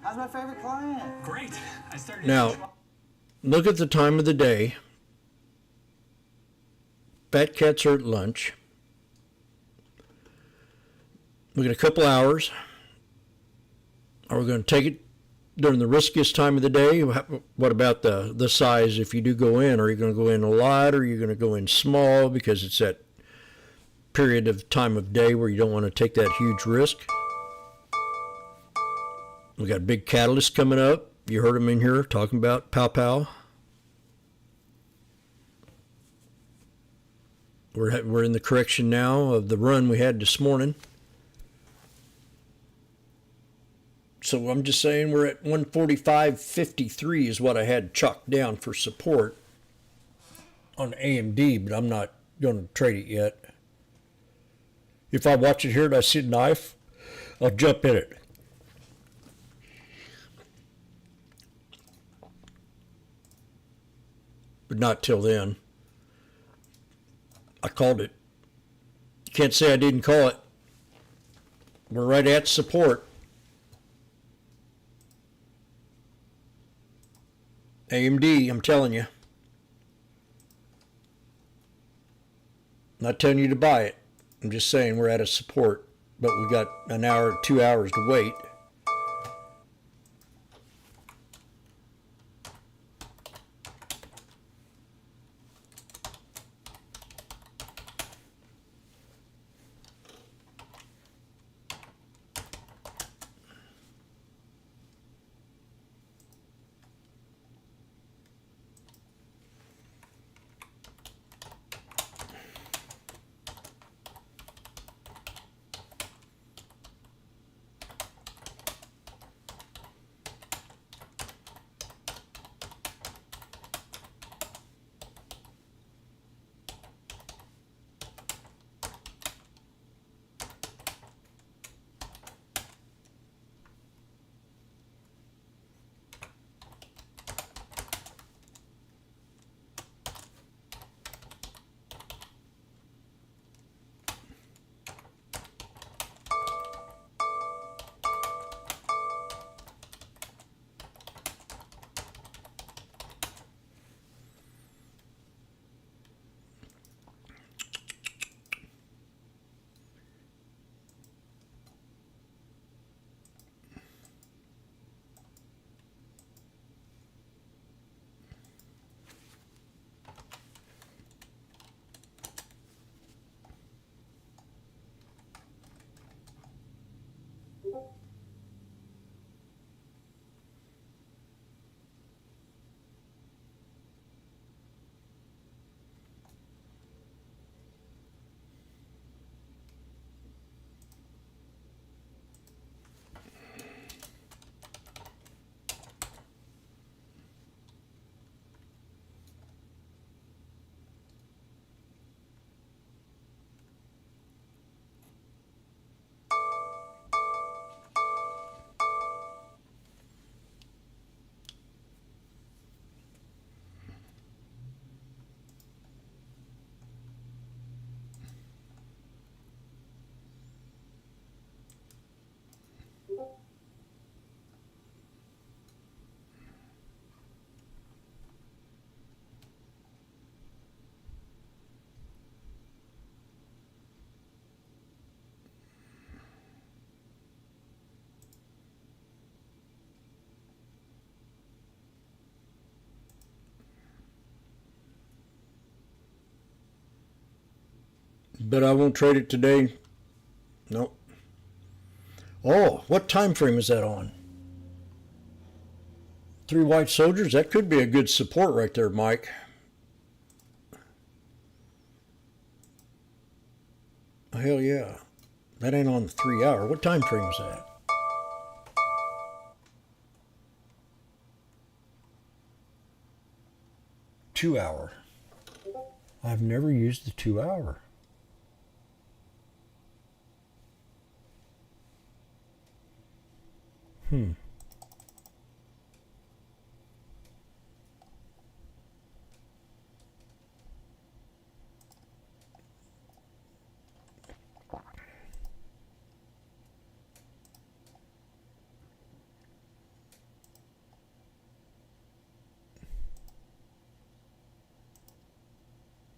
How's my favorite client? Great. I started. Now, look at the time of the day. Fat cats are at lunch. We got a couple hours. Are we going to take it during the riskiest time of the day? What about the size if you do go in? Are you going to go in a lot, or are you going to go in small because it's that period of time of day where you don't want to take that huge risk? We got a big catalyst coming up. You heard him in here talking about pow. We're in the correction now of the run we had this morning. So I'm just saying we're at 145.53 is what I had chalked down for support on AMD, but I'm not going to trade it yet. If I watch it here and I see a knife, I'll jump in it. But not till then. I called it. You can't say I didn't call it. We're right at support. AMD, I'm telling you. I'm not telling you to buy it. I'm just saying we're at a support, but we got an hour, 2 hours to wait. But I won't trade it today. Nope. Oh, what time frame is that on? 3 white soldiers? That could be a good support right there, Mike. Hell yeah. That ain't on the 3 hour. What time frame is that? Two hour. I've never used the 2 hour.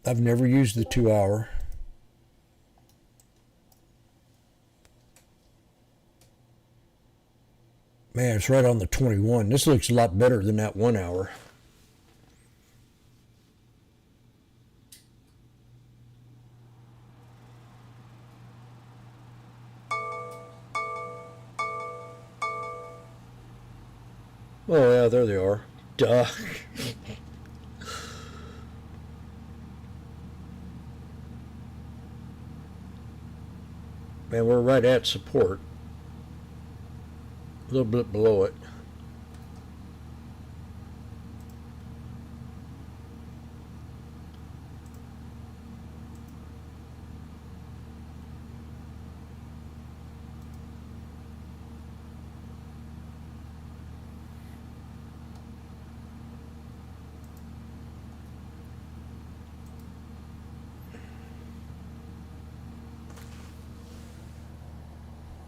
I've never used the 2 hour. Man, it's right on the 21. This looks a lot better than that 1 hour. Oh, yeah, there they are. Duh. Man, we're right at support. A little bit below it.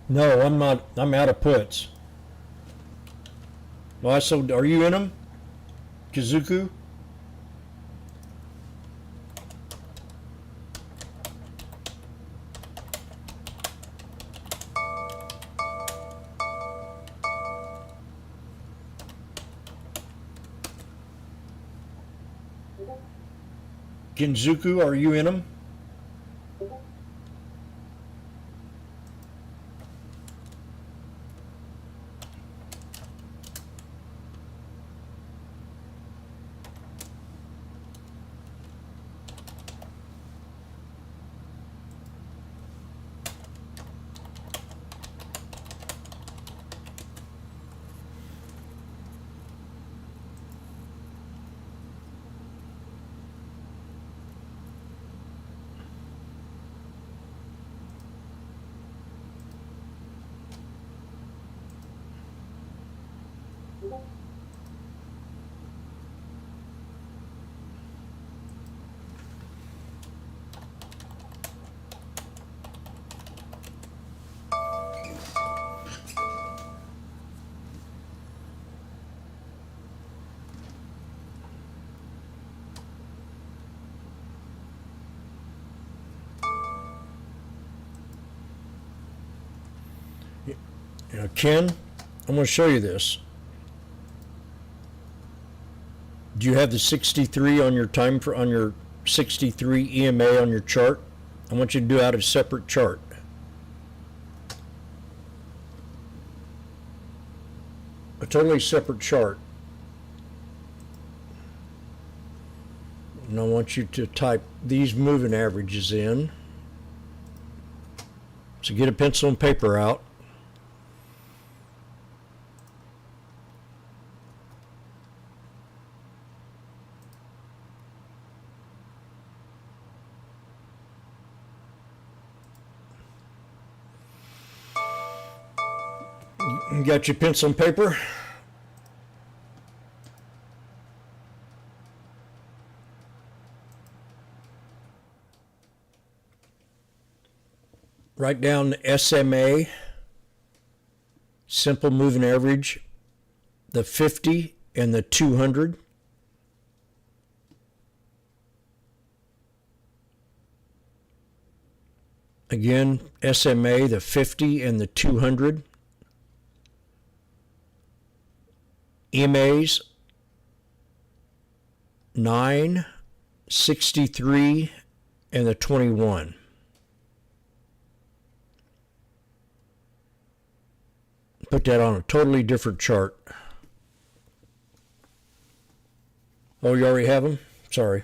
No, I'm not. I'm out of puts. Well, so are you in them? Kazuku? Ginzuku, are you in them? You know, Ken, I'm going to show you this. Do you have the 63 on your on your 63 EMA on your chart? I want you to do out a separate chart. A totally separate chart. And I want you to type these moving averages in. So get a pencil and paper out. You got your pencil and paper? Write down the SMA, simple moving average, the 50 and the 200. Again, SMA, the 50 and the 200. EMAs, 9, 63, and the 21. Put that on a totally different chart. Oh, you already have them? Sorry.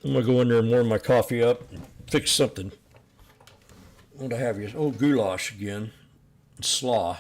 I'm going to go in there and warm my coffee up and fix something. What do I have here? Oh, goulash again. Slaw.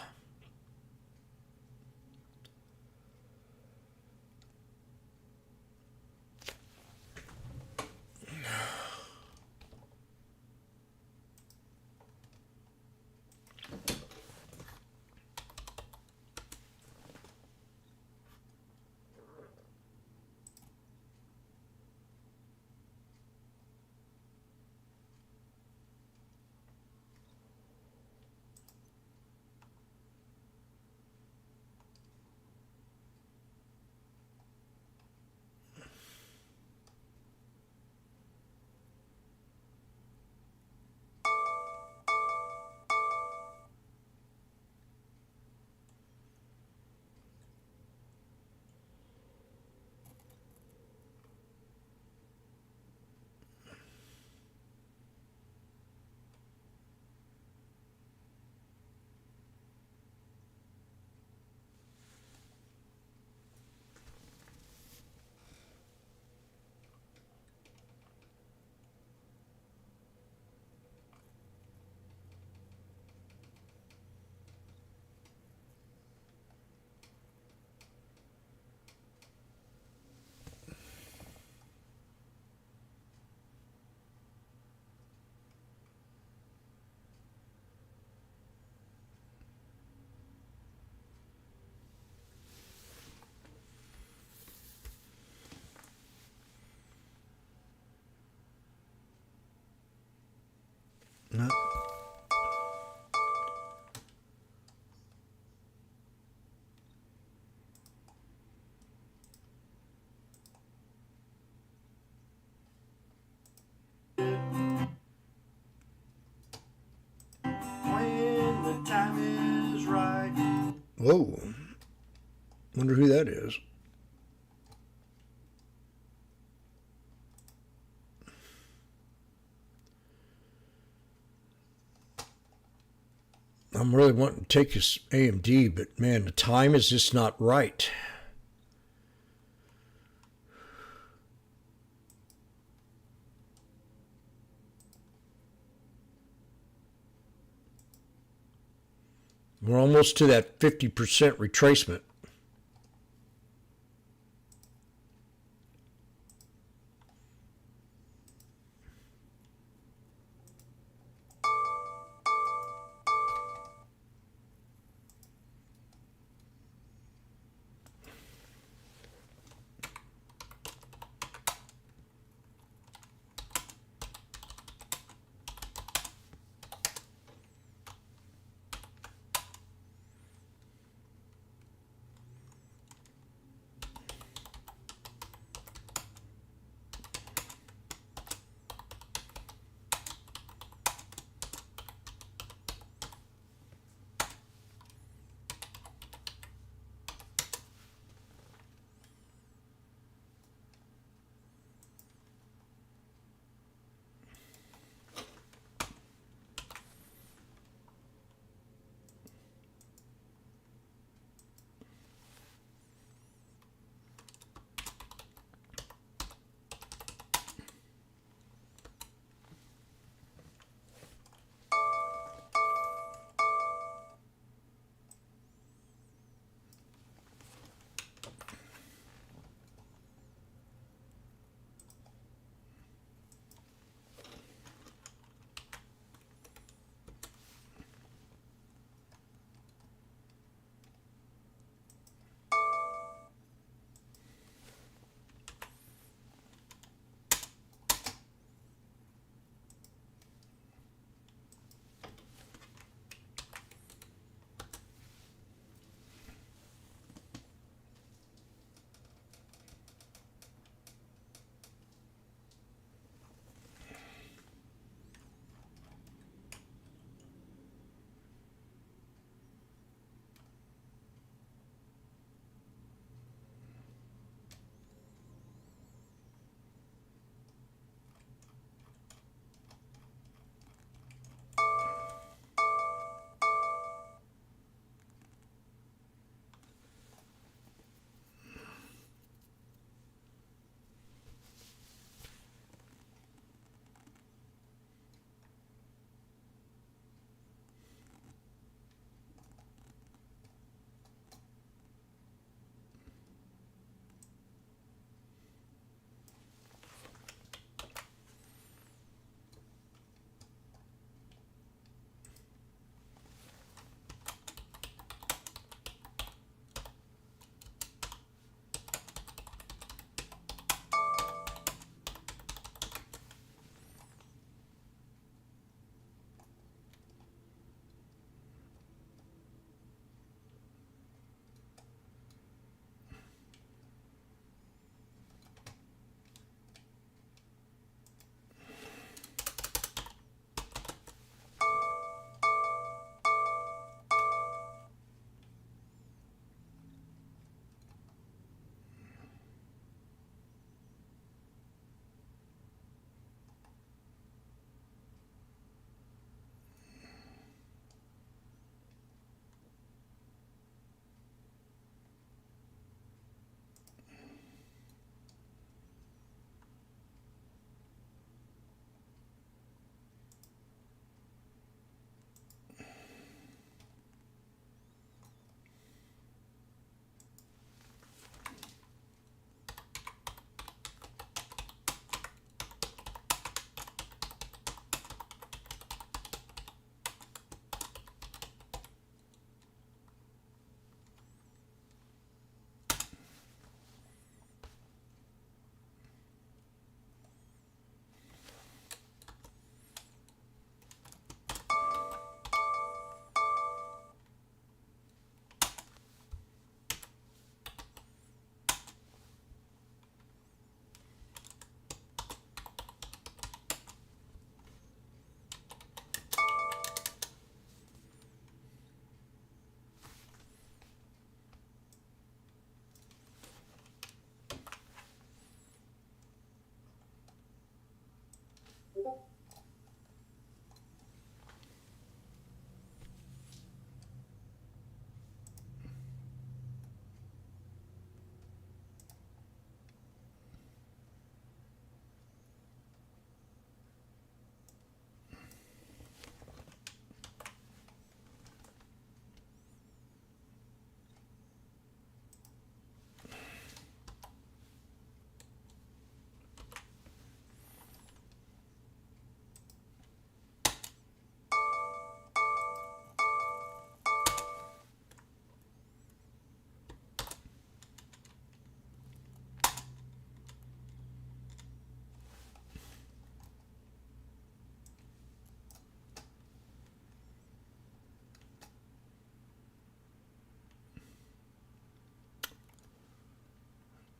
No. When the time is right. Whoa. Wonder who that is. I'm really wanting to take this AMD, but man, the time is just not right. We're almost to that 50% retracement.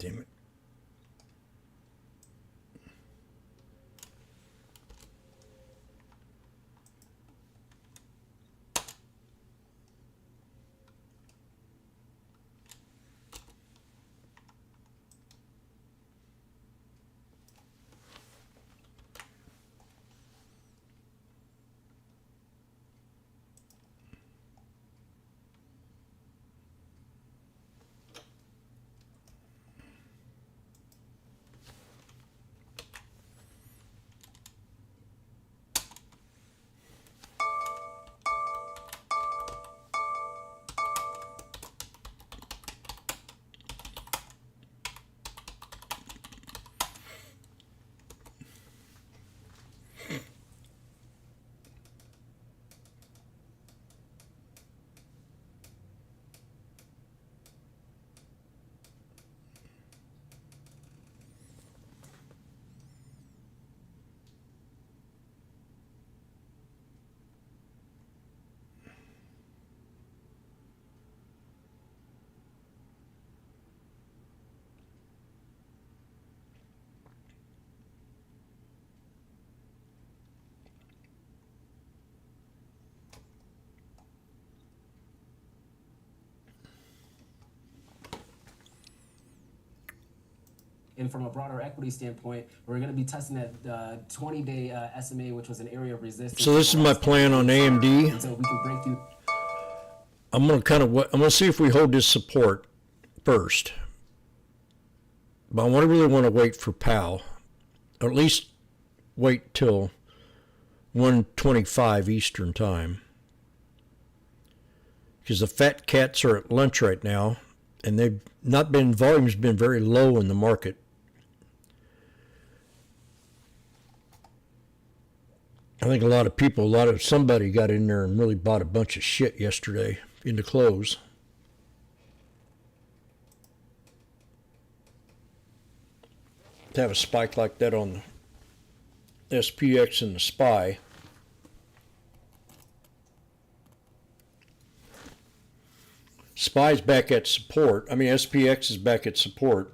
Damn it. And from a broader equity standpoint, we're going to be testing that 20-day SMA, which was an area of resistance. So this is my plan on AMD. And so we can break through. I'm gonna see if we hold this support first. But I really want to wait for PAL, or at least wait till 1:25 Eastern time, because the fat cats are at lunch right now, and volume's been very low in the market. I think somebody got in there and really bought a bunch of shit yesterday in the close. To have a spike like that on the SPX and the SPY. SPY's back at support. SPX is back at support.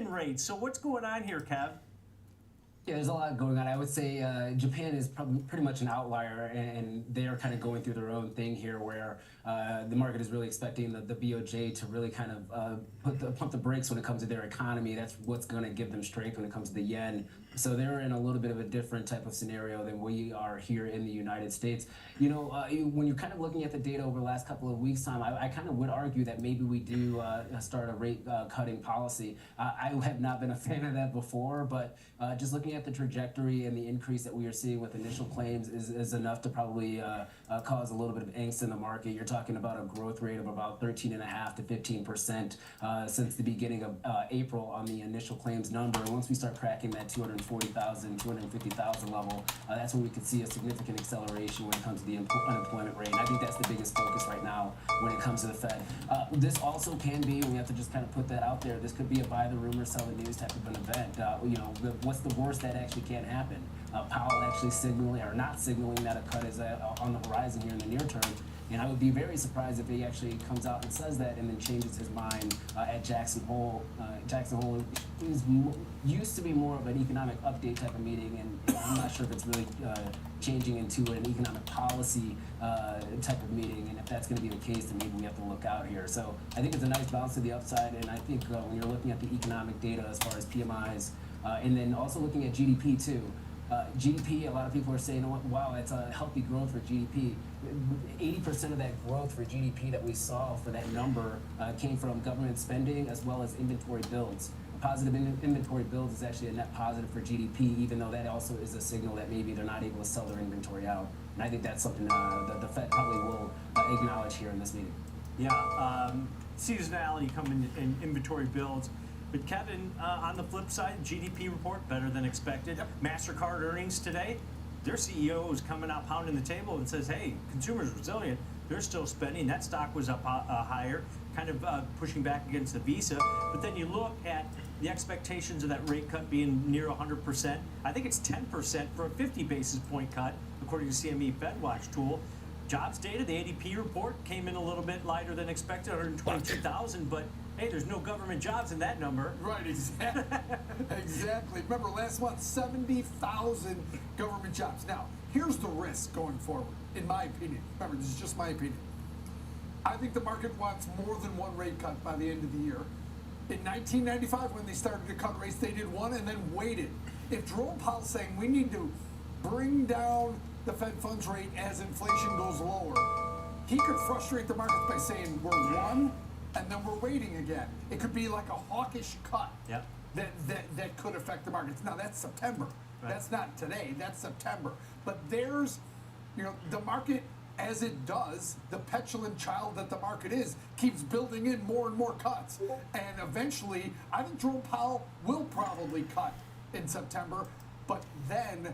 Rate. So what's going on here, Kev? Yeah, there's a lot going on. I would say Japan is probably pretty much an outlier, and they are kind of going through their own thing here, where the market is really expecting the BOJ to really kind of pump the brakes when it comes to their economy. That's what's going to give them strength when it comes to the yen. So they're in a little bit of a different type of scenario than we are here in the United States. When you're kind of looking at the data over the last couple of weeks' time, I kind of would argue that maybe we do start a rate cutting policy. I have not been a fan of that before, but just looking at the trajectory and the increase that we are seeing with initial claims is enough to probably cause a little bit of angst in the market. You're talking about a growth rate of about 13.5% to 15% since the beginning of April on the initial claims number. And once we start cracking that 250 240,000, 250,000 level, that's when we could see a significant acceleration when it comes to the unemployment rate. And I think that's the biggest focus right now when it comes to the Fed. This also can be, we have to just kind of put that out there, this could be a buy the rumor, sell the news type of an event. What's the worst that actually can happen? Powell actually signaling, or not signaling, that a cut is on the horizon here in the near term. And I would be very surprised if he actually comes out and says that and then changes his mind at Jackson Hole. Jackson Hole used to be more of an economic update type of meeting, and I'm not sure if it's really changing into an economic policy type of meeting. And if that's going to be the case, then maybe we have to look out here. So I think it's a nice bounce to the upside, and I think when you're looking at the economic data as far as PMIs, and then also looking at GDP too. GDP, a lot of people are saying, wow, it's a healthy growth for GDP. 80% of that growth for GDP that we saw for that number came from government spending as well as inventory builds. Positive inventory builds is actually a net positive for GDP, even though that also is a signal that maybe they're not able to sell their inventory out. And I think that's something that the Fed probably will acknowledge here in this meeting. Yeah, seasonality coming in inventory builds. But Kevin, on the flip side, GDP report better than expected. Yep. MasterCard earnings today. Their CEO is coming out pounding the table and says, hey, consumers resilient. They're still spending. That stock was up higher, kind of pushing back against the Visa. But then you look at the expectations of that rate cut being near 100%. I think it's 10% for a 50 basis point cut, according to CME FedWatch tool. Jobs data, the ADP report, came in a little bit lighter than expected, 122,000, but hey, there's no government jobs in that number. Right, exactly. Exactly. Remember, last month, 70,000 government jobs. Now, here's the risk going forward, in my opinion. Remember, this is just my opinion. I think the market wants more than one rate cut by the end of the year. In 1995, when they started to cut rates, they did one and then waited. If Jerome Powell's saying we need to bring down the Fed funds rate as inflation goes lower, he could frustrate the markets by saying we're one and then we're waiting again. It could be like a hawkish cut that could affect the markets. Now that's September. Right. That's not today. That's September. But there's, the market, as it does, the petulant child that the market is, keeps building in more and more cuts. And eventually, I think Jerome Powell will probably cut in September, but then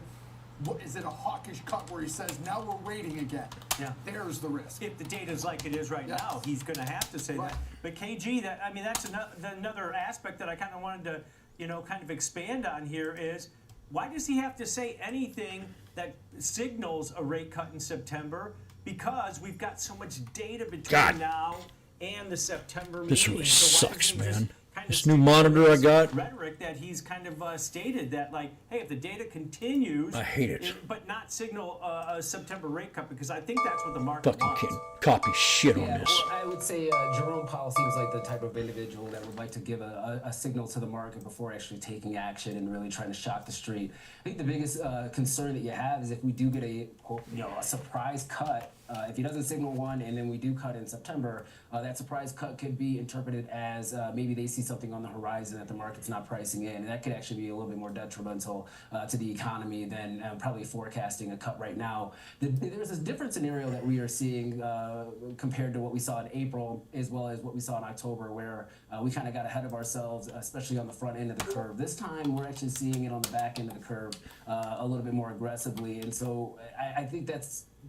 is it a hawkish cut where he says, now we're waiting again? Yeah. There's the risk. If the data's like it is right now, he's going to have to say that. But KG, that's another aspect that I kind of wanted to, kind of expand on here is, why does he have to say anything that signals a rate cut in September? Because we've got so much data between now and the September meeting. This really sucks, man. This new monitor I got. Rhetoric that he's kind of stated that, like, hey, if the data continues, I hate it. But not signal a September rate cut, because I think that's what the market Fucking wants. can't copy shit on this. Well, I would say Jerome Powell seems like the type of individual that would like to give a signal to the market before actually taking action and really trying to shock the street. I think the biggest concern that you have is if we do get a surprise cut. If he doesn't signal one and then we do cut in September, that surprise cut could be interpreted as maybe they see something on the horizon that the market's not pricing in. And that could actually be a little bit more detrimental to the economy than probably forecasting a cut right now. There's this different scenario that we are seeing compared to what we saw in April as well as what we saw in October, where we kind of got ahead of ourselves, especially on the front end of the curve. This time we're actually seeing it on the back end of the curve a little bit more aggressively. And so I think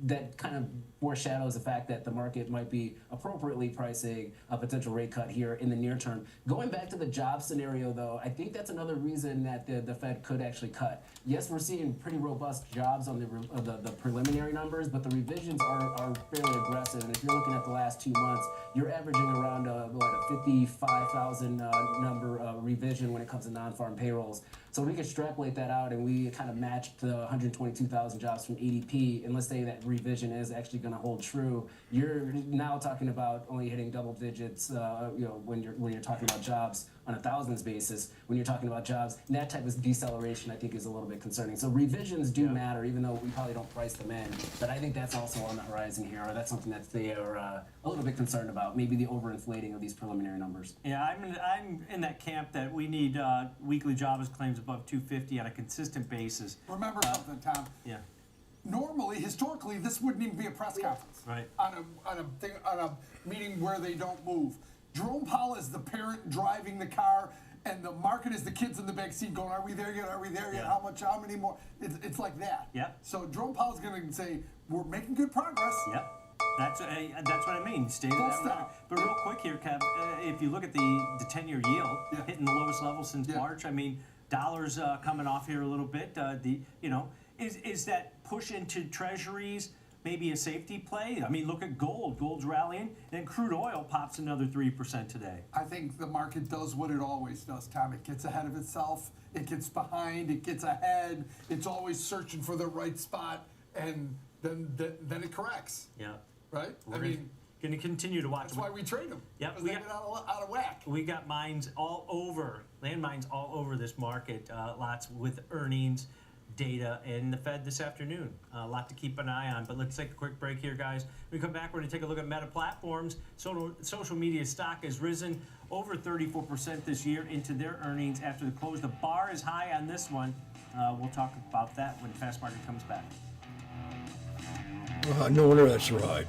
that kind of foreshadows the fact that the market might be appropriately pricing a potential rate cut here in the near term. Going back to the job scenario, though, I think that's another reason that the Fed could actually cut. Yes, we're seeing pretty robust jobs on the preliminary numbers, but the revisions are fairly aggressive. And if you're looking at the last 2 months, you're averaging around a 55,000 number revision when it comes to non-farm payrolls. So we can extrapolate that out and we kind of match the 122,000 jobs from ADP, and let's say that revision is actually going to hold true. You're now talking about only hitting double digits, when you're talking about jobs on a thousands basis. When you're talking about jobs, that type of deceleration I think is a little bit concerning. So revisions do matter, even though we probably don't price them in. But I think that's also on the horizon here, or that's something that they are a little bit concerned about, maybe the overinflating of these preliminary numbers. Yeah, I'm in that camp that we need weekly jobless claims above 250 on a consistent basis. Remember something, Tom. Yeah. Normally, historically, this wouldn't even be a press conference. Right. On a meeting where they don't move. Jerome Powell is the parent driving the car, and the market is the kids in the back seat going, are we there yet? Are we there yet? Yeah. How much? How many more? It's like that. Yep. So Jerome Powell's going to say, we're making good progress. Yep. That's what I mean. Stay to Full that stop. rhetoric. But real quick here, Kev, if you look at the 10-year yield hitting the lowest level since March, I mean, dollars coming off here a little bit. Is that push into treasuries maybe a safety play? I mean, look at gold. Gold's rallying, and crude oil pops another 3% today. I think the market does what it always does, Tom. It gets ahead of itself. It gets behind. It gets ahead. It's always searching for the right spot, and then it corrects. Yeah. Right? We're going to continue to watch. That's why we trade them. Yep. Because they get out of whack. We got mines all over, landmines all over this market, lots with earnings, data, and the Fed this afternoon. A lot to keep an eye on, but let's take a quick break here, guys. When we come back, we're going to take a look at Meta Platforms. Social media stock has risen over 34% this year into their earnings after the close. The bar is high on this one. We'll talk about that when Fast Market comes back. No wonder that's right.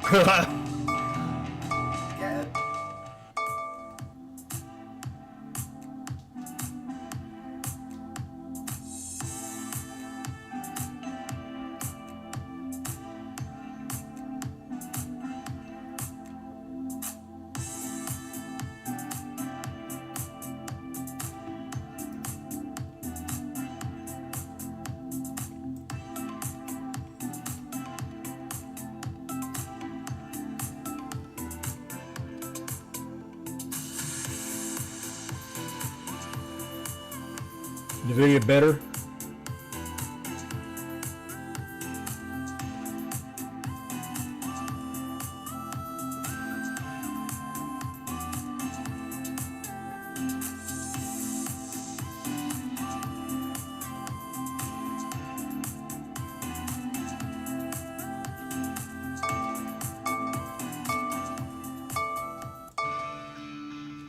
The video better?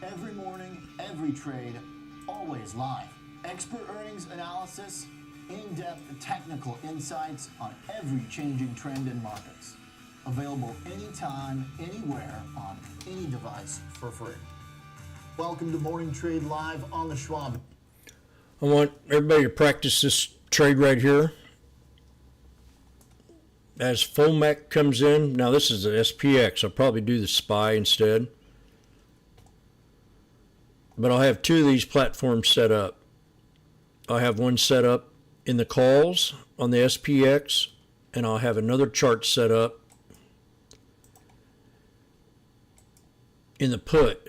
Every morning, every trade, always live. Expert earnings analysis, in-depth technical insights on every changing trend in markets. Available anytime, anywhere, on any device for free. Welcome to Morning Trade Live on the Schwab. I want everybody to practice this trade right here. As FOMEC comes in, now this is the SPX. I'll probably do the SPY instead. But I'll have two of these platforms set up. I'll have one set up in the calls on the SPX, and I'll have another chart set up in the put.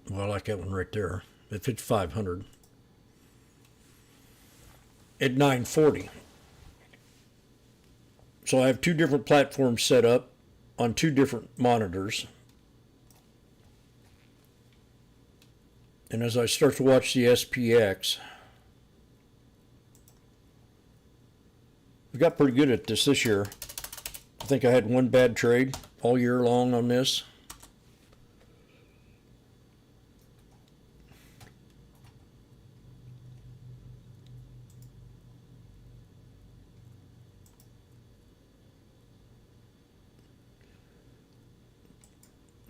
Well, I like that one right there. If it's 500 at 940. So I have two different platforms set up on two different monitors. And as I start to watch the SPX, we got pretty good at this year. I think I had one bad trade all year long on this.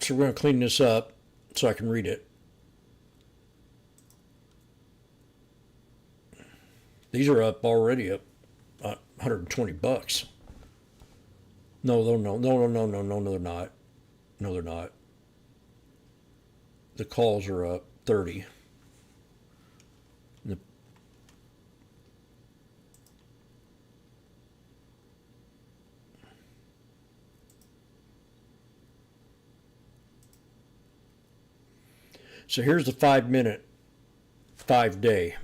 So we're going to clean this up so I can read it. These are up already up $120. No, they're not. No, they're not. The calls are up 30. So here's the 5-minute, 5-day.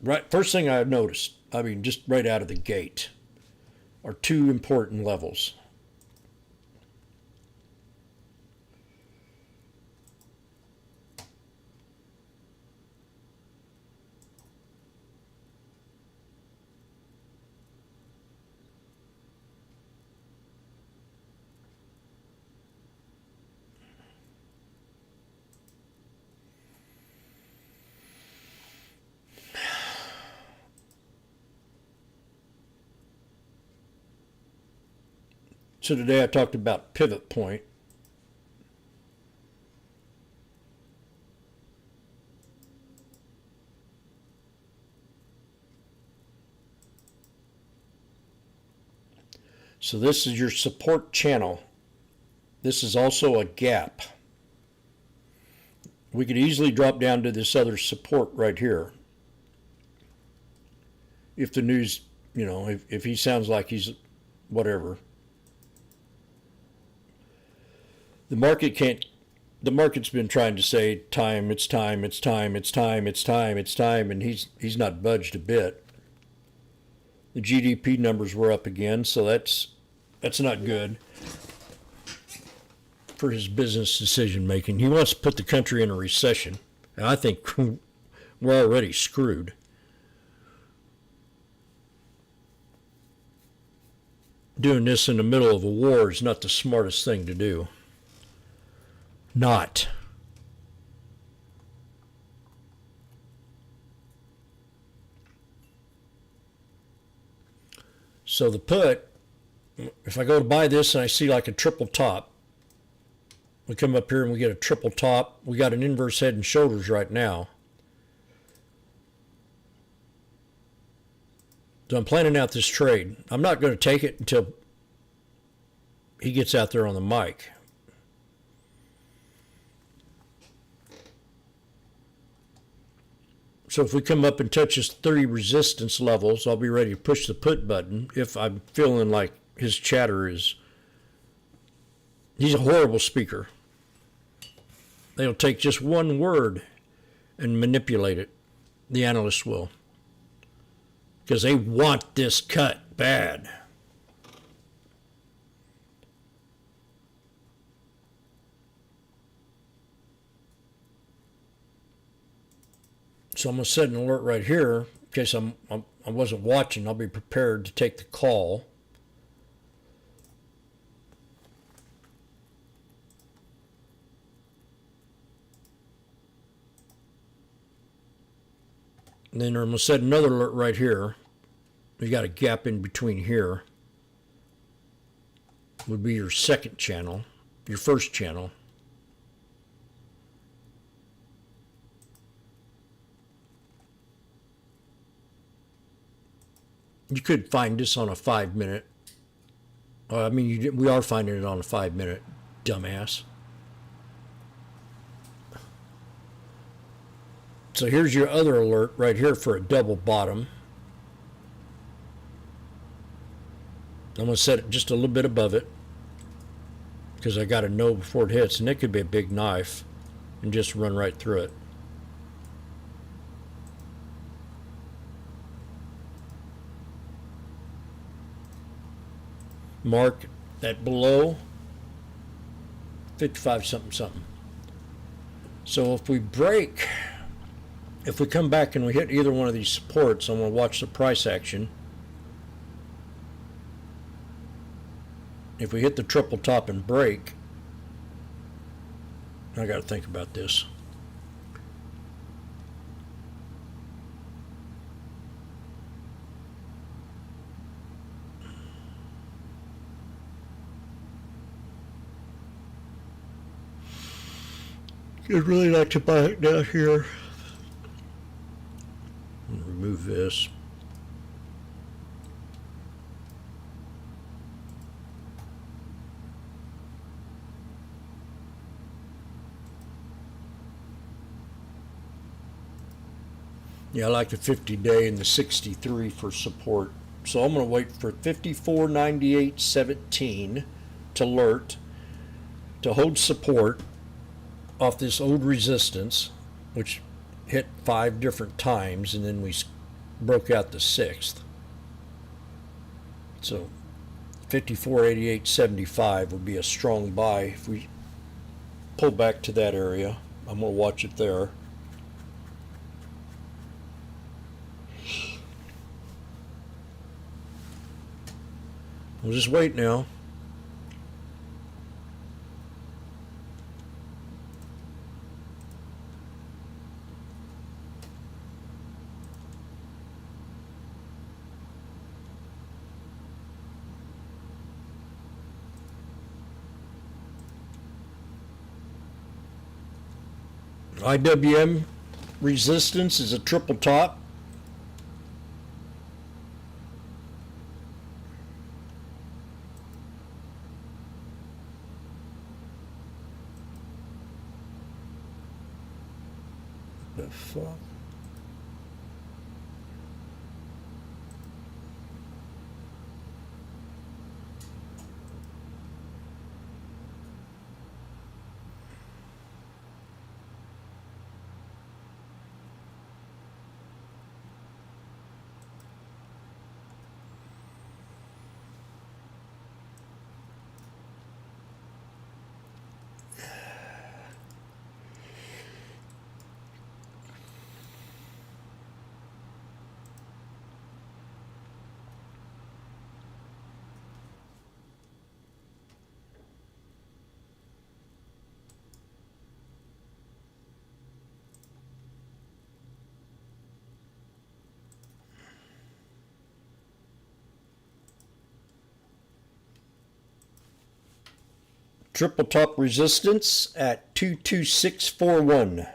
Right, first thing I noticed, I mean, just right out of the gate, are two important levels. So today I talked about pivot point. So this is your support channel. This is also a gap. We could easily drop down to this other support right here. If the news, if he sounds like he's whatever. The market's been trying to say time, it's time, it's time, it's time, it's time, it's time, and he's not budged a bit. The GDP numbers were up again, so that's not good for his business decision making. He wants to put the country in a recession, and I think we're already screwed. Doing this in the middle of a war is not the smartest thing to do. Not. So the put, if I go to buy this and I see like a triple top, we come up here and we get a triple top. We got an inverse head and shoulders right now. So I'm planning out this trade. I'm not going to take it until he gets out there on the mic. So if we come up and touch his 30 resistance levels, I'll be ready to push the put button if I'm feeling like his chatter is... He's a horrible speaker. They'll take just one word and manipulate it. The analysts will. Because they want this cut bad. So I'm going to set an alert right here in case I wasn't watching. I'll be prepared to take the call. And then I'm going to set another alert right here. You got a gap in between here. Would be your second channel, your first channel. You could find this on a 5-minute. We are finding it on a 5-minute, dumbass. So here's your other alert right here for a double bottom. I'm going to set it just a little bit above it because I got to know before it hits, and it could be a big knife and just run right through it. Mark that below 55 something something. So if we break, if we come back and we hit either one of these supports, I'm going to watch the price action. If we hit the triple top and break, I got to think about this. I'd really like to buy it down here. Remove this. Yeah, I like the 50-day and the 63 for support. So I'm going to wait for 54.98.17 to alert, to hold support off this old resistance, which hit 5 different times, and then we broke out the 6th. So 54.88.75 would be a strong buy if we pull back to that area. I'm going to watch it there. We'll just wait now. IWM resistance is a triple top. The fuck? Triple top resistance at 22641.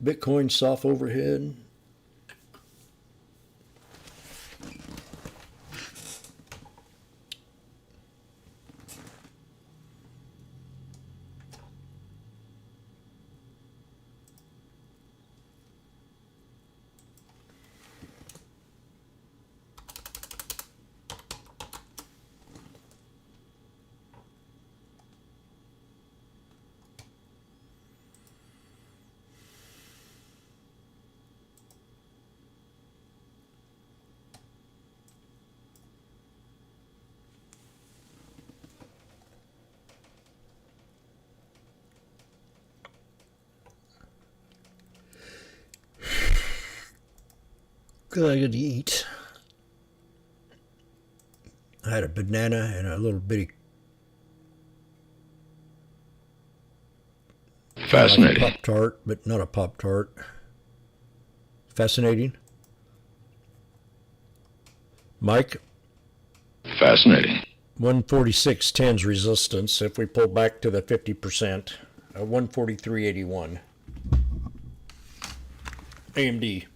Bitcoin soft overhead. Because I got to eat. I had a banana and a little bitty Fascinating. Like Pop-Tart, but not a Pop-Tart. Fascinating. Mike? Fascinating. 146.10's resistance if we pull back to the 50%. 143.81. AMD.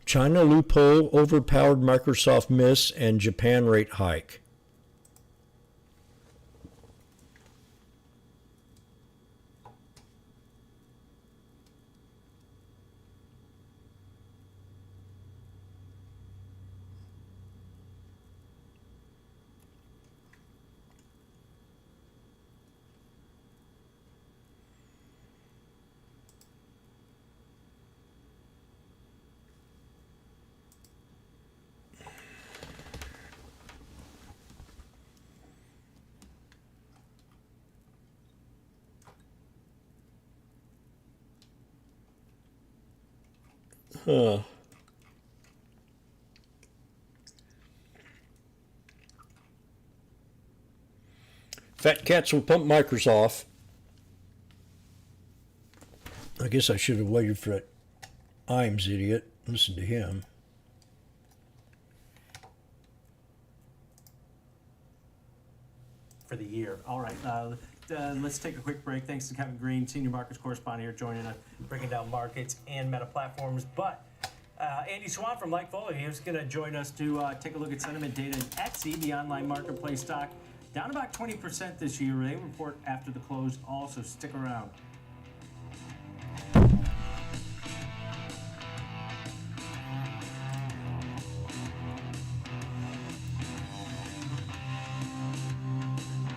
China loophole, overpowered Microsoft miss, and Japan rate hike. Huh. Fat cats will pump Microsoft. I guess I should have waited for that Imes idiot. Listen to him. For the year. All right. Let's take a quick break. Thanks to Kevin Green, senior markets correspondent here, joining us, breaking down markets and meta platforms. But Andy Swan from Like Follow here is going to join us to take a look at sentiment data in Etsy, the online marketplace stock, down about 20% this year. They report after the close. Also, stick around.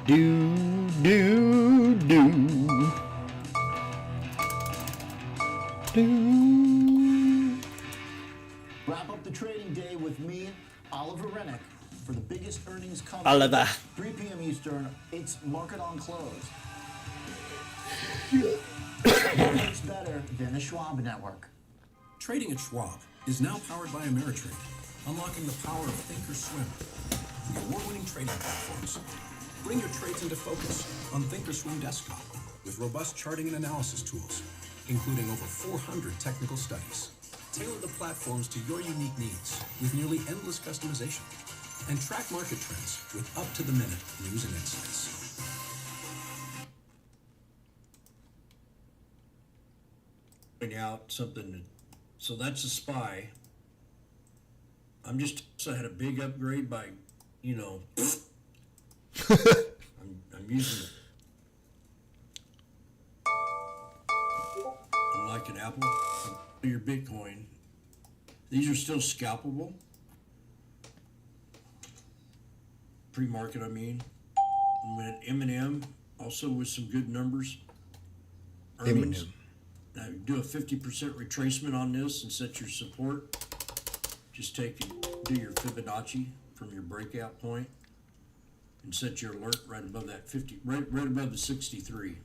Do, do, do. Do. Wrap up the trading day with me, Oliver Rennick, for the biggest earnings coverage. Oliver. 3 p.m. Eastern. It's Market on Close. It's better than the Schwab Network. Trading at Schwab is now powered by Ameritrade, unlocking the power of Thinkorswim, the award-winning trading platforms. Bring your trades into focus on Thinkorswim desktop with robust charting and analysis tools, including over 400 technical studies. Tailor the platforms to your unique needs with nearly endless customization, and track market trends with up-to-the-minute news and insights. Out something, so that's a SPY. I'm had a big upgrade by, I'm using it. I'm like an Apple. Your Bitcoin. These are still scalpable. Pre-market, I mean. I'm at M&M, also with some good numbers. Earnings. Now you do a 50% retracement on this and set your support. Just do your Fibonacci from your breakout point and set your alert right above that 50, right above the 63.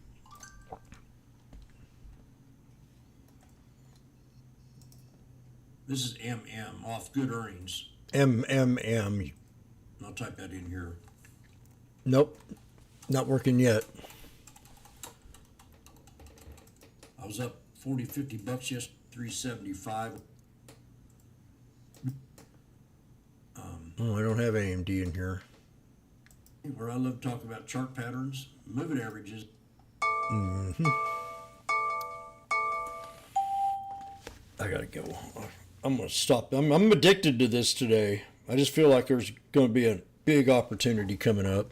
This is MM off good earnings. MMM. I'll type that in here. Nope, not working yet. I was up 40, 50 bucks yesterday, 375. I don't have AMD in here. Where I love to talk about chart patterns, moving averages. I gotta go. I'm gonna stop. I'm addicted to this today. I just feel like there's going to be a big opportunity coming up.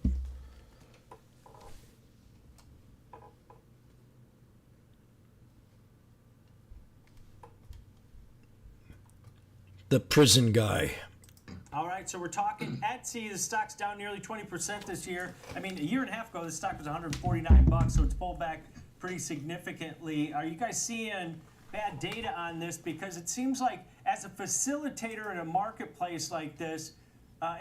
The prison guy. All right, so we're talking Etsy. The stock's down nearly 20% this year. I mean, a year and a half ago, the stock was 149 bucks, so it's pulled back pretty significantly. Are you guys seeing bad data on this? Because it seems like as a facilitator in a marketplace like this,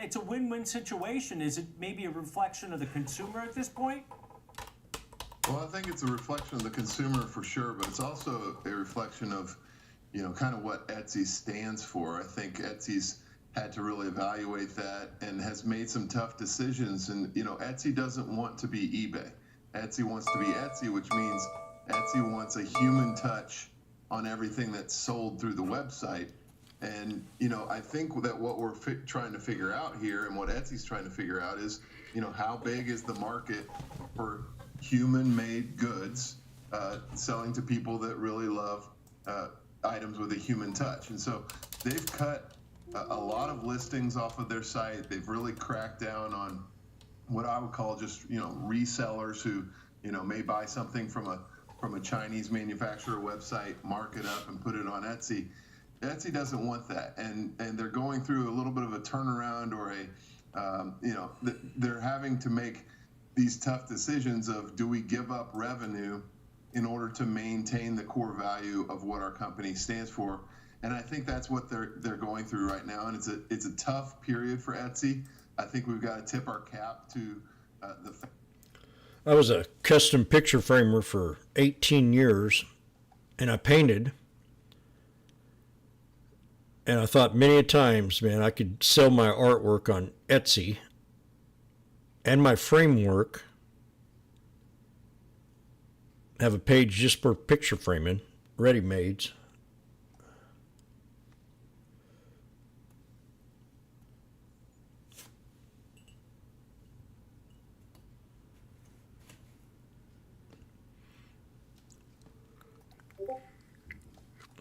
it's a win-win situation. Is it maybe a reflection of the consumer at this point? Well, I think it's a reflection of the consumer for sure, but it's also a reflection of, kind of what Etsy stands for. I think Etsy's had to really evaluate that and has made some tough decisions. And, Etsy doesn't want to be eBay. Etsy wants to be Etsy, which means Etsy wants a human touch on everything that's sold through the website. And, I think that what we're trying to figure out here and what Etsy's trying to figure out is, how big is the market for human-made goods selling to people that really love items with a human touch. And so they've cut a lot of listings off of their site. They've really cracked down on what I would call just, resellers who, may buy something from a Chinese manufacturer website, mark it up and put it on Etsy. Etsy doesn't want that. And they're going through a little bit of a turnaround or they're having to make these tough decisions of, do we give up revenue in order to maintain the core value of what our company stands for? And I think that's what they're going through right now. And it's a tough period for Etsy. I think we've got to tip our cap to the fact. I was a custom picture framer for 18 years, and I painted. And I thought many a times, man, I could sell my artwork on Etsy and my framework, have a page just for picture framing, ready-mades.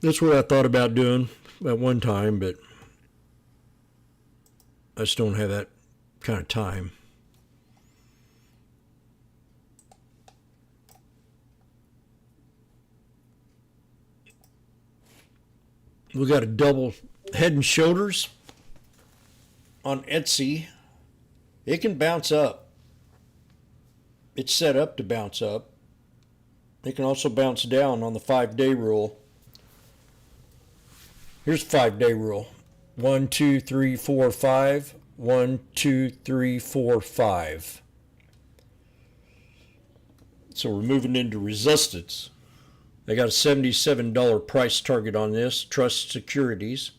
That's what I thought about doing at one time, but I just don't have that kind of time. We got a double Head and Shoulders on Etsy. It can bounce up. it's set up to bounce up. It can also bounce down on the 5-day rule. Here's 5-day rule. 1, 2, 3, 4, 5. 1, 2, 3, 4, 5. So we're moving into resistance. They got a $77 price target on this. Trust Securities.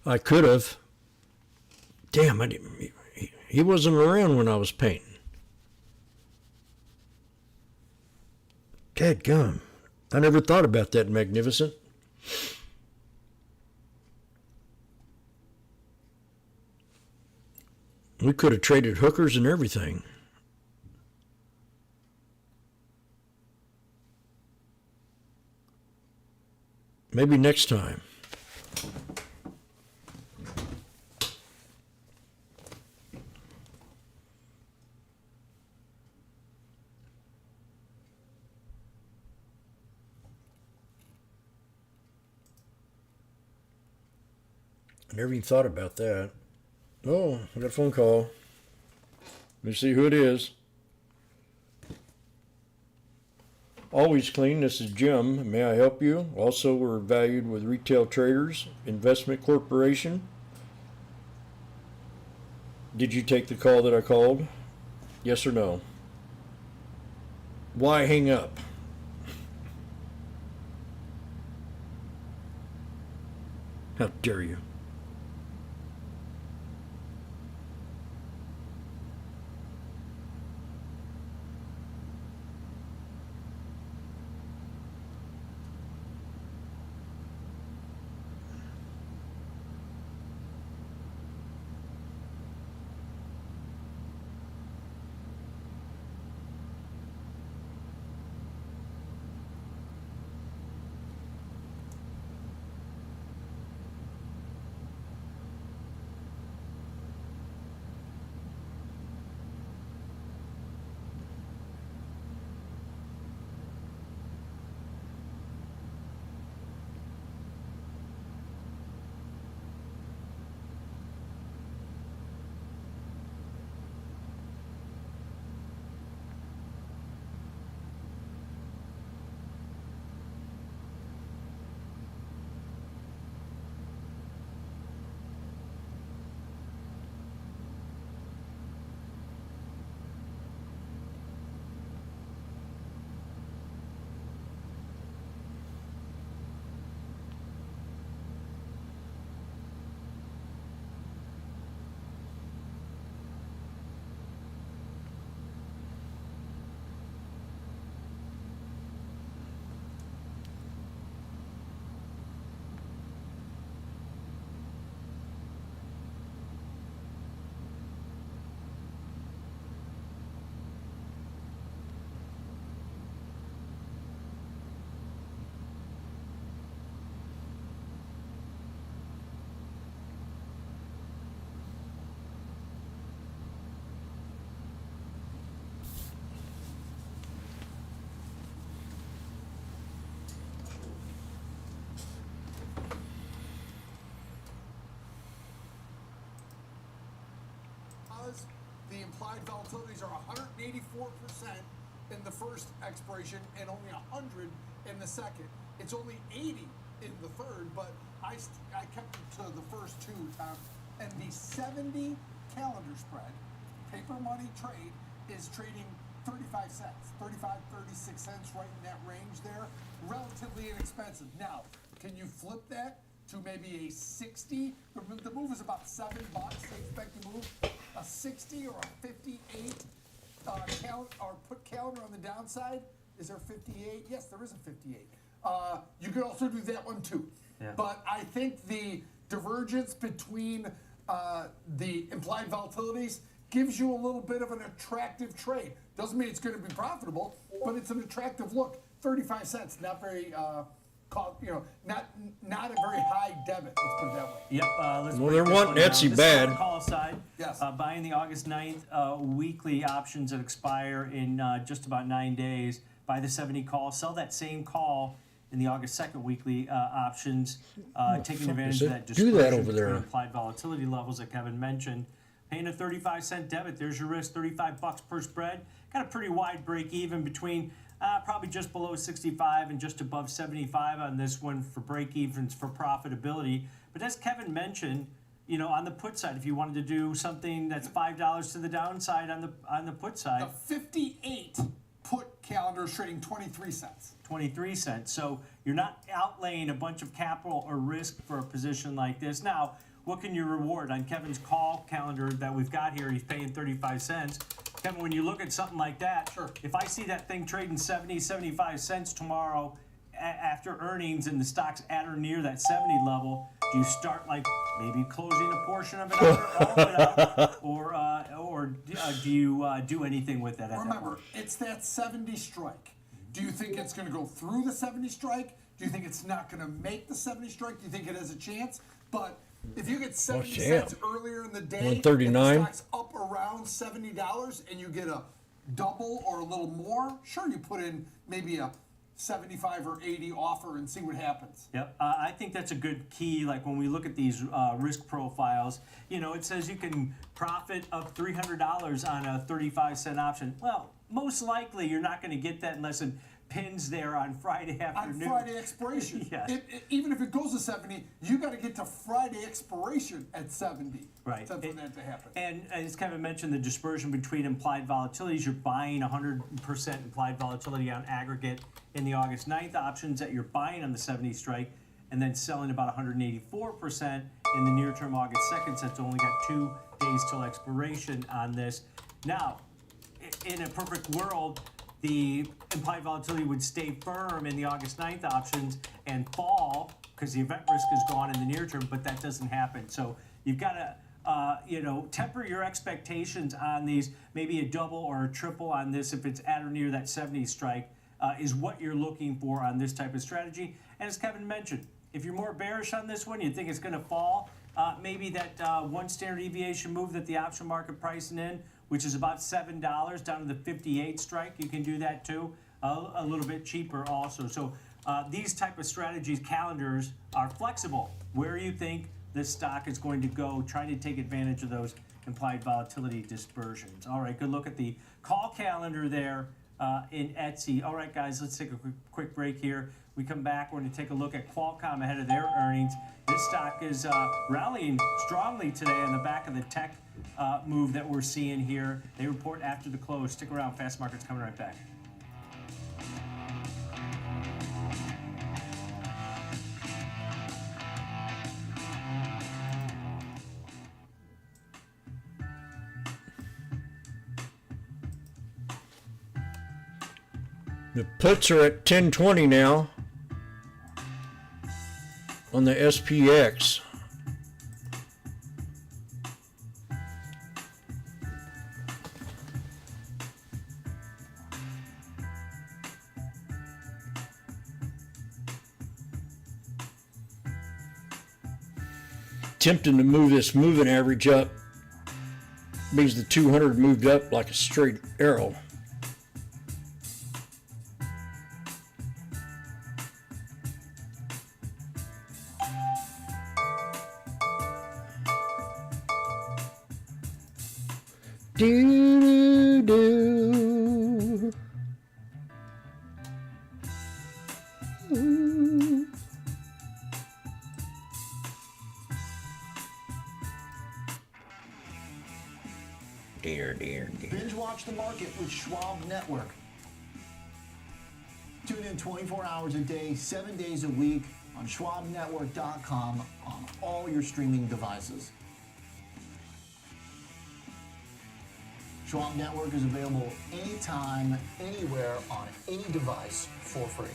I could have. Damn, I didn't. He wasn't around when I was painting. Dadgum. I never thought about that magnificent. We could have traded hookers and everything. Maybe next time. I never even thought about that. Oh, I got a phone call. Let me see who it is. Always Clean, this is Jim. May I help you? Also, we're valued with Retail Traders Investment Corporation. Did you take the call that I called? Yes or no? Why hang up? How dare you? The implied volatilities are 184% in the first expiration and only 100 in the second. It's only 80 in the third, but I kept it to the first two, Tom. And the 70 calendar spread, paper money trade, is trading 35 cents, 35, 36 cents, right in that range there. Relatively inexpensive. Now, can you flip that to maybe a 60? The move is about $7. They expect to move a 60 or a 58 or put calendar on the downside. Is there 58? Yes, there is a 58. You could also do that one too. Yeah. But I think the divergence between the implied volatilities gives you a little bit of an attractive trade. Doesn't mean it's going to be profitable, but it's an attractive look. 35 cents, not very not a very high debit. Let's put it that way. Yep. Let's Well, break they're this wanting one down. Etsy This is bad. on the call side. Yes. Buying the August 9th weekly options that expire in just about 9 days. Buy the 70 call. Sell that same call in the August 2nd weekly options, taking fuck advantage is of it? that Do dispersion that over between there. implied volatility levels that Kevin mentioned. Paying a 35-cent debit. There's your risk. $35 per spread. Got a pretty wide break even between probably just below 65 and just above 75 on this one for break evens for profitability. But as Kevin mentioned, on the put side, if you wanted to do something that's $5 to the downside on the put side, The 58 put calendar is trading 23 cents. 23 cents. So you're not outlaying a bunch of capital or risk for a position like this. Now, what can you reward? On Kevin's call calendar that we've got here, he's paying 35 cents. Kevin, when you look at something like that, sure. If I see that thing trading 70, 75 cents tomorrow after earnings and the stock's at or near that 70 level, do you start like maybe closing a portion of it out or all of it out? Or do you do anything with that? Remember, it's that 70 strike. Do you think it's going to go through the 70 strike? Do you think it's not going to make the 70 strike? Do you think it has a chance? But if you get 70 cents earlier in the day, and the stock's up around $70, and you get a double or a little more, sure, you put in maybe a 75 or 80 offer and see what happens. Yep, I think that's a good key. Like when we look at these risk profiles, it says you can profit up $300 on a 35-cent option. Well, most likely you're not going to get that unless it pins there on Friday afternoon. On Friday expiration. Yes. Even if it goes to 70, you got to get to Friday expiration at 70. Right. For that to happen. And as Kevin mentioned, the dispersion between implied volatilities, you're buying 100% implied volatility on aggregate in the August 9th options that you're buying on the 70 strike, and then selling about 184% in the near-term August 2nd, since it's only got 2 days till expiration on this. Now, in a perfect world, the implied volatility would stay firm in the August 9th options and fall because the event risk is gone in the near term, but that doesn't happen. So you've got to, temper your expectations on these. Maybe a double or a triple on this if it's at or near that 70 strike is what you're looking for on this type of strategy. And as Kevin mentioned, if you're more bearish on this one, you think it's going to fall, maybe that one standard deviation move that the option market pricing in, which is about $7 down to the 58 strike. You can do that too, a little bit cheaper also. So these type of strategies, calendars, are flexible. Where you think the stock is going to go, trying to take advantage of those implied volatility dispersions. All right, good look at the call calendar there in Etsy. All right, guys, let's take a quick break here. We come back, we're going to take a look at Qualcomm ahead of their earnings. This stock is rallying strongly today on the back of the tech move that we're seeing here. They report after the close. Stick around. Fast Market's coming right back. The puts are at 1020 now on the SPX. Tempting to move this moving average up because the 200 moved up like a straight arrow. Do, do, do. Ooh. Dear. Binge watch the market with Schwab Network. Tune in 24 hours a day, 7 days a week on schwabnetwork.com on all your streaming devices. Schwab Network is available anytime, anywhere, on any device for free.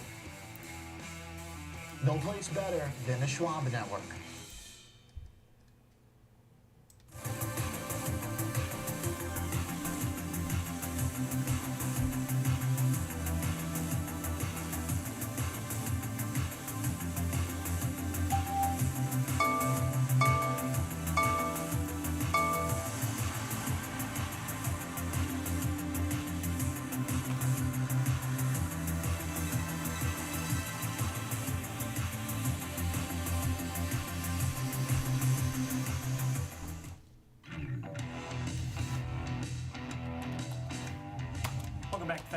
No place better than the Schwab Network.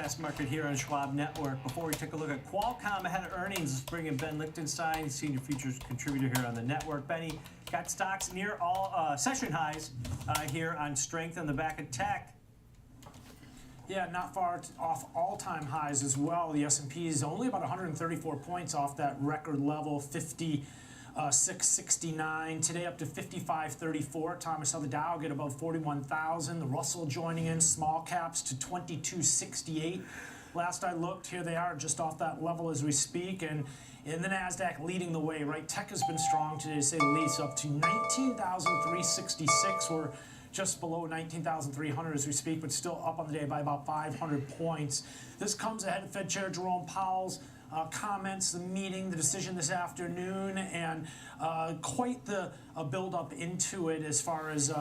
Fast Market here on Schwab Network. Before we take a look at Qualcomm ahead of earnings, let's bring in Ben Lichtenstein, senior futures contributor here on the network. Benny, got stocks near all session highs here on strength on the back of tech. Yeah, not far off all-time highs as well. The S&P is only about 134 points off that record level, 56.69. Today up to 55.34. Tom, I saw the Dow get above 41,000. The Russell joining in, small caps to 2268. Last I looked, here they are just off that level as we speak. And in the NASDAQ leading the way, right? Tech has been strong today, to say the least, up to 19,366. We're just below 19,300 as we speak, but still up on the day by about 500 points. This comes ahead of Fed Chair Jerome Powell's comments, the meeting, the decision this afternoon, and quite the build-up into it as far as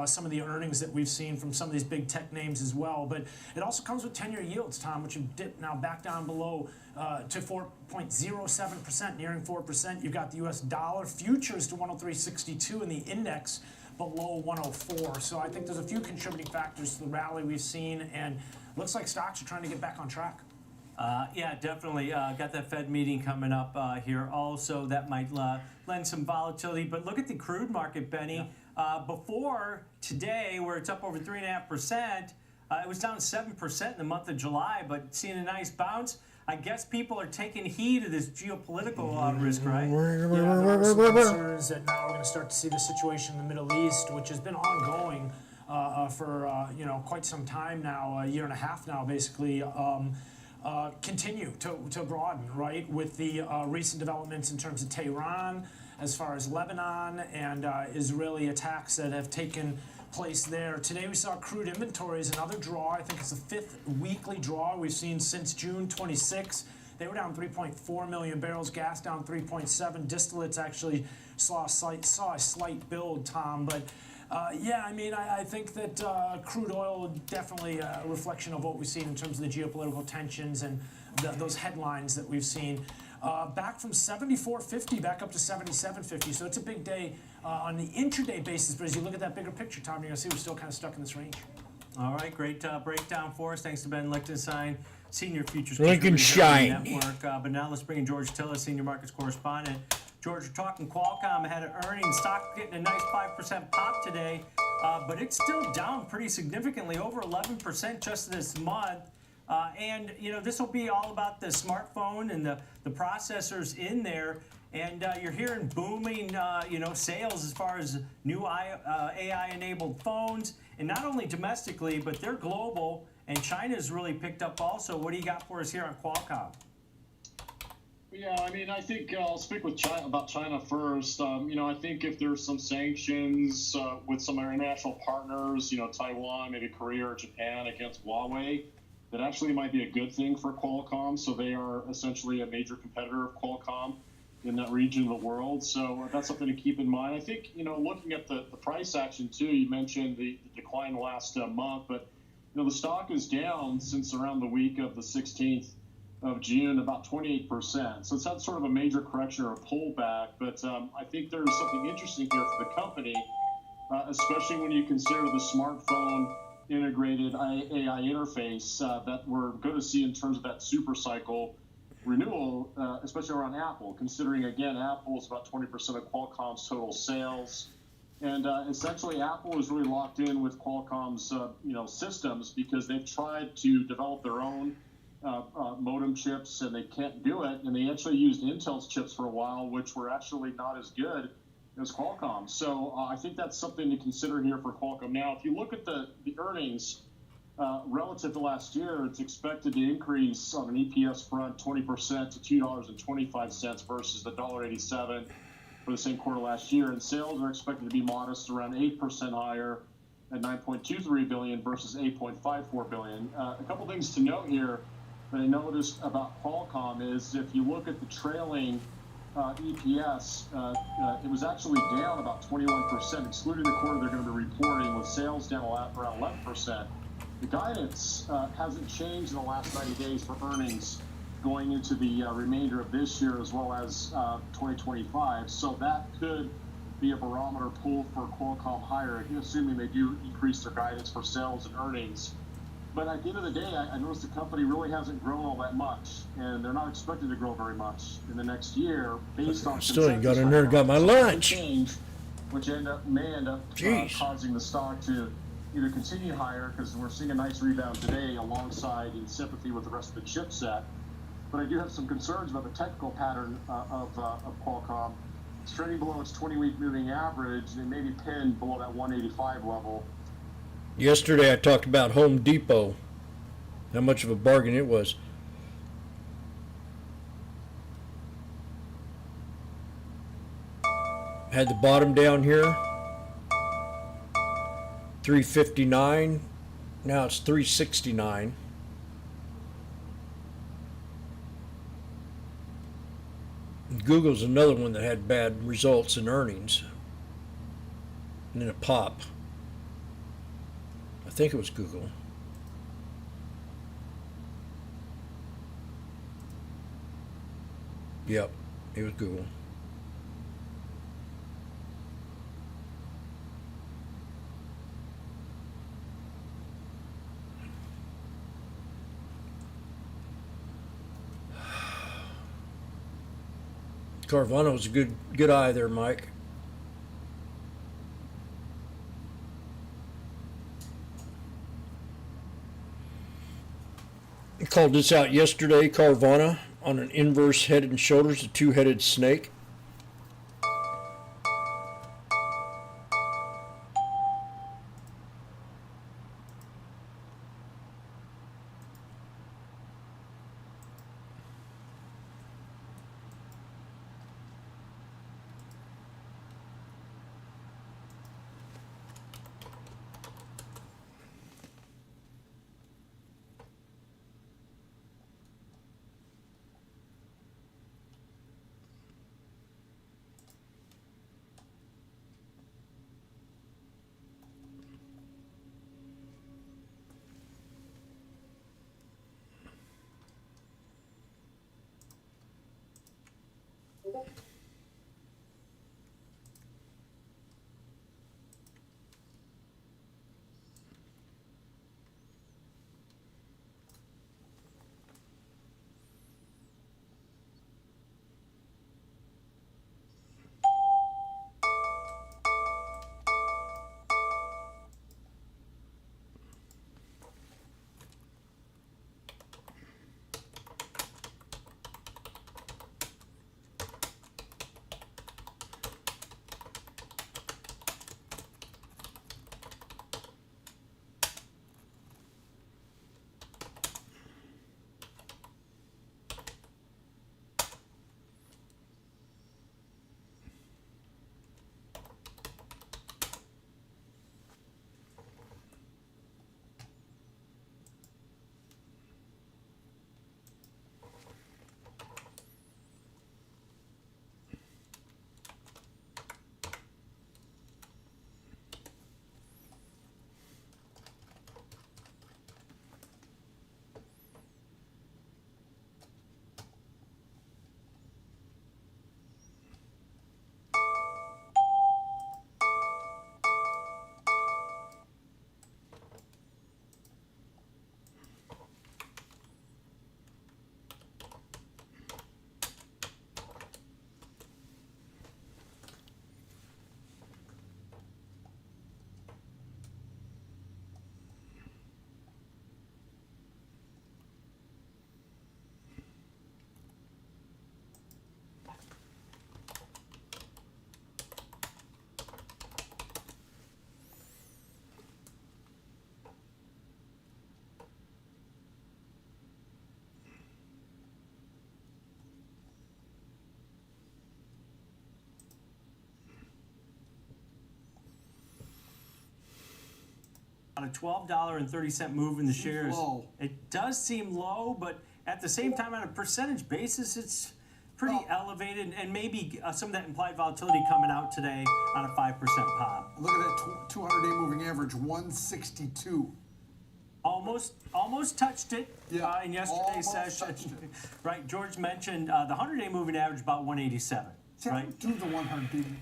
some of the earnings that we've seen from some of these big tech names as well. But it also comes with 10-year yields, Tom, which have dipped now back down below to 4.07%, nearing 4%. You've got the U.S. dollar futures to 103.62 and the index below 104. So I think there's a few contributing factors to the rally we've seen, and looks like stocks are trying to get back on track. Yeah, definitely. Got that Fed meeting coming up here also. That might lend some volatility. But look at the crude market, Benny. Before today, where it's up over 3.5%, it was down 7% in the month of July, but seeing a nice bounce. I guess people are taking heed of this geopolitical risk, right? Yeah, there are some concerns that now we're going to start to see the situation in the Middle East, which has been ongoing for quite some time now, a year and a half now, basically. Continue to broaden, right, with the recent developments in terms of Tehran, as far as Lebanon and Israeli attacks that have taken place there. Today we saw crude inventories, another draw. I think it's the fifth weekly draw we've seen since June 26. They were down 3.4 million barrels, gas down 3.7. Distillates actually saw a slight build, Tom, but yeah, I mean, I think that crude oil definitely a reflection of what we've seen in terms of the geopolitical tensions and those headlines that we've seen. Back from 74.50 back up to 77.50, so it's a big day on the intraday basis. But as you look at that bigger picture, Tom, you're going to see we're still kind of stuck in this range. All right, great breakdown for us. Thanks to Ben Lichtenstein, senior futures Lichtenstein network. But now let's bring in George Tilla, senior markets correspondent. George, we're talking Qualcomm ahead of earnings. Stock getting a nice 5% pop today, but it's still down pretty significantly, over 11% just this month. And, this will be all about the smartphone and the processors in there. And you're hearing booming, sales as far as new AI-enabled phones. And not only domestically, but they're global. And China's really picked up also. What do you got for us here on Qualcomm? Yeah, I mean, I think I'll speak with about China first. I think if there's some sanctions with some of our international partners, Taiwan, maybe Korea or Japan against Huawei, that actually might be a good thing for Qualcomm. So they are essentially a major competitor of Qualcomm in that region of the world. So that's something to keep in mind. I think, looking at the price action too, you mentioned the decline last month, but, the stock is down since around the week of the 16th of June, about 28%. So it's had sort of a major correction or a pullback, but I think there's something interesting here for the company, especially when you consider the smartphone integrated AI interface that we're going to see in terms of that super cycle renewal, especially around Apple, considering, again, Apple is about 20% of Qualcomm's total sales. And essentially, Apple is really locked in with Qualcomm's, systems because they've tried to develop their own modem chips, and they can't do it. And they actually used Intel's chips for a while, which were actually not as good as Qualcomm. So I think that's something to consider here for Qualcomm. Now, if you look at the earnings relative to last year, it's expected to increase on an EPS front 20% to $2.25 versus the $1.87 for the same quarter last year. And sales are expected to be modest, around 8% higher at $9.23 billion versus $8.54 billion. A couple things to note here that I noticed about Qualcomm is if you look at the trailing EPS, it was actually down about 21%, excluding the quarter they're going to be reporting, with sales down around 11%. The guidance hasn't changed in the last 90 days for earnings going into the remainder of this year as well as 2025. So that could be a barometer pull for Qualcomm higher, assuming they do increase their guidance for sales and earnings But at the end of the day, I noticed the company really hasn't grown all that much, and they're not expected to grow very much in the next year based on Still, you got consensus in there and got my lunch. change, which may end up causing the stock to either continue higher because we're seeing a nice rebound today alongside in sympathy with the rest of the chipset. But I do have some concerns about the technical pattern of Qualcomm. It's trending below its 20-week moving average, and it may be pinned below that 185 level. Yesterday I talked about Home Depot, how much of a bargain it was. Had the bottom down here, 359, now it's 369. Google's another one that had bad results in earnings, and then a pop. I think it was Google. Yep, it was Google. Carvana was a good eye there, Mike. I called this out yesterday, Carvana, on an inverse head and shoulders, a two-headed snake. On a $12.30 move in the shares, low. it does seem low, but at the same time, on a percentage basis, it's pretty elevated, and maybe some of that implied volatility coming out today on a 5% pop. Look at that 200-day moving average, 162. Almost touched it in yesterday's session. Right, George mentioned the 100-day moving average about 187. See, I don't do the 100 beam.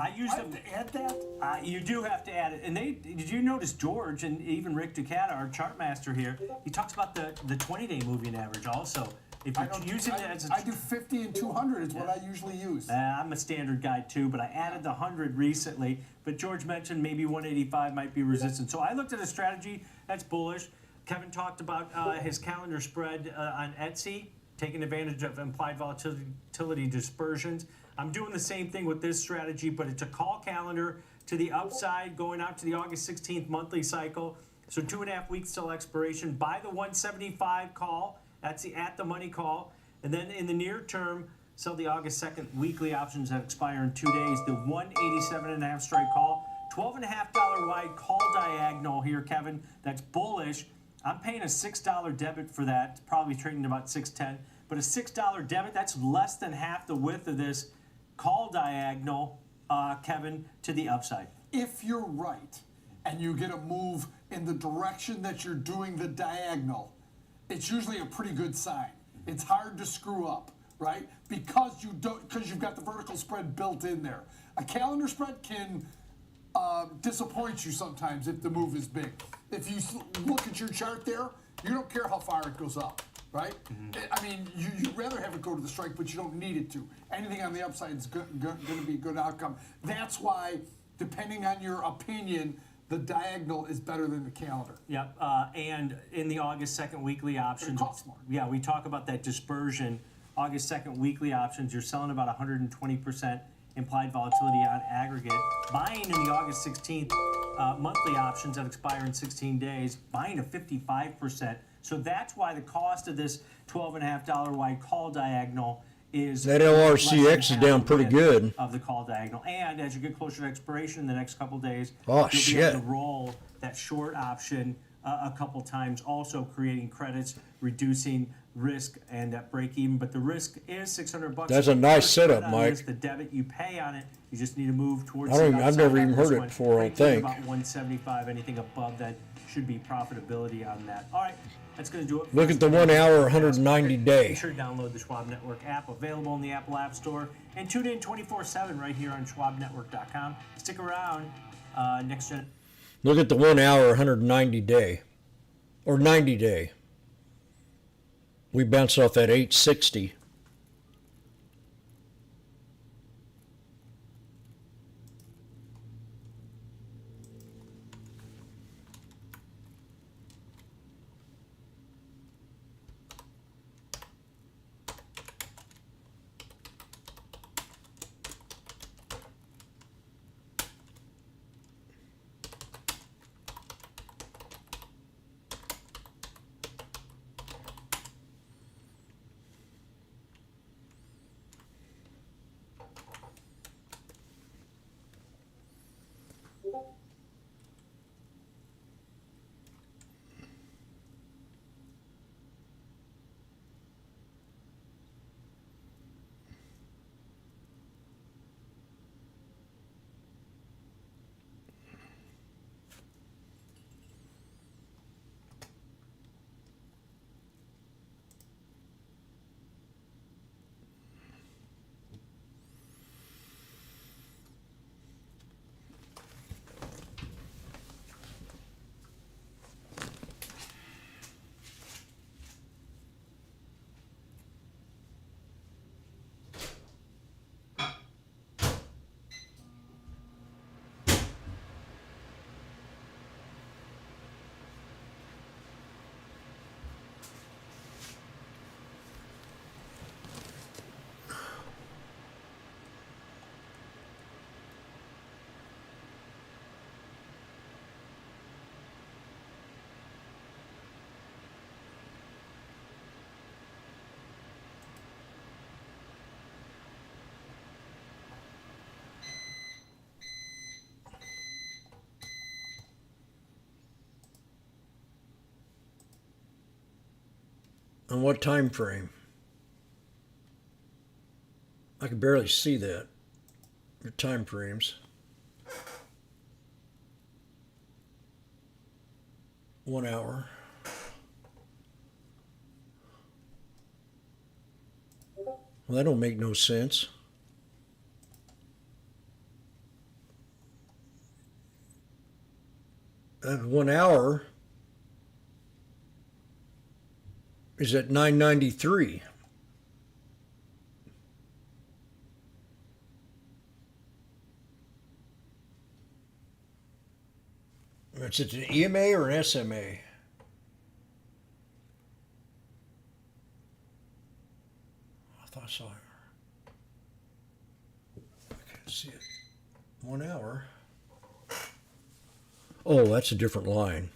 I use them. To add that? You do have to add it. And did you notice George and even Rick Ducata, our chart master here, he talks about the 20-day moving average also. If you're using it as I do 50 and 200 is what I usually use. I'm a standard guy too, but I added the 100 recently. But George mentioned maybe 185 might be resistant. So I looked at a strategy that's bullish. Kevin talked about his calendar spread on Etsy, taking advantage of implied volatility dispersions. I'm doing the same thing with this strategy, but it's a call calendar to the upside going out to the August 16th monthly cycle. So 2.5 weeks till expiration. Buy the 175 call. That's the at the money call. And then in the near term, sell the August 2nd weekly options that expire in 2 days. The 187.5 strike call. $12.50 wide call diagonal here, Kevin. That's bullish. I'm paying a $6 debit for that. It's probably trading about $6.10. But a $6 debit, that's less than half the width of this call diagonal, Kevin, to the upside. If you're right and you get a move in the direction that you're doing the diagonal, it's usually a pretty good sign. It's hard to screw up, right? Because you've got the vertical spread built in there. A calendar spread can disappoint you sometimes if the move is big. If you look at your chart there, you don't care how far it goes up, right? I mean, you'd rather have it go to the strike, but you don't need it to. Anything on the upside is going to be a good outcome. That's why, depending on your opinion, the diagonal is better than the calendar. Yep, and in the August 2nd weekly options, it costs more. Yeah, we talk about that dispersion. August 2nd weekly options, you're selling about 120% implied volatility on aggregate. Buying in the August 16th monthly options that expire in 16 days, buying a 55%. So that's why the cost of this $12.50 wide call diagonal is that LRCX is down pretty good of the call diagonal. And as you get closer to expiration in the next couple days, you'll be able to roll that short option a couple times, also creating credits, reducing risk and that break even. But the risk is $600. That's a nice setup, Mike. The debit you pay on it, you just need to move towards. I've never even heard it before. I think about 175. Anything above that should be profitability on that. All right. That's going to do it. Look at the 1 hour, 190 day. Be sure to download the Schwab Network app, available in the Apple App Store, and tune in 24/7 right here on SchwabNetwork.com. Stick around. Next gen. Look at the 1 hour, 190 day, or 90 day. We bounced off that 860. On what time frame? I can barely see that. Your time frames. 1 hour. Well, that don't make no sense. 1 hour is at 993. Is it an EMA or an SMA? I thought I saw it. I can't see it. 1 hour. Oh, that's a different line.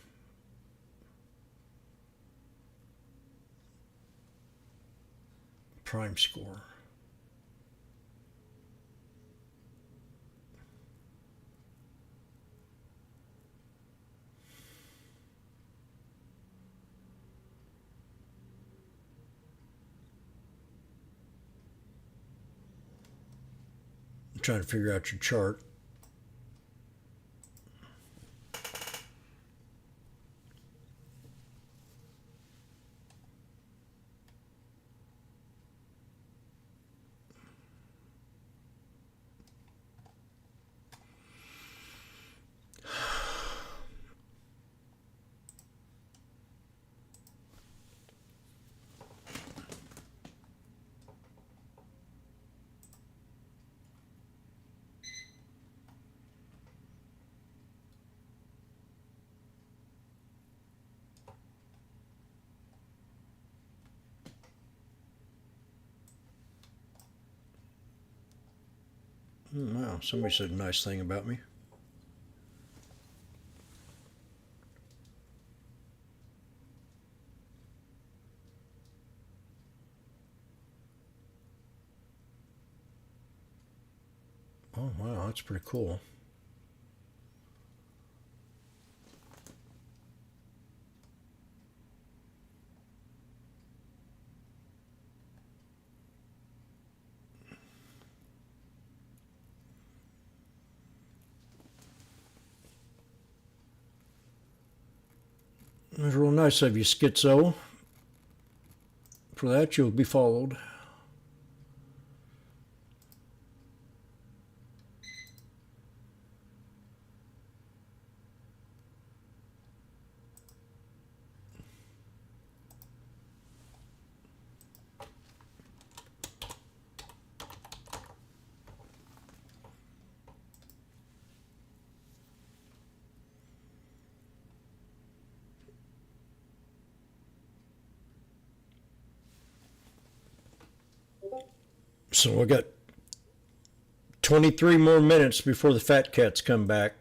Prime score. I'm trying to figure out your chart. Wow, somebody said a nice thing about me. Oh, wow, that's pretty cool. That's real nice of you, Schizo. For that, you'll be followed. So I got 23 more minutes before the fat cats come back.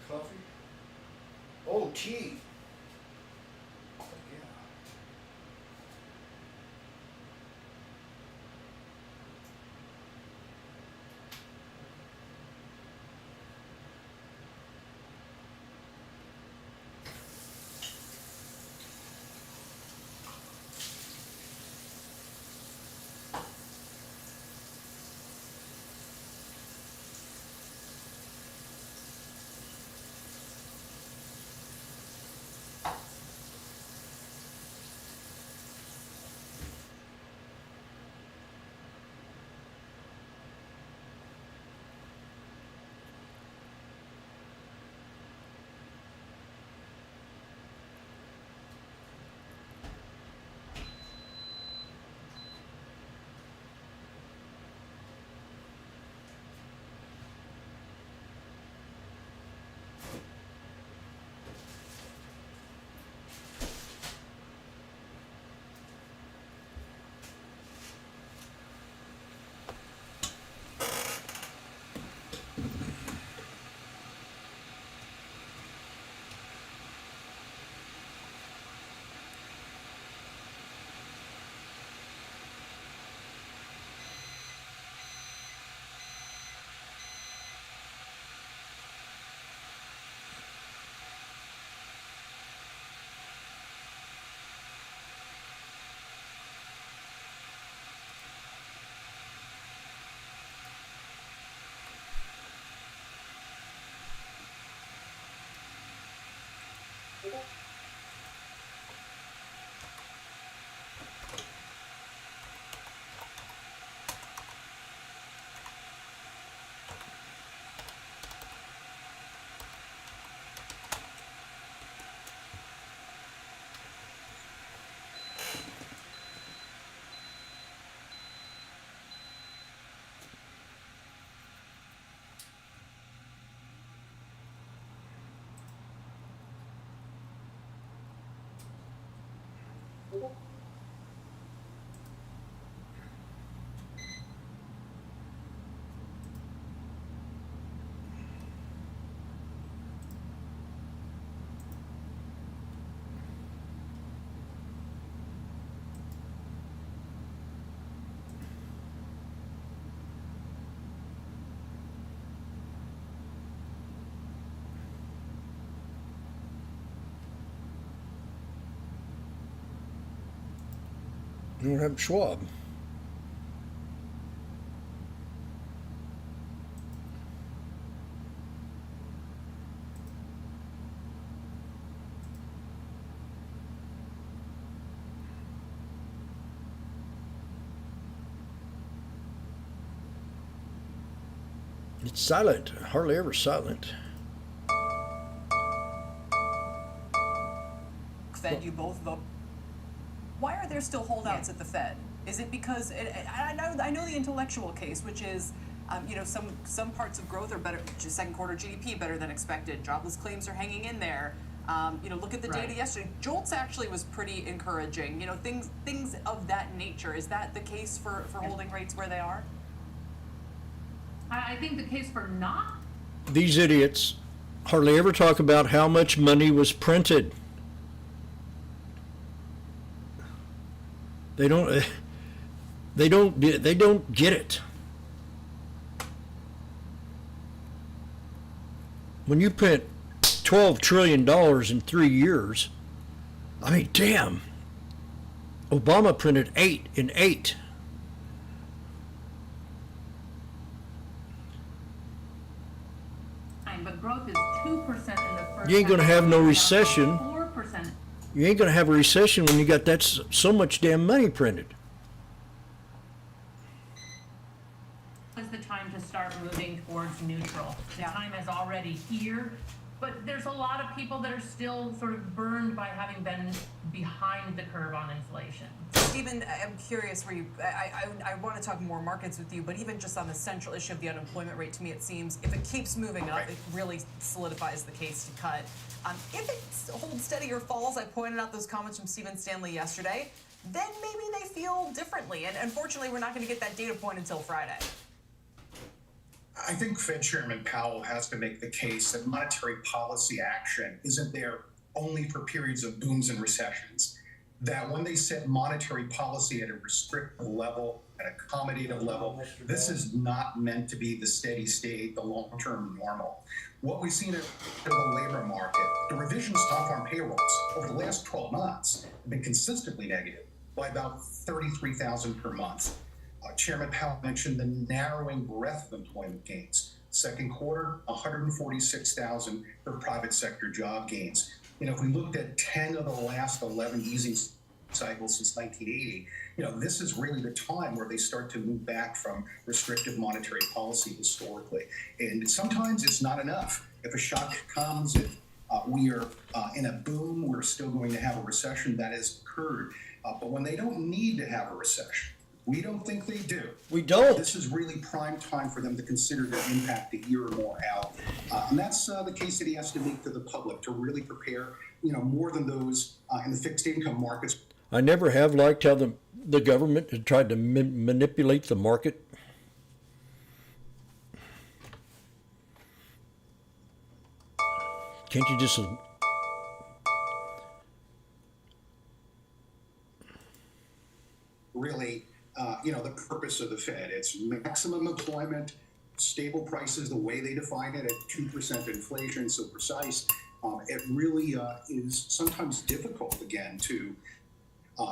Coffee? Oh, tea. You don't have Schwab. It's silent, hardly ever silent. Fed, you both vote. Why are there still holdouts at the Fed? Is it because I know the intellectual case, which is, some parts of growth are better. Second quarter GDP better than expected. Jobless claims are hanging in there. Look at the data yesterday. JOLTS actually was pretty encouraging. Things of that nature. Is that the case for holding rates where they are? I think the case for not. These idiots hardly ever talk about how much money was printed. They don't get it. When you print $12 trillion in 3 years, I mean, damn. Obama printed 8 in 8. But growth is 2% in the first. You ain't gonna have no recession. 4%. You ain't gonna have a recession when you got that so much damn money printed. Is the time to start moving towards neutral. The time is already here, but there's a lot of people that are still sort of burned by having been behind the curve on inflation. Stephen, I'm curious where I want to talk more markets with you, but even just on the central issue of the unemployment rate, to me it seems if it keeps moving up, it really solidifies the case to cut. If it holds steady or falls, I pointed out those comments from Stephen Stanley yesterday, then maybe they feel differently. And unfortunately, we're not going to get that data point until Friday. I think Fed Chairman Powell has to make the case that monetary policy action isn't there only for periods of booms and recessions. That when they set monetary policy at a restrictive level, an accommodative level, this is not meant to be the steady state, the long-term normal. What we've seen in the labor market, the revisions to on-farm payrolls over the last 12 months have been consistently negative by about 33,000 per month. Chairman Powell mentioned the narrowing breadth of employment gains. Second quarter, 146,000 for private sector job gains. If we looked at 10 of the last 11 easing cycles since 1980, this is really the time where they start to move back from restrictive monetary policy historically. And sometimes it's not enough. If a shock comes, if we are in a boom, we're still going to have a recession that has occurred. But when they don't need to have a recession, we don't think they do. We don't. This is really prime time for them to consider their impact a year or more out. And that's the case that he has to make to the public to really prepare, more than those in the fixed income markets. I never have liked how the government had tried to manipulate the market. Can't you just... Really, the purpose of the Fed. It's maximum employment, stable prices, the way they define it at 2% inflation, so precise. It really is sometimes difficult, again, to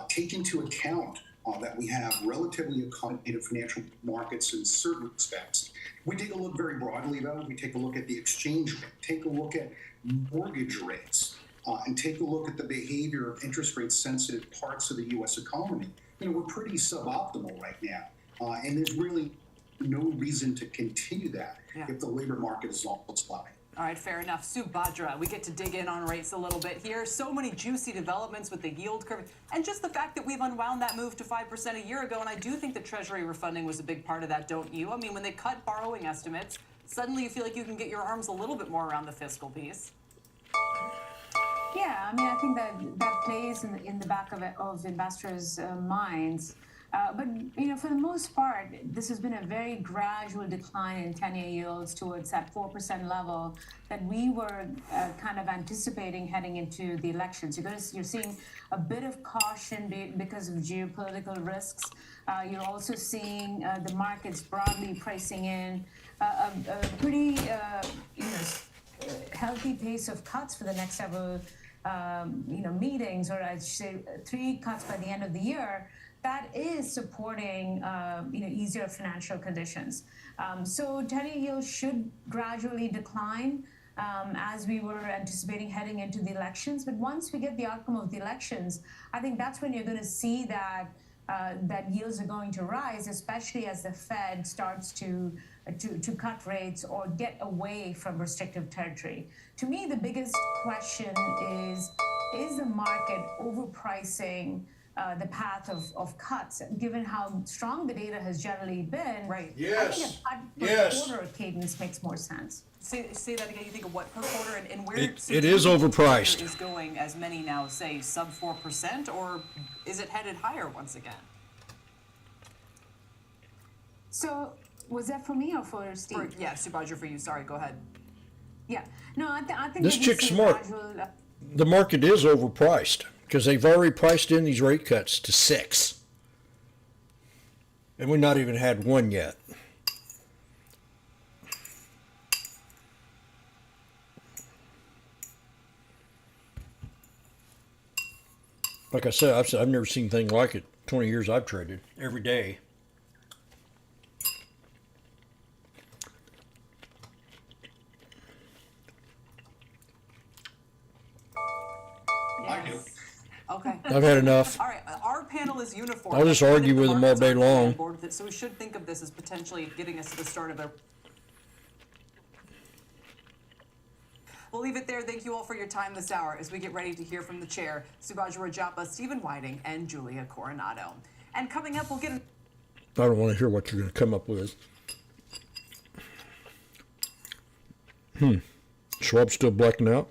take into account that we have relatively accommodative financial markets in certain respects. We take a look very broadly, though. We take a look at the exchange rate, take a look at mortgage rates, and take a look at the behavior of interest rate sensitive parts of the U.S. economy. We're pretty suboptimal right now, and there's really no reason to continue that if the labor market is all slowing. All right, fair enough. Sue Badra, we get to dig in on rates a little bit here. So many juicy developments with the yield curve, and just the fact that we've unwound that move to 5% a year ago, and I do think the Treasury refunding was a big part of that, don't you? I mean, when they cut borrowing estimates, suddenly you feel like you can get your arms a little bit more around the fiscal piece. Yeah, I mean, I think that plays in the back of investors' minds. But for the most part, this has been a very gradual decline in 10-year yields towards that 4% level that we were kind of anticipating heading into the elections. You're seeing a bit of caution because of geopolitical risks. You're also seeing the markets broadly pricing in a pretty healthy pace of cuts for the next several meetings, or I'd say 3 cuts by the end of the year. That is supporting easier financial conditions. So 10-year yields should gradually decline as we were anticipating heading into the elections. But once we get the outcome of the elections, I think that's when you're going to see that yields are going to rise, especially as the Fed starts to cut rates or get away from restrictive territory. To me, the biggest question is the market overpricing the path of cuts, given how strong the data has generally been? Right. Yes. I think a cut per quarter cadence makes more sense. Say that again. You think of what per quarter and where it is overpriced. Is going, as many now say, sub 4%, or is it headed higher once again? So was that for me or for Steve? Yeah, Subhadra, for you. Sorry, go ahead. Yeah. No, I think this chick's smart. The market is overpriced because they've already priced in these rate cuts to 6. And we've not even had one yet. Like I said, I've never seen anything like it. 20 years I've traded every day. I do. Okay. I've had enough. All right, our panel is uniform. I'll just argue with them all day long. So we should think of this as potentially getting us to the start of a... We'll leave it there. Thank you all for your time this hour as we get ready to hear from the chair, Subhadra Rajappa, Stephen Whiting, and Julia Coronado. And coming up, we'll get... I don't want to hear what you're going to come up with. Schwab's still blacking out?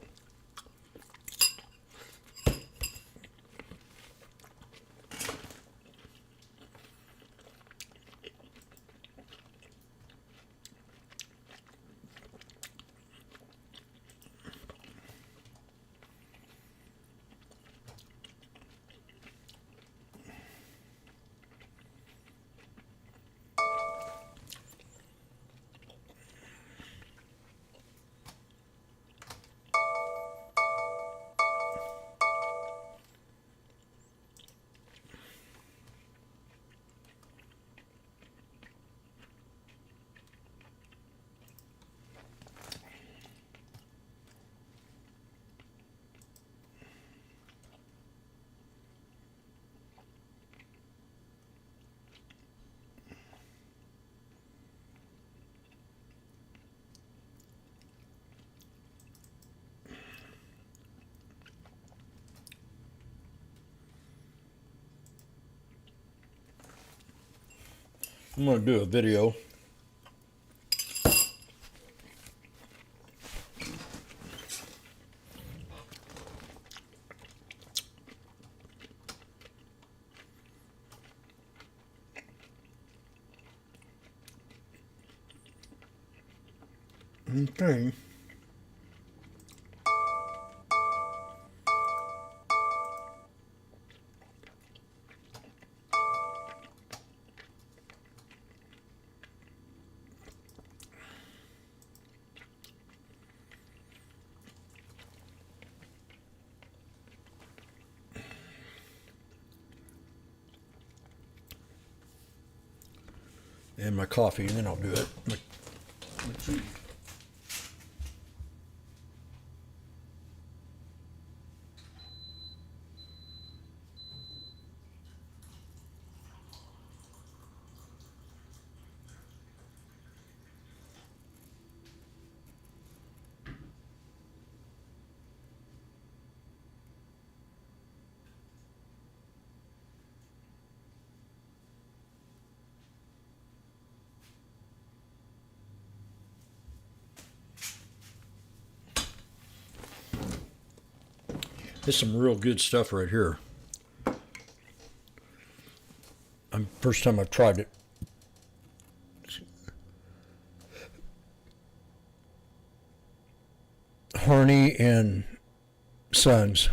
I'm going to do a video. Okay. And my coffee, and then I'll do it. Let's see. This is some real good stuff right here. First time I've tried it. Harney and Sons.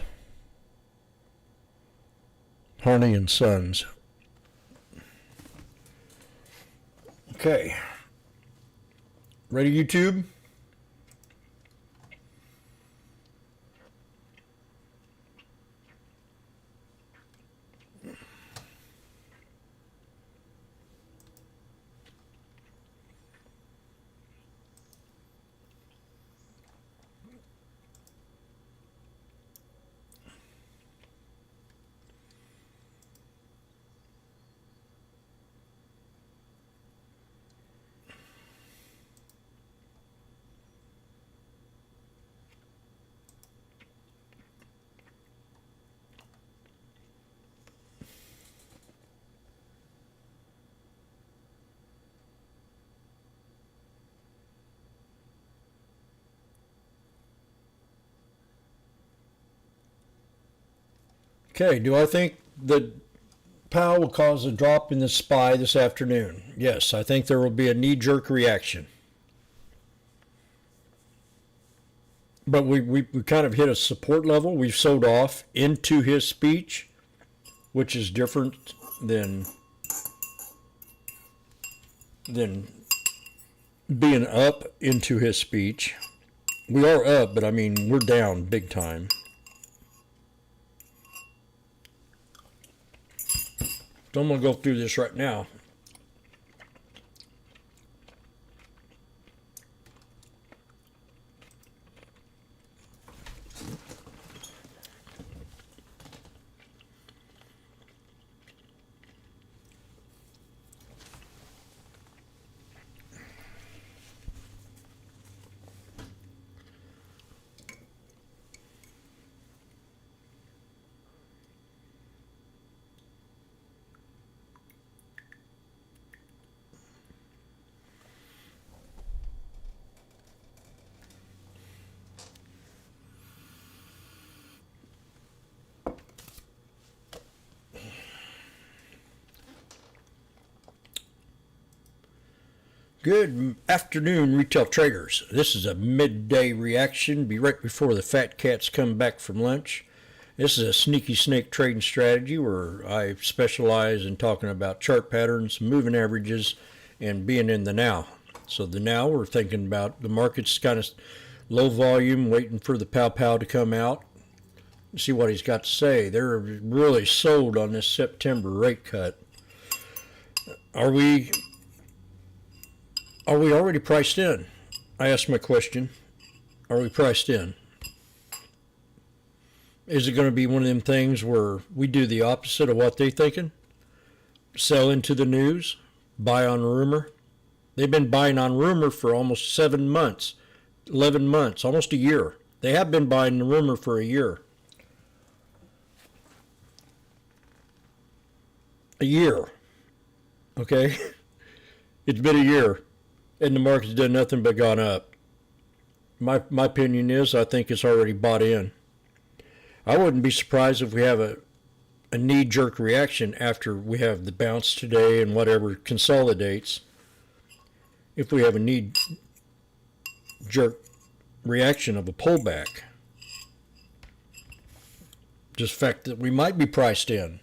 Harney and Sons. Okay. Ready, YouTube? Okay, do I think that Powell will cause a drop in the SPY this afternoon? Yes, I think there will be a knee-jerk reaction. But we kind of hit a support level. We've sold off into his speech, which is different than being up into his speech. We are up, but I mean, we're down big time. So I'm going to go through this right now. Good afternoon, retail traders. This is a midday reaction. Be right before the fat cats come back from lunch. This is a sneaky snake trading strategy where I specialize in talking about chart patterns, moving averages, and being in the now. So the now, we're thinking about the market's kind of low volume, waiting for the pow to come out. See what he's got to say. They're really sold on this September rate cut. Are we already priced in? I asked my question. Are we priced in? Is it going to be one of them things where we do the opposite of what they're thinking? Sell into the news? Buy on rumor? They've been buying on rumor for almost 7 months, 11 months, almost a year. They have been buying the rumor for a year. A year. Okay? It's been a year. And the market's done nothing but gone up. My opinion is I think it's already bought in. I wouldn't be surprised if we have a knee-jerk reaction after we have the bounce today and whatever consolidates. If we have a knee-jerk reaction of a pullback. Just the fact that we might be priced in.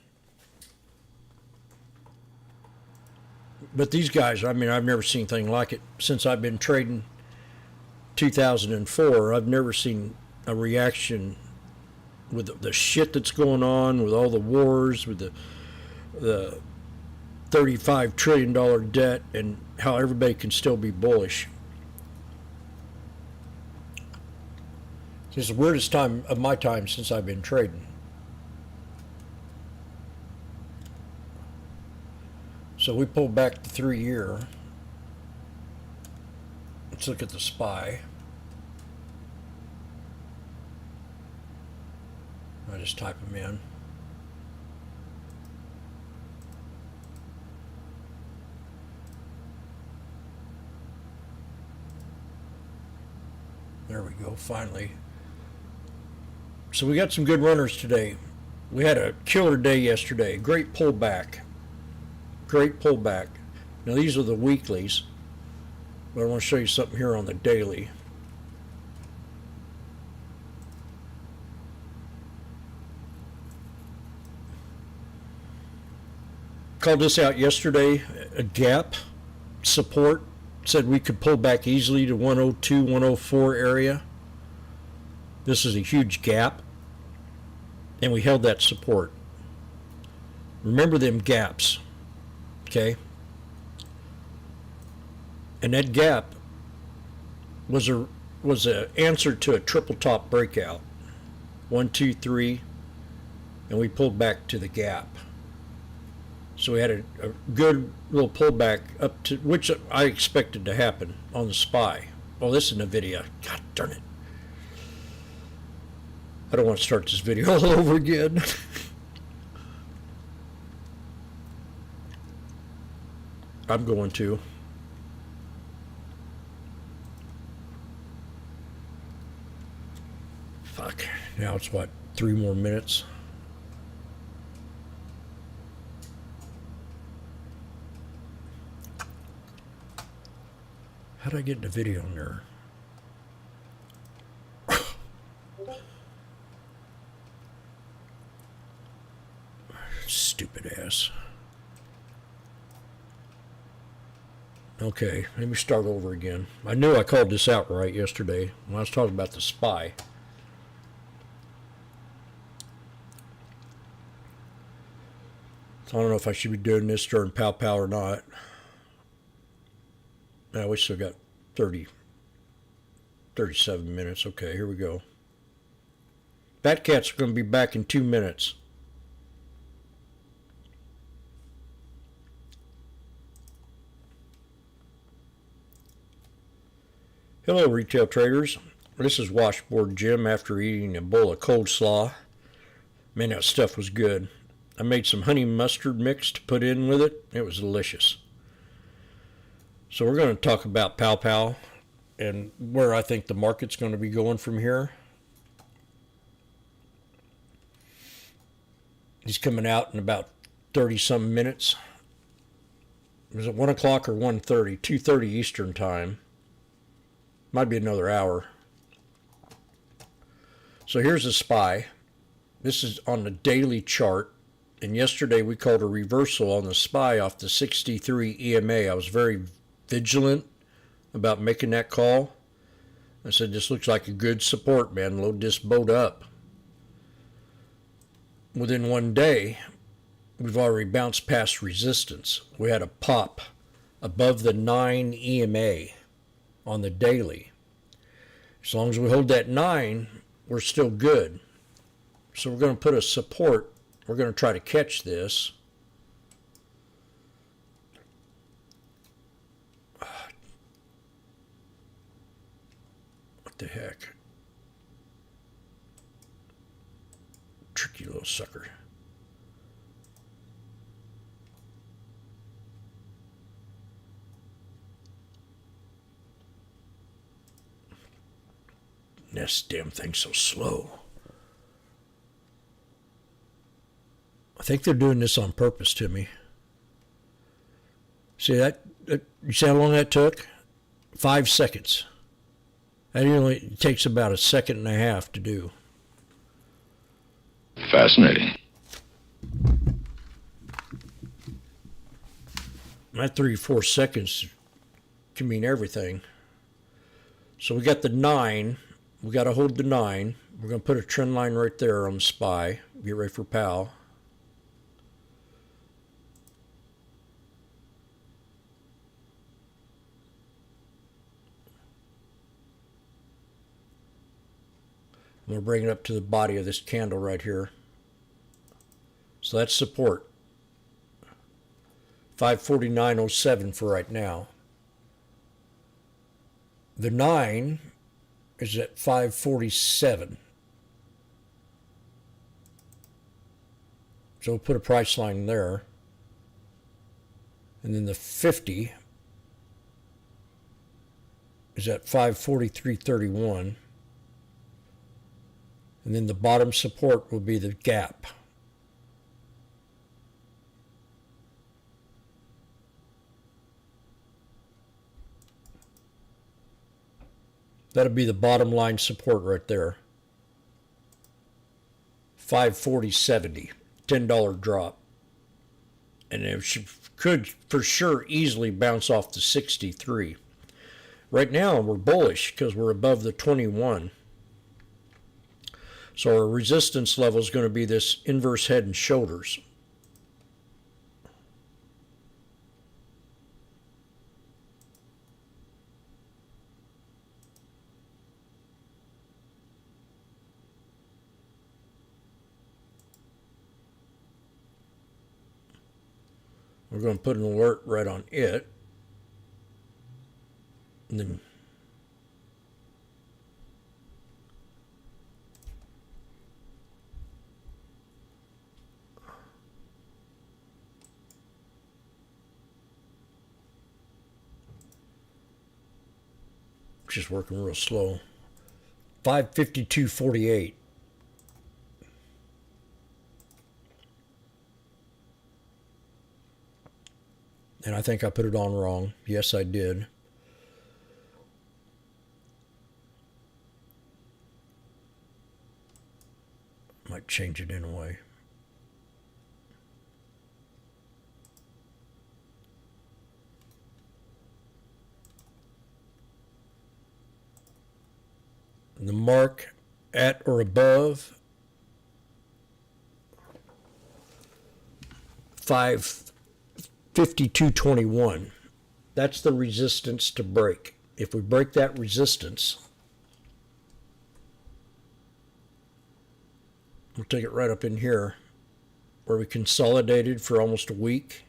But these guys, I mean, I've never seen anything like it since I've been trading 2004. I've never seen a reaction with the shit that's going on, with all the wars, with the $35 trillion debt, and how everybody can still be bullish. It's the weirdest time of my time since I've been trading. So we pulled back the 3-year. Let's look at the SPY. I just type them in. There we go, finally. So we got some good runners today. We had a killer day yesterday. Great pullback. Great pullback. Now these are the weeklies, but I want to show you something here on the daily. Called this out yesterday, a gap support. Said we could pull back easily to 102, 104 area. This is a huge gap, and we held that support. Remember them gaps, okay? And that gap was a answer to a triple top breakout. 1, 2, 3, and we pulled back to the gap. So we had a good little pullback up to, which I expected to happen on the SPY. Oh, this is NVIDIA. God darn it. I don't want to start this video all over again. I'm going to. Fuck. Now it's what, 3 more minutes? How did I get the video in there? Stupid ass. Okay, let me start over again. I knew I called this out right yesterday when I was talking about the SPY. So I don't know if I should be doing this during Pow or not. Now we still got 37 minutes. Okay, here we go. Fat Cat's going to be back in 2 minutes. Hello, retail traders. This is Washboardjim after eating a bowl of cold slaw. Man, that stuff was good. I made some honey mustard mix to put in with it. It was delicious. So we're going to talk about Pow and where I think the market's going to be going from here. He's coming out in about 30-some minutes. Was it 1 o'clock or 1:30? 2:30 Eastern time. Might be another hour. So here's the SPY. This is on the daily chart. And yesterday we called a reversal on the SPY off the 63 EMA. I was very vigilant about making that call. I said, this looks like a good support, man. Load this boat up. Within 1 day, we've already bounced past resistance. We had a pop above the 9 EMA on the daily. As long as we hold that 9, we're still good. So we're going to put a support. We're going to try to catch this. What the heck? Tricky little sucker. This damn thing's so slow. I think they're doing this on purpose to me. See that? You see how long that took? 5 seconds. That only takes about 1.5 seconds to do. Fascinating. That 3 or 4 seconds can mean everything. So we got the 9. We got to hold the 9. We're going to put a trend line right there on the SPY. Get ready for PAL. I'm going to bring it up to the body of this candle right here. So that's support. 549.07 for right now. The 9 is at 547. So we'll put a price line there. And then the 50 is at 543.31. And then the bottom support will be the gap. That'll be the bottom line support right there. 540.70, $10 drop. And it could for sure easily bounce off the 63. Right now we're bullish because we're above the 21. So our resistance level is going to be this inverse head and shoulders. We're going to put an alert right on it. And then just working real slow. 552.48. And I think I put it on wrong. Yes, I did. Might change it in a way. The mark at or above 552.21. That's the resistance to break. If we break that resistance, we'll take it right up in here where we consolidated for almost a week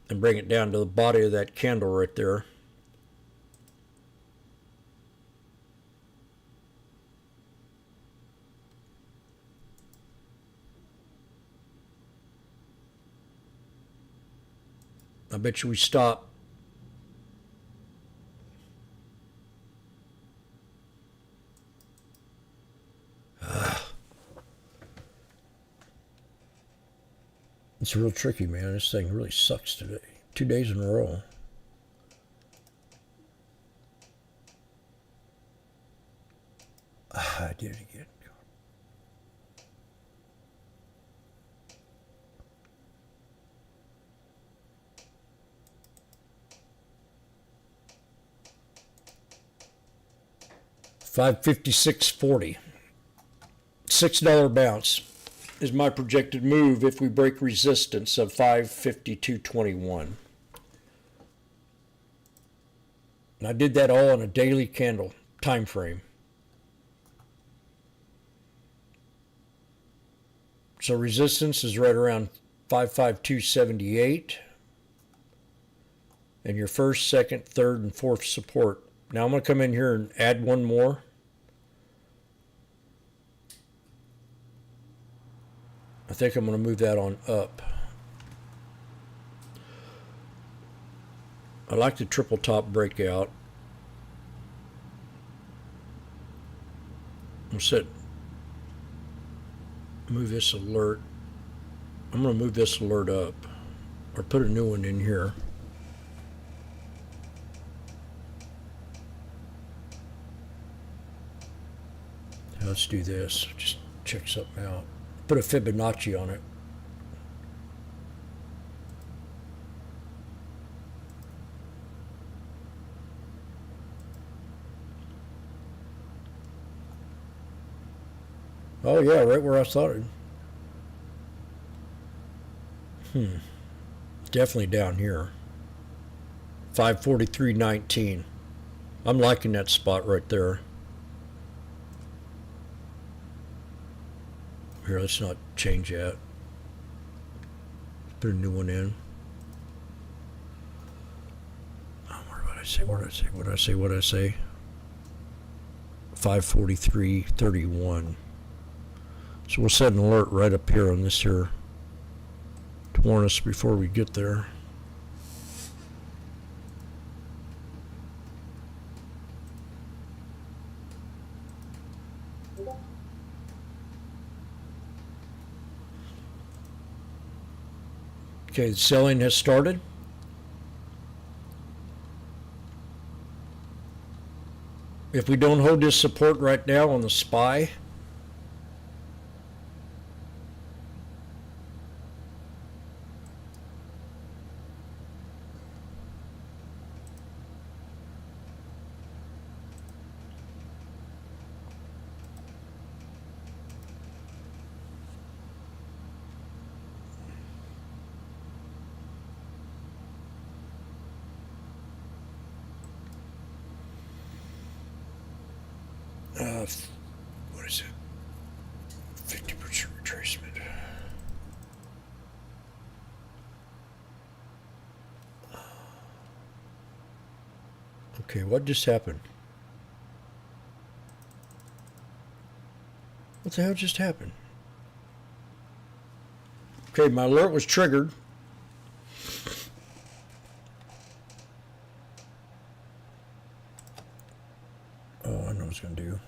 and bring it down to the body of that candle right there. I bet you we stop it's real tricky, man. This thing really sucks today. 2 days in a row. I did it again. 556.40. $6 bounce is my projected move if we break resistance of 552.21. And I did that all on a daily candle time frame. So resistance is right around 552.78. And your first, second, third, and fourth support. Now I'm going to come in here and add one more. I think I'm going to move that on up. I like the triple top breakout. I'm set. Move this alert. I'm going to move this alert up or put a new one in here. Let's do this. Just check something out. Put a Fibonacci on it. Oh yeah, right where I thought it. Definitely down here. 543.19. I'm liking that spot right there. Here, let's not change that. Put a new one in. Oh, what did I say? What did I say? What did I say? What did I say? 543.31. So we'll set an alert right up here on this here to warn us before we get there. Okay, the selling has started. If we don't hold this support right now on the SPY, what is it? 50% retracement. Okay, what just happened? What the hell just happened? Okay, my alert was triggered. Oh, I know what it's going to do.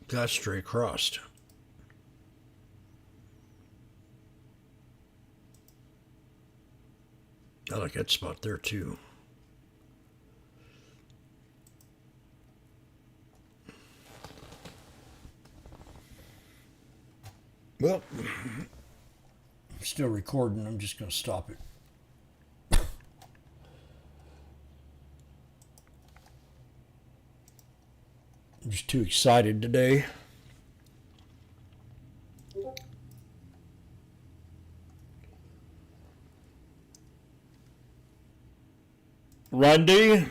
Got straight crossed. I like that spot there too. Well, I'm still recording. I'm just going to stop it. I'm just too excited today. Randy?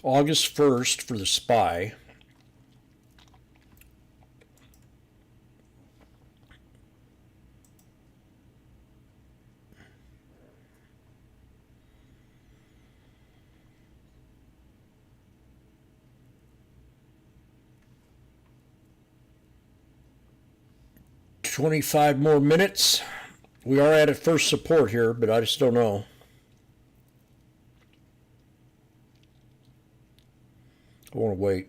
August 1st for the SPY. "25 more minutes. We are at first support here, but I just don't know. I want to wait.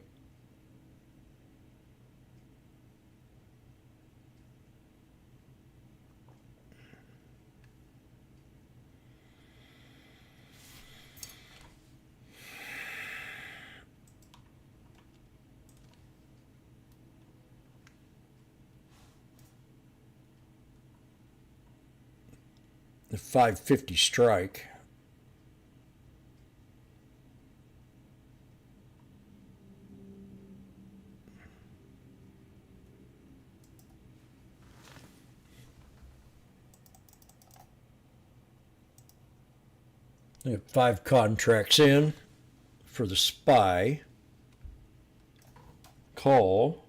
The 550 strike. I have 5 contracts in for the SPY. call.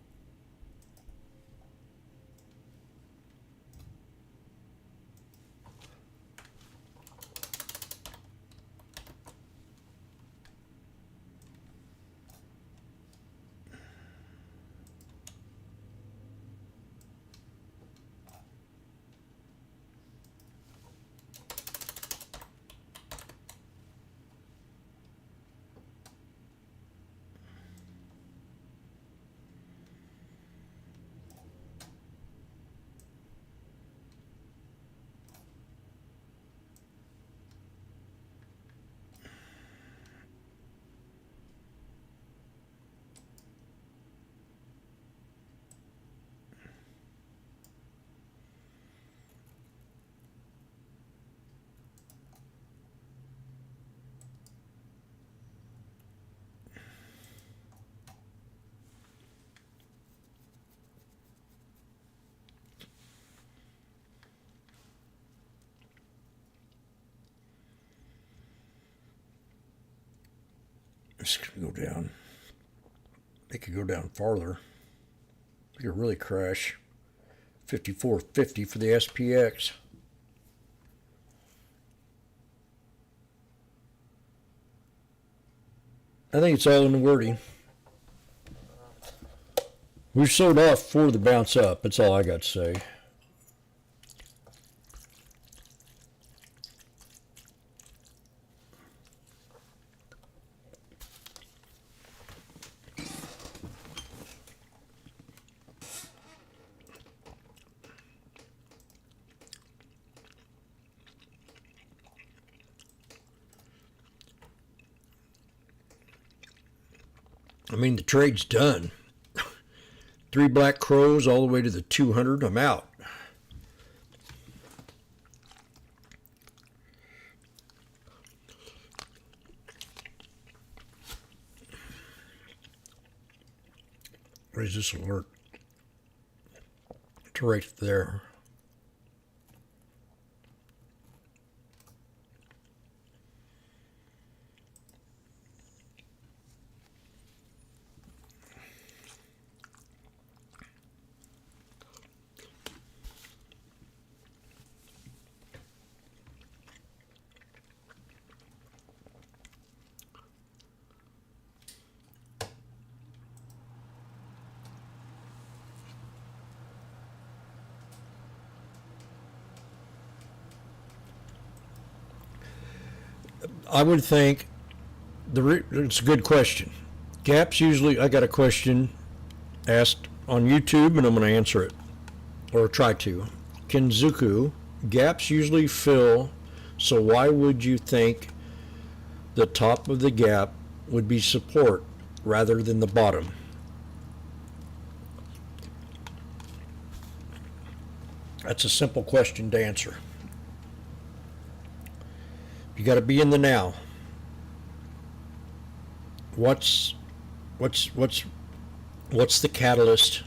It's going to go down. It could go down farther. It could really crash. 54.50 for the SPX. I think it's all in the wording. We've sold off for the bounce up. That's all I got to say. I mean, the trade's done. 3 black crows all the way to the 200. I'm out. Raise this alert to right there. I would think it's a good question. Gaps usually, I got a question asked on YouTube and I'm going to answer it, or try to. Kinzuku, gaps usually fill, so why would you think the top of the gap would be support rather than the bottom? That's a simple question to answer. You got to be in the now. What's the catalyst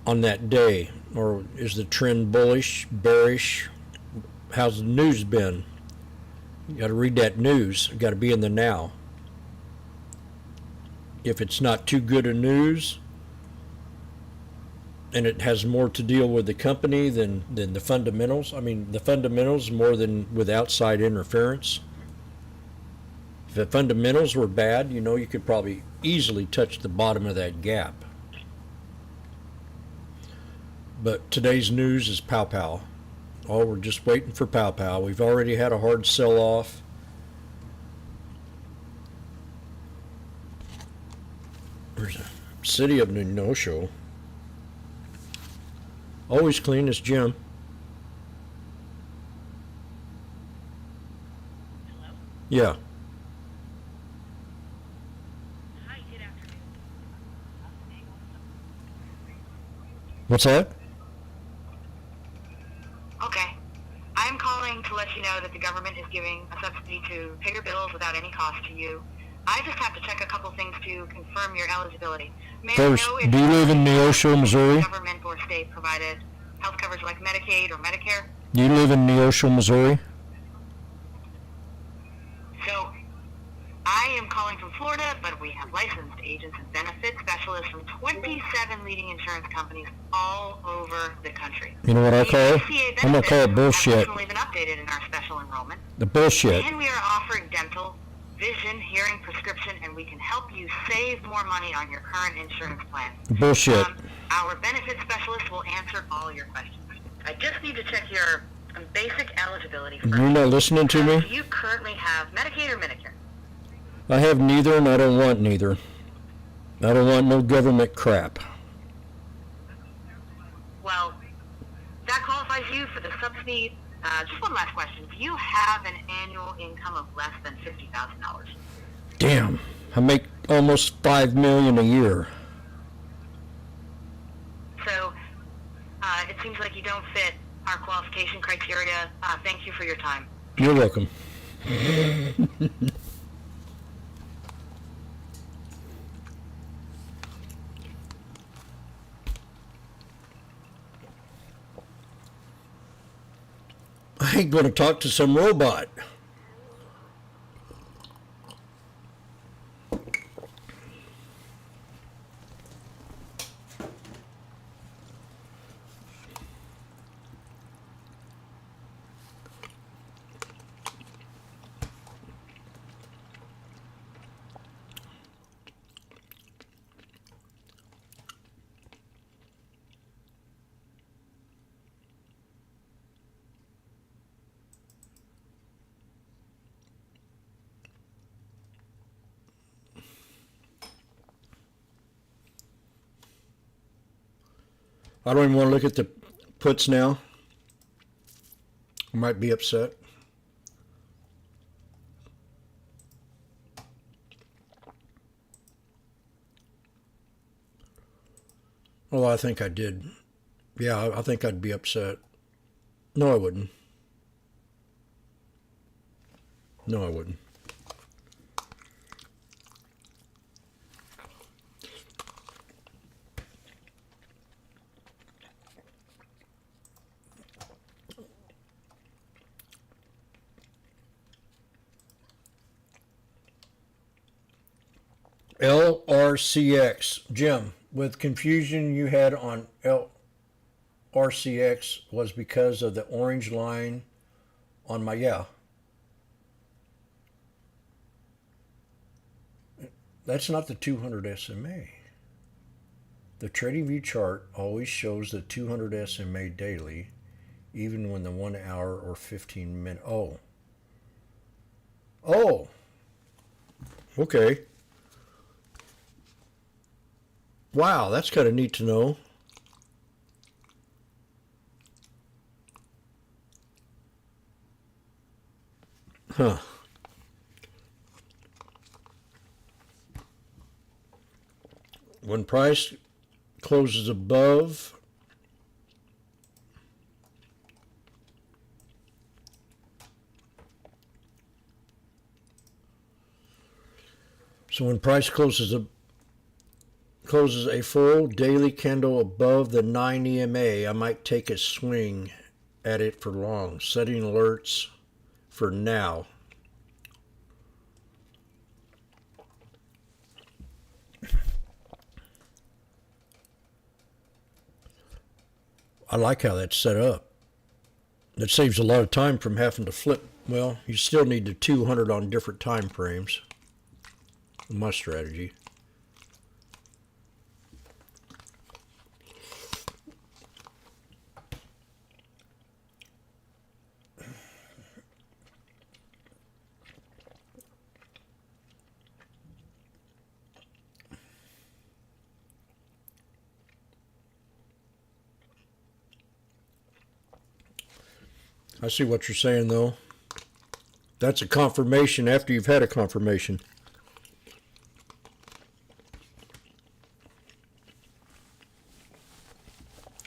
on that day? Or is the trend bullish, bearish? How's the news been? You got to read that news. You got to be in the now. If it's not too good a news, and it has more to deal with the company than the fundamentals. I mean, the fundamentals more than with outside interference. If the fundamentals were bad, you know, you could probably easily touch the bottom of that gap. But today's news is pow-pow. Oh, we're just waiting for pow-pow. We've already had a hard sell-off. There's a city of no-show. Always clean as Jim. Hello? Yeah. Hi, good afternoon. What's that? Okay. I'm calling to let you know that the government is giving a subsidy to pay your bills without any cost to you. I just have to check a couple things to confirm your eligibility. May First, I know if do you live in Neosho, Missouri? government or state provided health coverage like Medicaid or Medicare? Do you live in Neosho, Missouri? So, I am calling from Florida, but we have licensed agents and benefits specialists from 27 leading insurance companies all over the country. You know what I call it? I'm going to call it bullshit. Have recently been updated in our special enrollment. The bullshit. And we are offering dental, vision, hearing, prescription, and we can help you save more money on your current insurance plan. Bullshit. Our benefit specialist will answer all your questions. I just need to check your basic eligibility first. You're not listening to me? Do you currently have Medicaid or Medicare? I have neither, and I don't want neither. I don't want no government crap. Well, that qualifies you for the subsidy. Just one last question. Do you have an annual income of less than $50,000? Damn, I make almost $5 million a year. So, it seems like you don't fit our qualification criteria. Thank you for your time. You're welcome. I ain't going to talk to some robot. I don't even want to look at the puts now. I might be upset. Oh, I think I did. Yeah, I think I'd be upset. No, I wouldn't. No, I wouldn't. LRCX. Jim, with confusion you had on LRCX was because of the orange line on my, yeah. That's not the 200 SMA. The TradingView chart always shows the 200 SMA daily, even when the 1 hour or 15 minute. Oh. Oh. Okay. Wow, that's kind of neat to know. Huh. When price closes above when price closes a full daily candle above the 9 EMA, I might take a swing at it for long, setting alerts for now. I like how that's set up. That saves a lot of time from having to flip. Well, you still need the 200 on different time frames. My strategy. I see what you're saying, though. That's a confirmation after you've had a confirmation.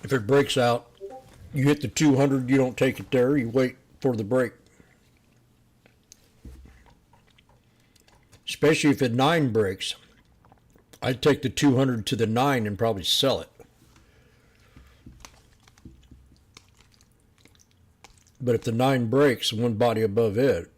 If it breaks out, you hit the 200, you don't take it there, you wait for the break. Especially if the 9 breaks. I'd take the 200 to the 9 and probably sell it. But if the 9 breaks, one body above it,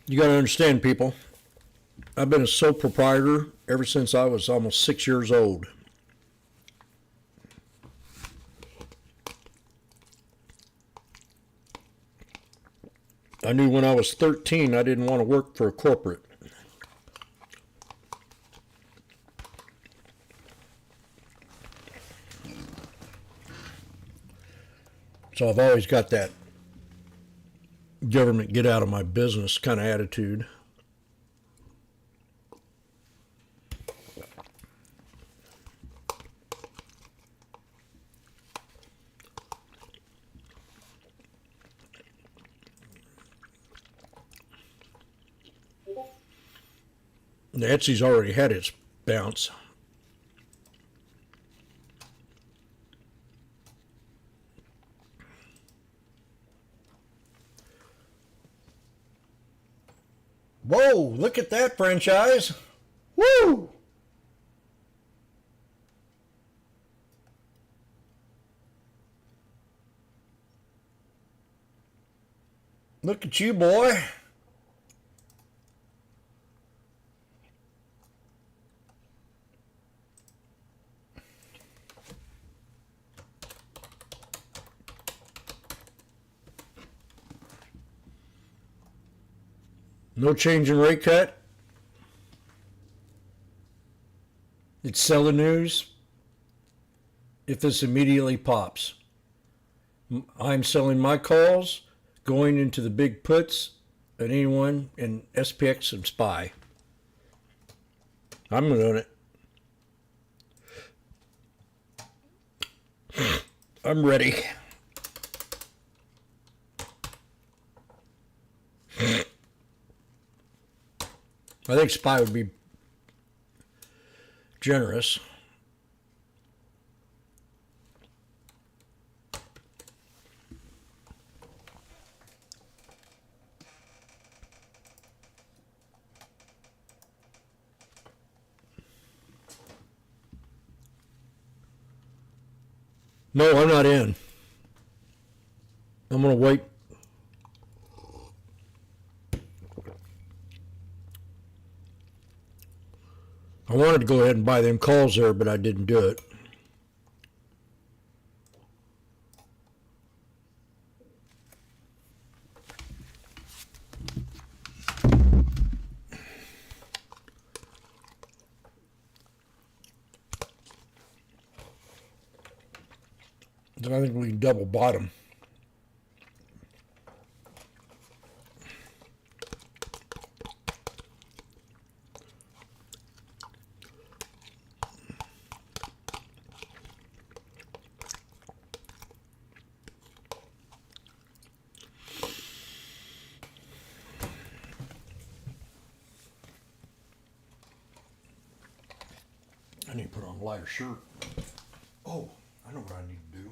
You got to understand, people. I've been a sole proprietor ever since I was almost 6 years old. I knew when I was 13 I didn't want to work for a corporate. So I've always got that government get out of my business kind of attitude. The Etsy's already had its bounce. Whoa, look at that franchise. Woo! Look at you, boy. No change in rate cut. It's selling news. If this immediately pops. I'm selling my calls, going into the big puts at anyone in SPX and SPY. I'm doing it. I'm ready. I think SPY would be generous. No, I'm not in. I'm going to wait. I wanted to go ahead and buy them calls there, but I didn't do it. Then I think we can double bottom. I need to put on a lighter shirt. Oh, I know what I need to do.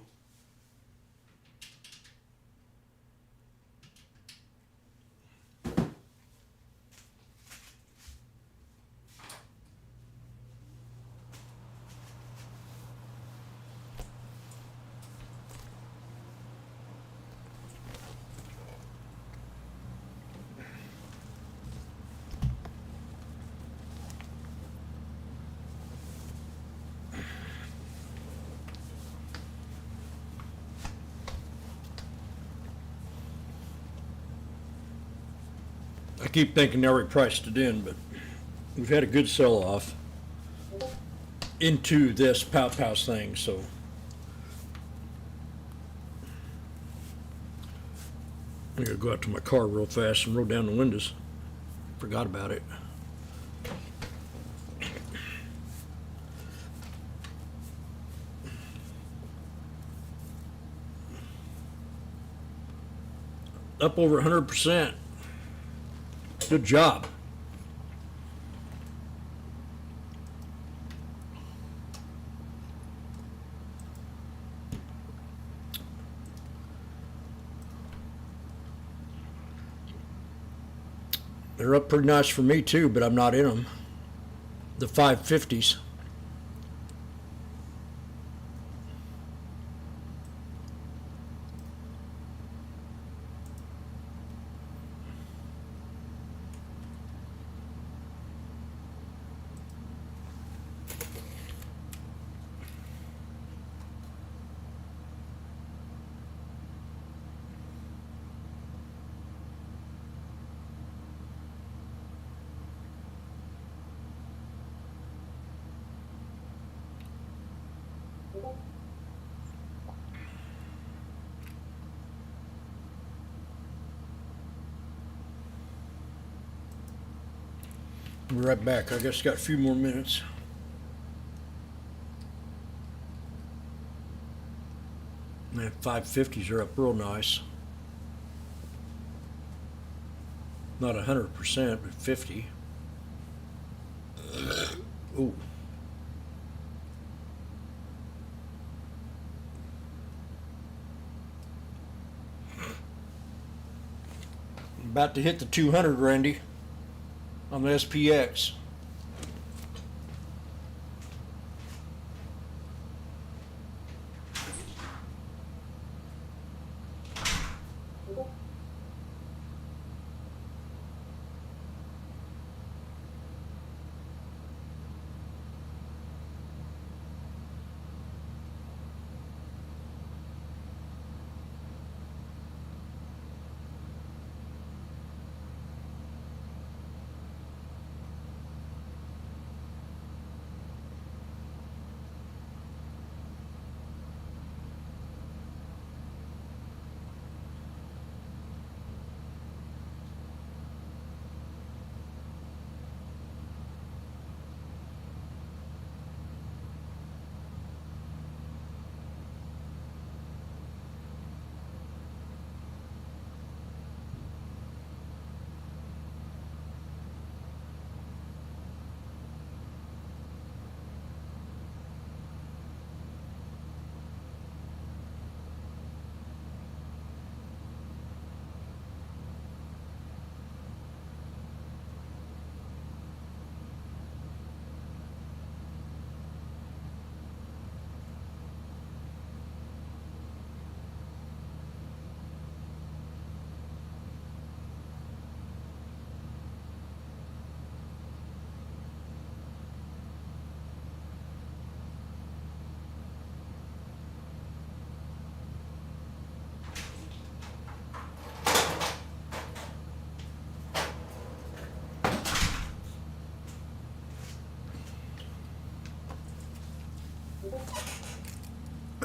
I keep thinking they already priced it in, but we've had a good sell-off into this pow-pows thing, so. I'm gonna go out to my car real fast and roll down the windows. Forgot about it. Up over 100%. Good job. They're up pretty nice for me too, but I'm not in them. The 550s. Be right back. I guess got a few more minutes. Man, 550s are up real nice. Not 100%, but 50. Ooh. About to hit the 200, Randy, on the SPX.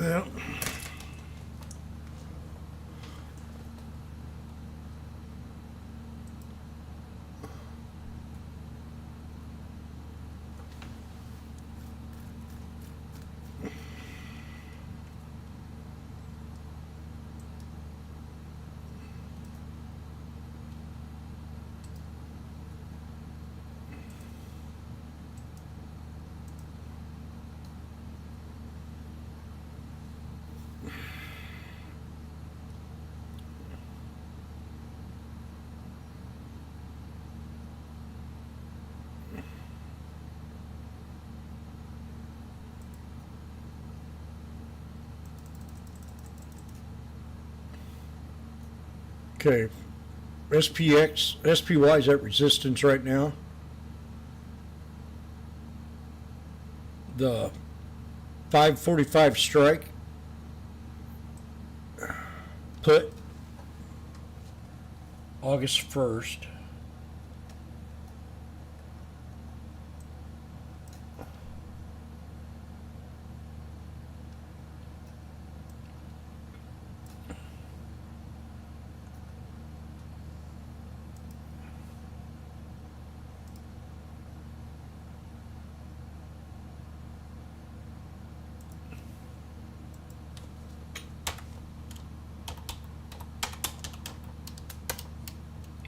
Yeah. Okay, SPX, SPY is at resistance right now. The 545 strike put August 1st.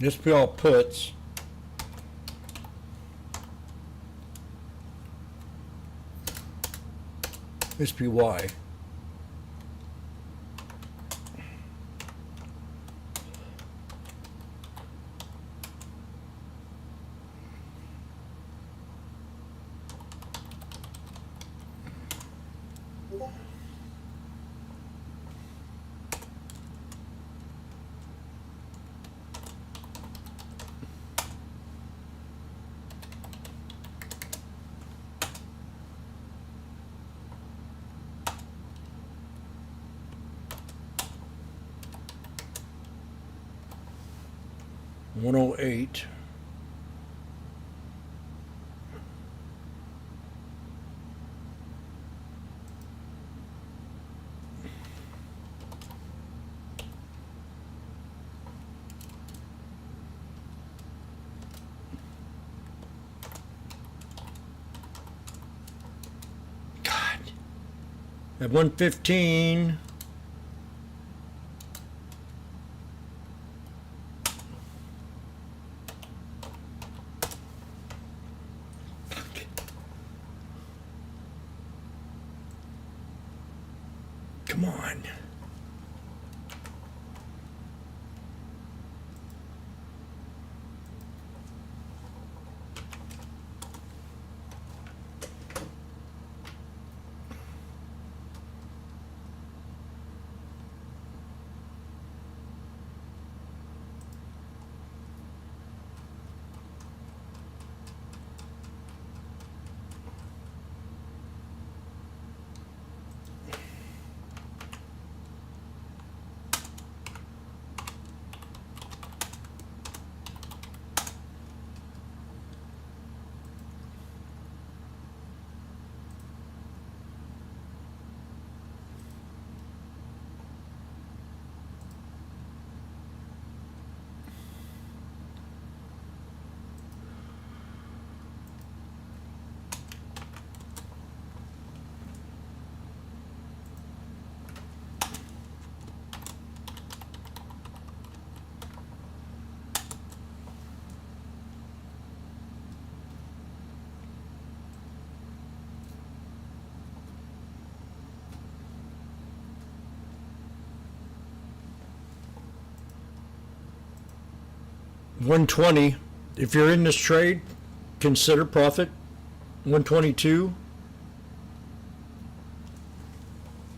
SPL puts SPY. $108. At 115. Come on. $120. If you're in this trade, consider profit. 122.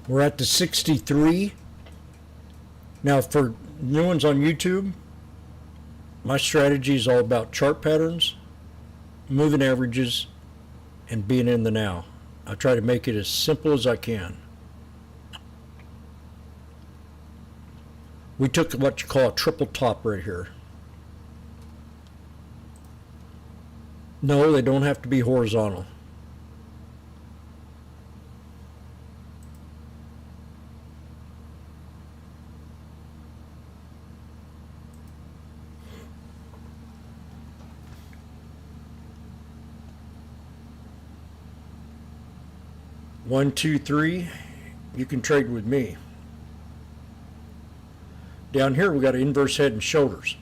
We're at the 63. Now for new ones on YouTube, my strategy is all about chart patterns, moving averages, and being in the now. I try to make it as simple as I can. We took what you call a triple top right here. No, they don't have to be horizontal. One, two, three, you can trade with me. Down here we got an inverse head and shoulders.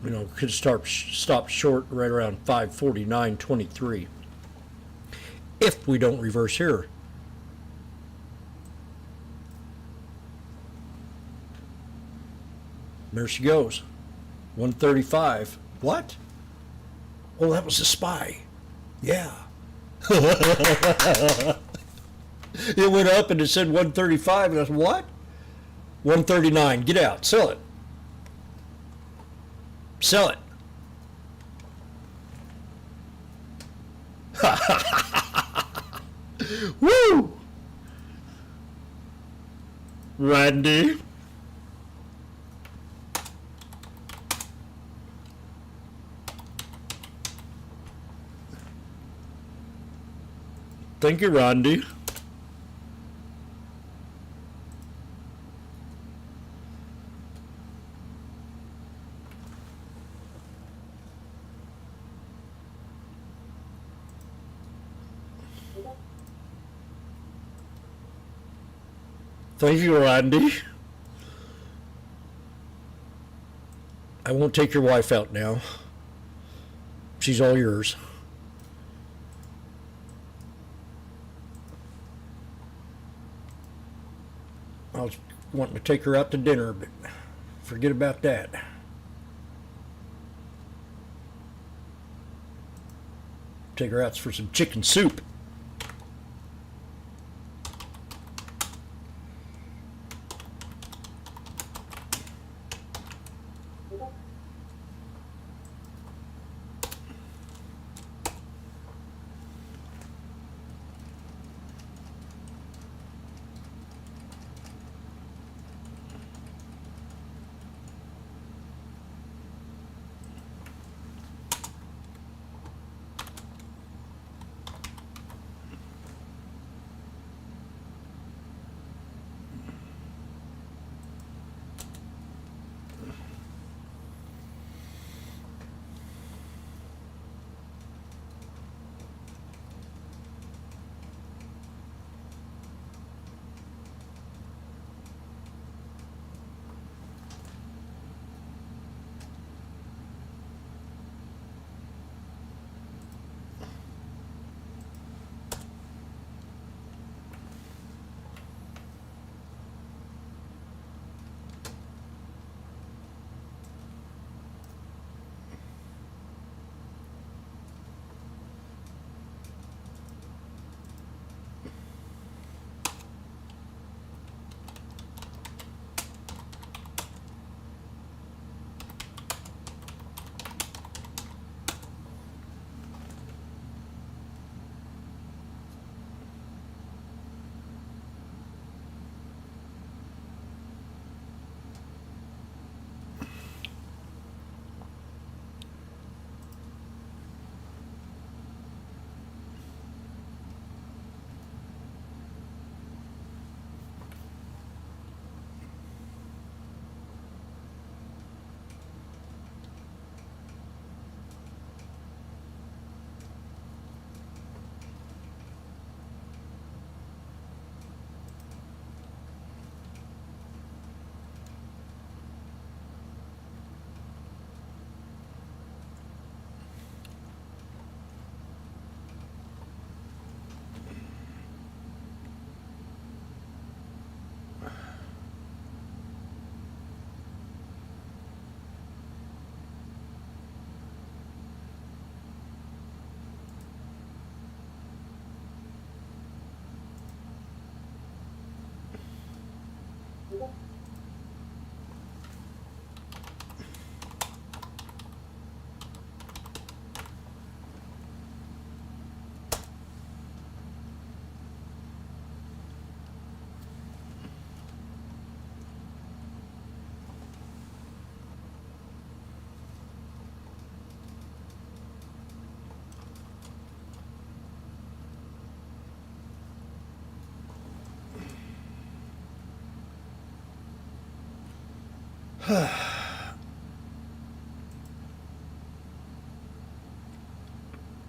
You know, could stop short right around 549.23 if we don't reverse here. There she goes. 135. What? Oh, that was a SPY. Yeah. It went up and it said 135 and I said, what? 139. Get out. Sell it. Sell it. Woo! Randy. Thank you, Randy. Thank you, Randy. I won't take your wife out now. She's all yours. I was wanting to take her out to dinner, but forget about that. Take her out for some chicken soup.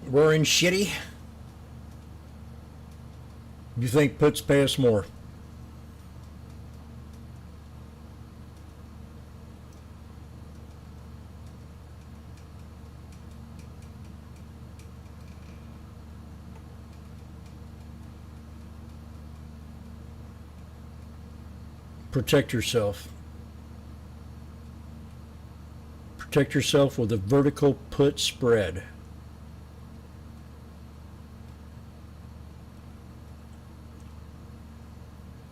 Roaring shitty. You think puts pay us more? Protect yourself. Protect yourself with a vertical put spread.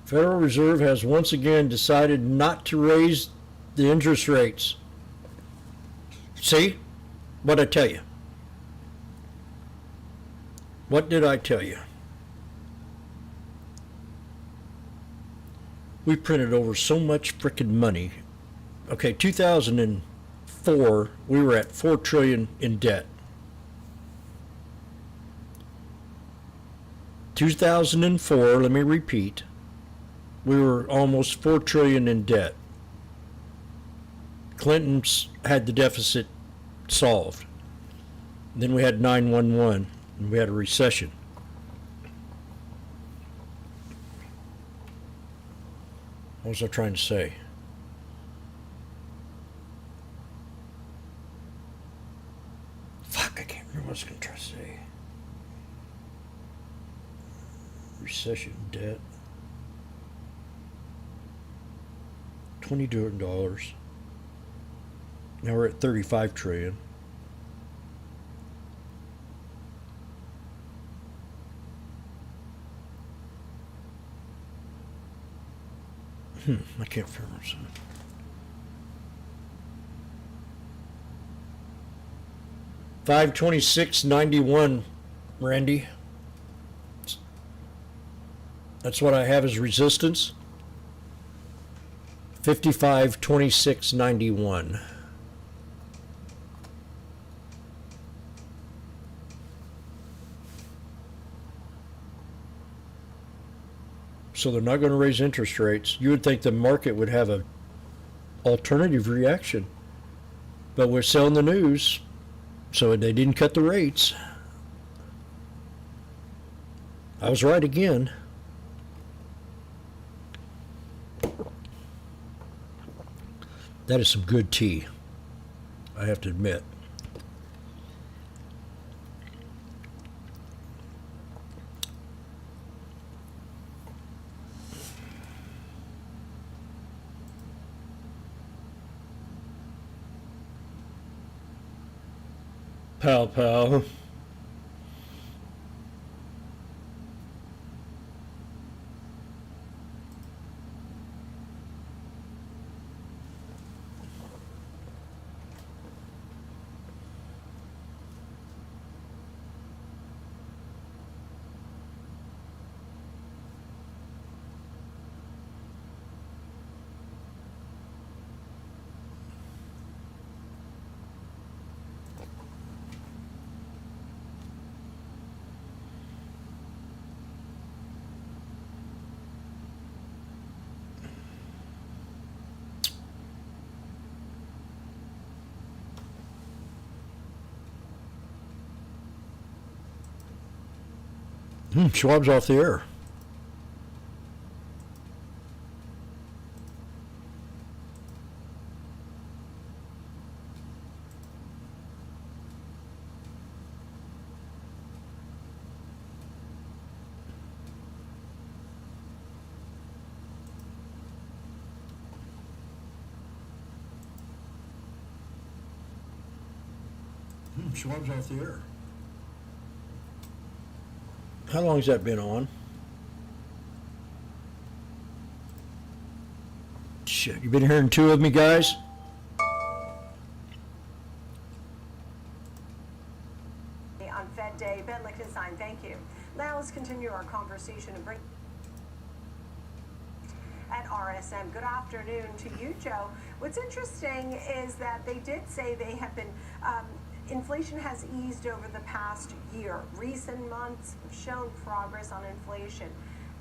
Federal Reserve has once again decided not to raise the interest rates. See? What'd I tell you? What did I tell you? We printed over so much frickin' money. Okay, 2004, we were at $4 trillion in debt. 2004, let me repeat, we were almost $4 trillion in debt. Clinton's had the deficit solved. Then we had 9/11, and we had a recession. What was I trying to say? Fuck, I can't remember what I was going to try to say. Recession, debt. $20 trillion. Now we're at 35 trillion. I can't remember something. $526.91, Randy. That's what I have as resistance. 55.26.91. So they're not going to raise interest rates. You would think the market would have an alternative reaction. But we're selling the news, so they didn't cut the rates. I was right again. That is some good tea, I have to admit. Pal. Schwab's off the air. Schwab's off the air. How long has that been on? Shit, you been hearing two of me, guys? On Fed Day, Ben Lichtenstein, thank you. Now let's continue our conversation and bring at RSM. Good afternoon to you, Joe. What's interesting is that they did say they have been inflation has eased over the past year. Recent months have shown progress on inflation.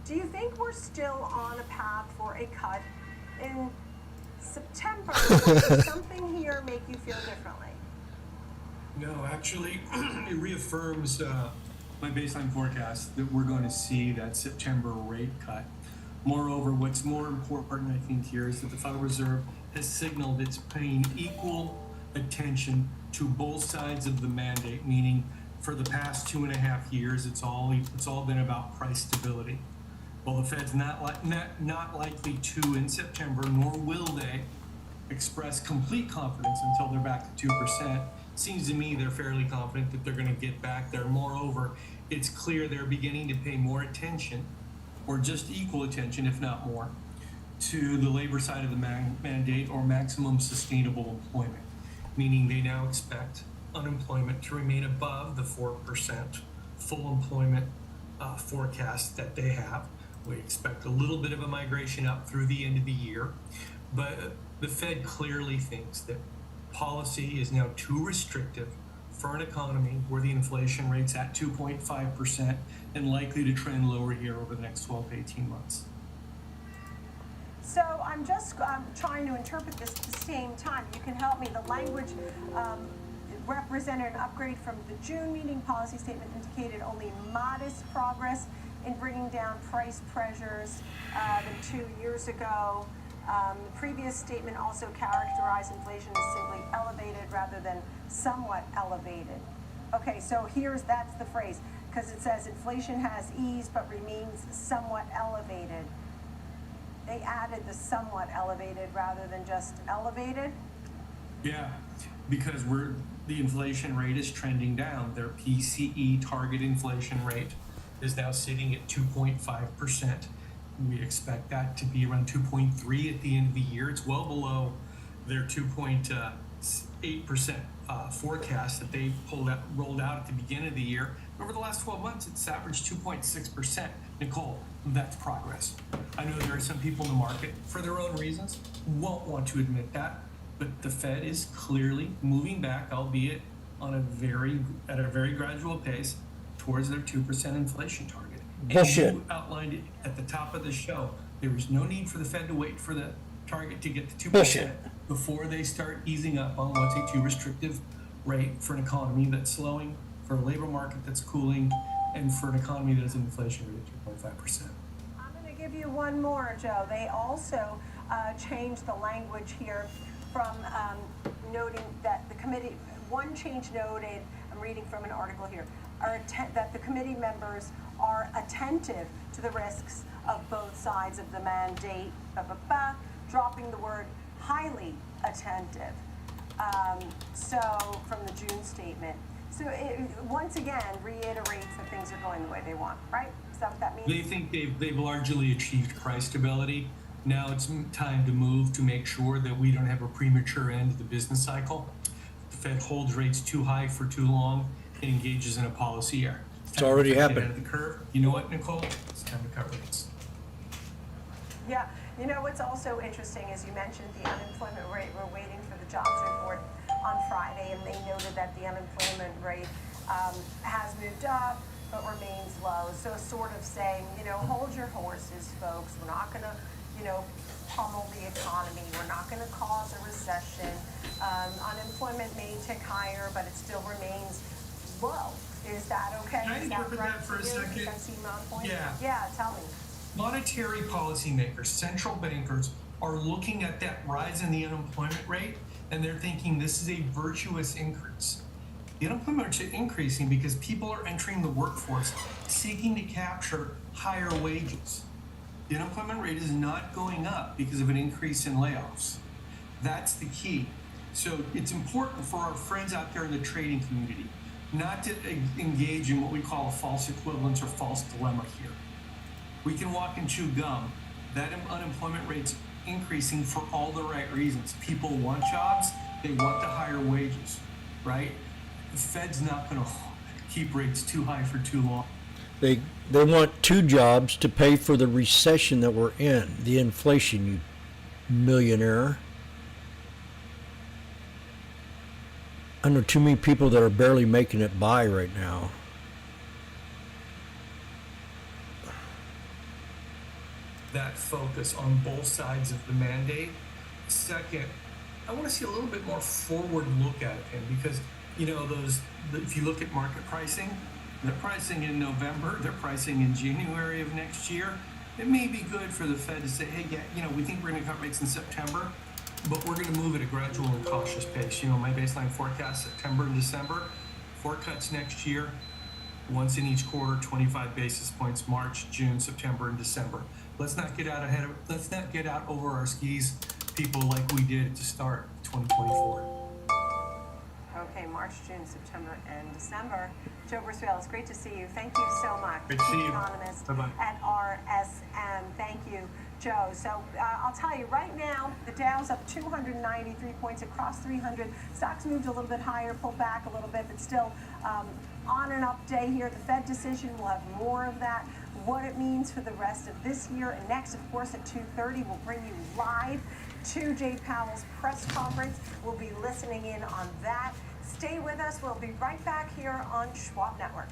Do you think we're still on a path for a cut in September. Does something here make you feel differently? No, actually, it reaffirms my baseline forecast that we're going to see that September rate cut. Moreover, what's more important, I think, here is that the Federal Reserve has signaled it's paying equal attention to both sides of the mandate, meaning for the past 2.5 years, it's all been about price stability. Well, the Fed's not likely to in September, nor will they express complete confidence until they're back to 2%. Seems to me they're fairly confident that they're going to get back there. Moreover, it's clear they're beginning to pay more attention, or just equal attention, if not more, to the labor side of the mandate, or maximum sustainable employment, meaning they now expect unemployment to remain above the 4% full employment forecast that they have. We expect a little bit of a migration up through the end of the year, but the Fed clearly thinks that policy is now too restrictive for an economy where the inflation rate's at 2.5% and likely to trend lower here over the next 12 to 18 months. So I'm just trying to interpret this at the same time. You can help me. The language represented an upgrade from the June meeting. Policy statement indicated only modest progress in bringing down price pressures than 2 years ago. The previous statement also characterized inflation as simply elevated rather than somewhat elevated. Okay, so that's the phrase, because it says inflation has eased but remains somewhat elevated. They added the somewhat elevated rather than just elevated? Yeah, because the inflation rate is trending down. Their PCE target inflation rate is now sitting at 2.5%. We expect that to be around 2.3 at the end of the year. It's well below their 2.8% forecast that they rolled out at the beginning of the year. Over the last 12 months, it's averaged 2.6%. Nicole, that's progress. I know there are some people in the market, for their own reasons, won't want to admit that, but the Fed is clearly moving back, albeit at a very gradual pace, towards their 2% inflation target. Bullshit. And you outlined it at the top of the show. There is no need for the Fed to wait for the target to get to 2% Bullshit. before they start easing up on what's a too restrictive rate for an economy that's slowing, for a labor market that's cooling, and for an economy that has an inflation rate of 2.5%. I'm going to give you one more, Joe. They also changed the language here from noting that the committee, one change noted, I'm reading from an article here, that the committee members are attentive to the risks of both sides of the mandate, dropping the word highly attentive. So from the June statement. So it once again reiterates that things are going the way they want, right? Is that what that means? They think they've largely achieved price stability. Now it's time to move to make sure that we don't have a premature end to the business cycle. The Fed holds rates too high for too long and engages in a policy error. It's already happened. Out of the curve. You know what, Nicole? It's time to cut rates. Yeah. You know what's also interesting is you mentioned the unemployment rate. We're waiting for the jobs report on Friday, and they noted that the unemployment rate has moved up but remains low. So sort of saying, hold your horses, folks. We're not going to, pummel the economy. We're not going to cause a recession. Unemployment may tick higher, but it still remains low. Is that okay? Can I interpret that for a second? Yeah. Yeah, tell me. Monetary policymakers, central bankers, are looking at that rise in the unemployment rate, and they're thinking this is a virtuous increase. The unemployment rate is increasing because people are entering the workforce seeking to capture higher wages. The unemployment rate is not going up because of an increase in layoffs. That's the key. So it's important for our friends out there in the trading community not to engage in what we call a false equivalence or false dilemma here. We can walk and chew gum. That unemployment rate's increasing for all the right reasons. People want jobs, they want the higher wages, right? The Fed's not going to keep rates too high for too long. They want two jobs to pay for the recession that we're in, the inflation, you millionaire. I know too many people that are barely making it by right now. That focus on both sides of the mandate Second, I want to see a little bit more forward look at it, because if you look at market pricing, they're pricing in November, they're pricing in January of next year. It may be good for the Fed to say, hey, yeah, we think we're going to cut rates in September, but we're going to move at a gradual and cautious pace. My baseline forecast, September and December, 4 cuts next year, once in each quarter, 25 basis points, March, June, September, and December. Let's not get out over our skis, people, like we did to start 2024. Okay, March, June, September, and December. Joe Briswell, it's great to see you. Thank you so much. Great to see you. Economist Bye-bye. at RSM. Thank you, Joe. So I'll tell you right now, the Dow's up 293 points across 300. Stocks moved a little bit higher, pulled back a little bit, but still on an up day here. The Fed decision, we'll have more of that. What it means for the rest of this year. And next, of course, at 2:30, we'll bring you live to Jay Powell's press conference. We'll be listening in on that. Stay with us. We'll be right back here on Schwab Network.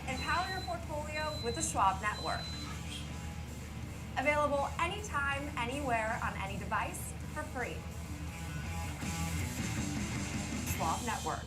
Empower your portfolio with the Schwab Network. Available anytime, anywhere, on any device for free. Schwab Network.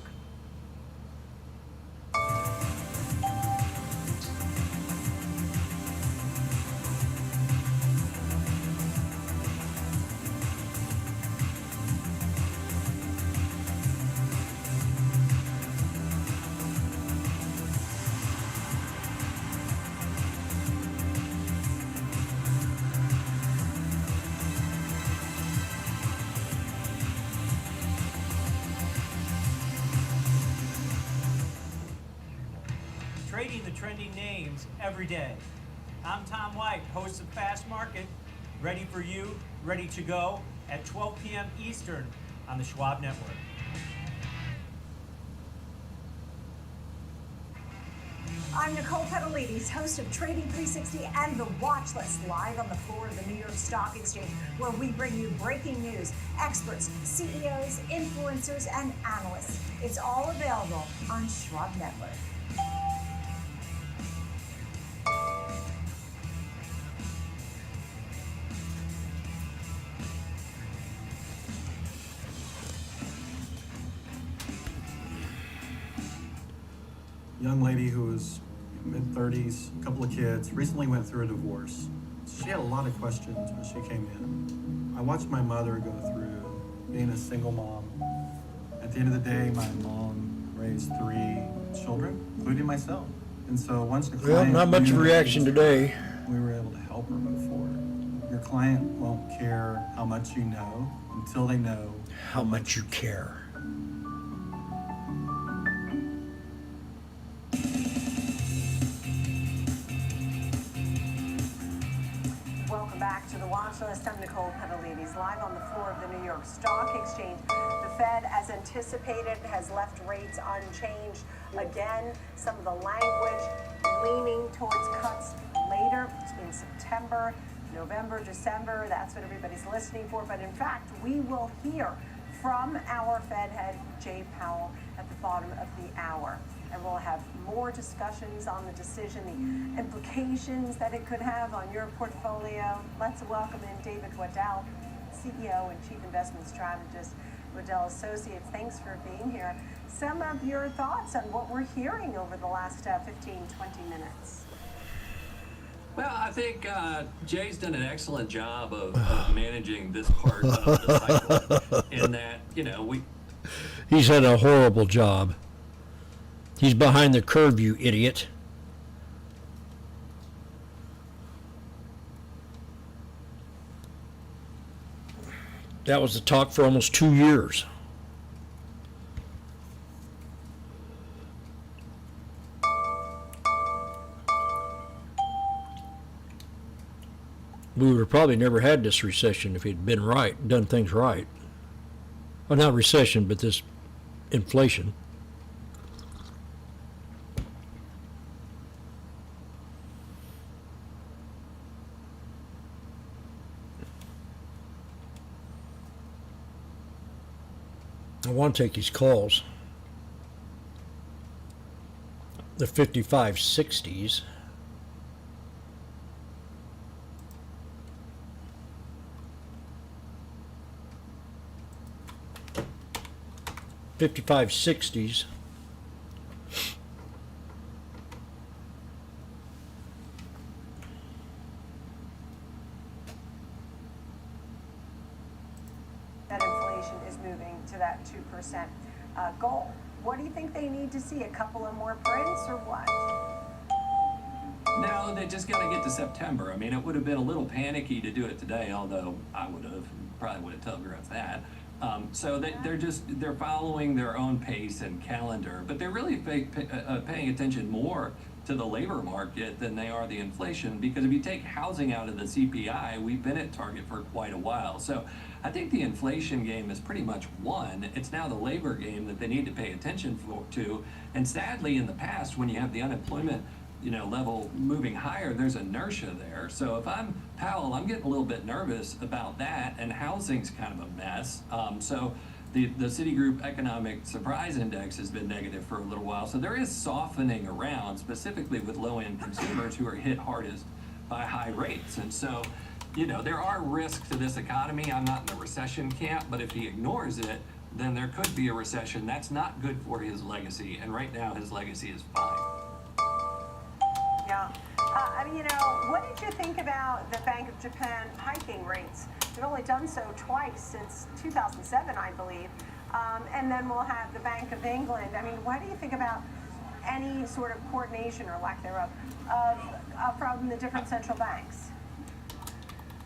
Trading the trending names every day. I'm Tom White, host of Fast Market, ready for you, ready to go at 12 p.m. Eastern on the Schwab Network. I'm Nicole Petalides, host of Trading 360 and The Watch List, live on the floor of the New York Stock Exchange, where we bring you breaking news, experts, CEOs, influencers, and analysts. It's all available on Schwab Network. Young lady who was mid-30s, a couple of kids, recently went through a divorce. She had a lot of questions when she came in. I watched my mother go through being a single mom. At the end of the day, my mom raised 3 children, including myself. And so once the client... Well, not much of a reaction today. We were able to help her move forward. Your client won't care how much you know until they know how much you care. Welcome back to the Watch List. I'm Nicole Petalides, live on the floor of the New York Stock Exchange. The Fed, as anticipated, has left rates unchanged. Again, some of the language leaning towards cuts later in September, November, December. That's what everybody's listening for. But in fact, we will hear from our Fed head, Jay Powell, at the bottom of the hour. And we'll have more discussions on the decision, the implications that it could have on your portfolio. Let's welcome in David Waddell, CEO and Chief Investment Strategist, Waddell Associates. Thanks for being here. Some of your thoughts on what we're hearing over the last 15, 20 minutes. Well, I think Jay's done an excellent job of managing this part of the cycle in that, He's had a horrible job. He's behind the curve, you idiot. That was the talk for almost 2 years. We would have probably never had this recession if he'd been right, done things right. Well, not recession, but this inflation. I want to take these calls. the 5560s. $55.60s. That inflation is moving to that 2% goal. What do you think they need to see? A couple of more prints or what? No, they just got to get to September. I mean, it would have been a little panicky to do it today, although I probably would have telegraphed that. So they're following their own pace and calendar, but they're really paying attention more to the labor market than they are the inflation, because if you take housing out of the CPI, we've been at target for quite a while. So I think the inflation game is pretty much won. It's now the labor game that they need to pay attention to. And sadly, in the past, when you have the unemployment level moving higher, there's inertia there. So if I'm Powell, I'm getting a little bit nervous about that, and housing's kind of a mess. So the Citigroup Economic Surprise Index has been negative for a little while. So there is softening around, specifically with low-end consumers who are hit hardest by high rates. And so, there are risks to this economy. I'm not in the recession camp, but if he ignores it, then there could be a recession. That's not good for his legacy. And right now, his legacy is fine. Yeah. What did you think about the Bank of Japan hiking rates? They've only done so twice since 2007, I believe. And then we'll have the Bank of England. I mean, what do you think about any sort of coordination or lack thereof from the different central banks?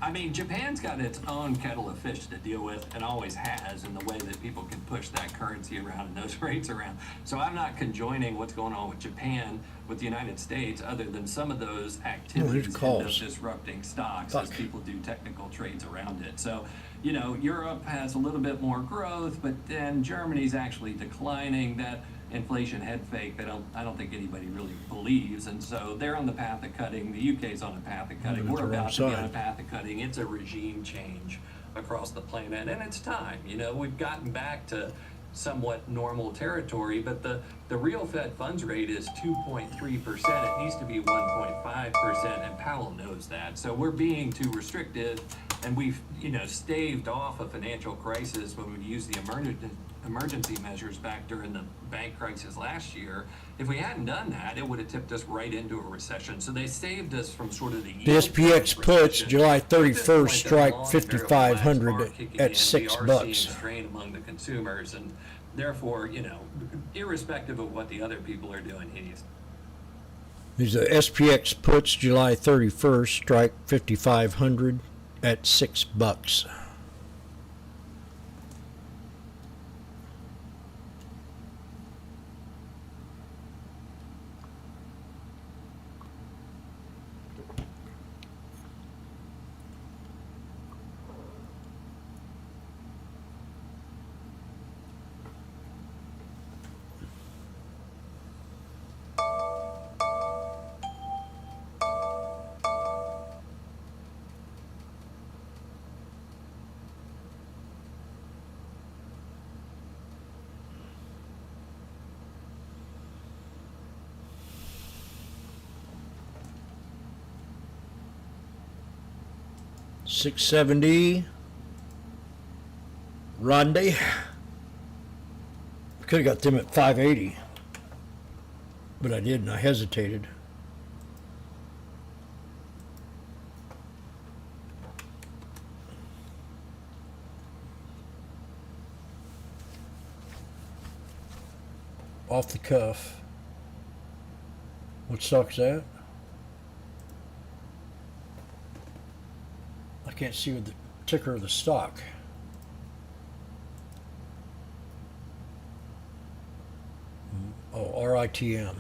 I mean, Japan's got its own kettle of fish to deal with, and always has, in the way that people can push that currency around and those rates around. So I'm not conjoining what's going on with Japan with the United States, other than some of those activities end up disrupting stocks as people do technical trades around it. So, Europe has a little bit more growth, but then Germany's actually declining. That inflation head fake that I don't think anybody really believes, and so they're on the path of cutting. The UK's on the path of cutting. We're about to be on the path of cutting. It's a regime change across the planet, and it's time. We've gotten back to somewhat normal territory, but the real Fed funds rate is 2.3%. It needs to be 1.5%, and Powell knows that. So we're being too restrictive, and we've staved off a financial crisis when we used the emergency measures back during the bank crisis last year. If we hadn't done that, it would have tipped us right into a recession. So they saved us from sort of the SPX puts July 31st strike 5,500 at $6. Strain among the consumers, and therefore, irrespective of what the other people are doing, These are SPX puts July 31st strike 5,500 at $6. $6.70. Ronde. Could have got them at $5.80, but I didn't. I hesitated. Off the cuff. What stock's that? I can't see with the ticker of the stock. Oh, RITM.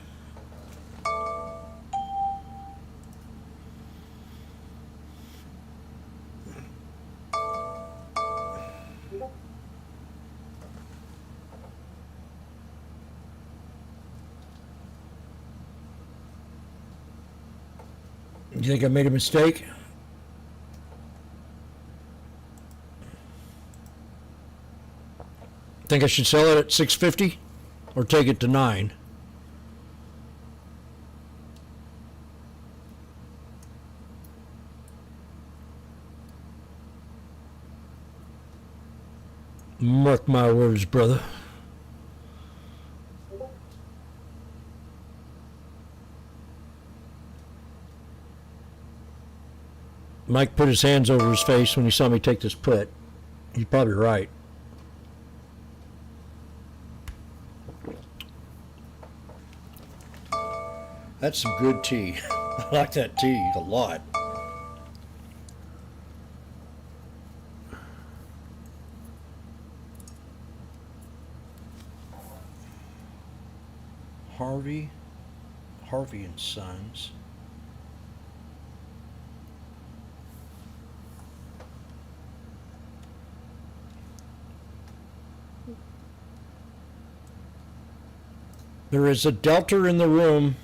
You think I made a mistake? Think I should sell it at $6.50 or take it to $9? my words, brother. Mike put his hands over his face when he saw me take this put. He's probably right. That's some good tea. I like that tea a lot. Harvey and Sons. There is a delta in the room.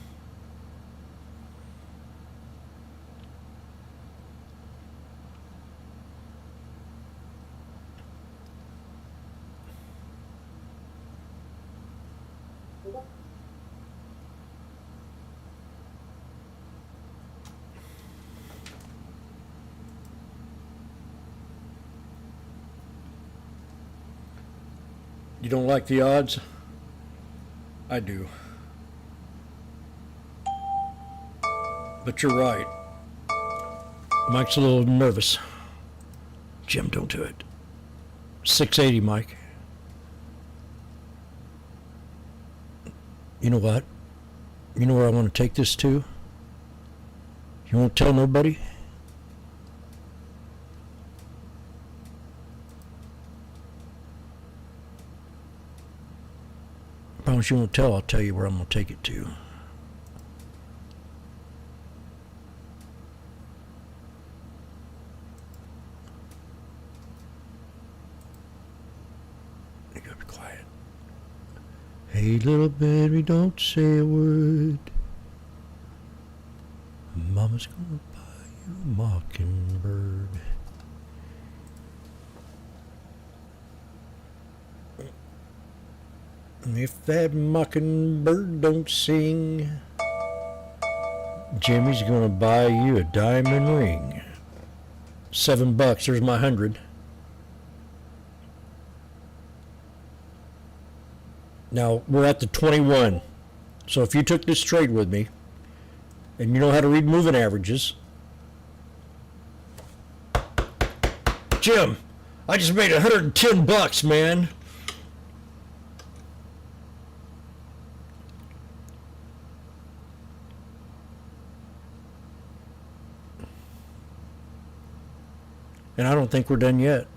You don't like the odds? I do. But you're right. Mike's a little nervous. Jim, don't do it. 680, Mike. You know what? You know where I want to take this to? You won't tell nobody? I promise you won't tell. I'll tell you where I'm going to take it to. You gotta be quiet. Hey, little baby, don't say a word. Mama's gonna buy you a mockingbird. If that mockingbird don't sing, Jimmy's gonna buy you a diamond ring. $7. There's my 100. Now we're at the 21. So if you took this trade with me, and you know how to read moving averages, Jim, I just made $110, man. And I don't think we're done yet.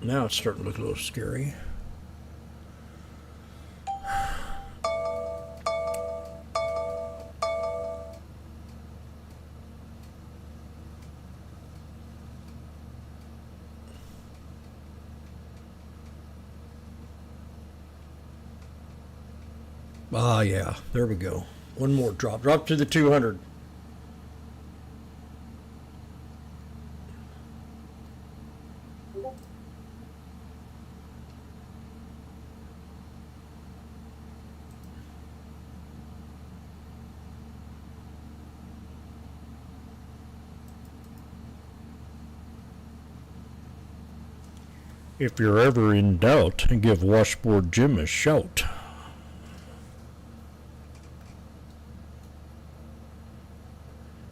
Now it's starting to look a little scary. Ah, yeah, there we go. One more drop. Drop to the 200. If you're ever in doubt, give Washboardjim a shout.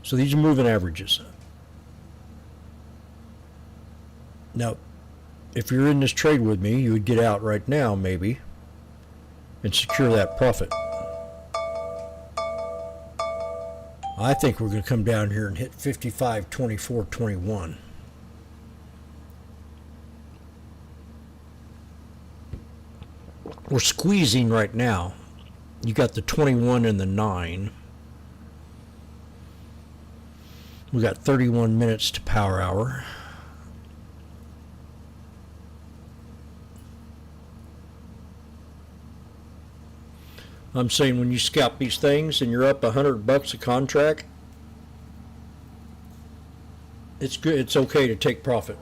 So these are moving averages. Now, if you're in this trade with me, you would get out right now, maybe, and secure that profit. I think we're going to come down here and hit 55, 24, 21. We're squeezing right now. You got the 21 and the 9. We got 31 minutes to power hour. I'm saying when you scalp these things and you're up $100 a contract, it's good. It's okay to take profit.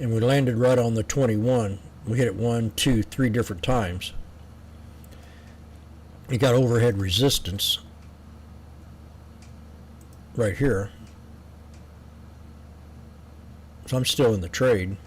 and we landed right on the 21. We hit it 1, 2, 3 different times. We got overhead resistance right here. So I'm still in the trade.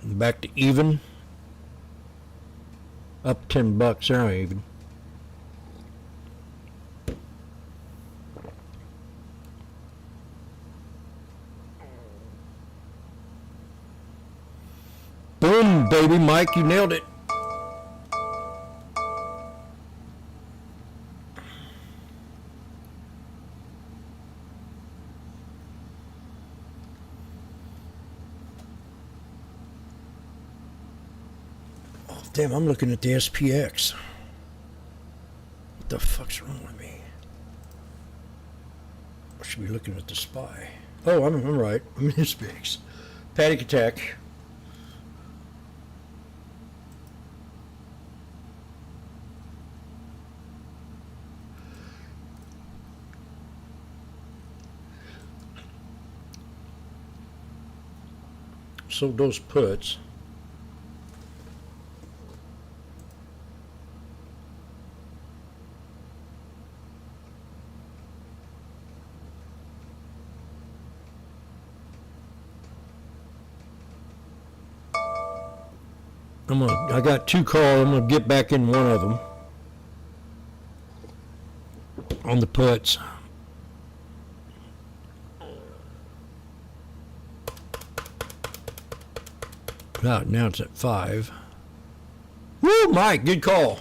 Back to even. Up $10 there, even. Boom, baby, Mike, you nailed it. Damn, I'm looking at the SPX. What the fuck's wrong with me? I should be looking at the SPY. Oh, I'm right. I'm in SPX. Panic attack. Sold those puts. I got 2 calls. I'm gonna get back in one of them on the puts. Now it's at 5. Woo, Mike, good call.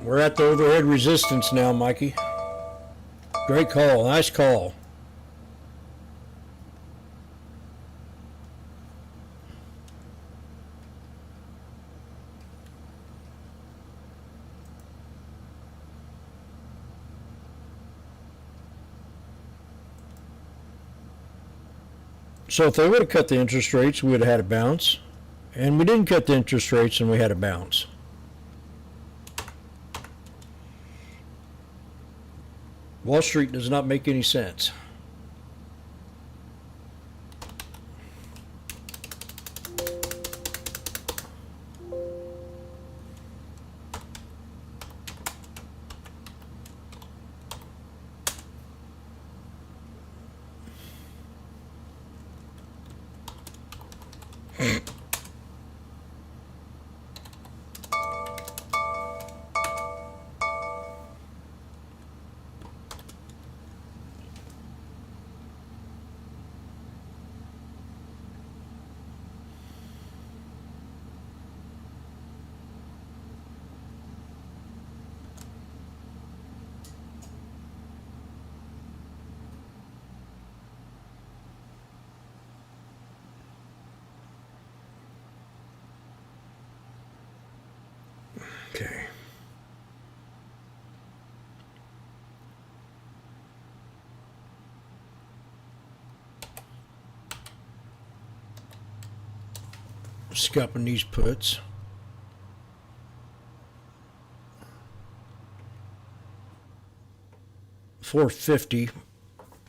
We're at the overhead resistance now, Mikey. Great call. Nice call. So if they would have cut the interest rates, we would have had a bounce. And we didn't cut the interest rates and we had a bounce. Wall Street does not make any sense. Okay. Scalping these puts. 450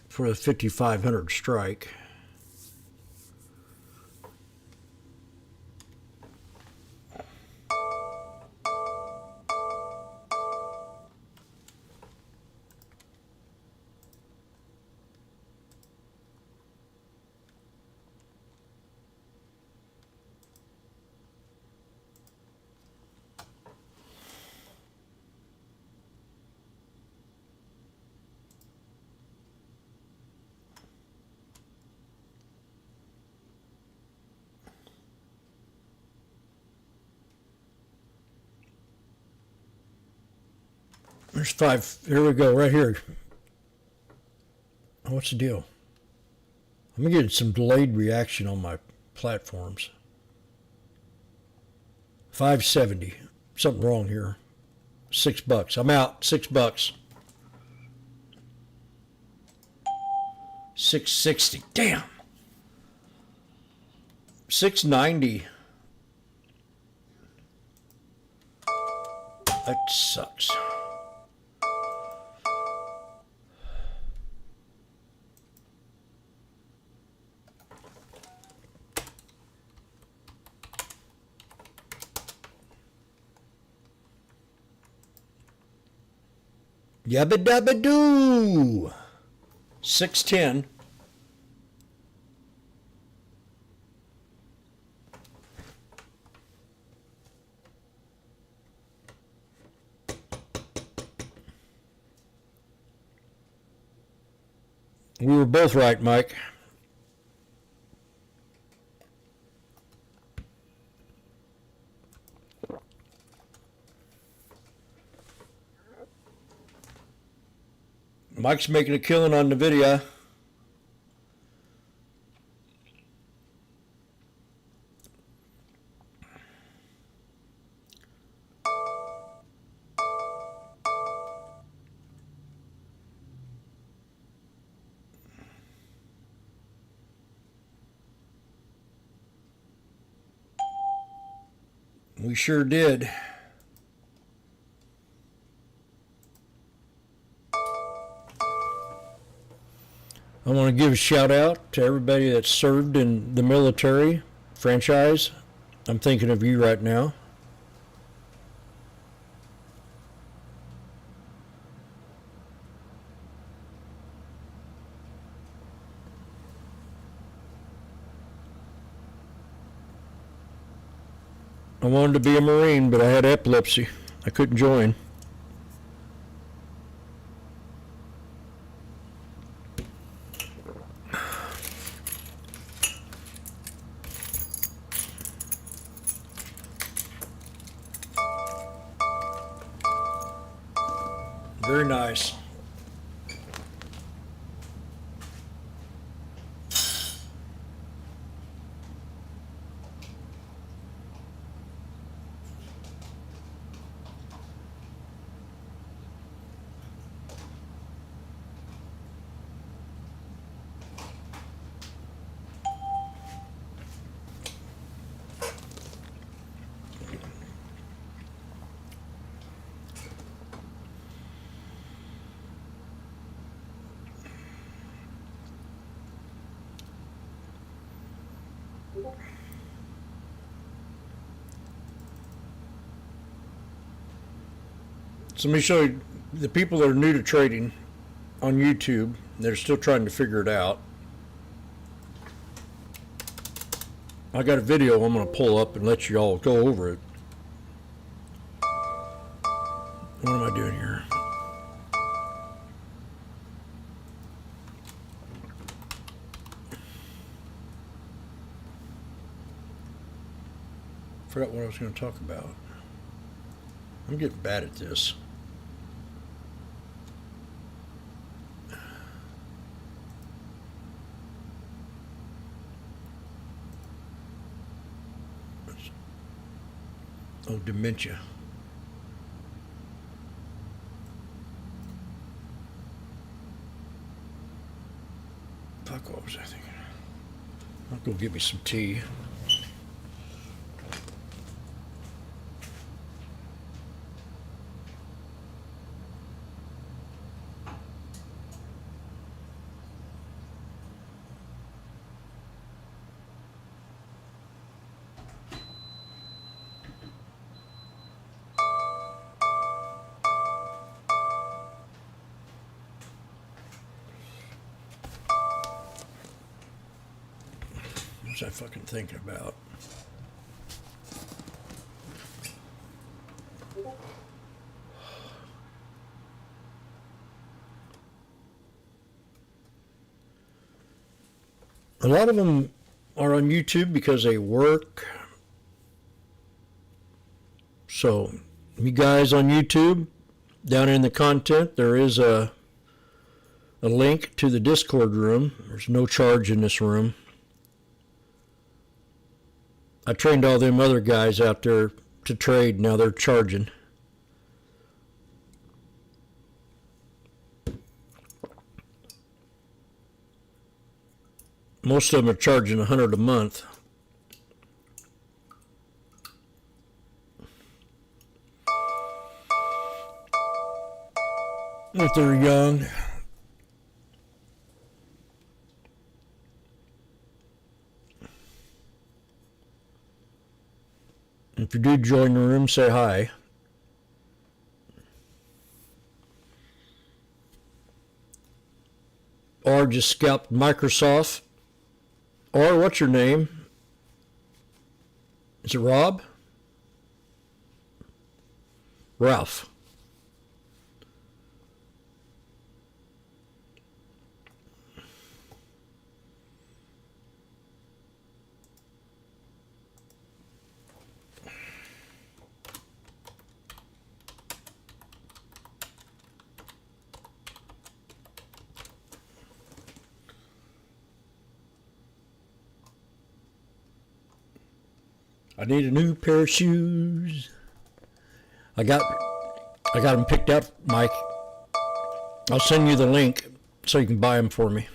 for the 5,500 strike. There's 5. Here we go, right here. What's the deal? I'm getting some delayed reaction on my platforms. 570. Something wrong here. $6. I'm out. $6. 660. Damn. 690. That sucks. Yabba dabba doo. 610. We were both right, Mike. Mike's making a killing on the video. We sure did. I want to give a shout out to everybody that served in the military franchise. I'm thinking of you right now. I wanted to be a Marine, but I had epilepsy. I couldn't join. Very nice. So let me show you the people that are new to trading on YouTube. They're still trying to figure it out. I got a video I'm going to pull up and let you all go over it. What am I doing here? Forgot what I was going to talk about. I'm getting bad at this. Oh, dementia. Fuck, what was I thinking? I'll go get me some tea. was I fucking thinking about? A lot of them are on YouTube because they work. So, you guys on YouTube, down in the content, there is a link to the Discord room. There's no charge in this room. I trained all them other guys out there to trade. Now they're charging. Most of them are charging $100 a month. If they're young. If you do join the room, say hi. Or just scalp Microsoft. Or what's your name? Is it Rob? Ralph. I need a new pair of shoes. I got them picked up, Mike. I'll send you the link so you can buy them for me.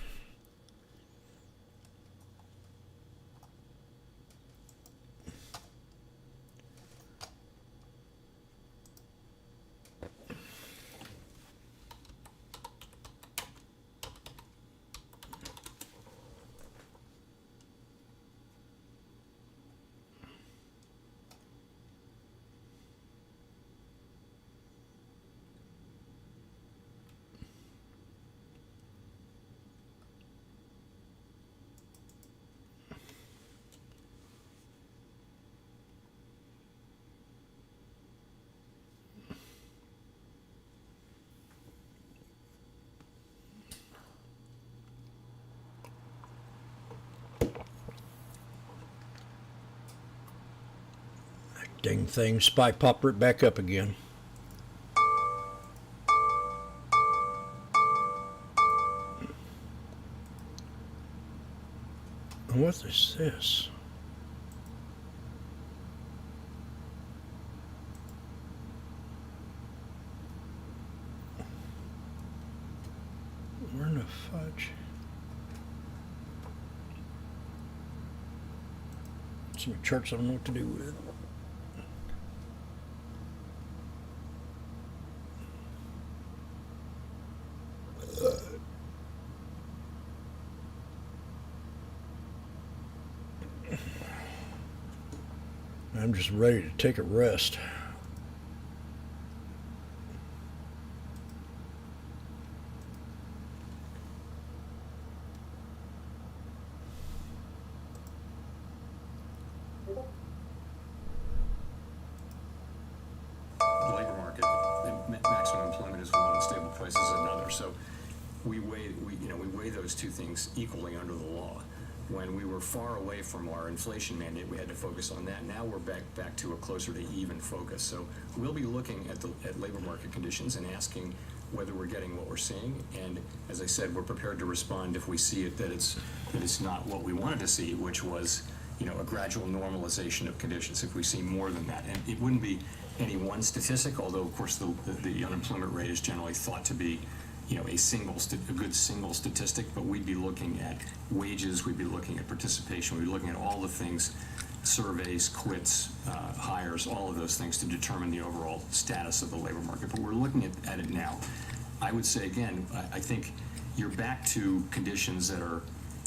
Dang thing, spike popped right back up again. What is this? Where in the fudge? Some charts I don't know what to do with. I'm just ready to take a rest. The labor market, maximum employment is one, and stable prices is another. So we weigh those two things equally under the law. When we were far away from our inflation mandate, we had to focus on that. Now we're back to a closer to even focus. So we'll be looking at labor market conditions and asking whether we're getting what we're seeing. And as I said, we're prepared to respond if we see it that it's not what we wanted to see, which was a gradual normalization of conditions. If we see more than that, and it wouldn't be any one statistic, although of course the unemployment rate is generally thought to be a good single statistic, but we'd be looking at wages, we'd be looking at participation, we'd be looking at all the things, surveys, quits, hires, all of those things to determine the overall status of the labor market. But we're looking at it now. I would say again, I think you're back to conditions that are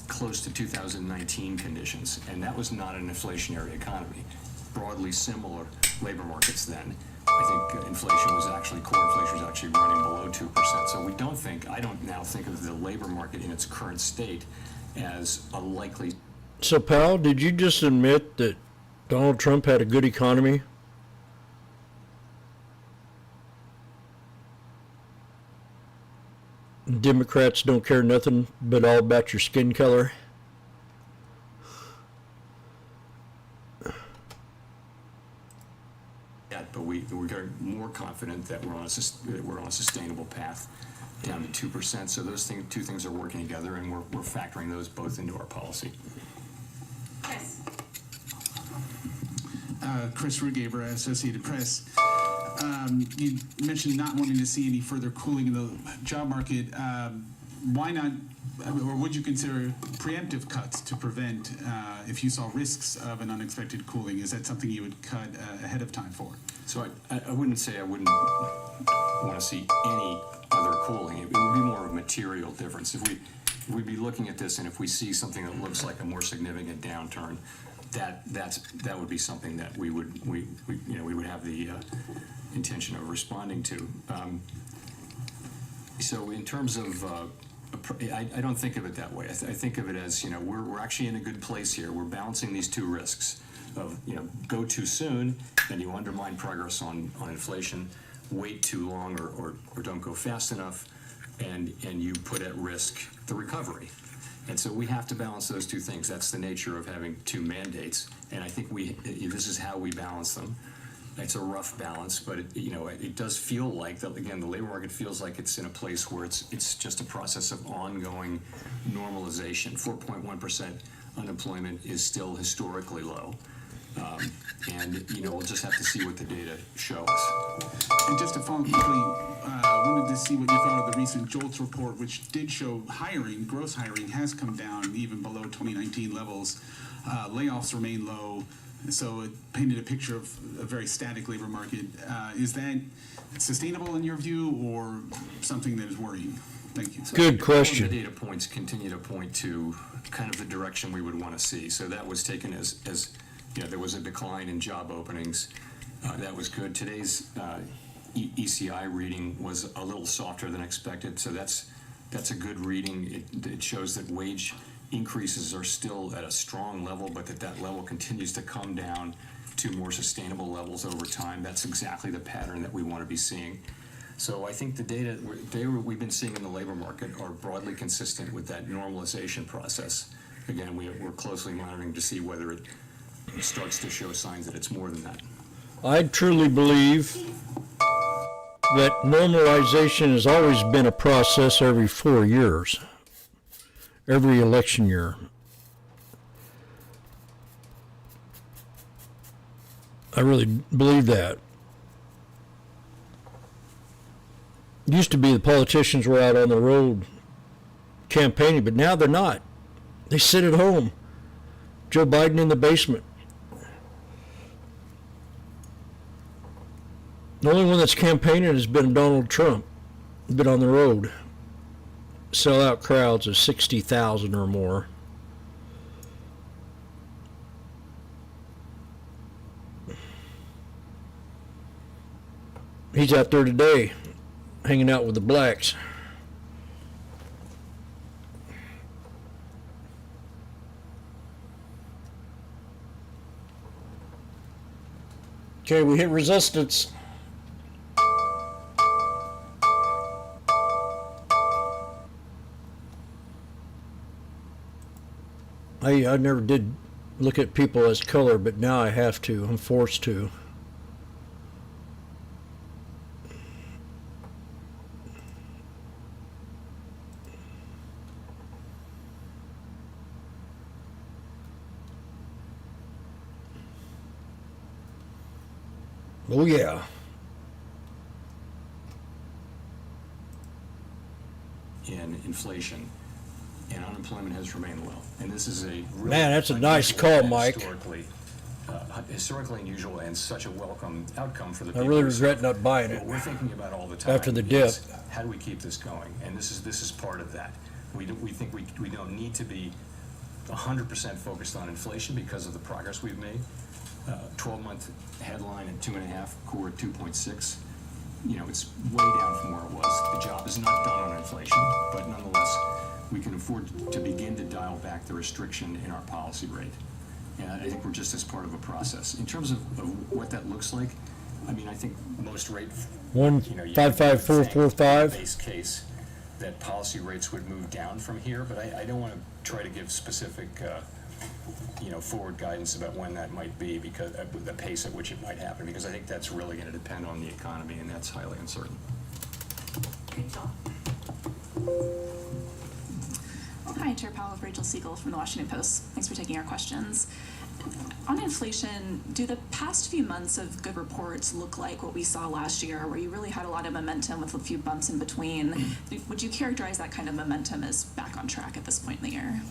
close to 2019 conditions, and that was not an inflationary economy. Broadly similar labor markets then. I think core inflation was actually running below 2%. So I don't now think of the labor market in its current state as a likely So, Powell, did you just admit that Donald Trump had a good economy? Democrats don't care nothing but all about your skin color? But we're more confident that we're on a sustainable path down to 2%. So those two things are working together, and we're factoring those both into our policy. Chris. Chris Rugaber, Associated Press. You mentioned not wanting to see any further cooling in the job market. Why not, or would you consider preemptive cuts to prevent if you saw risks of an unexpected cooling? Is that something you would cut ahead of time for? So I wouldn't say I wouldn't want to see any other cooling. It would be more of a material difference. If we'd be looking at this, and if we see something that looks like a more significant downturn, that would be something that we would have the intention of responding to. So in terms of I don't think of it that way. I think of it as, we're actually in a good place here. We're balancing these two risks of, go too soon and you undermine progress on inflation, wait too long or don't go fast enough, and you put at risk the recovery. And so we have to balance those two things. That's the nature of having two mandates, and I think this is how we balance them. It's a rough balance, but it does feel like that. Again, the labor market feels like it's in a place where it's just a process of ongoing normalization. 4.1% unemployment is still historically low, and we'll just have to see what the data show us. And just to follow quickly, I wanted to see what you thought of the recent JOLTS report, which did show gross hiring has come down even below 2019 levels. Layoffs remain low. So it painted a picture of a very static labor market. Is that sustainable in your view, or something that is worrying? Thank you. Good question. The data points continue to point to kind of the direction we would want to see. So that was taken as there was a decline in job openings. That was good. Today's ECI reading was a little softer than expected. So that's a good reading. It shows that wage increases are still at a strong level, but that level continues to come down to more sustainable levels over time. That's exactly the pattern that we want to be seeing. So I think the data we've been seeing in the labor market are broadly consistent with that normalization process. Again, we're closely monitoring to see whether it starts to show signs that it's more than that. I truly believe that normalization has always been a process every 4 years. Every election year. I really believe that. It used to be the politicians were out on the road campaigning, but now they're not. They sit at home. Joe Biden in the basement. The only one that's campaigning has been Donald Trump. He's been on the road. Sellout crowds of 60,000 or more. He's out there today, hanging out with the blacks. Okay, we hit resistance. I never did look at people as color, but now I have to. I'm forced to. Oh yeah. In inflation, and unemployment has remained low. And this is a really man, that's a nice call, Mike. Historically unusual and such a welcome outcome for the people. I really regret not buying it. What we're thinking about all the time after the dip. How do we keep this going? And this is part of that. We think we don't need to be 100% focused on inflation because of the progress we've made. 12-month headline at 2.5, core at 2.6. It's way down from where it was. The job is not done on inflation, but nonetheless, we can afford to begin to dial back the restriction in our policy rate. And I think we're just as part of a process. In terms of what that looks like, I mean, I think most rate, 1.55445 base case that policy rates would move down from here, but I don't want to try to give specific, forward guidance about when that might be, because the pace at which it might happen, because I think that's really going to depend on the economy, and that's highly uncertain. Rachel. Hi, Chair Powell with Rachel Siegel from the Washington Post. Thanks for taking our questions. On inflation, do the past few months of good reports look like what we saw last year, where you really had a lot of momentum with a few bumps in between? Would you characterize that kind of momentum as back on track at this point in the year?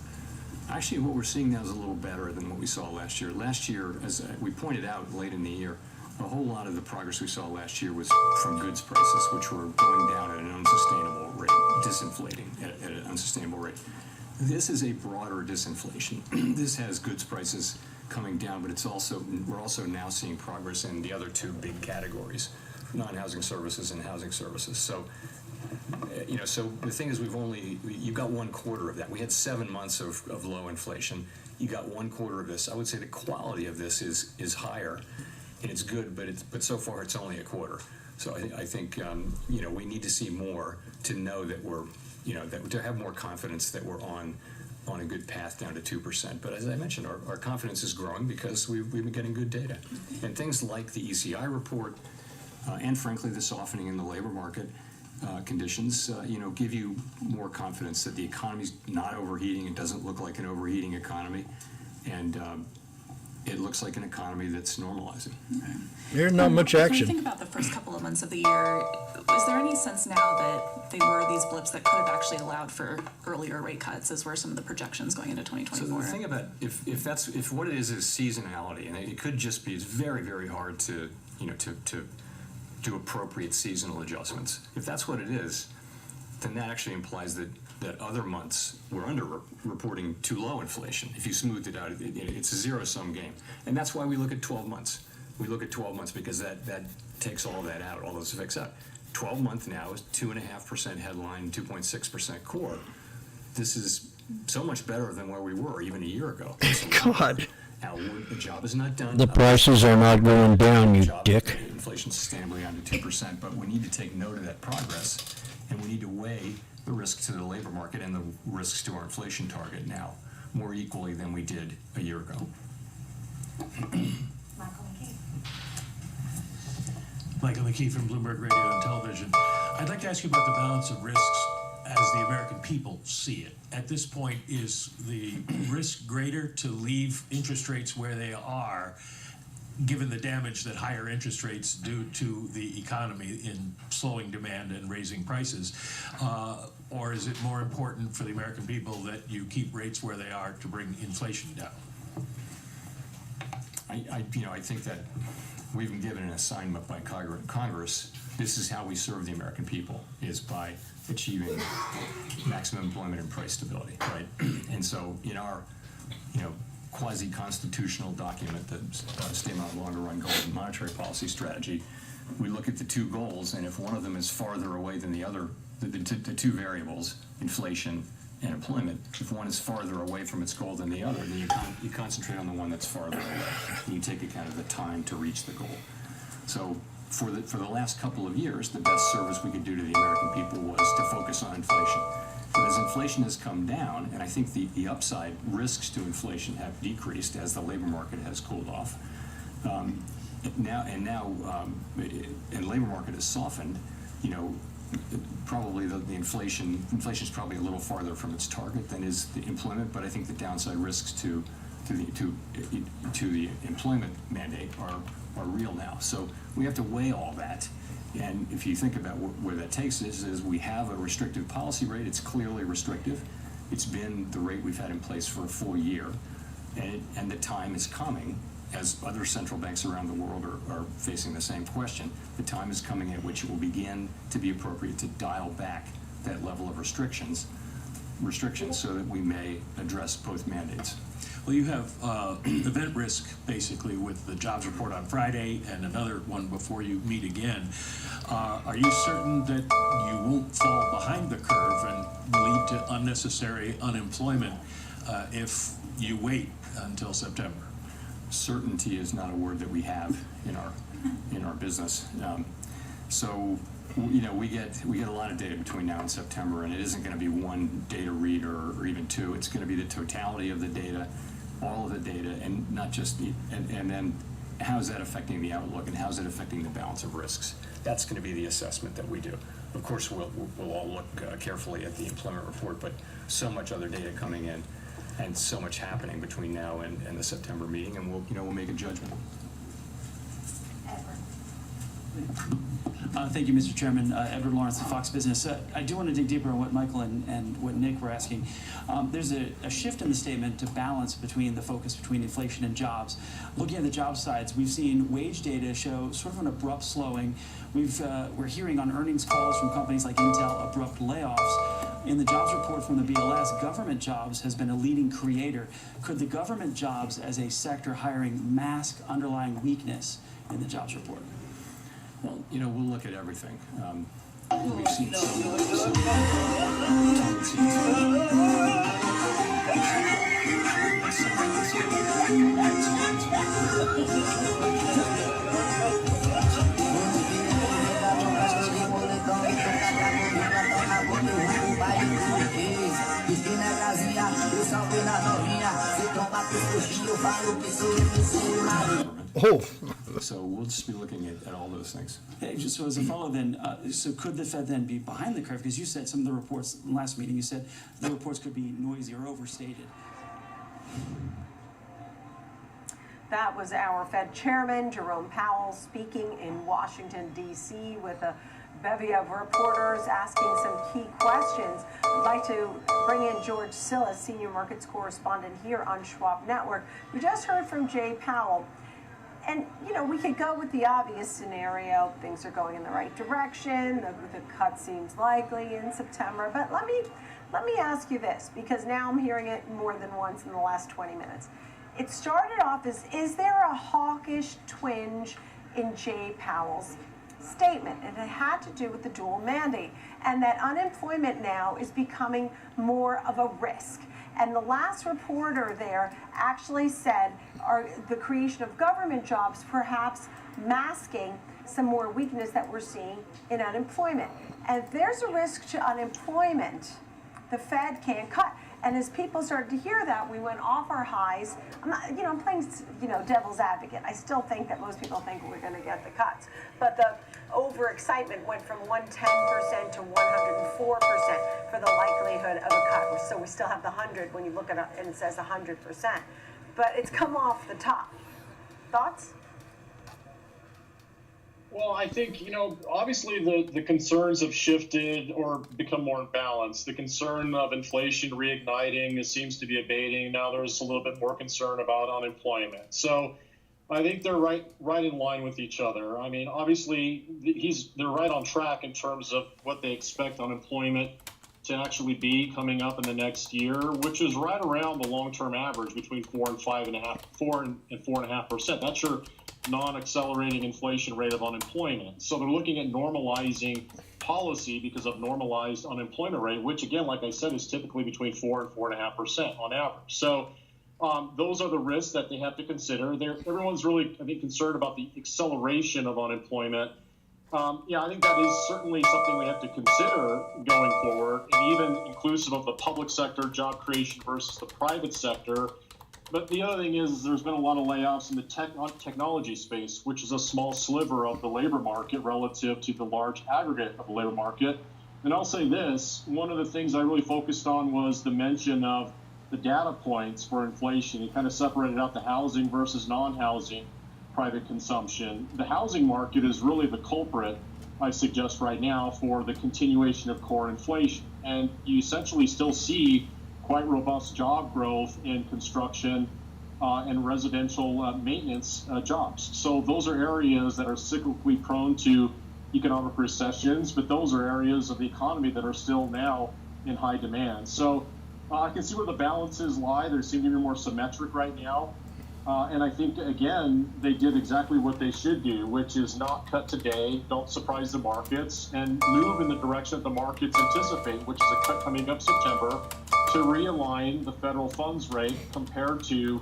Actually, what we're seeing now is a little better than what we saw last year. Last year, as we pointed out late in the year, a whole lot of the progress we saw last year was from goods prices, which were going down at an unsustainable rate, disinflating at an unsustainable rate. This is a broader disinflation. This has goods prices coming down, but we're also now seeing progress in the other two big categories, non-housing services and housing services. So, so the thing is, you got 1 quarter of that. We had 7 months of low inflation. You got 1 quarter of this. I would say the quality of this is higher, and it's good, but so far it's only a quarter. So I think we need to see more to know that to have more confidence that we're on a good path down to 2%. But as I mentioned, our confidence is growing because we've been getting good data. And things like the ECI report and frankly the softening in the labor market conditions, give you more confidence that the economy's not overheating. It doesn't look like an overheating economy. And it looks like an economy that's normalizing. There's not much When action. you think about the first couple of months of the year, is there any sense now that they were these blips that could have actually allowed for earlier rate cuts, as were some of the projections going into 2024? So the thing about if what it is seasonality, and it could just be, it's very, very hard to do appropriate seasonal adjustments. If that's what it is, then that actually implies that other months we're reporting too low inflation. If you smoothed it out, it's a zero-sum game. And that's why we look at 12 months. We look at 12 months because that takes all that out, all those effects out. 12 month now is 2.5% headline, 2.6% core. This is so much better than where we were even a year ago. God. Now, the job is not done. The prices are not going down, you dick. Inflation sustainably under 2%, but we need to take note of that progress, and we need to weigh the risks to the labor market and the risks to our inflation target now more equally than we did a year ago. Michael McKee from Bloomberg Radio and Television. I'd like to ask you about the balance of risks as the American people see it. At this point, is the risk greater to leave interest rates where they are, given the damage that higher interest rates do to the economy in slowing demand and raising prices? Or is it more important for the American people that you keep rates where they are to bring inflation down? I think that we've been given an assignment by Congress. This is how we serve the American people, is by achieving maximum employment and price stability, right? And so in our, quasi-constitutional document, the Statement Longer Run Goals and Monetary Policy Strategy, we look at the two goals, and if one of them is farther away than the other, the two variables, inflation and employment, if one is farther away from its goal than the other, then you concentrate on the one that's farther away, and you take account of the time to reach the goal. So for the last couple of years, the best service we could do to the American people was to focus on inflation. But as inflation has come down, and I think the upside risks to inflation have decreased as the labor market has cooled off, and labor market has softened, probably the inflation is probably a little farther from its target than is the employment, but I think the downside risks to the employment mandate are real now. So we have to weigh all that. And if you think about where that takes us, is we have a restrictive policy rate. It's clearly restrictive. It's been the rate we've had in place for a full year. And the time is coming, as other central banks around the world are facing the same question, the time is coming at which it will begin to be appropriate to dial back that level of restrictions so that we may address both mandates. Well, you have event risk basically with the jobs report on Friday and another one before you meet again. Are you certain that you won't fall behind the curve and lead to unnecessary unemployment if you wait until September? Certainty is not a word that we have in our business. So we get a lot of data between now and September, and it isn't going to be one data read or even two. It's going to be the totality of the data, all of the data, and not just and then how is that affecting the outlook and how is it affecting the balance of risks? That's going to be the assessment that we do. Of course, we'll all look carefully at the employment report, but so much other data coming in and so much happening between now and the September meeting, and we'll make a judgment. Thank you, Mr. Chairman. Edward Lawrence of Fox Business. I do want to dig deeper on what Michael and what Nick were asking. There's a shift in the statement to balance between the focus between inflation and jobs. Looking at the job sides, we've seen wage data show sort of an abrupt slowing. We're hearing on earnings calls from companies like Intel abrupt layoffs. In the jobs report from the BLS, government jobs has been a leading creator. Could the government jobs as a sector hiring mask underlying weakness in the jobs report? Well, we'll look at everything. We've seen So we'll just be looking at all those things. Hey, just so as a follow then, so could the Fed then be behind the curve? Because you said some of the reports, in the last meeting, you said the reports could be noisy or overstated. That was our Fed Chairman, Jerome Powell, speaking in Washington, D.C. with a bevy of reporters asking some key questions. I'd like to bring in George Silla, Senior Markets Correspondent here on Schwab Network. We just heard from Jay Powell. And, we could go with the obvious scenario. Things are going in the right direction. The cut seems likely in September. But let me ask you this, because now I'm hearing it more than once in the last 20 minutes. It started off as, is there a hawkish twinge in Jay Powell's statement? And it had to do with the dual mandate and that unemployment now is becoming more of a risk. And the last reporter there actually said, are the creation of government jobs perhaps masking some more weakness that we're seeing in unemployment? And if there's a risk to unemployment, the Fed can't cut. And as people started to hear that, we went off our highs. I'm playing, devil's advocate. I still think that most people think we're going to get the cuts. But the overexcitement went from 110% to 104% for the likelihood of a cut. So we still have the 100 when you look at it and it says 100%. But it's come off the top. Thoughts? Well, I think, obviously the concerns have shifted or become more imbalanced. The concern of inflation reigniting seems to be abating. Now there's a little bit more concern about unemployment. So I think they're right in line with each other. I mean, obviously, they're right on track in terms of what they expect unemployment to actually be coming up in the next year, which is right around the long-term average between 4 and 4.5%. That's your non-accelerating inflation rate of unemployment. So they're looking at normalizing policy because of normalized unemployment rate, which again, like I said, is typically between 4 and 4.5% on average. So those are the risks that they have to consider. Everyone's really, I think, concerned about the acceleration of unemployment. I think that is certainly something we have to consider going forward, and even inclusive of the public sector job creation versus the private sector. But the other thing is there's been a lot of layoffs in the technology space, which is a small sliver of the labor market relative to the large aggregate of the labor market. And I'll say this, one of the things I really focused on was the mention of the data points for inflation. It kind of separated out the housing versus non-housing private consumption. The housing market is really the culprit, I suggest right now, for the continuation of core inflation. And you essentially still see quite robust job growth in construction and residential maintenance jobs. So those are areas that are cyclically prone to economic recessions, but those are areas of the economy that are still now in high demand. So I can see where the balances lie. They seem to be more symmetric right now. And I think, again, they did exactly what they should do, which is not cut today, don't surprise the markets, and move in the direction that the markets anticipate, which is a cut coming up September, to realign the federal funds rate compared to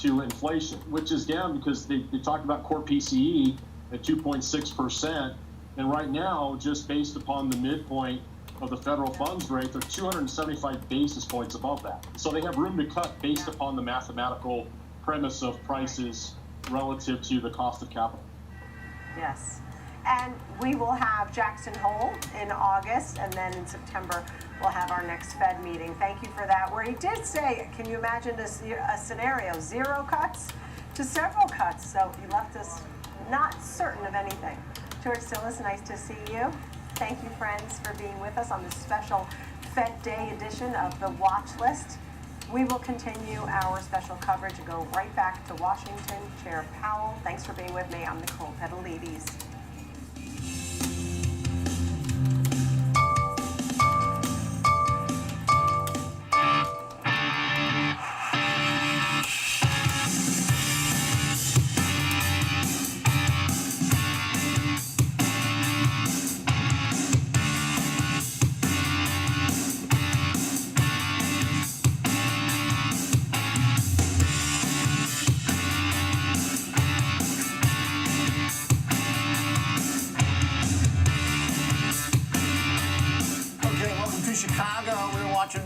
inflation, which is down because they talked about core PCE at 2.6%. And right now, just based upon the midpoint of the federal funds rate, they're 275 basis points above that. So they have room to cut based upon the mathematical premise of prices relative to the cost of capital. Yes. And we will have Jackson Hole in August, and then in September we'll have our next Fed meeting. Thank you for that, where he did say, can you imagine a scenario, 0 cuts to several cuts? So he left us not certain of anything. George Sillis, nice to see you. Thank you, friends, for being with us on this special Fed Day edition of the Watch List. We will continue our special coverage and go right back to Washington. Chair Powell, thanks for being with me. I'm Nicole Petalides.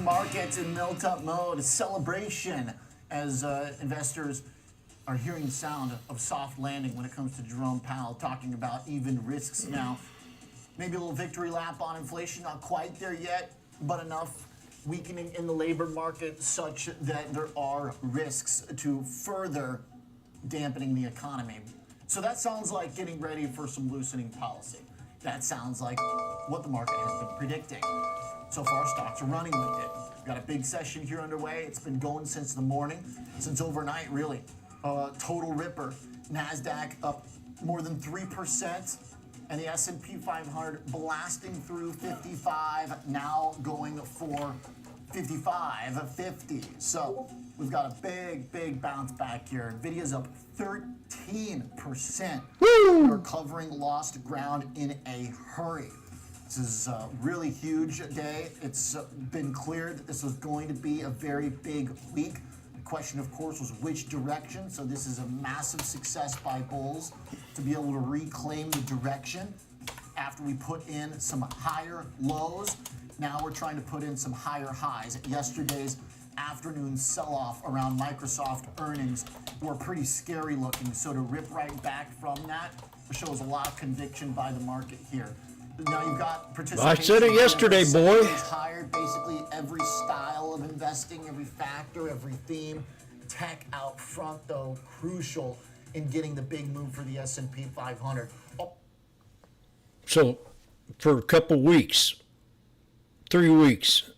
Markets in melt-up mode, a celebration as investors are hearing the sound of soft landing when it comes to Jerome Powell talking about even risks now. Maybe a little victory lap on inflation, not quite there yet, but enough weakening in the labor market such that there are risks to further dampening the economy. So that sounds like getting ready for some loosening policy. That sounds like what the market has been predicting. So far, stocks are running with it. We've got a big session here underway. It's been going since the morning, since overnight, really. Total ripper. NASDAQ up more than 3%, and the S&P 500 blasting through 55, now going for 55.50. So we've got a big bounce back here. Nvidia's up 13%. We're covering lost ground in a hurry. This is a really huge day. It's been clear that this was going to be a very big week. The question, of course, was which direction. So this is a massive success by bulls to be able to reclaim the direction after we put in some higher lows. Now we're trying to put in some higher highs. Yesterday's afternoon sell-off around Microsoft earnings were pretty scary looking. So to rip right back from that shows a lot of conviction by the market here. Now you've got participation. I said it yesterday, boy. Hired basically every style of investing, every factor, every theme. Tech out front, though, crucial in getting the big move for the S&P 500. Oh. So for a couple weeks, 3 weeks,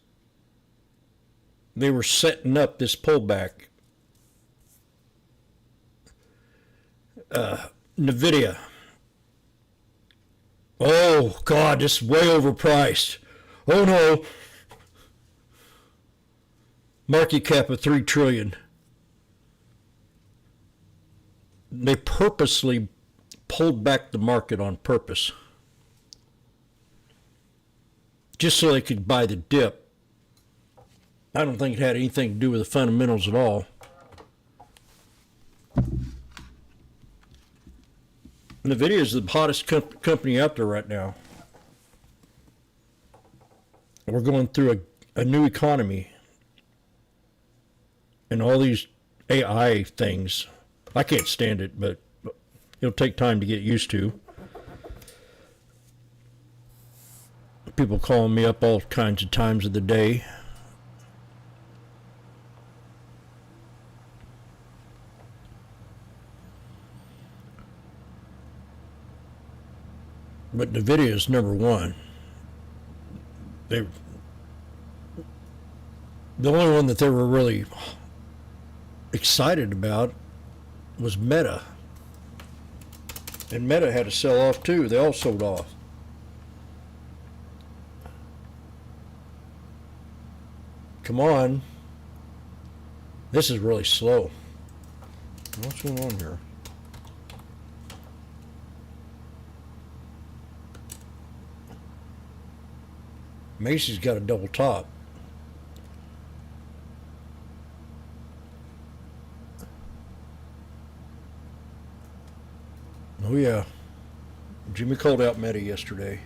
they were setting up this pullback. NVIDIA. Oh, God, this is way overpriced. Oh, no. Market cap of $3 trillion. They purposely pulled back the market on purpose. Just so they could buy the dip. I don't think it had anything to do with the fundamentals at all. NVIDIA is the hottest company out there right now. We're going through a new economy. And all these AI things. I can't stand it, but it'll take time to get used to. People calling me up all kinds of times of the day. But NVIDIA is number one. The only one that they were really excited about was Meta. And Meta had to sell off too. They all sold off. Come on. This is really slow. What's going on here? Macy's got a double top. Oh yeah. Jimmy called out Meta yesterday.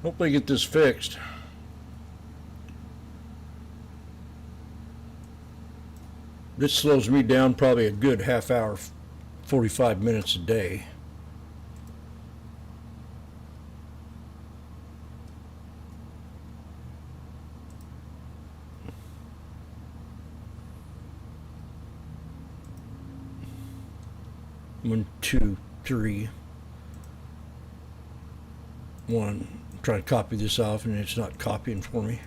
Hopefully get this fixed. This slows me down probably a good half hour, 45 minutes a day. One, two, three. One. I'm trying to copy this off and it's not copying for me.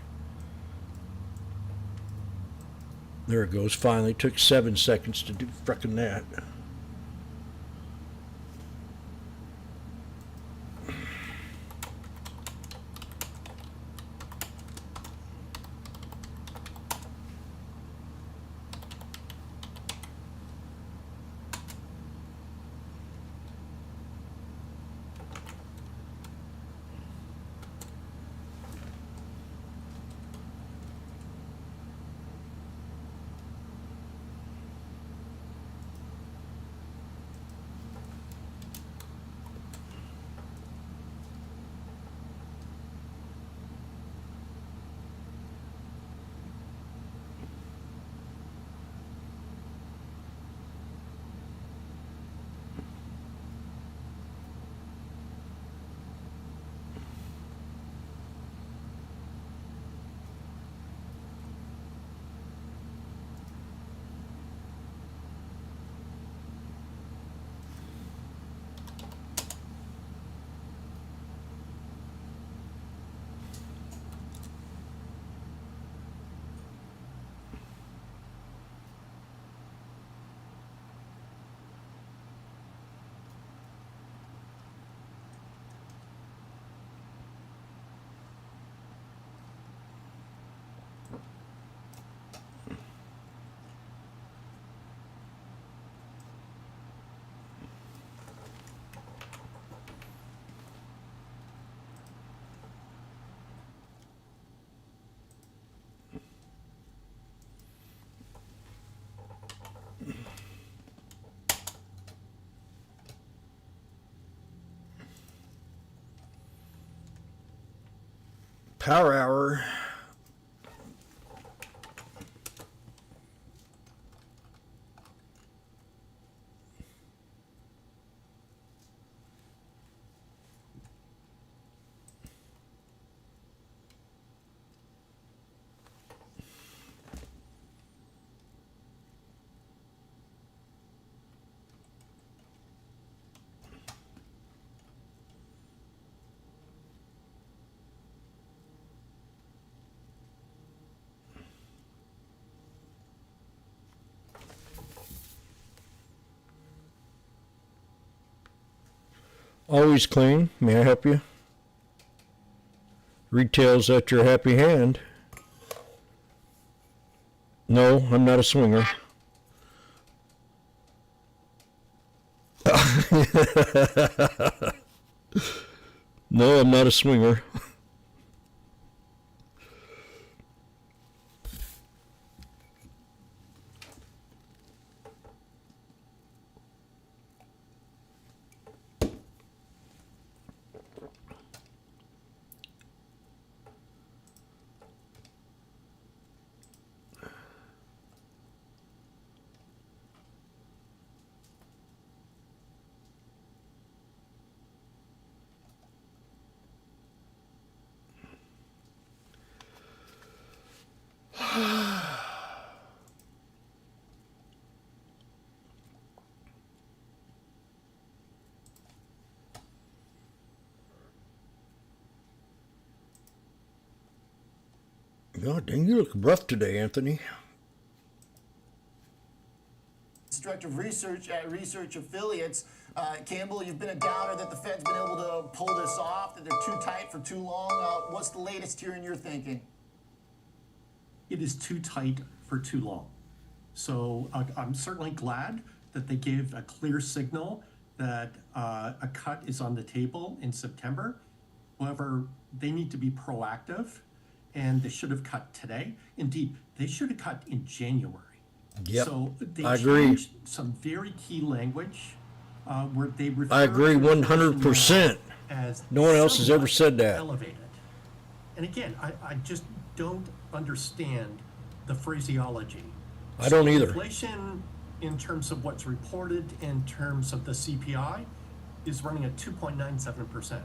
There it goes. Finally, took 7 seconds to do frickin' that. Power hour. Always clean. May I help you? Retail's at your happy hand. No, I'm not a swinger. No, I'm not a swinger. God dang, you look rough today, Anthony. Director of Research at Research Affiliates. Campbell, you've been a doubter that the Fed's been able to pull this off, that they're too tight for too long. What's the latest here in your thinking? It is too tight for too long. So I'm certainly glad that they gave a clear signal that a cut is on the table in September. However, they need to be proactive, and they should have cut today. Indeed, they should have cut in January. Yep, So they I agree. changed some very key language where they refer I agree to 100%. as No one else has ever said that. elevated. And again, I just don't understand the phraseology. I don't either. Inflation, in terms of what's reported in terms of the CPI, is running at 2.97%.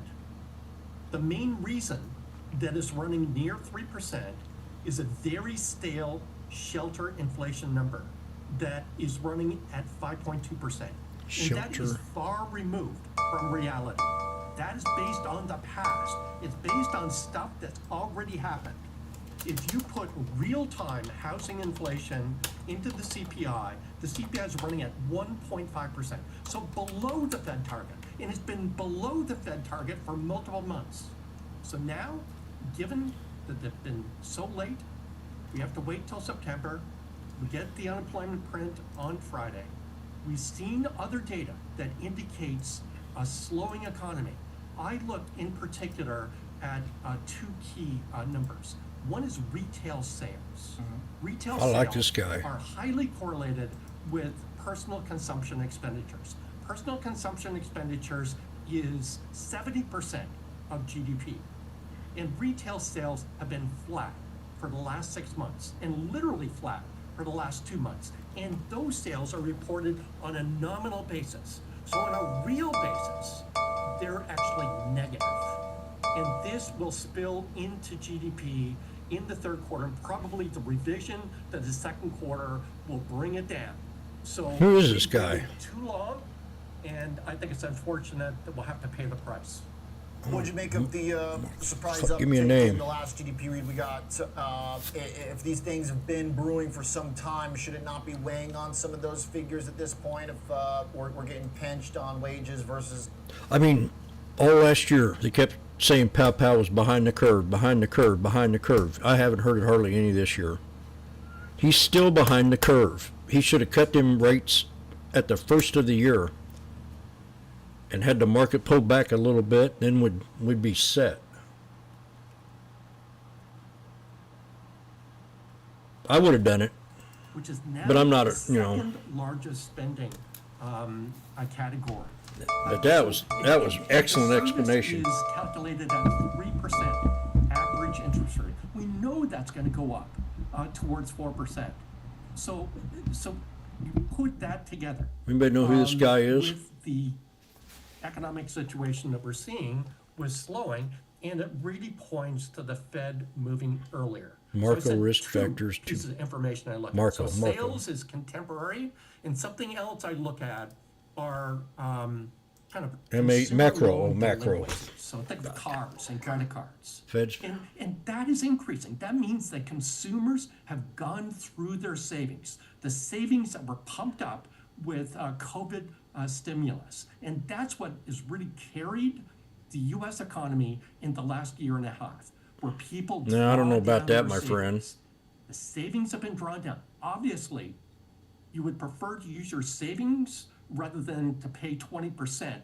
The main reason that it's running near 3% is a very stale shelter inflation number that is running at 5.2%. And that is far removed from reality. That is based on the past. It's based on stuff that's already happened. If you put real-time housing inflation into the CPI is running at 1.5%, so below the Fed target. And it's been below the Fed target for multiple months. So now, given that they've been so late, we have to wait till September. We get the unemployment print on Friday. We've seen other data that indicates a slowing economy. I looked in particular at two key numbers. One is retail sales. Retail I like sales this guy. are highly correlated with personal consumption expenditures. Personal consumption expenditures is 70% of GDP. And retail sales have been flat for the last 6 months, and literally flat for the last 2 months. And those sales are reported on a nominal basis. So on a real basis, they're actually negative. And this will spill into GDP in the third quarter, and probably the revision to the second quarter will bring it down. So Who is this guy? too long, and I think it's unfortunate that we'll have to pay the price. What'd you make of the surprise Fuck, uptick give me a name. in the last GDP read we got? If these things have been brewing for some time, should it not be weighing on some of those figures at this point if we're getting pinched on wages versus... I mean, all last year they kept saying Powell was behind the curve, behind the curve, behind the curve. I haven't heard it hardly any this year. He's still behind the curve. He should have cut them rates at the first of the year and had the market pull back a little bit, then we'd be set. I would have done it. Which is now But I'm not the a- you know. second largest spending category. But that was excellent The service explanation. is calculated at 3% average interest rate. We know that's going to go up towards 4%. So you put that together. Anybody know who this guy is? With the economic situation that we're seeing was slowing, and it really points to the Fed moving earlier. Marco So I said risk two factors. pieces of information I look Marco, at. So Marco. sales is contemporary, and something else I look at are kind of consumer macro, loan macro. delinquencies. So think of cars and credit cards. Feds. And that is increasing. That means that consumers have gone through their savings, the savings that were pumped up with COVID stimulus. And that's what has really carried the U.S. economy in the last year and a half, where people No, I don't know draw about down that, their my friend. savings. The savings have been drawn down. Obviously, you would prefer to use your savings rather than to pay 20%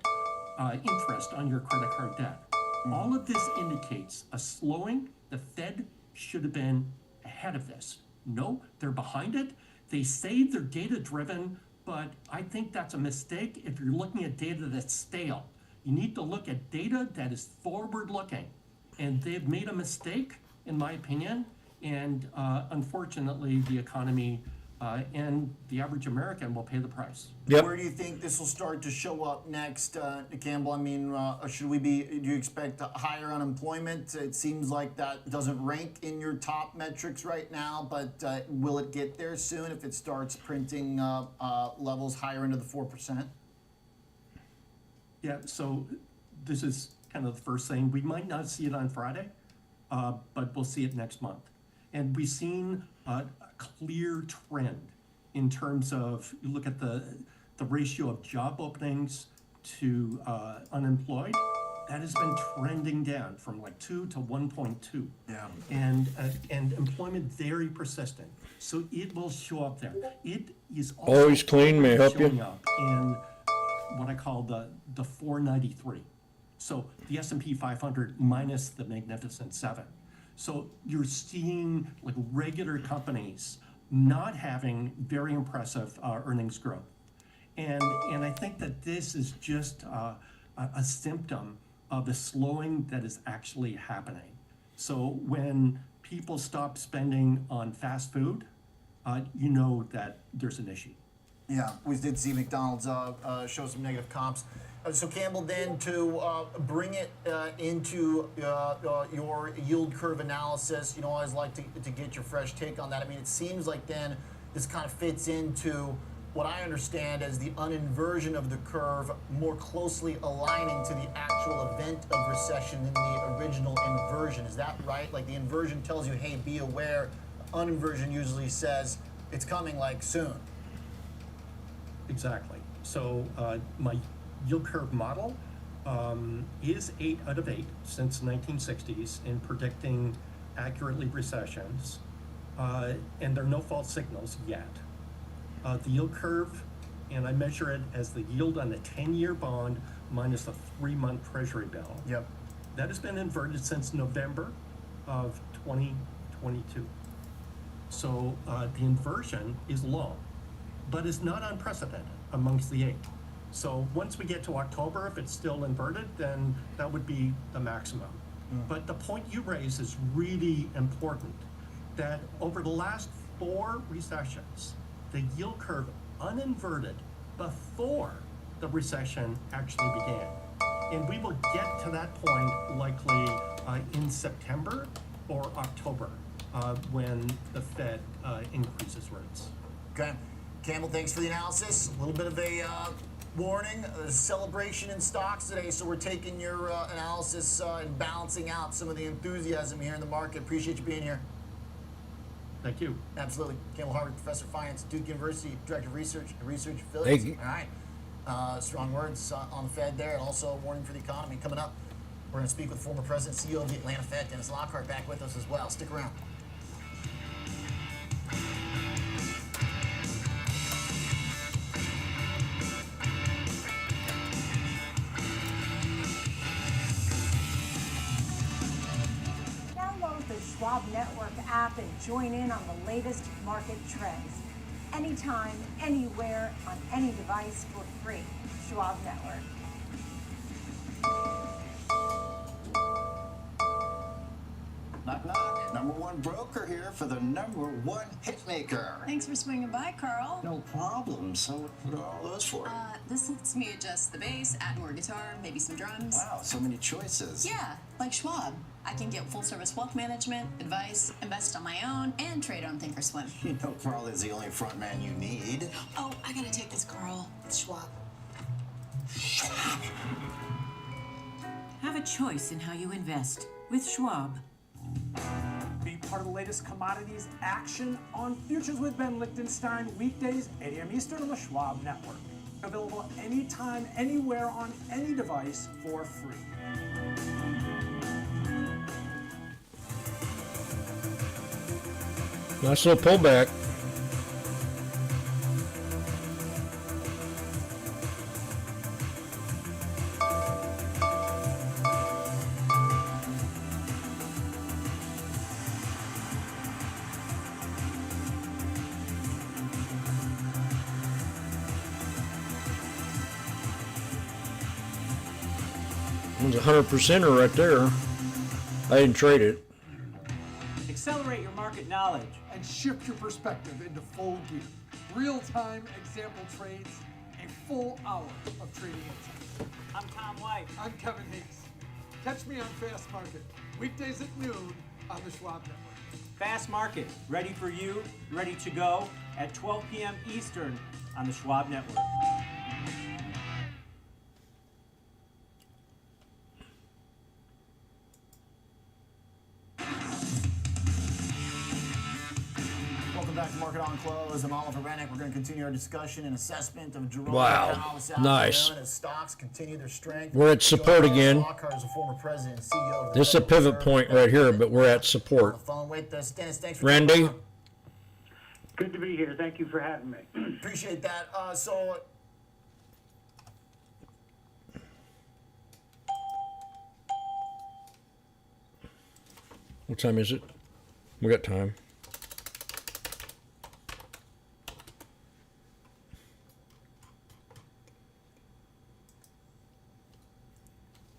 interest on your credit card debt. All of this indicates a slowing. The Fed should have been ahead of this. No, they're behind it. They say they're data-driven, but I think that's a mistake if you're looking at data that's stale. You need to look at data that is forward-looking. And they've made a mistake, in my opinion, and unfortunately, the economy and the average American will pay the price. Where do you think this will start to show up next, Campbell? I mean, do you expect higher unemployment? It seems like that doesn't rank in your top metrics right now, but will it get there soon if it starts printing levels higher into the 4%? Yeah, so this is kind of the first thing. We might not see it on Friday, but we'll see it next month. And we've seen a clear trend in terms of, you look at the ratio of job openings to unemployed, that has been trending down from like 2 to 1.2. Yeah. And employment very persistent. So it will show up there. It is Always clean, may I help you? showing up in what I call the 493. So the S&P 500 minus the Magnificent Seven. So you're seeing like regular companies not having very impressive earnings growth. And I think that this is just a symptom of the slowing that is actually happening. So when people stop spending on fast food, you know that there's an issue. Yeah, we did see McDonald's show some negative comps. So Campbell, then to bring it into your yield curve analysis, I always like to get your fresh take on that. I mean, it seems like then this kind of fits into what I understand as the uninversion of the curve, more closely aligning to the actual event of recession than the original inversion. Is that right? Like the inversion tells you, hey, be aware. Uninversion usually says it's coming like soon. Exactly. So my yield curve model is 8 out of 8 since the 1960s in predicting accurately recessions, and there are no false signals yet. The yield curve, and I measure it as the yield on the 10-year bond minus the 3-month Treasury bill. Yep. That has been inverted since November of 2022. So the inversion is low, but is not unprecedented amongst the 8. So once we get to October, if it's still inverted, then that would be the maximum. But the point you raise is really important, that over the last 4 recessions, the yield curve uninverted before the recession actually began. And we will get to that point likely in September or October when the Fed increases rates. Okay. Campbell, thanks for the analysis. A little bit of a warning, a celebration in stocks today, so we're taking your analysis and balancing out some of the enthusiasm here in the market. Appreciate you being here. Thank you. Absolutely. Campbell Harvard, Professor of Finance, Duke University, Director of Research and Research Affiliates. Thank you. All right. Strong words on the Fed there, and also a warning for the economy. Coming up, we're going to speak with former President and CEO of the Atlanta Fed, Dennis Lockhart, back with us as well. Stick around. Download the Schwab Network app and join in on the latest market trends. Anytime, anywhere, on any device for free. Schwab Network. Knock, knock. Number one broker here for the number one hitmaker. Thanks for swinging by, Carl. No problem. So what are all those for? This lets me adjust the bass, add more guitar, maybe some drums. Wow, so many choices. Yeah, like Schwab. I can get full-service wealth management, advice, invest on my own, and trade on Thinkorswim. You know Carl is the only front man you need. Oh, I gotta take this, Carl. It's Schwab. Have a choice in how you invest with Schwab. Be part of the latest commodities action on Futures with Ben Lichtenstein, weekdays, 8 a.m. Eastern on the Schwab Network. Available anytime, anywhere, on any device for free. Nice little pullback. It was 100%er right there. I didn't trade it. Accelerate your market knowledge and shift your perspective into full gear. Real-time example trades, a full hour of trading insights. I'm Tom White. I'm Kevin Hayes. Catch me on Fast Market, weekdays at noon on the Schwab Network. Fast Market, ready for you, ready to go at 12 p.m. Eastern on the Schwab Network. Welcome back to Market on Close. I'm Oliver Rennick. We're going to continue our discussion and assessment of Jerome Wow. Powell this Nice. afternoon as stocks continue their strength. We're at support again. Lockhart is a former president and CEO of the This is a Federal pivot Reserve. point right here, but we're at support. Phone with us. Dennis, thanks for Randy? coming on. Good to be here. Thank you for having me. Appreciate that. So What time is it? We got time.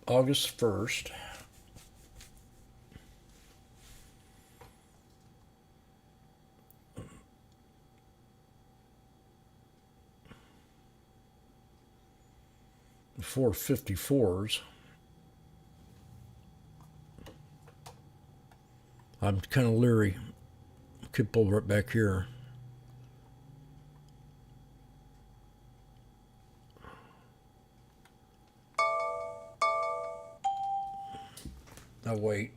August 1st. 454s. I'm kind of leery. Could pull right back here. I'll wait.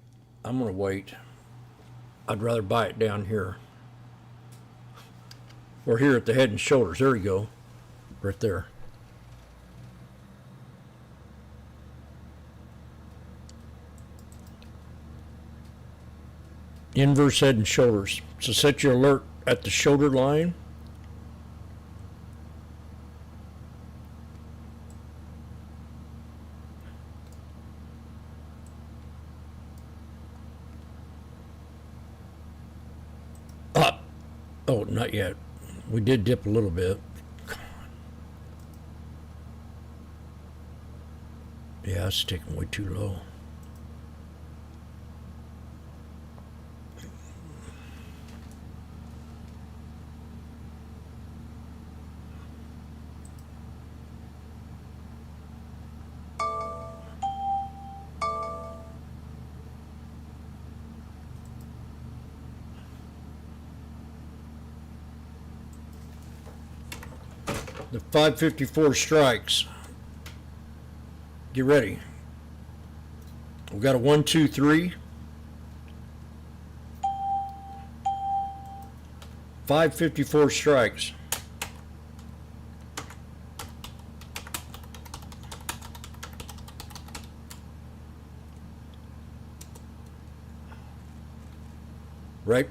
I'm going to wait. I'd rather buy it down here. Or here at the head and shoulders. There you go. Right there. Inverse head and shoulders. So set your alert at the shoulder line. Up. Oh, not yet. We did dip a little bit. Come on. Yeah, it's taking way too low. The 554 strikes. Get ready. We got a 1, 2, 3. 554 strikes. Right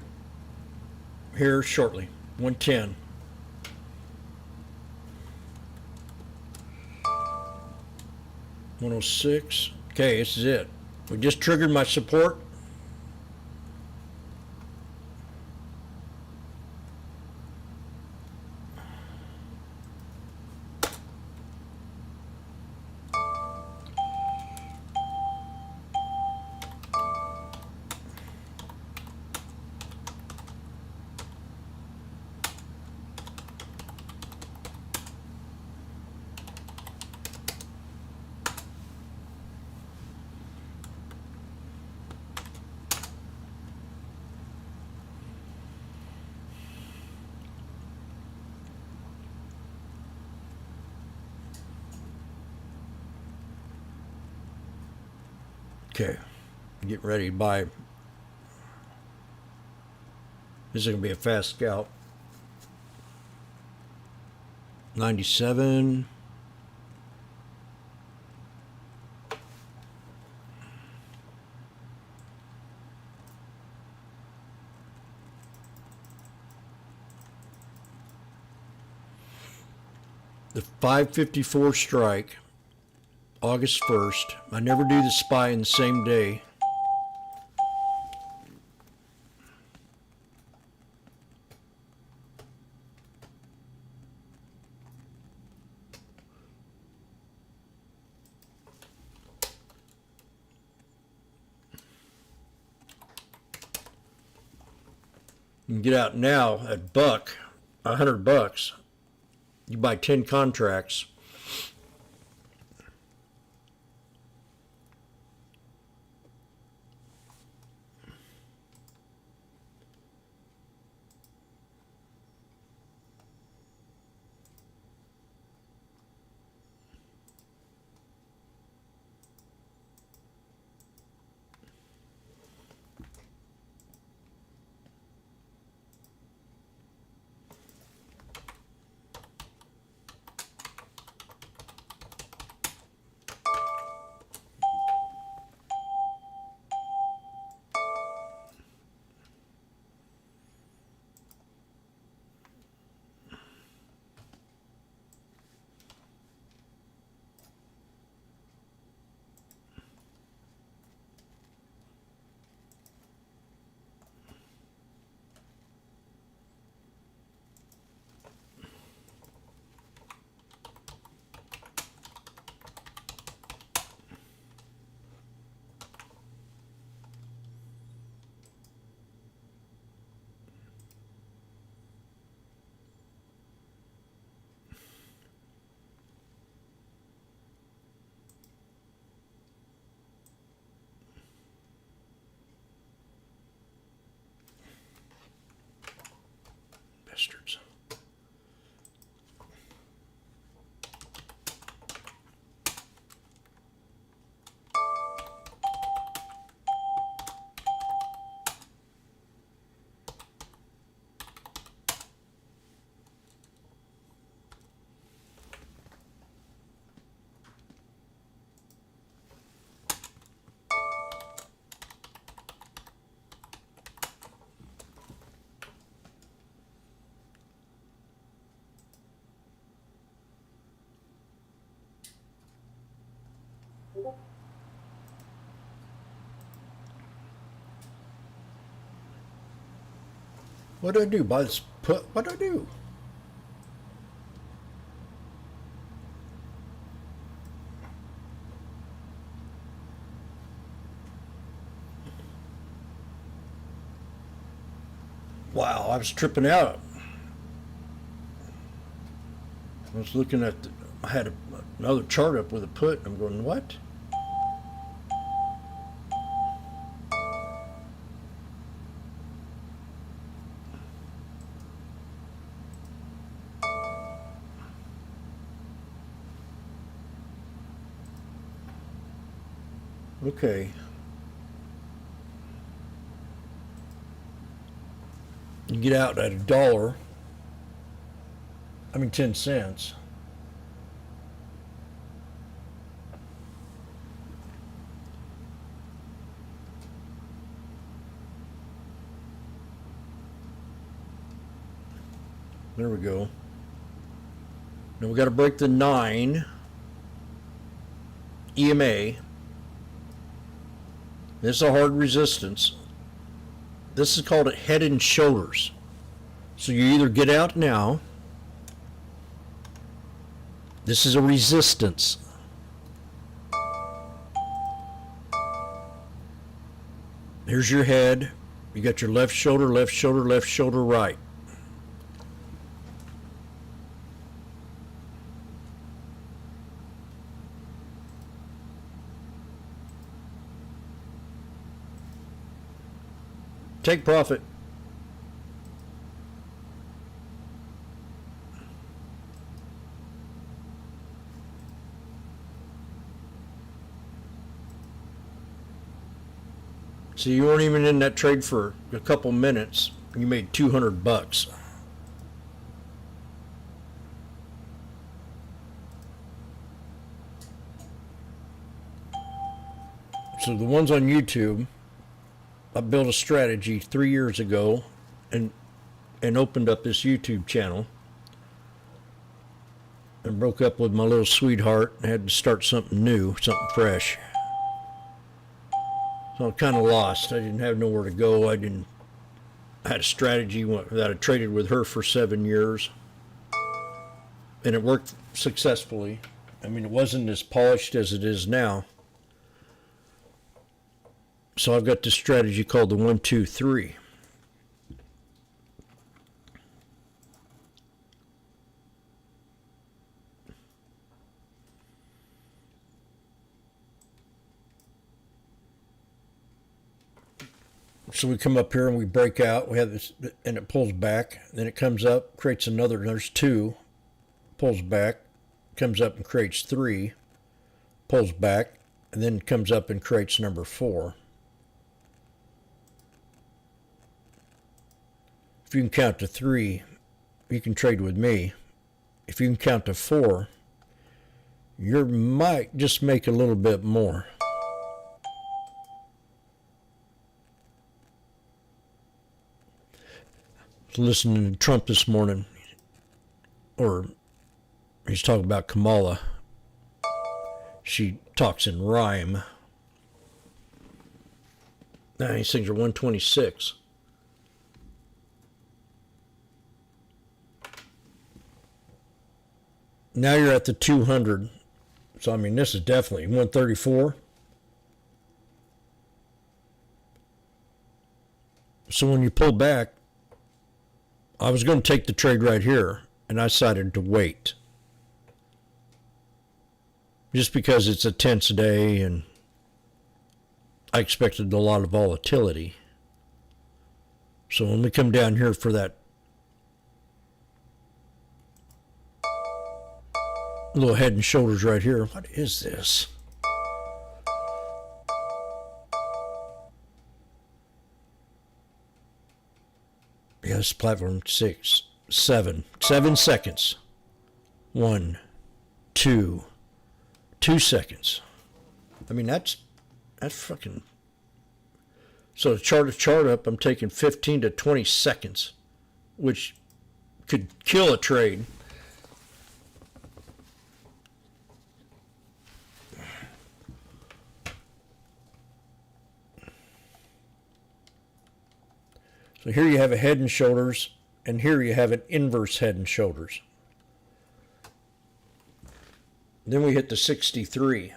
here shortly. 110. 106. Okay, this is it. We just triggered my support. Okay, get ready to buy. This is going to be a fast scalp. 97. The 554 strike. August 1st. I never do the SPY in the same day. You can get out now at $100. You buy 10 contracts. What do I do? Buy this put? What do I do? Wow, I was tripping out. I was looking at I had another chart up with a put. I'm going, what? Okay. You get out at $1. 10 cents. There we go. Now we got to break the 9 EMA. This is a hard resistance. This is called head and shoulders. So you either get out now. This is a resistance. Here's your head. You got your left shoulder, left shoulder, left shoulder, right. Take profit. So you weren't even in that trade for a couple minutes. You made $200. So the ones on YouTube, I built a strategy 3 years ago and opened up this YouTube channel and broke up with my little sweetheart and had to start something new, something fresh. So I kind of lost. I didn't have nowhere to go. I had a strategy that I traded with her for 7 years, and it worked successfully. It wasn't as polished as it is now. So I've got this strategy called the 1, 2, 3. So we come up here and we break out. We have this, and it pulls back. Then it comes up, creates another. There's 2, pulls back, comes up and creates 3, pulls back, and then comes up and creates number 4. If you can count to 3, you can trade with me. If you can count to 4, you might just make a little bit more. Listening to Trump this morning, or he's talking about Kamala. She talks in rhyme. Now these things are 126. Now you're at the 200. So this is definitely 134. So when you pull back, I was going to take the trade right here, and I decided to wait. Just because it's a tense day, and I expected a lot of volatility. So when we come down here for that little head and shoulders right here, what is this? Yes, platform 6, 7 seconds. 1, 2, 2 seconds. That's fucking. So to chart a chart up, I'm taking 15 to 20 seconds, which could kill a trade. So So here you have a Head and Shoulders, and here you have an inverse Head and Shoulders. Then we hit the 63.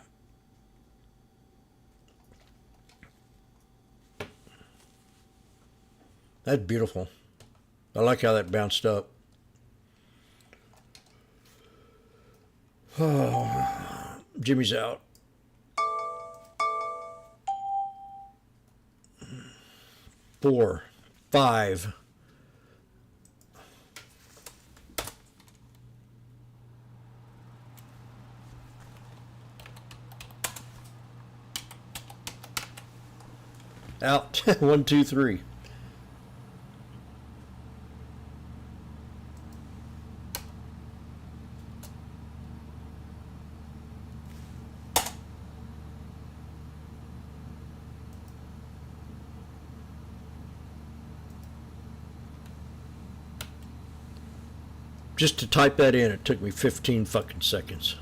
That's beautiful. I like how that bounced up. Oh, Jimmy's out. Four, five. Out. 1, 2, 3. Just to type that in, it took me 15 fucking seconds.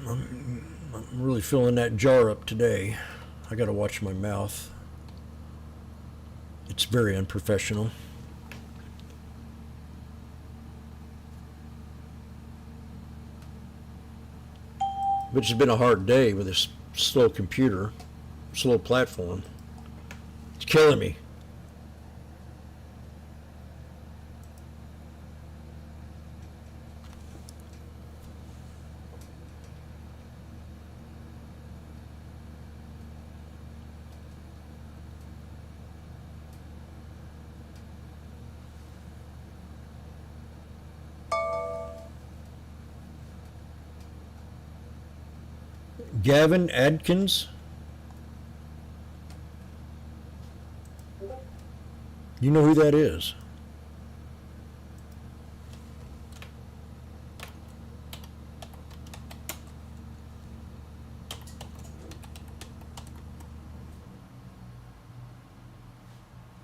I'm really filling that jar up today. I gotta watch my mouth. It's very unprofessional. But it's been a hard day with this slow computer, slow platform. It's killing me. Gavin Adkins. You know who that is?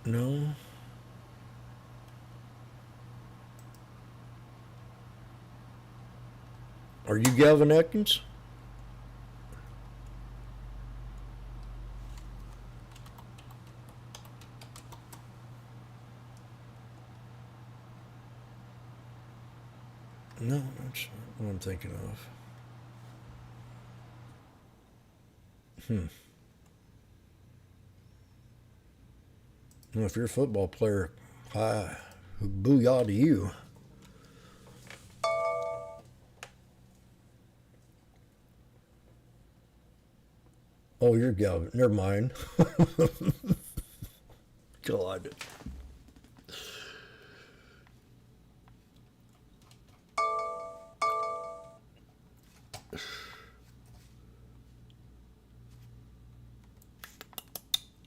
No. Are you Gavin Atkins? No, that's not what I'm thinking of. Well, if you're a football player, hi, booyah to you. Oh, you're Galvin. Never mind. God.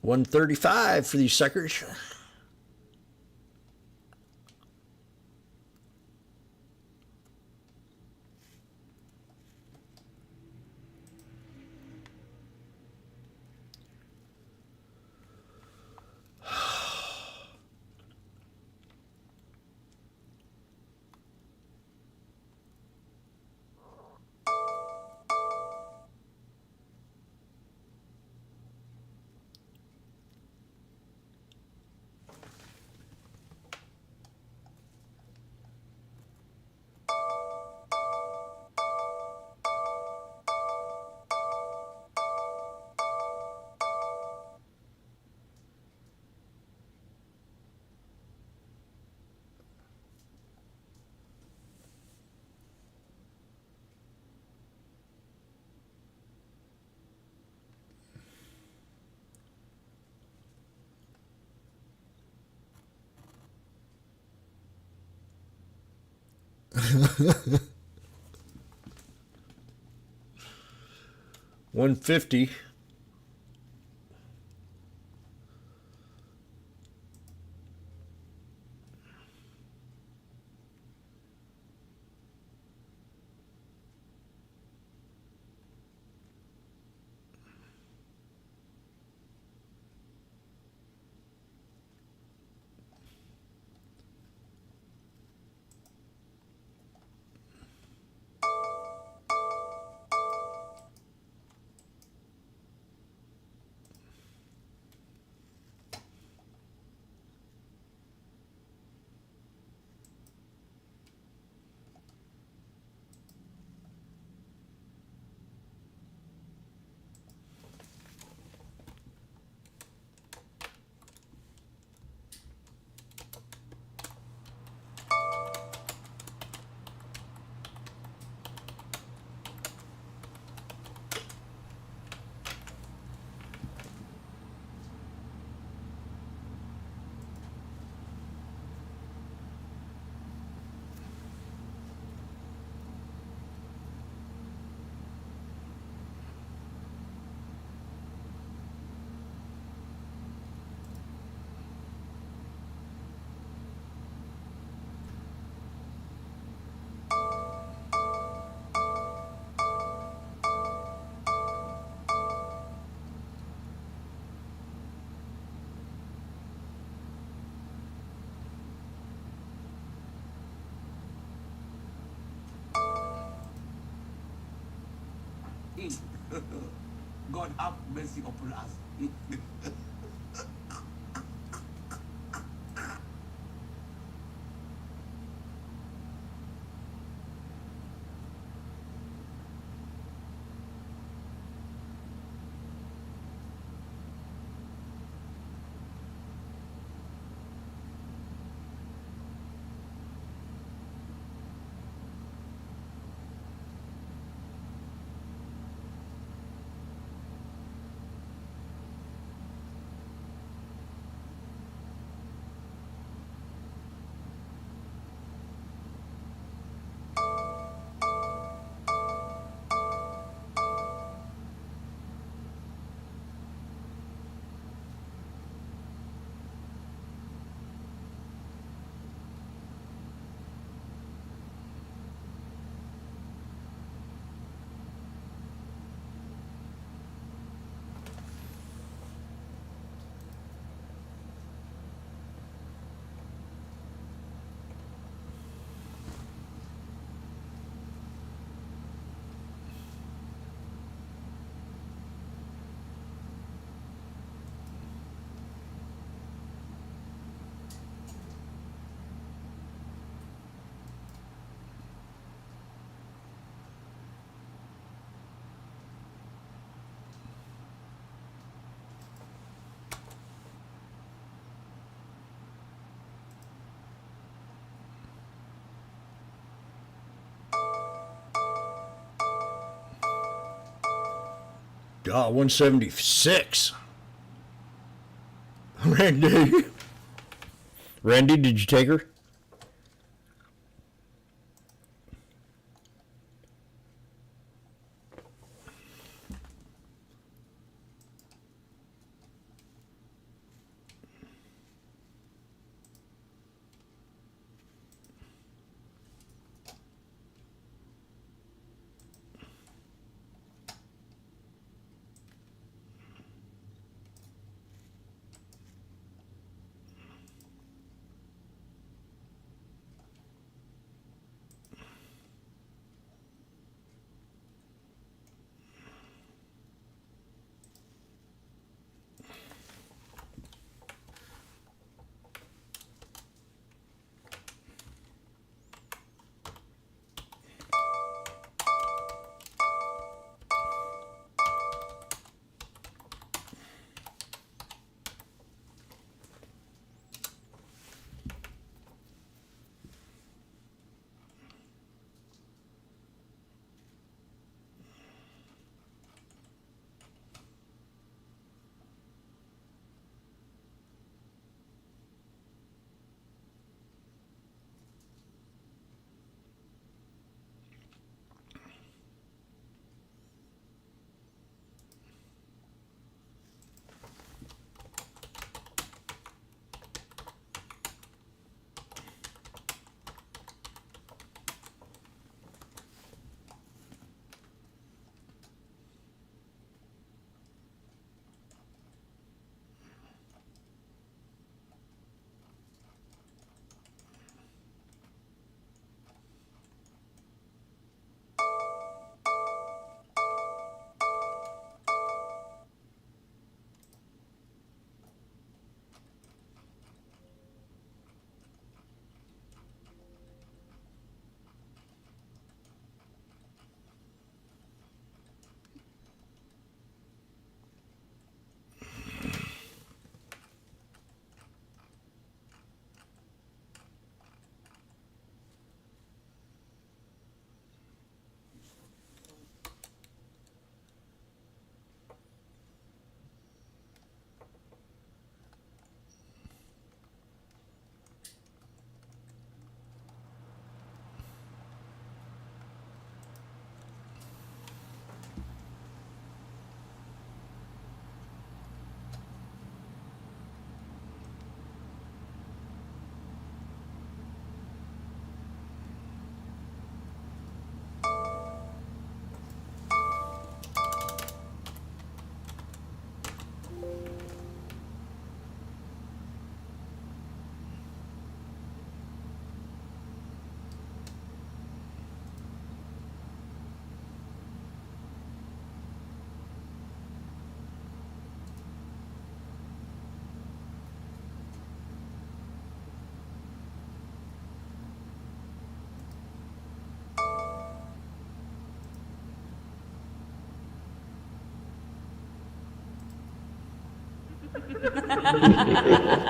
$135 for these suckers. $150 God have mercy upon us. God, 176. Randy. Randy, did you take her?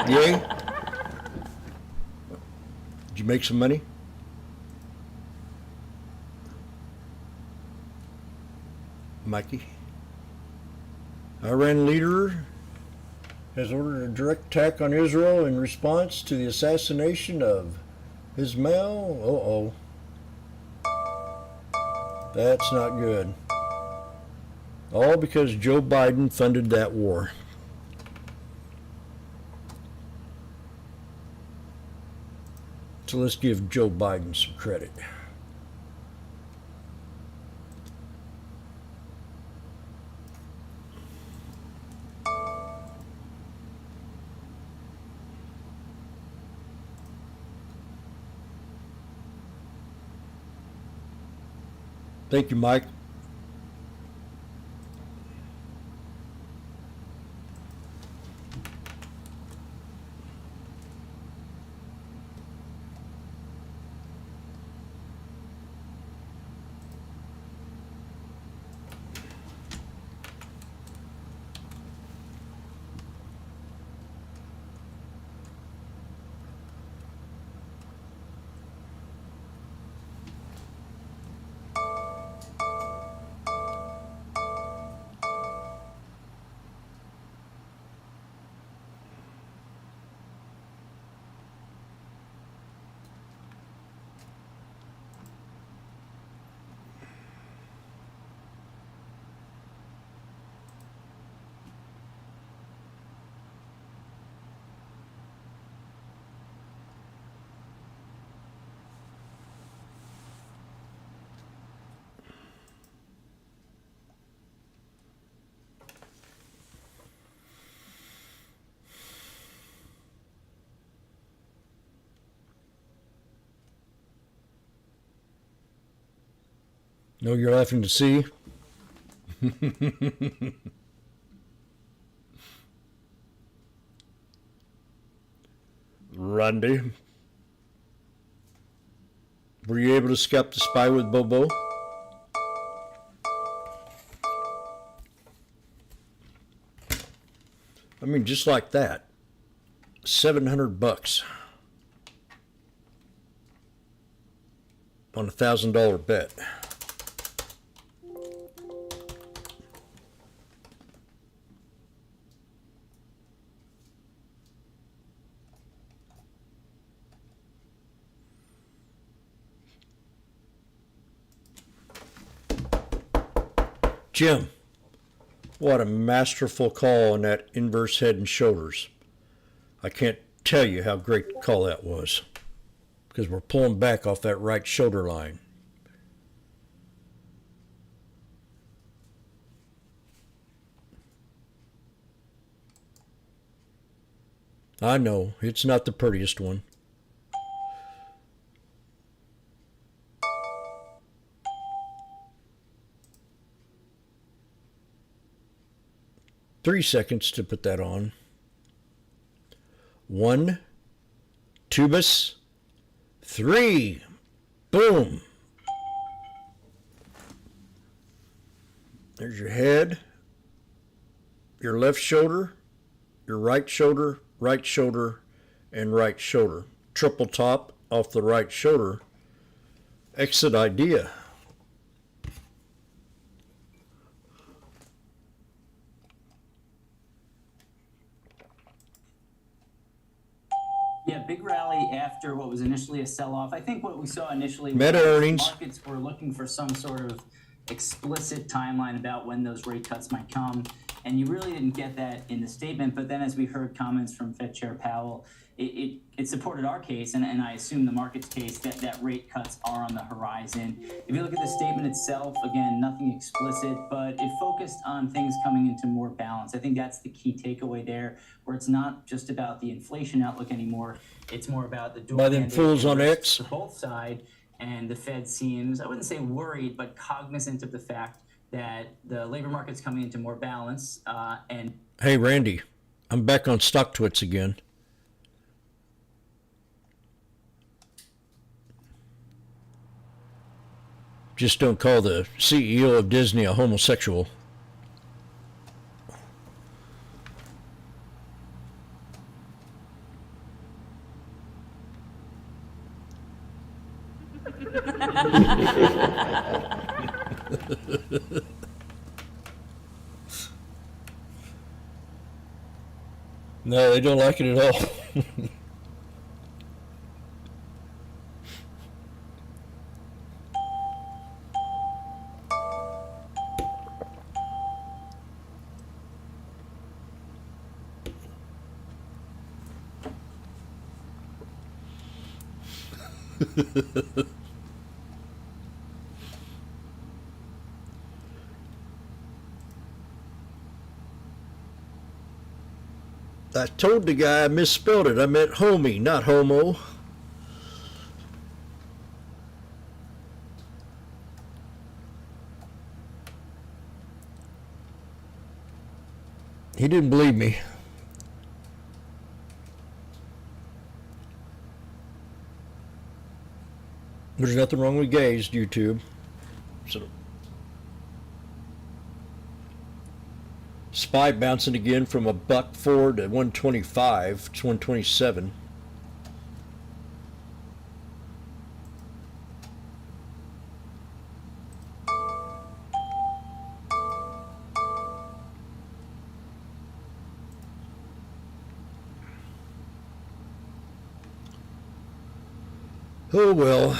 Yay? Did you make some money? Mikey? Iran leader has ordered a direct attack on Israel in response to the assassination of Ismail. That's not good. All because Joe Biden funded that war. So let's give Joe Biden some credit. Thank you, Mike. No, you're laughing to see. Randy, were you able to scalp the spy with Bobo? I mean, just like that. $700 on a $1,000 bet. Jim, what a masterful call on that inverse head and shoulders. I can't tell you how great a call that was, because we're pulling back off that right shoulder line. I know, it's not the prettiest one. Three seconds to put that on. 1, tubus, 3, boom. There's your head, your left shoulder, your right shoulder, and right shoulder. Triple top off the right shoulder. Exit idea. Yeah, big rally after what was initially a sell-off. I think what we saw initially was Meta earnings. Markets were looking for some sort of explicit timeline about when those rate cuts might come, and you really didn't get that in the statement. But then as we heard comments from Fed Chair Powell, it supported our case, and I assume the market's case, that rate cuts are on the horizon. If you look at the statement itself, again, nothing explicit, but it focused on things coming into more balance. I think that's the key takeaway there, where it's not just about the inflation outlook anymore. It's more about the dual By them fools on X. to both sides, and the Fed seems, I wouldn't say worried, but cognizant of the fact that the labor market's coming into more balance. And Hey, Randy, I'm back on StockTwits again. Just don't call the CEO of Disney a homosexual. No, they don't like it at all. I told the guy I misspelled it. I meant homie, not homo. He didn't believe me. There's nothing wrong with gays, YouTube. So, SPY bouncing again from $1.04 to 125. It's 127. Oh well.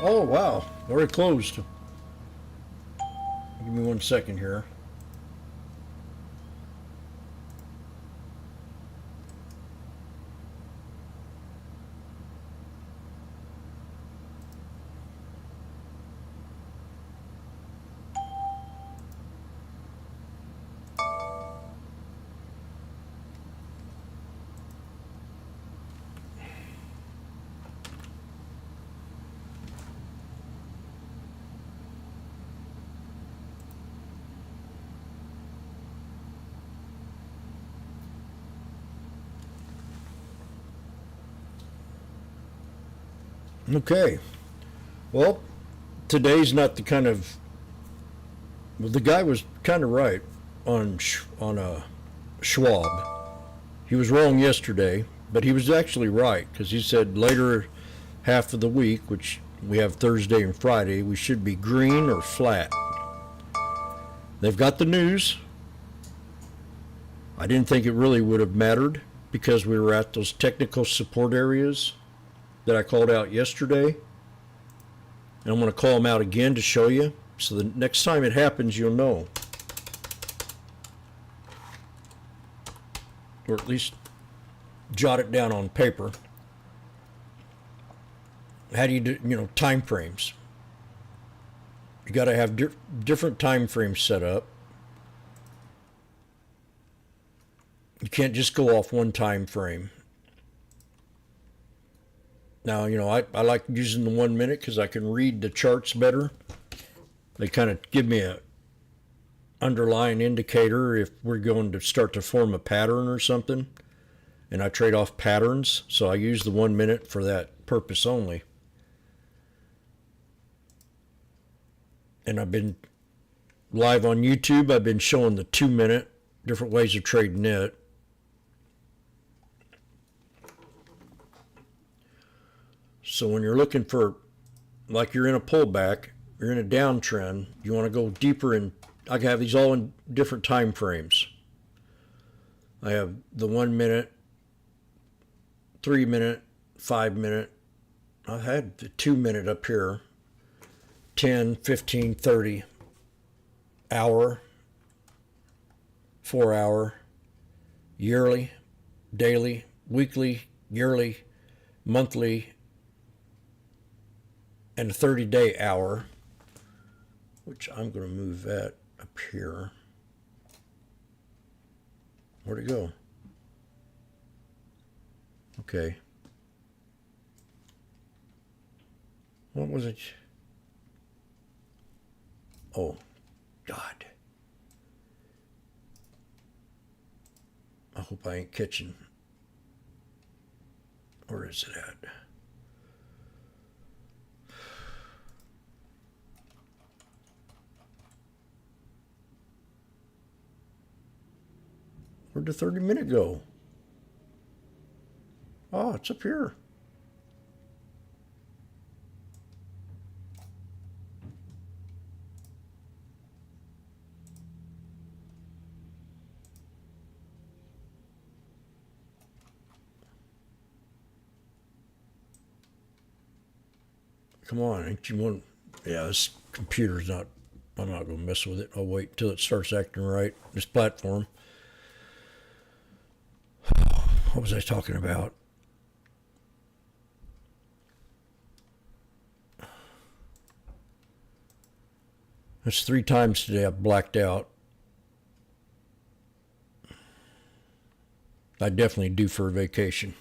Oh, wow. Already closed. Give me 1 second here. Okay. Well, today's not the kind of. Well, the guy was kind of right on Schwab. He was wrong yesterday, but he was actually right because he said later half of the week, which we have Thursday and Friday, we should be green or flat. They've got the news. I didn't think it really would have mattered because we were at those technical support areas that I called out yesterday. And I'm going to call them out again to show you. So the next time it happens, you'll know. Or at least jot it down on paper. How do you do, time frames? You got to have different time frames set up. You can't just go off one time frame. Now, I like using the 1 minute because I can read the charts better. They kind of give me a underlying indicator if we're going to start to form a pattern or something. And I trade off patterns, so I use the 1 minute for that purpose only. And I've been live on YouTube. I've been showing the 2 minute, different ways of trading it. So when you're looking for, like you're in a pullback, you're in a downtrend, you want to go deeper in, I have these all in different time frames. I have the 1 minute, 3 minute, 5 minute. I've had the 2 minute up here, 10, 15, 30, hour, 4 hour, yearly, daily, weekly, yearly, monthly, and a 30-day hour, which I'm going to move that up here. Where'd it go? Okay. What was it? Oh, God. I hope I ain't catching. Where is it at? Where'd the 30 minute go? Oh, it's up here. Come on, ain't you want? Yeah, this computer's not. I'm not going to mess with it. I'll wait till it starts acting right. This platform. What was I talking about? That's 3 times today I've blacked out. I definitely due for a vacation.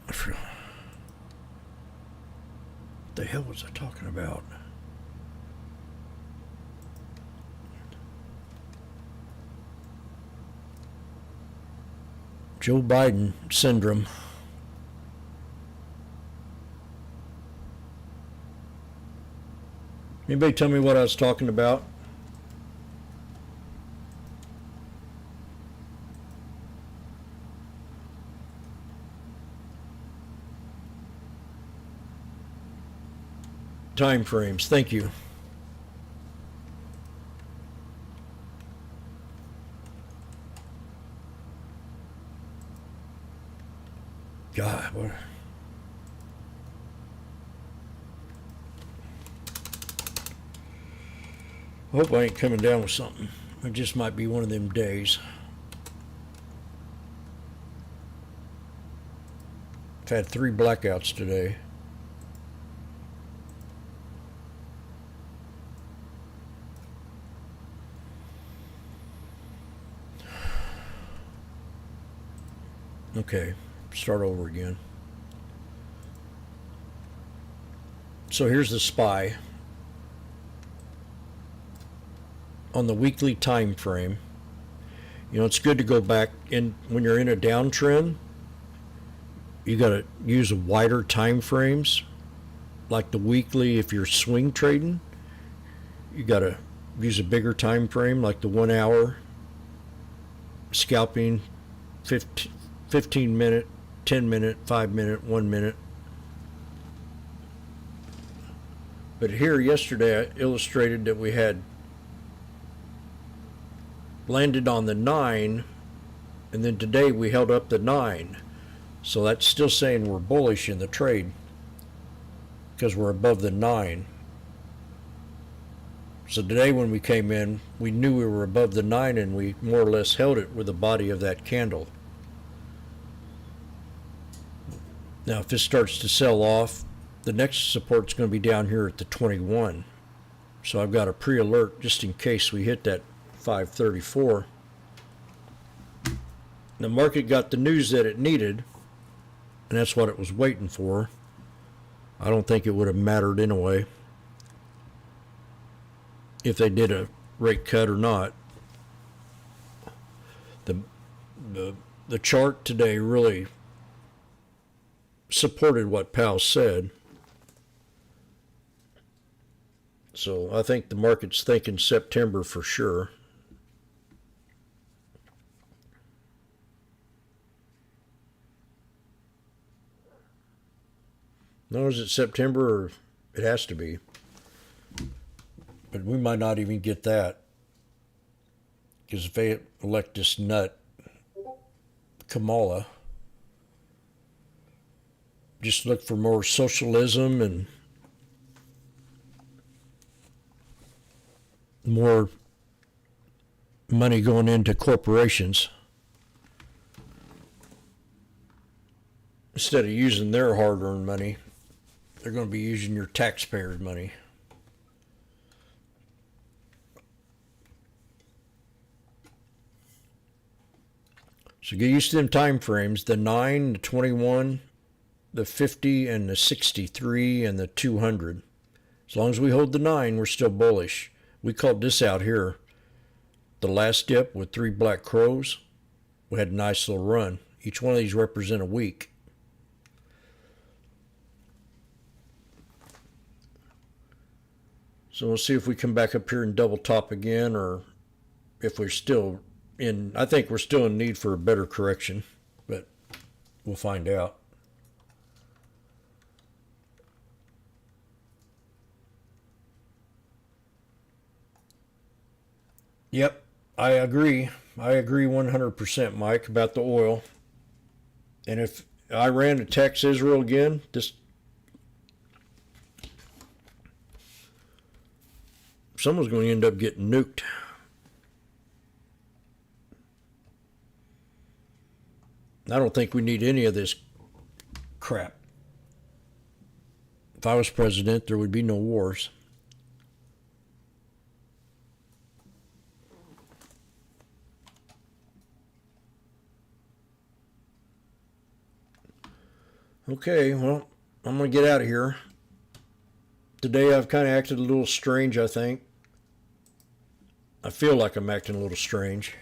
What the hell was I talking about? Joe Biden syndrome. Anybody tell me what I was talking about? Time frames. Thank you. God, what? I hope I ain't coming down with something. It just might be one of them days. I've had 3 blackouts today. Okay, start over again. So here's the SPY. On the weekly time frame, you know, it's good to go back in when you're in a downtrend. You got to use wider time frames, like the weekly. If you're swing trading, you got to use a bigger time frame, like the 1 hour. Scalping, 15 minute, 10 minute, 5 minute, 1 minute. But here yesterday I illustrated that we had landed on the 9, and then today we held up the 9. So that's still saying we're bullish in the trade because we're above the 9. So today when we came in, we knew we were above the 9, and we more or less held it with the body of that candle. Now if this starts to sell off, the next support's going to be down here at the 21. So I've got a pre-alert just in case we hit that 534. The market got the news that it needed, and that's what it was waiting for. I don't think it would have mattered anyway if they did a rate cut or not. The chart today really supported what Powell said. So I think the market's thinking September for sure. No, is it September? Or it has to be. But we might not even get that. Because if they elect this nut, Kamala, just look for more socialism and more money going into corporations instead of using their hard-earned money. They're going to be using your taxpayers' money. So get used to them time frames, the 9, the 21, the 50, and the 63, and the 200. As long as we hold the 9, we're still bullish. We called this out here. The last dip with 3 black crows. We had a nice little run. Each one of these represent a week. So we'll see if we come back up here and double top again, or if we're still in. I think we're still in need for a better correction, but we'll find out. Yep, I agree. I agree 100%, Mike, about the oil. And if Iran attacks Israel again, someone's going to end up getting nuked. I don't think we need any of this crap. If I was president, there would be no wars. Okay, well, I'm going to get out of here. Today I've kind of acted a little strange, I think. I feel like I'm acting a little strange.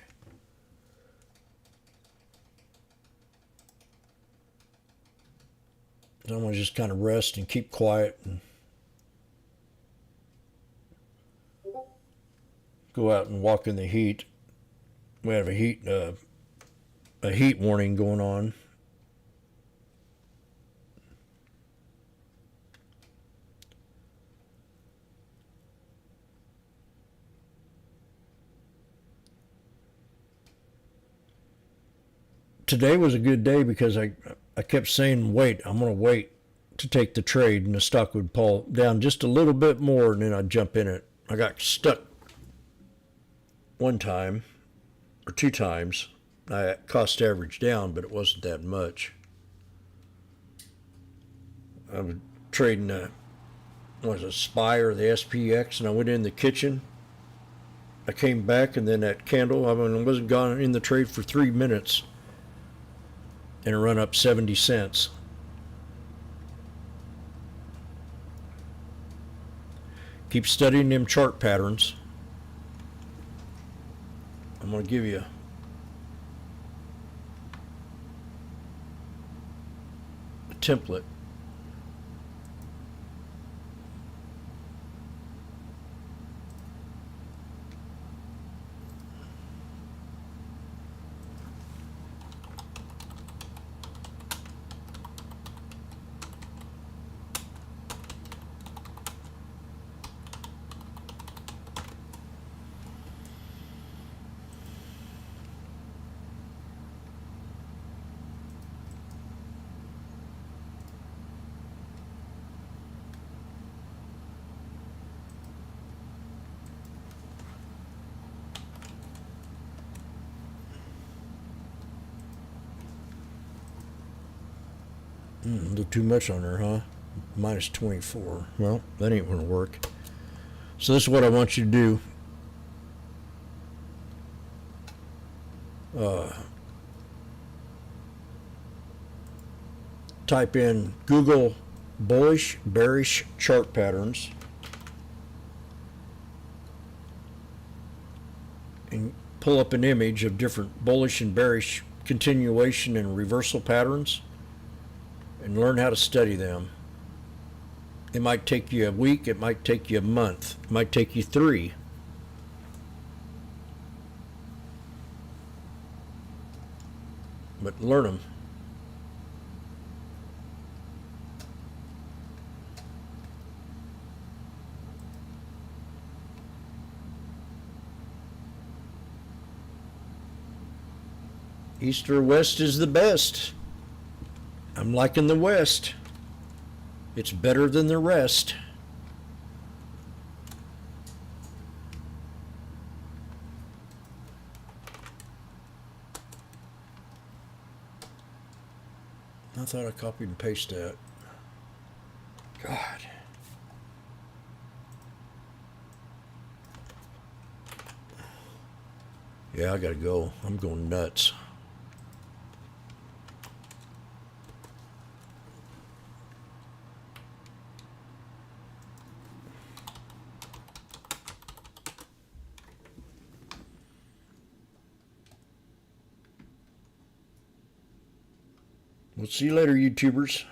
I'm going to just kind of rest and keep quiet and go out and walk in the heat. We have a heat warning going on. Today was a good day because I kept saying, wait, I'm going to wait to take the trade, and the stock would fall down just a little bit more, and then I'd jump in it. I got stuck one time or two times. I cost average down, but it wasn't that much. I was trading SPY or the SPX, and I went in the kitchen. I came back, and then that candle, I wasn't gone in the trade for 3 minutes, and it run up 70 cents. Keep studying them chart patterns. I'm going to give you a template. A little too much on there, huh? Minus 24. Well, that ain't going to work. So this is what I want you to do. Type in Google bullish, bearish chart patterns. And pull up an image of different bullish and bearish continuation and reversal patterns. And learn how to study them. It might take you a week, it might take you a month, it might take you 3. But learn them. East or west is the best. I'm liking the West. It's better than the rest. I thought I copied and pasted that. God. Yeah, I gotta go. I'm going nuts. We'll see you later, YouTubers.